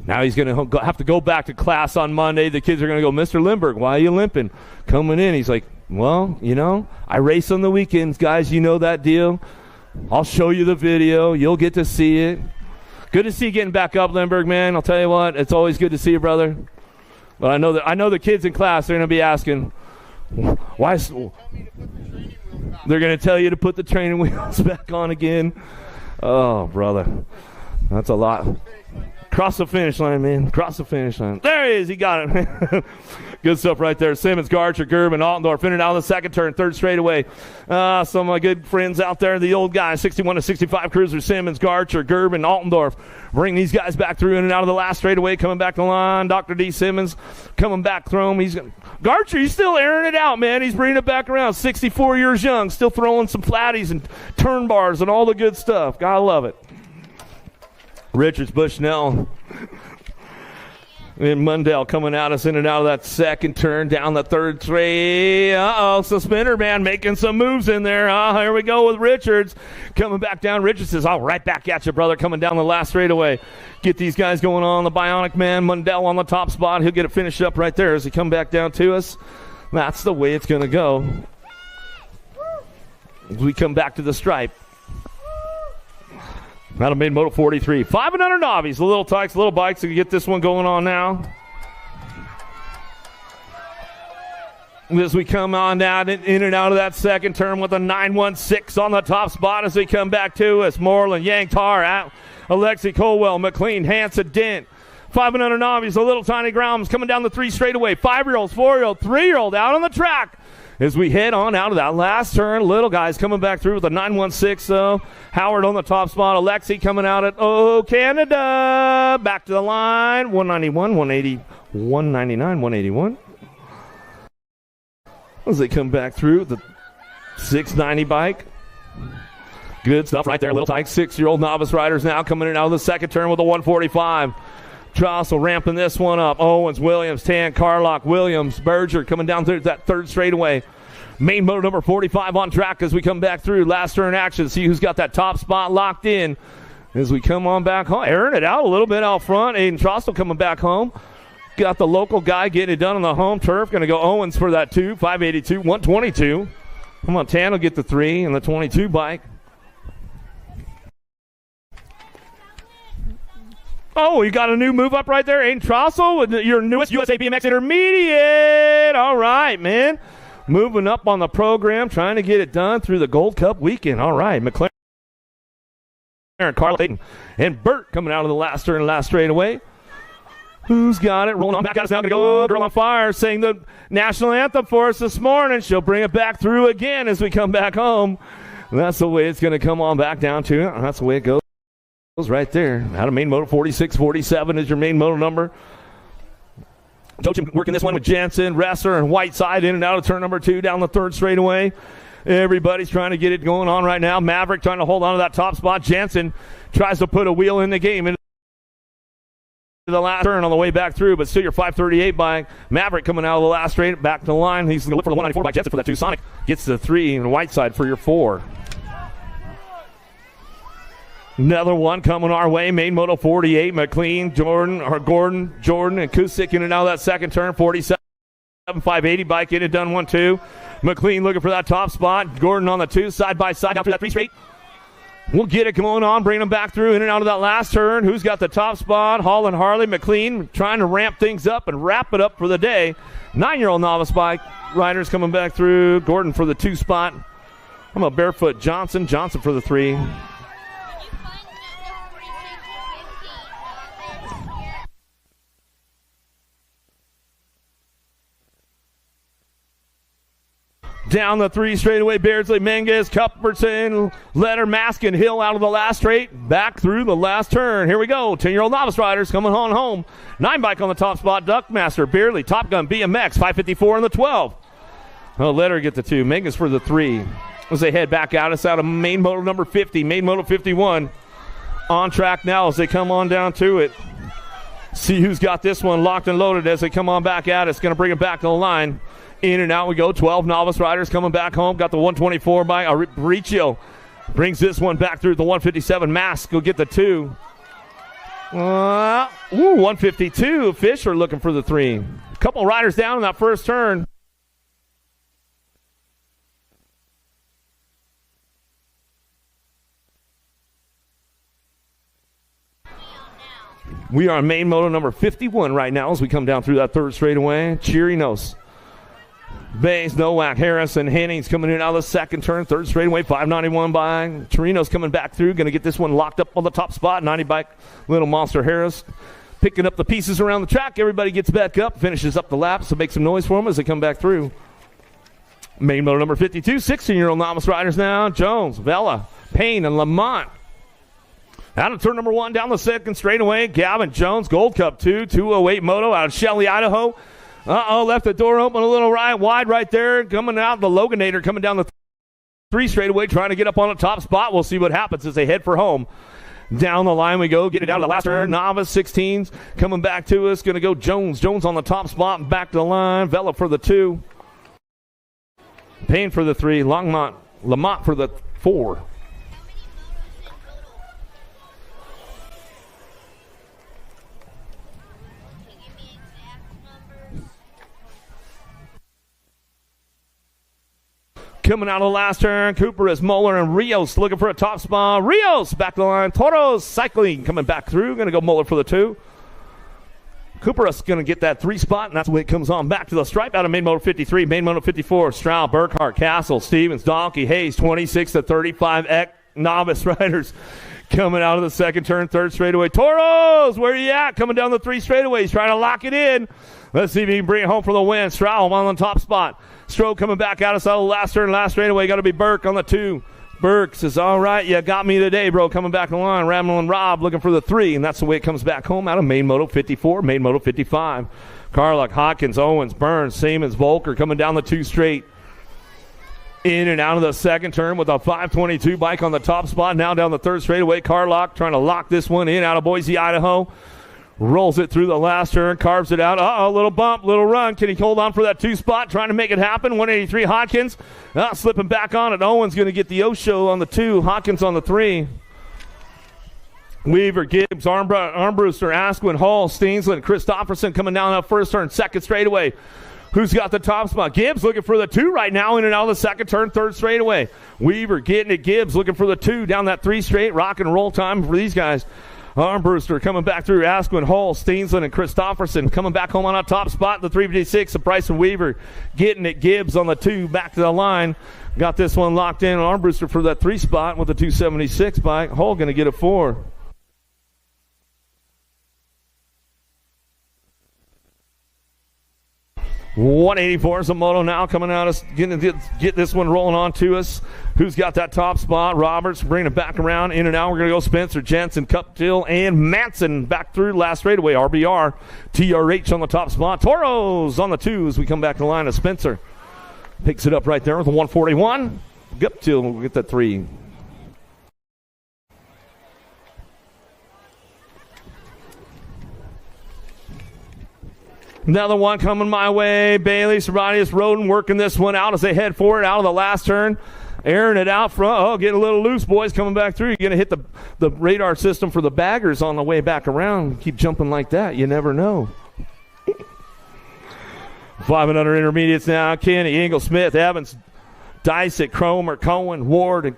Now he's going to have to go back to class on Monday. The kids are going to go, Mr. Lindbergh, why are you limping? Coming in. He's like, well, you know, I race on the weekends, guys. You know that deal. I'll show you the video. You'll get to see it. Good to see you getting back up, Lindbergh, man. I'll tell you what, it's always good to see you, brother. But I know the kids in class, they're going to be asking, why? They're going to tell you to put the training wheels back on again. Oh, brother. That's a lot. Cross the finish line, man. Cross the finish line. There he is. He got it. Good stuff right there. Simmons, Garcher, Gerben, Altendorf. In and out of the second turn, third straightaway. Some of my good friends out there, the old guys, 61 to 65 cruiser, Simmons, Garcher, Gerben, Altendorf. Bring these guys back through in and out of the last straightaway. Coming back to the line. Dr. D. Simmons coming back through him. Garcher, he's still airing it out, man. He's bringing it back around. 64 years young. Still throwing some flatties and turn bars and all the good stuff. Gotta love it. Richards, Bushnell, and Mundell coming at us in and out of that second turn down the third straight. Suspender man making some moves in there. Here we go with Richards coming back down. Richards says, right back at you, brother, coming down the last straightaway. Get these guys going on. The Bionic man, Mundell on the top spot. He'll get it finished up right there as he come back down to us. That's the way it's going to go. As we come back to the stripe. That'll made Moto 43. 5 and under Navis. The little Tikes, little bikes. So you get this one going on now. As we come on down in and out of that second turn with a 916 on the top spot as they come back to us. Moreland, Yang, Tar, Alexi Colwell, McLean, Hanson, Dent. 5 and under Navis. The little tiny Grounds coming down the three straightaway. 5-year-olds, 4-year-old, 3-year-old out on the track. As we head on out of that last turn, little guys coming back through with a 916, though. Howard on the top spot. Alexi coming out at, Canada. Back to the line. 191, 180, 199, 181. As they come back through the 690 bike. Good stuff right there. Little Tikes, 6-year-old novice riders now coming in out of the second turn with a 145. Trossel ramping this one up. Owens, Williams, Tan, Carlock, Williams, Berger coming down through that third straightaway. Main motor number 45 on track as we come back through. Last turn action. See who's got that top spot locked in as we come on back home. Airing it out a little bit out front. Aiden Trossel coming back home. Got the local guy getting it done on the home turf. Going to go Owens for that 2, 582, 122. Come on, Tan will get the 3 and the 22 bike. Oh, you got a new move up right there. Aiden Trossel with your newest USA BMX Intermediate. All right, man. Moving up on the program, trying to get it done through the Gold Cup weekend. All right, McLaren, Carl Hayden, and Burt coming out of the last turn, last straightaway. Who's got it? Rolling on back at us now. Going to go Girl on Fire, saying the national anthem for us this morning. She'll bring it back through again as we come back home. And that's the way it's going to come on back down to it. That's the way it goes. Right there. Out of main motor 46, 47 is your main motor number. Tochin working this one with Jensen, Resser, and Whiteside in and out of turn number 2 down the third straightaway. Everybody's trying to get it going on right now. Maverick trying to hold on to that top spot. Jensen tries to put a wheel in the game into the last turn on the way back through, but still your 538 bike. Maverick coming out of the last straight back to the line. He's going to look for the 194 by Jensen for that 2. Sonic gets the 3 and Whiteside for your 4. Another one coming our way. Main Moto 48. McLean, Gordon, Jordan, and Kusick in and out of that second turn. 47, 580 bike in it done 1-2. McLean looking for that top spot. Gordon on the 2, side by side after that 3 straight. We'll get it going on, bring them back through in and out of that last turn. Who's got the top spot? Hall and Harley. McLean trying to ramp things up and wrap it up for the day. 9-year-old novice bike riders coming back through. Gordon for the 2 spot. I'm a Barefoot Johnson for the 3. Down the 3 straightaway, Beardsley, Menges, Cuthbertson, Letter, Maskin, Hill out of the last straight, back through the last turn. Here we go, 10-year-old novice riders coming on home. 9 bike on the top spot, Duckmaster, Beardley, Top Gun, BMX, 554 in the 12. Oh, Letter get the 2, Menges for the 3. As they head back out, it's out of main motor number 50, main motor 51. On track now as they come on down to it. See who's got this one locked and loaded as they come on back at us. Going to bring it back to the line. In and out we go. 12 novice riders coming back home. Got the 124 by Riccio. Brings this one back through the 157. Mask will get the 2. 152. Fisher looking for the 3. A couple riders down in that first turn. We are on main moto number 51 right now as we come down through that third straightaway. Chirinos, Bays, Nowak, Harris, and Hennings coming in out of the second turn. Third straightaway, 591 by Chirinos coming back through. Going to get this one locked up on the top spot. 90 by Little Monster Harris. Picking up the pieces around the track. Everybody gets back up, finishes up the lap, so make some noise for them as they come back through. Main moto number 52, 16-year-old novice riders now. Jones, Vela, Payne, and Lamont. Out of turn number 1, down the second straightaway, Gavin Jones, Gold Cup 2, 208 Moto out of Shelley, Idaho. Left the door open a little wide right there. Coming out, the Loganator coming down the 3 straightaway, trying to get up on the top spot. We'll see what happens as they head for home. Down the line we go, get it down to the last turn. Novice 16s coming back to us. Going to go Jones. Jones on the top spot and back to the line. Vela for the 2. Payne for the 3. Lamont for the 4. Coming out of the last turn, Cooper is Moeller and Rios looking for a top spot. Rios back to the line. Toros cycling coming back through. Going to go Moeller for the 2. Cooper is going to get that 3 spot, and that's when it comes on back to the stripe out of main moto 53, main moto 54. Stroud, Burkhart, Castle, Stevens, Donkey, Hayes, 26 to 35 novice riders coming out of the second turn, third straightaway. Toros, where are you at? Coming down the 3 straightaways, trying to lock it in. Let's see if he can bring it home for the win. Stroud on the top spot. Stroke coming back out of the last turn, last straightaway. Got to be Burke on the 2. Burke says, all right, you got me today, bro. Coming back the line. Ramel and Rob looking for the 3, and that's the way it comes back home out of main moto 54, main moto 55. Carluck, Hawkins, Owens, Burns, Siemens, Volker coming down the 2 straight. In and out of the second turn with a 522 bike on the top spot. Now down the third straightaway. Carlock trying to lock this one in out of Boise, Idaho. Rolls it through the last turn, carves it out. Little bump, little run. Can he hold on for that 2 spot? Trying to make it happen. 183 Hawkins. Slipping back on it. Owen's going to get the O-show on the 2. Hawkins on the 3. Weaver, Gibbs, Armbruster, Asquin, Hall, Steensland, Christofferson coming down that first turn. Second straightaway. Who's got the top spot? Gibbs looking for the 2 right now. In and out of the second turn, third straightaway. Weaver getting it. Gibbs looking for the 2 down that 3 straight. Rock and roll time for these guys. Armbruster coming back through. Asquin, Hall, Steensland, and Christofferson coming back home on a top spot. The 356 of Bryson Weaver getting it. Gibbs on the 2 back to the line. Got this one locked in. Armbruster for that 3 spot with the 276 bike. Hall going to get a 4. $184 is a moto now coming out us, get this one rolling on to us. Who's got that top spot? Roberts bringing it back around. In and out, we're going to go Spencer, Jensen, Cuptill, and Manson back through last straightaway. RBR, TRH on the top spot. Toros on the 2 as we come back to the line of Spencer. Picks it up right there with a 141. Cuptill will get that 3. Another one coming my way. Bailey, Serratius, Roden working this one out as they head forward out of the last turn. Airing it out front. Getting a little loose, boys, coming back through. You're going to hit the radar system for the baggers on the way back around. Keep jumping like that. You never know. 500 intermediates now. Kenny, Ingle, Smith, Evans, Dysick, Cromer, Cohen, Ward, and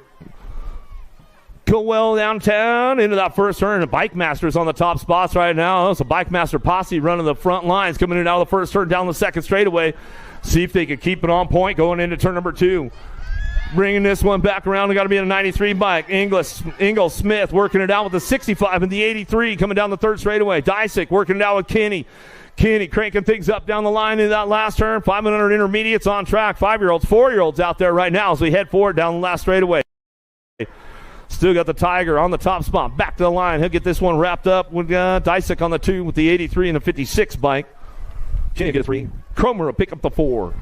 go well downtown into that first turn. The Bike Masters on the top spots right now. It's a Bike Master posse running the front lines, coming in out of the first turn down the second straightaway. See if they can keep it on point going into turn number 2. Bringing this one back around. We got to be in a 93 bike. Ingle Smith working it out with the 65 and the 83 coming down the third straightaway. Dysick working it out with Kenny. Kenny cranking things up down the line in that last turn. 500 intermediates on track. 5-year-olds, 4-year-olds out there right now as we head forward down the last straightaway. Still got the Tiger on the top spot. Back to the line. He'll get this one wrapped up with Dysick on the 2 with the 83 and the 56 bike. Kenny get a 3. Cromer will pick up the 4.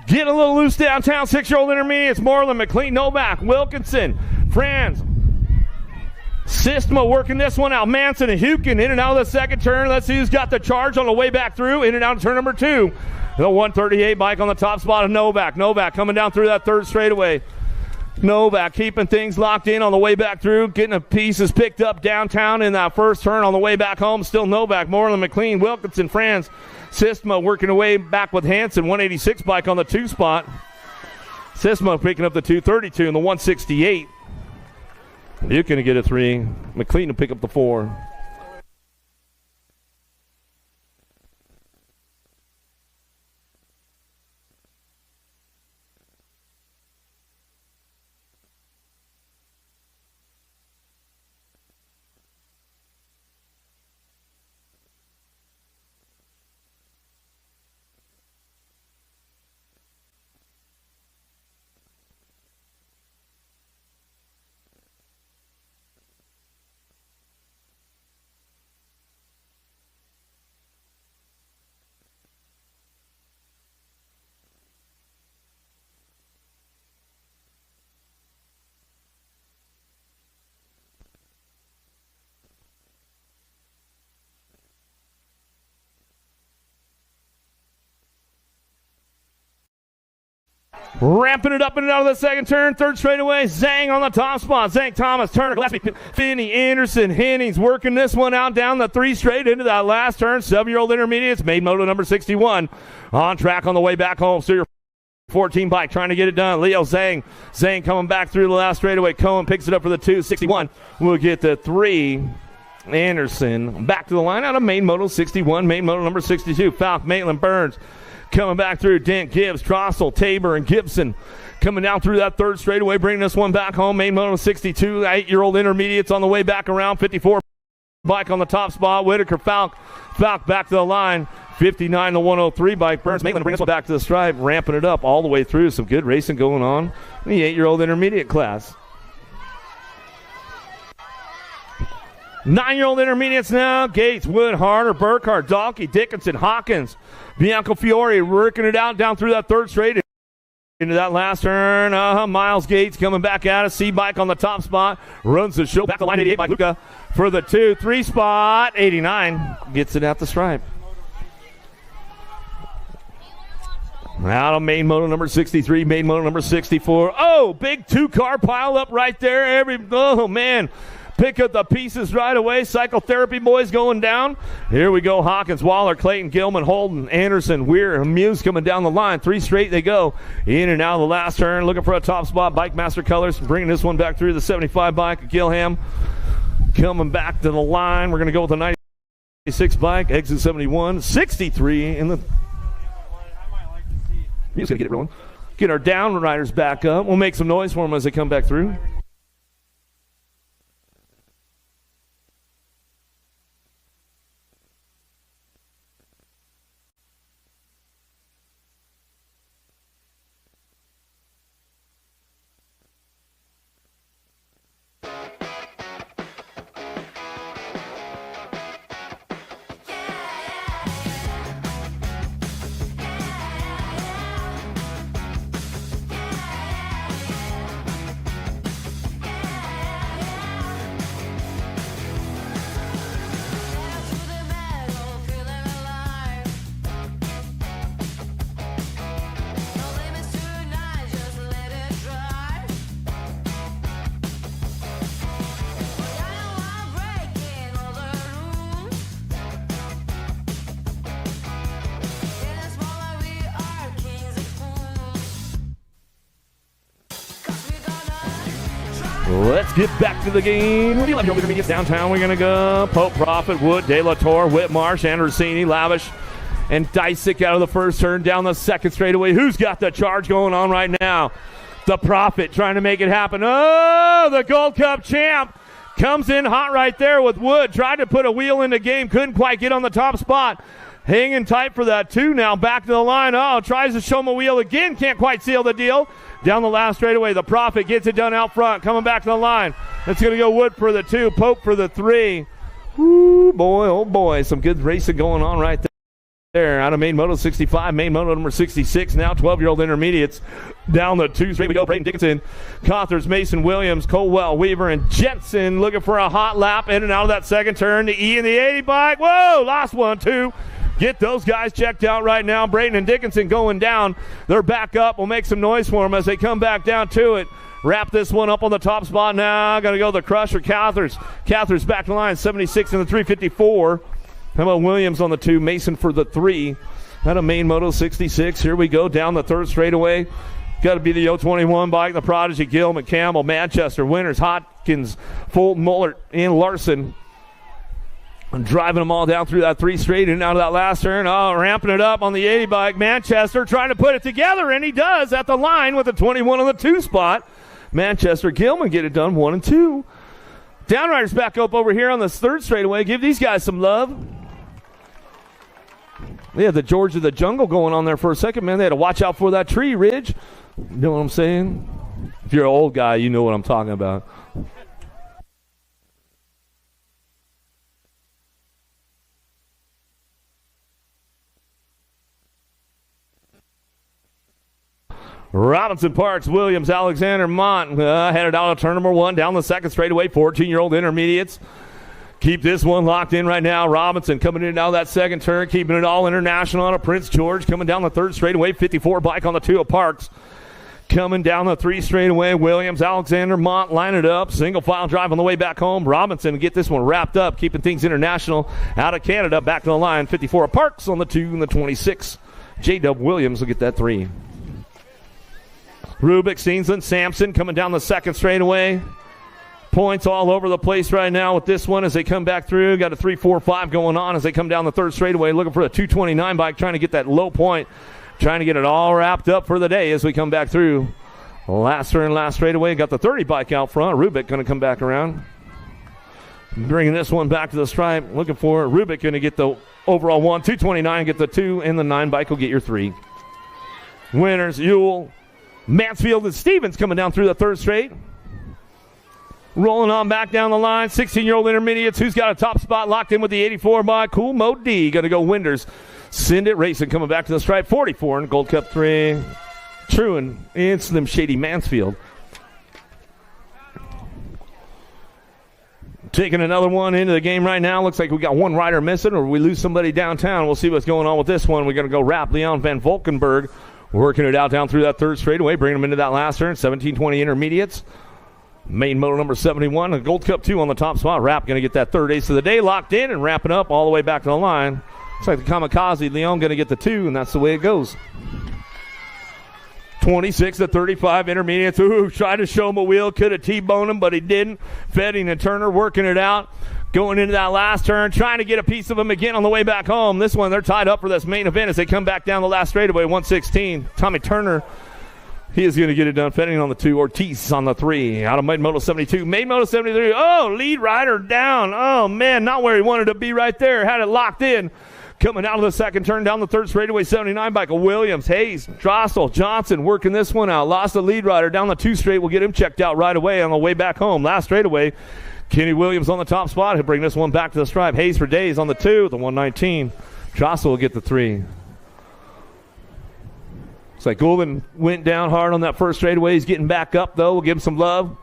Getting a little loose downtown. 6-year-old intermediates. Moreland, McLean, Novak, Wilkinson, Franz, Sistema working this one out. Manson and Hukin in and out of the second turn. Let's see who's got the charge on the way back through. In and out of turn number 2. The 138 bike on the top spot of Novak. Novak coming down through that third straightaway. Novak keeping things locked in on the way back through. Getting the pieces picked up downtown in that first turn on the way back home. Still Novak, Moreland, McLean, Wilkinson, Franz, Sistema working away back with Hansen. 186 bike on the 2 spot. Sistema picking up the 232 and the 168. You're going to get a 3. McLean will pick up the 4. Ramping it up and out of the second turn. Third straightaway. Zhang on the top spot. Zhang, Thomas, Turner, Gillespie, Finney, Anderson, Hennings working this one out down the 3 straight into that last turn. 7-year-old intermediates. Made moto number 61. On track on the way back home. Steer 14 bike trying to get it done. Leo Zhang. Zhang coming back through the last straightaway. Cohen picks it up for the 261. We'll get the 3. Anderson back to the line out of main moto 61. Main moto number 62. Falk, Maitland, Burns. Coming back through, Dent, Gibbs, Trossel, Tabor, and Gibson coming down through that third straightaway, bringing this one back home. Main moto 62, 8-year-old intermediates on the way back around. 54 bike on the top spot. Whitaker, Falk back to the line. 59 to 103 bike. Burns, Maitland bring this one back to the stripe, ramping it up all the way through. Some good racing going on in the 8-year-old intermediate class. 9-year-old intermediates now. Gates, Wood, Harder, Burkhardt, Dalkey, Dickinson, Hawkins, Bianco Fiore working it out down through that third straight into that last turn. Miles Gates coming back at us. C-bike on the top spot. Runs the show back to line 88 by Luca for the 2-3 spot. 89 gets it at the stripe. Out of main moto number 63, main moto number 64. Oh, big 2-car pile up right there. Oh, man. Pick up the pieces right away. Psychotherapy boys going down. Here we go. Hawkins, Waller, Clayton, Gilman, Holden, Anderson, Weir, Muse coming down the line. 3 straight they go. In and out of the last turn. Looking for a top spot. Bike Master Colors bringing this one back through the 75 bike. Gilham coming back to the line. We're going to go with the 96 bike. Exit 71. 63 in the... He's going to get it rolling. Get our down riders back up. We'll make some noise for them as they come back through. Let's get back to the game. With the 11-year-old intermediates downtown, we're going to go. Pope, Prophet, Wood, De La Torre, Whitmarsh, Androsini, Lavish, and Dysick out of the first turn down the second straightaway. Who's got the charge going on right now? The Prophet trying to make it happen. Oh, the Gold Cup champ comes in hot right there with Wood. Tried to put a wheel in the game. Couldn't quite get on the top spot. Hanging tight for that 2 now. Back to the line. Oh, tries to show him a wheel again. Can't quite seal the deal. Down the last straightaway. The Prophet gets it done out front. Coming back to the line. It's going to go Wood for the 2. Pope for the 3. Ooh, boy, oh boy. Some good racing going on right there. Out of main moto 65, main moto number 66, now 12-year-old intermediates. Down the two straight we go. Braden Dickinson, Cothers, Mason Williams, Colwell, Weaver, and Jensen looking for a hot lap in and out of that second turn. The E and the 80 bike. Whoa, lost one, too. Get those guys checked out right now. Braden and Dickinson going down. They're back up. We'll make some noise for them as they come back down to it. Wrap this one up on the top spot now. Going to go the Crusher, Cathers. Cathers back to line, 76 and the 354. How about Williams on the 2, Mason for the 3. Out of main moto 66. Here we go down the third straightaway. Got to be the 021 bike, the Prodigy, Gill, McCampbell, Manchester, Winters, Hotkins, Fulton, Mullert, and Larson. And driving them all down through that 3 straight and out of that last turn. Oh, ramping it up on the 80 bike. Manchester trying to put it together, and he does at the line with a 21 on the 2 spot. Manchester, Gilman get it done 1 and 2. Downriders back up over here on this third straightaway. Give these guys some love. They had the George of the Jungle going on there for a second, man. They had to watch out for that tree, Ridge. You know what I'm saying? If you're an old guy, you know what I'm talking about. Robinson, Parks, Williams, Alexander, Mont headed out of turn number 1 down the second straightaway. 14-year-old intermediates. Keep this one locked in right now. Robinson coming in now that second turn, keeping it all international on a Prince George. Coming down the third straightaway, 54 bike on the 2 of Parks. Coming down the 3 straightaway, Williams, Alexander, Mont line it up. Single file drive on the way back home. Robinson get this one wrapped up, keeping things international out of Canada. Back to the line, 54 of Parks on the 2 and the 26. J-Dub Williams will get that 3. Rubik, Steensland, Sampson coming down the second straightaway. Points all over the place right now with this one as they come back through. Got a 3-4-5 going on as they come down the third straightaway, looking for a 229 bike, trying to get that low point, trying to get it all wrapped up for the day as we come back through. Last turn, last straightaway. Got the 30 bike out front. Rubik going to come back around. Bringing this one back to the stripe. Looking for Rubik going to get the overall 1. 229, get the 2, and the 9 bike will get your 3. Winners, Ewell, Mansfield, and Stevens coming down through the third straight. Rolling on back down the line, 16-year-old intermediates. Who's got a top spot locked in with the 84 by Cool Mo D. Going to go Winders. Send it racing coming back to the stripe. 44 in Gold Cup 3. Truan and Slim Shady Mansfield. Taking another one into the game right now. Looks like we got one rider missing or we lose somebody downtown. We'll see what's going on with this one. We're going to go wrap Leon Van Valkenburg. Working it out down through that third straightaway. Bringing them into that last turn. 17-20 intermediates. Main motor number 71, a Gold Cup 2 on the top spot. Rapp going to get that third ace of the day locked in and wrapping up all the way back to the line. Looks like the Kamikaze Leon going to get the 2, and that's the way it goes. 26-35 intermediates. Ooh, tried to show him a wheel. Could have T-boned him, but he didn't. Fetting and Turner working it out. Going into that last turn, trying to get a piece of him again on the way back home. This one, they're tied up for this main event as they come back down the last straightaway, 116. Tommy Turner, he is going to get it done. Fetting on the 2, Ortiz on the 3. Out of Main Moto 72. Main Moto 73. Oh, lead rider down. Oh, man, not where he wanted to be right there. Had it locked in. Coming out of the second turn down the third straightaway, 79 bike of Williams, Hayes, Drossel, Johnson working this one out. Lost the lead rider down the 2 straight. We'll get him checked out right away on the way back home. Last straightaway, Kenny Williams on the top spot. He'll bring this one back to the stripe. Hayes for days on the 2, the 119. Drossel will get the 3. Looks like Goulden went down hard on that first straightaway. He's getting back up, though. We'll give him some love.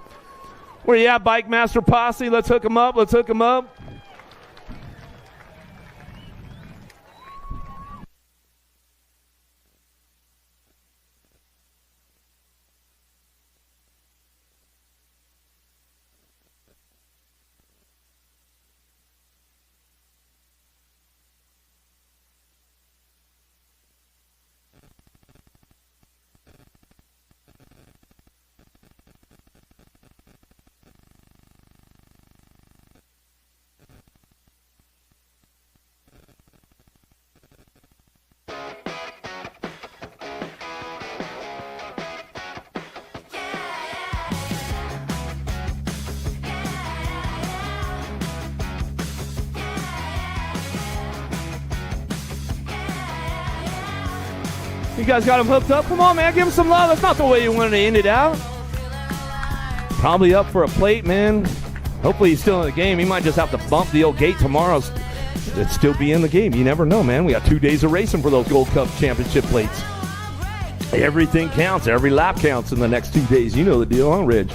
Where you at, Bike Master Posse? Let's hook him up. Let's hook him up. You guys got him hooked up? Come on, man. Give him some love. That's not the way you wanted to end it out. Probably up for a plate, man. Hopefully he's still in the game. He might just have to bump the old gate tomorrow. it'd still be in the game. You never know, man. We got 2 days of racing for those Gold Cup championship plates. Everything counts. Every lap counts in the next 2 days. You know the deal, huh, Ridge?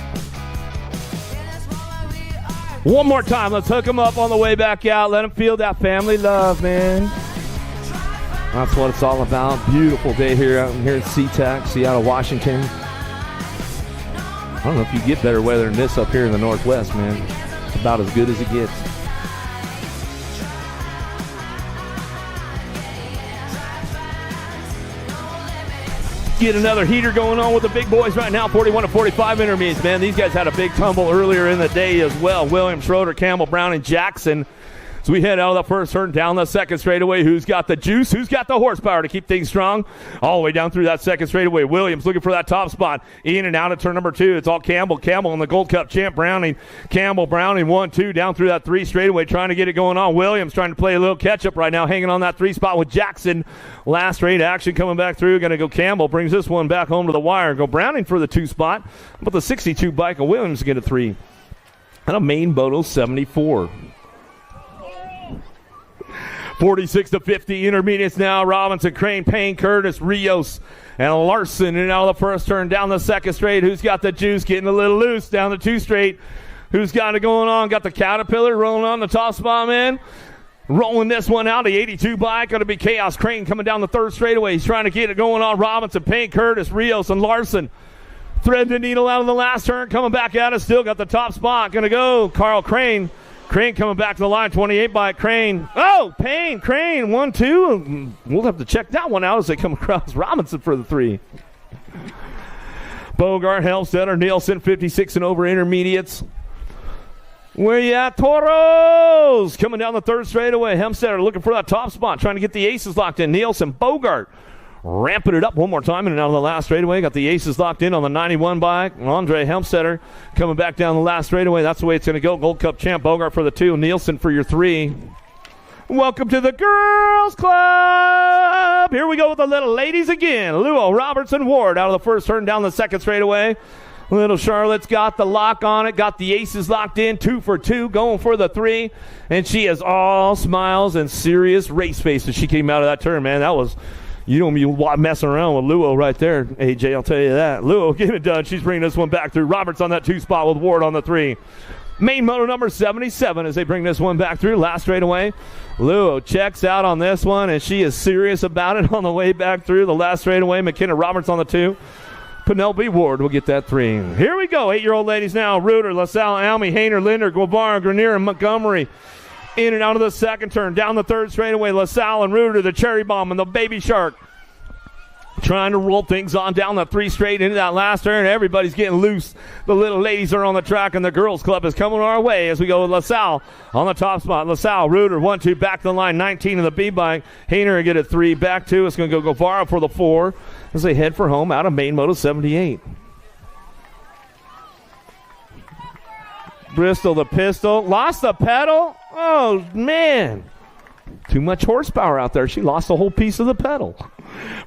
One more time. Let's hook them up on the way back out. Let them feel that family love, man. That's what it's all about. Beautiful day here out here at Seatac, Seattle, Washington. I don't know if you get better weather than this up here in the Northwest, man. It's about as good as it gets. Get another heater going on with the big boys right now. 41 to 45 intermediates, man. These guys had a big tumble earlier in the day as well. Williams, Schroeder, Campbell, Brown, and Jackson. So we head out of the first turn down the second straightaway. Who's got the juice? Who's got the horsepower to keep things strong? All the way down through that second straightaway. Williams looking for that top spot. In and out of turn number 2. It's all Campbell. Campbell in the Gold Cup champ. Browning. Campbell, Browning 1-2 down through that 3 straightaway trying to get it going on. Williams trying to play a little catch-up right now, hanging on that 3 spot with Jackson. Last straight action coming back through. Going to go Campbell. Brings this one back home to the wire. Go Browning for the 2 spot. But the 62 bike of Williams get a 3. And a main Moto 74. 46 to 50 intermediates now. Robinson, Crane, Payne, Curtis, Rios, and Larson. And out of the first turn down the second straight. Who's got the juice? Getting a little loose down the 2 straight. Who's got it going on? Got the Caterpillar rolling on the top spot, man. Rolling this one out. The 82 bike. Going to be Chaos. Crane coming down the 3rd straightaway. He's trying to get it going on. Robinson, Payne, Curtis, Rios, and Larson. Thread the needle out of the last turn. Coming back at it. Still got the top spot. Going to go Carl Crane. Crane coming back to the line, 28 by Crane. Oh, Payne, Crane, 1-2. We'll have to check that one out as they come across Robinson for the 3. Bogart, Helmstetter, Nielsen, 56 and over intermediates. Where you at, Toros? Coming down the 3rd straightaway. Helmstetter looking for that top spot, trying to get the aces locked in. Nielsen, Bogart. Ramping it up one more time in and out of the last straightaway. Got the aces locked in on the 91 bike. Andre Helmstetter coming back down the last straightaway. That's the way it's going to go. Gold Cup champ Bogart for the 2. Nielsen for your 3. Welcome to the Girls Club. Here we go with the little ladies again. Luo, Robertson, Ward out of the first turn down the second straightaway. Little Charlotte's got the lock on it. Got the aces locked in. 2 for 2. Going for the 3. And she is all smiles and serious race face as she came out of that turn, man. That was... You don't be messing around with Luo right there, AJ, I'll tell you that. Luo getting it done. She's bringing this one back through. Roberts on that 2 spot with Ward on the 3. Main moto number 77 as they bring this one back through. Last straightaway. Luo checks out on this one, and she is serious about it on the way back through. The last straightaway. McKenna Roberts on the 2. Penelope Ward will get that 3. Here we go. 8-year-old ladies now. Reuter, LaSalle, Almy, Hayner, Linder, Guevara, Grenier, and Montgomery. In and out of the second turn. Down the 3rd straightaway. LaSalle and Reuter, the Cherry Bomb and the Baby Shark. Trying to roll things on down the 3 straight into that last turn. Everybody's getting loose. The little ladies are on the track, and the girls club is coming our way as we go with LaSalle on the top spot. LaSalle, Reuter, 1-2, back to the line, 19 in the B-bike. Hayner get a 3, back 2. It's going to go Guevara for the 4 as they head for home out of main Moto 78. Bristol, the pistol. Lost the pedal. Oh, man. Too much horsepower out there. She lost a whole piece of the pedal.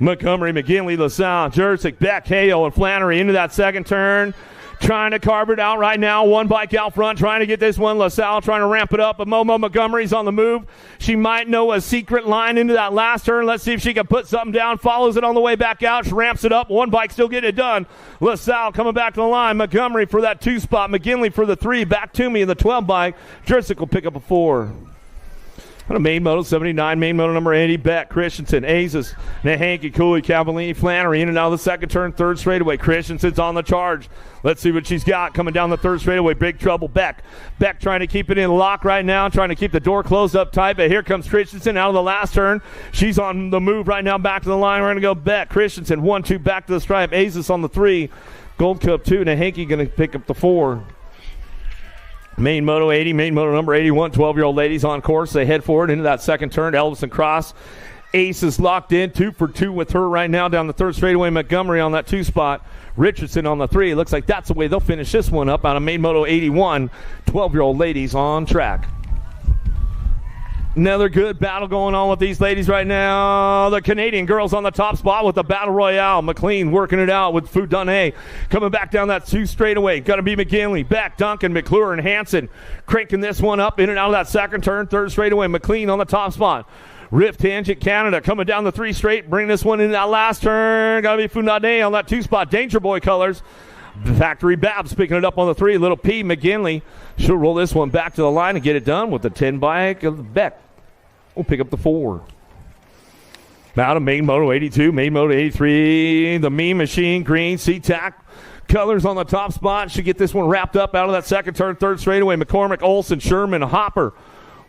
Montgomery, McGinley, LaSalle, Jersic, Beck, Hale, and Flannery into that second turn. Trying to carve it out right now. One bike out front, trying to get this one. LaSalle trying to ramp it up, but Momo Montgomery's on the move. She might know a secret line into that last turn. Let's see if she can put something down. Follows it on the way back out. She ramps it up. One bike still getting it done. LaSalle coming back to the line. Montgomery for that 2 spot. McGinley for the 3. Back to me in the 12 bike. Jersic will pick up a 4. On a main moto, 79, main moto number 80, Beck, Christensen, Azes, Nahanke, Cooley, Cavallini, Flannery, in and out of the second turn, 3rd straightaway. Christensen's on the charge. Let's see what she's got coming down the 3rd straightaway. Big trouble, Beck. Beck trying to keep it in lock right now, trying to keep the door closed up tight, but here comes Christensen out of the last turn. She's on the move right now, back to the line. We're going to go Beck, Christensen, 1-2, back to the stripe. Azes on the 3, Gold Cup 2, Nahanke going to pick up the 4. Main Moto 80, main Moto number 81, 12-year-old ladies on course. They head forward into that second turn. Elvis and Cross. Ace is locked in, 2 for 2 with her right now down the 3rd straightaway. Montgomery on that 2 spot. Richardson on the 3. Looks like that's the way they'll finish this one up out of main Moto 81. 12-year-old ladies on track. Another good battle going on with these ladies right now. The Canadian girls on the top spot with the battle royale. McLean working it out with Foudonnet. Coming back down that 2 straightaway. Gonna be McGinley, Beck, Duncan, McClure, and Hansen. Cranking this one up in and out of that second turn. 3rd straightaway. McLean on the top spot. Rift Tangent Canada coming down the 3 straight. Bring this one in that last turn. Gotta be Foudonnet on that 2 spot. Danger Boy colors. Factory Babs picking it up on the 3. Little P. McGinley. She'll roll this one back to the line and get it done with the 10 bike of Beck. We'll pick up the 4. Out of main moto 82, main moto 83. The Mean Machine green Seatac colors on the top spot. Should get this one wrapped up out of that second turn. 3rd straightaway. McCormick, Olsen, Sherman, Hopper.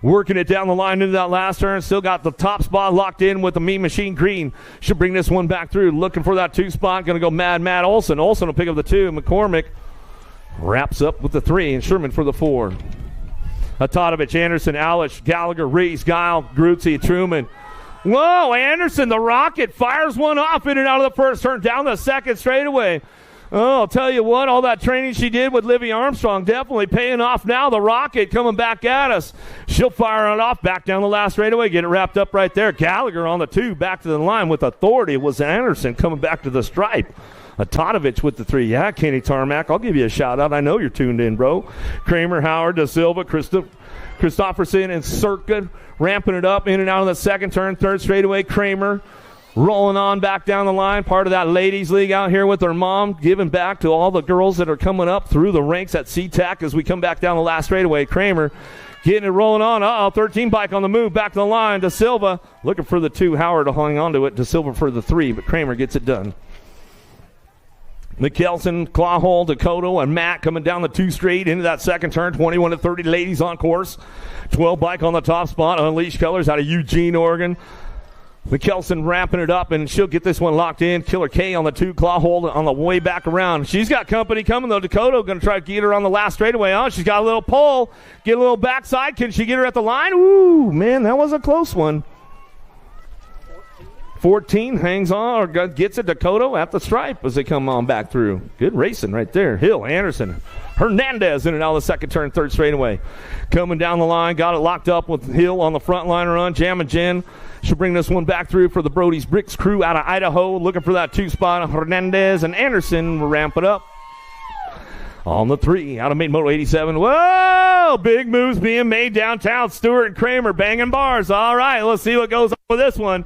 Working it down the line into that last turn. Still got the top spot locked in with the Mean Machine green. Should bring this one back through. Looking for that 2 spot. Going to go Mad Olsen. Olsen will pick up the 2. McCormick wraps up with the 3. And Sherman for the 4. Atodovich, Anderson, Alish, Gallagher, Reese, Guile, Grutzy, Truman. Whoa, Anderson, the rocket, fires one off in and out of the first turn. Down the second straightaway. Oh, I'll tell you what, all that training she did with Livy Armstrong definitely paying off now. The rocket coming back at us. She'll fire it off back down the last straightaway. Get it wrapped up right there. Gallagher on the 2, back to the line with authority. It was Anderson coming back to the stripe. Atodovich with the 3. Yeah, Kenny Tarmac, I'll give you a shout-out. I know you're tuned in, bro. Kramer, Howard, Da Silva, Christopherson, and Circuit ramping it up in and out of the second turn. 3rd straightaway. Kramer rolling on back down the line. Part of that ladies league out here with her mom, giving back to all the girls that are coming up through the ranks at Seatac as we come back down the last straightaway. Kramer getting it rolling on. 13 bike on the move. Back to the line. Da Silva looking for the 2. Howard hung on to it. Da Silva for the 3, but Kramer gets it done. Mikkelsen, Clawhole, Dakota, and Matt coming down the 2 straight into that second turn. 21 to 30 ladies on course. 12 bike on the top spot. Unleashed colors out of Eugene, Oregon. Mikkelsen ramping it up, and she'll get this one locked in. Killer K on the 2, Clawhole on the way back around. She's got company coming, though. Dakota going to try to get her on the last straightaway. Oh, she's got a little pole. Get a little backside. Can she get her at the line? Ooh, man, that was a close one. 14 hangs on or gets it. Dakota at the stripe as they come on back through. Good racing right there. Hill, Anderson, Hernandez in and out of the second turn, 3rd straightaway. Coming down the line, got it locked up with Hill on the front line run. Jam and Jen should bring this one back through for the Brody's Bricks crew out of Idaho. Looking for that 2 spot. Hernandez and Anderson will ramp it up. On the 3, out of main moto 87. Whoa! Big moves being made downtown. Stewart and Kramer banging bars. All right, let's see what goes on with this one.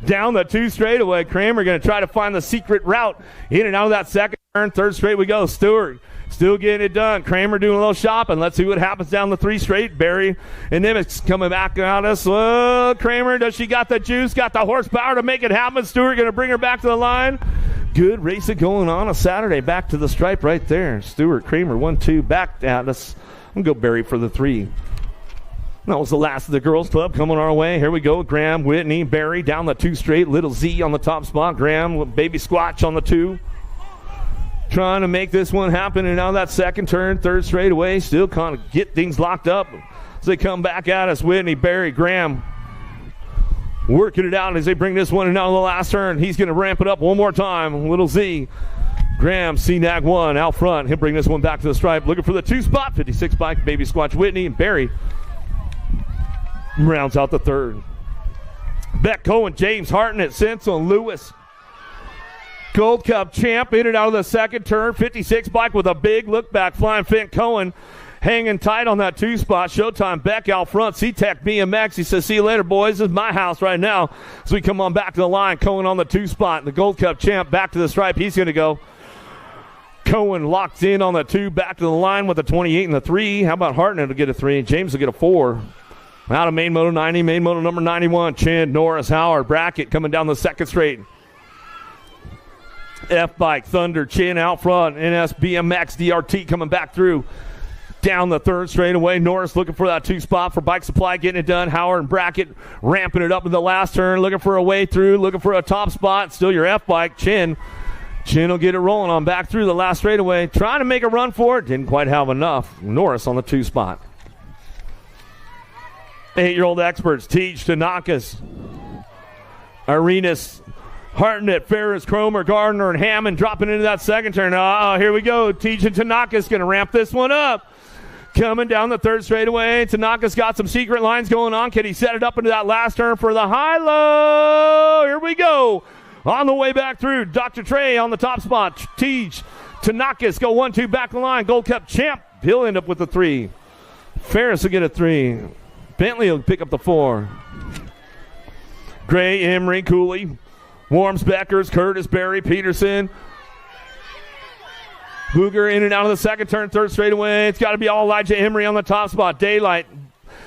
Down the 2 straightaway. Kramer going to try to find the secret route in and out of that second turn. 3rd straight we go. Stewart still getting it done. Kramer doing a little shopping. Let's see what happens down the 3 straight. Barry and Nimitz coming back at us. Kramer, does she got the juice? Got the horsepower to make it happen? Stewart going to bring her back to the line. Good racing going on a Saturday. Back to the stripe right there. Stewart, Kramer, 1-2 back at us. I'm going to go Barry for the 3. That was the last of the girls club coming our way. Here we go. Graham, Whitney, Barry down the 2 straight. Little Z on the top spot. Graham with Baby Squatch on the 2. Trying to make this one happen. And now that second turn, 3rd straightaway. Still kind of get things locked up as they come back at us. Whitney, Barry, Graham working it out as they bring this one in out of the last turn. He's going to ramp it up one more time. Little Z. Graham, CNAG 1 out front. He'll bring this one back to the stripe. Looking for the 2 spot. 56 bike, Baby Squatch, Whitney, and Barry rounds out the 3rd. Beck, Cohen, James, Hartnett, Senso, and Lewis. Gold Cup champ in and out of the second turn. 56 bike with a big look back. Flying Finn Cohen hanging tight on that 2 spot. Showtime Beck out front. Seatac BMX. He says, see you later, boys. This is my house right now. So we come on back to the line. Cohen on the 2 spot. The Gold Cup champ back to the stripe. He's going to go. Cohen locked in on the 2. Back to the line with a 28 and the 3. How about Hartnett to get a 3? James will get a 4. Out of main moto 90, main moto number 91. Chin, Norris, Howard, Brackett coming down the second straight. F-Bike, Thunder, Chin out front. NS, BMX, DRT coming back through. Down the 3rd straightaway. Norris looking for that 2 spot for Bike Supply, getting it done. Howard and Brackett ramping it up in the last turn. Looking for a way through, looking for a top spot. Still your F-Bike, Chin. Chin will get it rolling on back through the last straightaway. Trying to make a run for it. Didn't quite have enough. Norris on the 2 spot. 8-year-old experts, Teach, Tanakas, Arenas, Hartnett, Ferris, Cromer, Gardner, and Hammond dropping into that second turn. Here we go. Teach and Tanakas going to ramp this one up. Coming down the third straightaway. Tanaka's got some secret lines going on. Can he set it up into that last turn for the high-low? Here we go. On the way back through, Dr. Trey on the top spot. Teach. Tanaka's go 1-2 back the line. Gold Cup champ. He'll end up with the 3. Ferris will get a 3. Bentley will pick up the 4. Gray, Emery, Cooley, Warms, Beckers, Curtis, Barry, Peterson. Booger in and out of the second turn, third straightaway. It's got to be all Elijah Emery on the top spot. Daylight,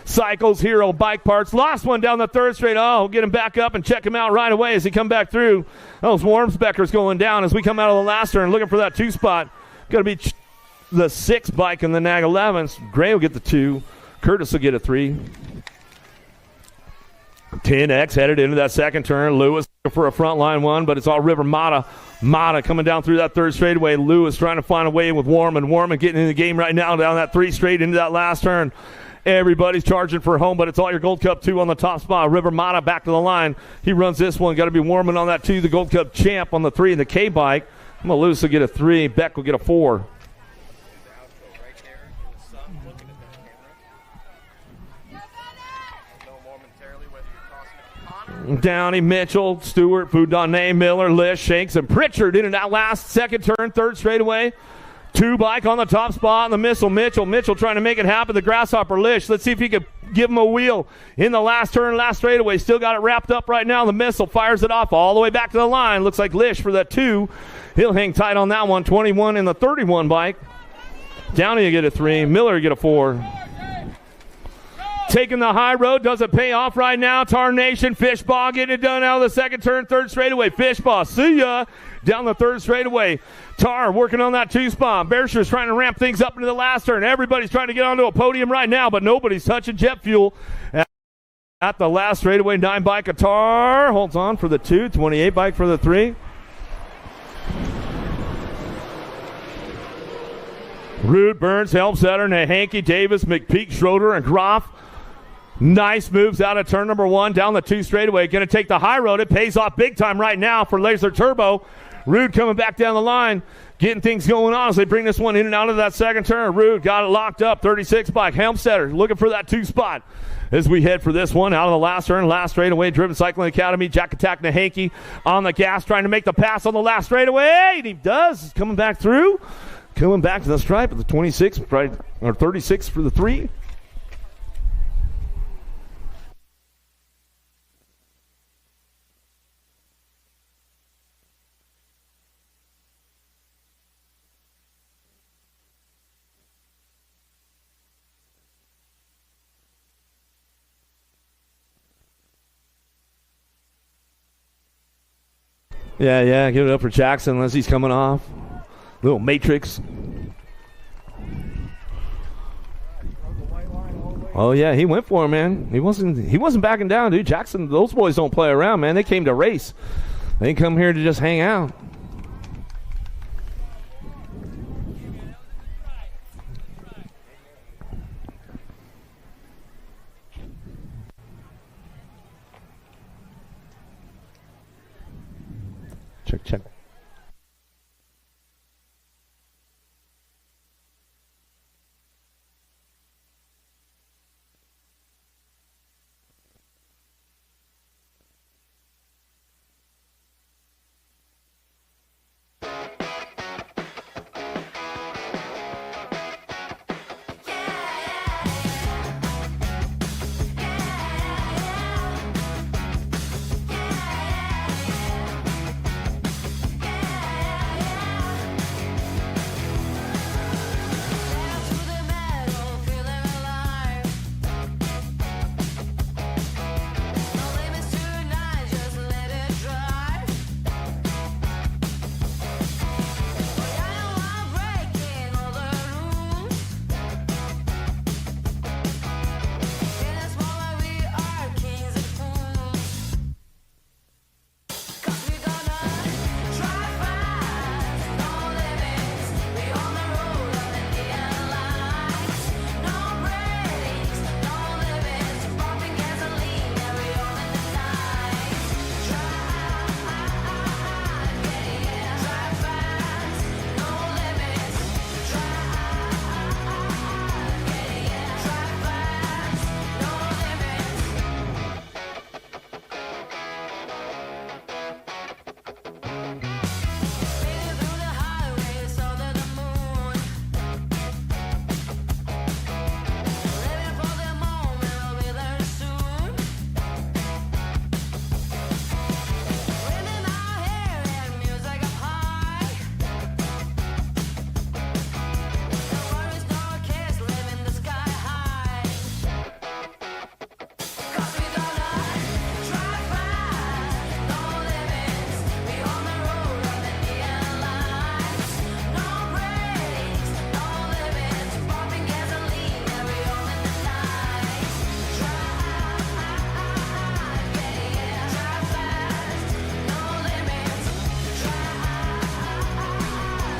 Cycles, Hero, Bike Parts. Lost one down the third straight. Oh, get him back up and check him out right away as he come back through. Those Warms, Beckers going down as we come out of the last turn looking for that 2 spot. Got to be the 6 bike in the NAG 11s. Gray will get the 2. Curtis will get a 3. 10X headed into that second turn. Lewis for a front line 1, but it's all River Mata. Mata coming down through that third straightaway. Lewis trying to find a way with Warman. Warman getting in the game right now down that 3 straight into that last turn. Everybody's charging for home, but it's all your Gold Cup 2 on the top spot. River Mata back to the line. He runs this one. Got to be Warman on that 2. The Gold Cup champ on the 3 and the K bike. Lewis will get a 3. Beck will get a 4. Downey, Mitchell, Stewart, Foudonnet, Miller, Lish, Shanks, and Pritchard in and out last second turn, third straightaway. 2 bike on the top spot, and the missile, Mitchell. Mitchell trying to make it happen. The Grasshopper, Lish. Let's see if he can give him a wheel in the last turn, last straightaway. Still got it wrapped up right now. The missile fires it off all the way back to the line. Looks like Lish for that 2. He'll hang tight on that one. 21 in the 31 bike. Downey will get a 3. Miller will get a 4. Taking the high road, doesn't pay off right now. Tarnation, Fishball getting it done out of the second turn, third straightaway. Fishball, see ya. Down the third straightaway. Tar working on that 2 spot. Bearsher's trying to ramp things up into the last turn. Everybody's trying to get onto a podium right now, but nobody's touching jet fuel. At the last straightaway, 9 bike of Tar. Holds on for the 2, 28 bike for the 3. Rude, Burns, Helmsetter, Nahanke, Davis, McPeak, Schroeder, and Groff. Nice moves out of turn number 1 down the 2 straightaway. Going to take the high road. It pays off big time right now for Laser Turbo. Rude coming back down the line, getting things going on as they bring this one in and out of that second turn. Rude got it locked up. 36 bike. Helmstetter looking for that 2 spot as we head for this one out of the last turn. Last straightaway, Driven Cycling Academy. Jack Attack Nahanke on the gas trying to make the pass on the last straightaway. And he does. He's coming back through. Coming back to the stripe at the 26, right, or 36 for the 3. Yeah, give it up for Jackson as he's coming off. Little Matrix. Oh yeah, he went for him, man. He wasn't backing down, dude. Jackson, those boys don't play around, man. They came to race. They didn't come here to just hang out. Check.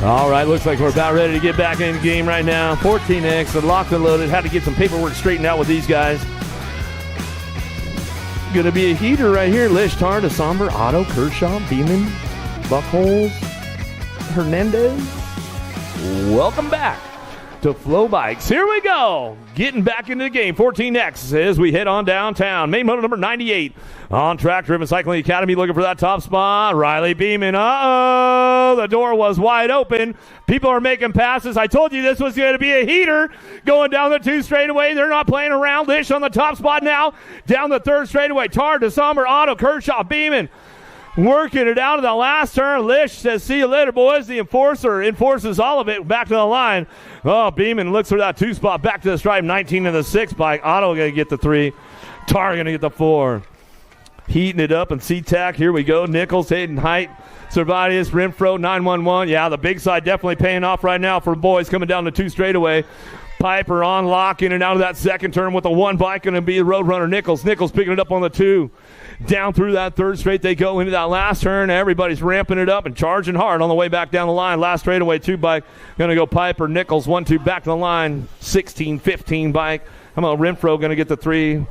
All right, looks like we're about ready to get back in the game right now. 14X, locked and loaded. Had to get some paperwork straightened out with these guys. Going to be a heater right here. Lish, Tar, DeSomber, Otto, Kershaw, Beeman, Buckholes, Hernandez. Welcome back to Flow Bikes. Here we go. Getting back into the game. 14X as we head on downtown. Main moto number 98 on track. Driven Cycling Academy looking for that top spot. Riley Beeman. Uh-oh. The door was wide open. People are making passes. I told you this was going to be a heater going down the 2 straightaway. They're not playing around. Lish on the top spot now. Down the 3rd straightaway. Tar, DeSomber, Otto, Kershaw, Beeman. Working it out of the last turn. Lish says, see you later, boys. The enforcer enforces all of it. Back to the line. Oh, Beeman looks for that 2 spot. Back to the stripe. 19 in the 6 bike. Otto going to get the 3. Tar going to get the 4. Heating it up in Seatac. Here we go. Nichols, Hayden, Height, Servatius, Renfro, 911. Yeah, the big side definitely paying off right now for boys coming down the 2 straightaway. Piper on lock in and out of that 2nd turn with the 1 bike going to be the Roadrunner Nichols. Nichols picking it up on the 2. Down through that 3rd straight, they go into that last turn. Everybody's ramping it up and charging hard on the way back down the line. Last straightaway, 2 bike. Going to go Piper, Nichols, 1-2 back to the line. 16-15 bike. How about Renfro going to get the 3?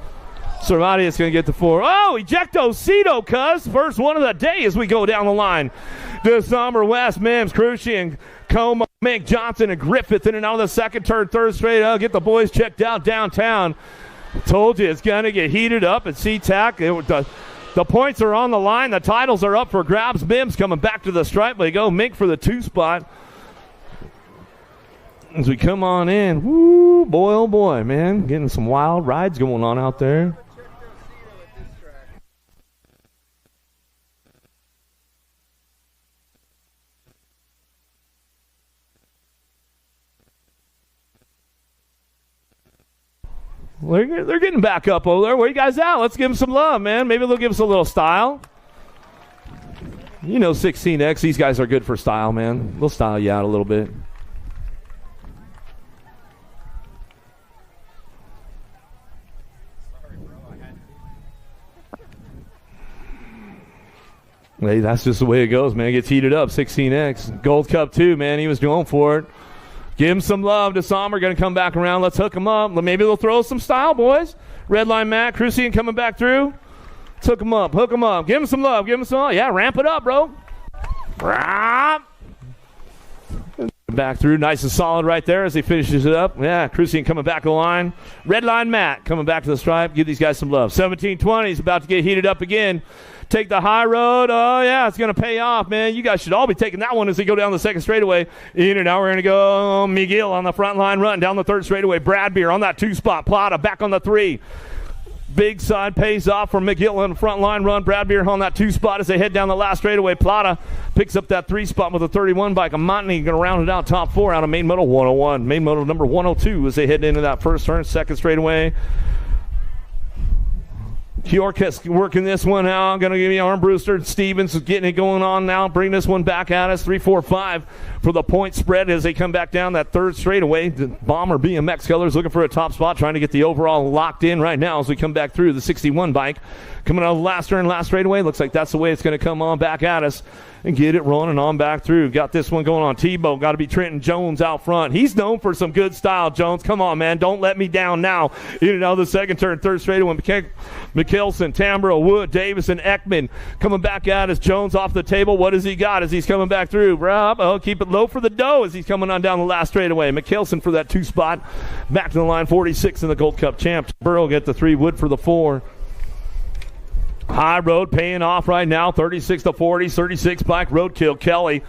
Servatius going to get the 4. Oh, ejecto Cito, cuz. First one of the day as we go down the line. DeSomber, West, Mims, Crucian, Coma, Mink, Johnson, and Griffith in and out of the 2nd turn, 3rd straight. I'll get the boys checked out downtown. Told you it's going to get heated up at Seatac. The points are on the line. The titles are up for grabs. Mims coming back to the stripe. They go Mink for the 2 spot. As we come on in, woo, boy, oh boy, man. Getting some wild rides going on out there. They're getting back up over there. Where you guys at? Let's give them some love, man. Maybe they'll give us a little style. You know 16X, these guys are good for style, man. They'll style you out a little bit. Hey, that's just the way it goes, man. It gets heated up. 16X. Gold Cup 2, man. He was going for it. Give him some love. DeSomber going to come back around. Let's hook him up. Maybe they'll throw some style, boys. Red line Matt. Crucian coming back through. Let's hook him up. Hook him up. Give him some love. Give him some love. Yeah, ramp it up, bro. Back through. Nice and solid right there as he finishes it up. Yeah, Crucian coming back to the line. Red line Matt coming back to the stripe. Give these guys some love. 17-20 is about to get heated up again. Take the high road. Oh, yeah, it's going to pay off, man. You guys should all be taking that one as they go down the 2nd straightaway. In and out, we're going to go Miguel on the front line run. Down the 3rd straightaway, Bradbeer on that 2 spot. Plata back on the 3. Big side pays off for Miguel on the front line run. Bradbeer on that 2 spot as they head down the last straightaway. Plata picks up that 3 spot with a 31 bike. Amontni going to round it out top 4 out of main moto 101. Main moto number 102 as they head into that 1st turn, 2nd straightaway. Kyorkes working this one out. Going to give you Armbruster. Stevens is getting it going on now. Bring this one back at us. 3-4-5 for the point spread as they come back down that 3rd straightaway. The Bomber BMX colors looking for a top spot, trying to get the overall locked in right now as we come back through the 61 bike. Coming out of the last turn, last straightaway. Looks like that's the way it's going to come on back at us and get it running on back through. Got this one going on. Tebow, got to be Trenton Jones out front. He's known for some good style, Jones. Come on, man. Don't let me down now. In and out of the 2nd turn, 3rd straightaway. Mickelson, Tambro, Wood, Davison, Ekman coming back at us. Jones off the table. What does he got as he's coming back through? Bravo. Keep it low for the dough as he's coming on down the last straightaway. Mickelson for that 2 spot. Back to the line, 46 in the Gold Cup champ. Burrow get the 3, Wood for the 4. High road paying off right now, 36-40, 36 bike roadkill. Kelly,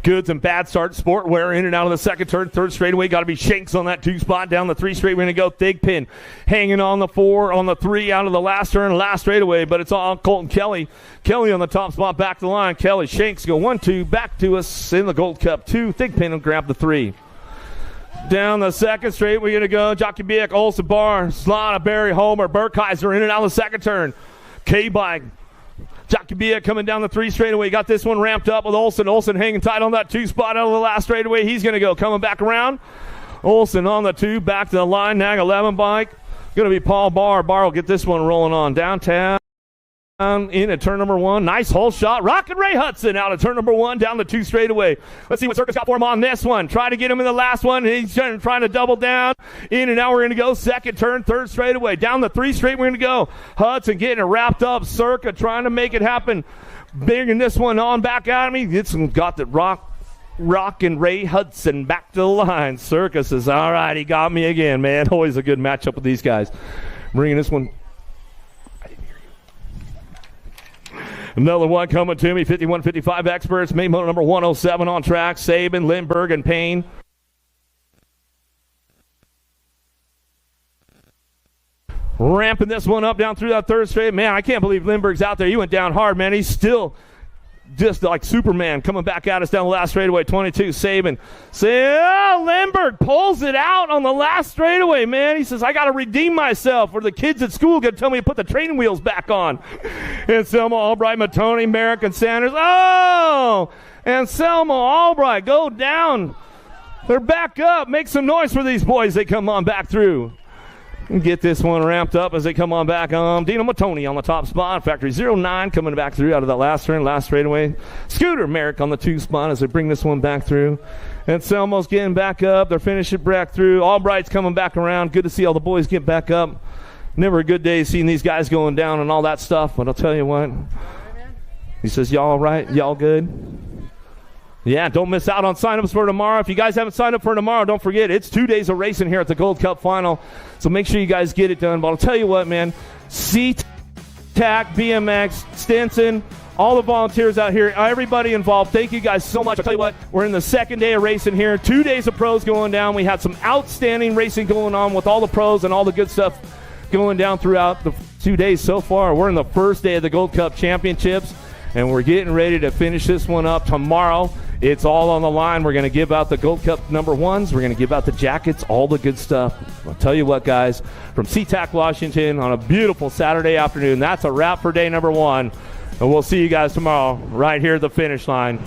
goods and bad start. Sportwear in and out of the 2nd turn, 3rd straightaway. Got to be Shanks on that 2 spot. Down the 3 straight, we're going to go Thigpen. Hanging on the 4, on the 3 out of the last turn, last straightaway. But it's all Colton Kelly. Kelly on the top spot, back to the line. Kelly, Shanks go 1-2, back to us in the Gold Cup 2. Thigpen will grab the 3. Down the 2nd straight, we're going to go Jockey Biek, Olsen Bar, Slana, Barry, Homer, Burkheiser in and out of the 2nd turn. K-Bike. Jockey Biek coming down the 3 straightaway. Got this one ramped up with Olsen. Olsen hanging tight on that 2 spot out of the last straightaway. He's going to go coming back around. Olsen on the 2, back to the line. Nag 11 bike. Going to be Paul Barr. Barr will get this one rolling on downtown. in at turn number 1. Nice hole shot. Rockin' Ray Hudson out of turn number 1 down the 2 straightaway. Let's see what Circus got for him on this one. Try to get him in the last one. He's trying to double down. In and out we're going to go. Second turn, third straightaway. Down the 3 straight we're going to go. Hudson getting it wrapped up. Circa trying to make it happen. Bringing this one on back at me. It's got the Rockin' Ray Hudson back to the line. Circus says, all right, he got me again, man. Always a good matchup with these guys. Bringing this one. Another one coming to me, 51-55 experts, main moto number 107 on track, Saban, Lindbergh, and Payne. Ramping this one up down through that third straight. Man, I can't believe Lindbergh's out there. He went down hard, man. He's still just like Superman coming back at us down the last straightaway. 22, Saban. Lindbergh pulls it out on the last straightaway, man. He says, I got to redeem myself, or the kids at school going to tell me to put the training wheels back on. And Selma Albright, Matone, Merrick, and Sanders. Oh! And Selma Albright go down. They're back up. Make some noise for these boys. They come on back through. And get this one ramped up as they come on back. Dino Matone on the top spot. Factory 09 coming back through out of that last turn, last straightaway. Scooter Merrick on the 2 spot as they bring this one back through. And Selmo's getting back up. They're finishing back through. Albright's coming back around. Good to see all the boys get back up. Never a good day seeing these guys going down and all that stuff. But I'll tell you what. He says, y'all all right? Y'all good? Yeah, don't miss out on sign-ups for tomorrow. If you guys haven't signed up for tomorrow, don't forget, it's 2 days of racing here at the Gold Cup Final. So make sure you guys get it done. But I'll tell you what, man, Seatac BMX, Stinson, all the volunteers out here, everybody involved, thank you guys so much. I'll tell you what, we're in the second day of racing here. 2 days of pros going down. We had some outstanding racing going on with all the pros and all the good stuff going down throughout the 2 days so far. We're in the first day of the Gold Cup Championships, and we're getting ready to finish this one up tomorrow. It's all on the line. We're going to give out the Gold Cup number 1s. We're going to give out the jackets, all the good stuff. I'll tell you what, guys, from Seatac, Washington, on a beautiful Saturday afternoon, that's a wrap for day number 1. And we'll see you guys tomorrow right here at the finish line.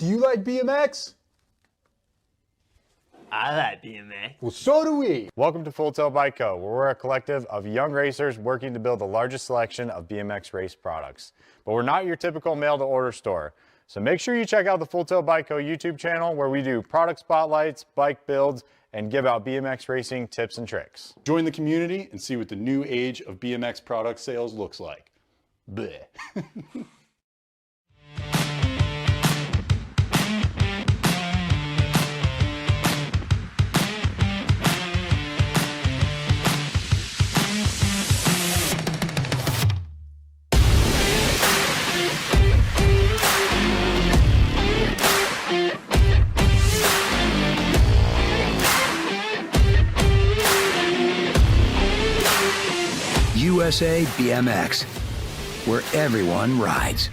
Do you like BMX? I like BMX. Well, so do we. Welcome to Full Tilt Bike Co., where we're a collective of young racers working to build the largest selection of BMX race products. But we're not your typical mail-to-order store. So make sure you check out the Full Tilt Bike Co. YouTube channel, where we do product spotlights, bike builds, and give out BMX racing tips and tricks. Join the community and see what the new age of BMX product sales looks like. Bleh. USA BMX, where everyone rides.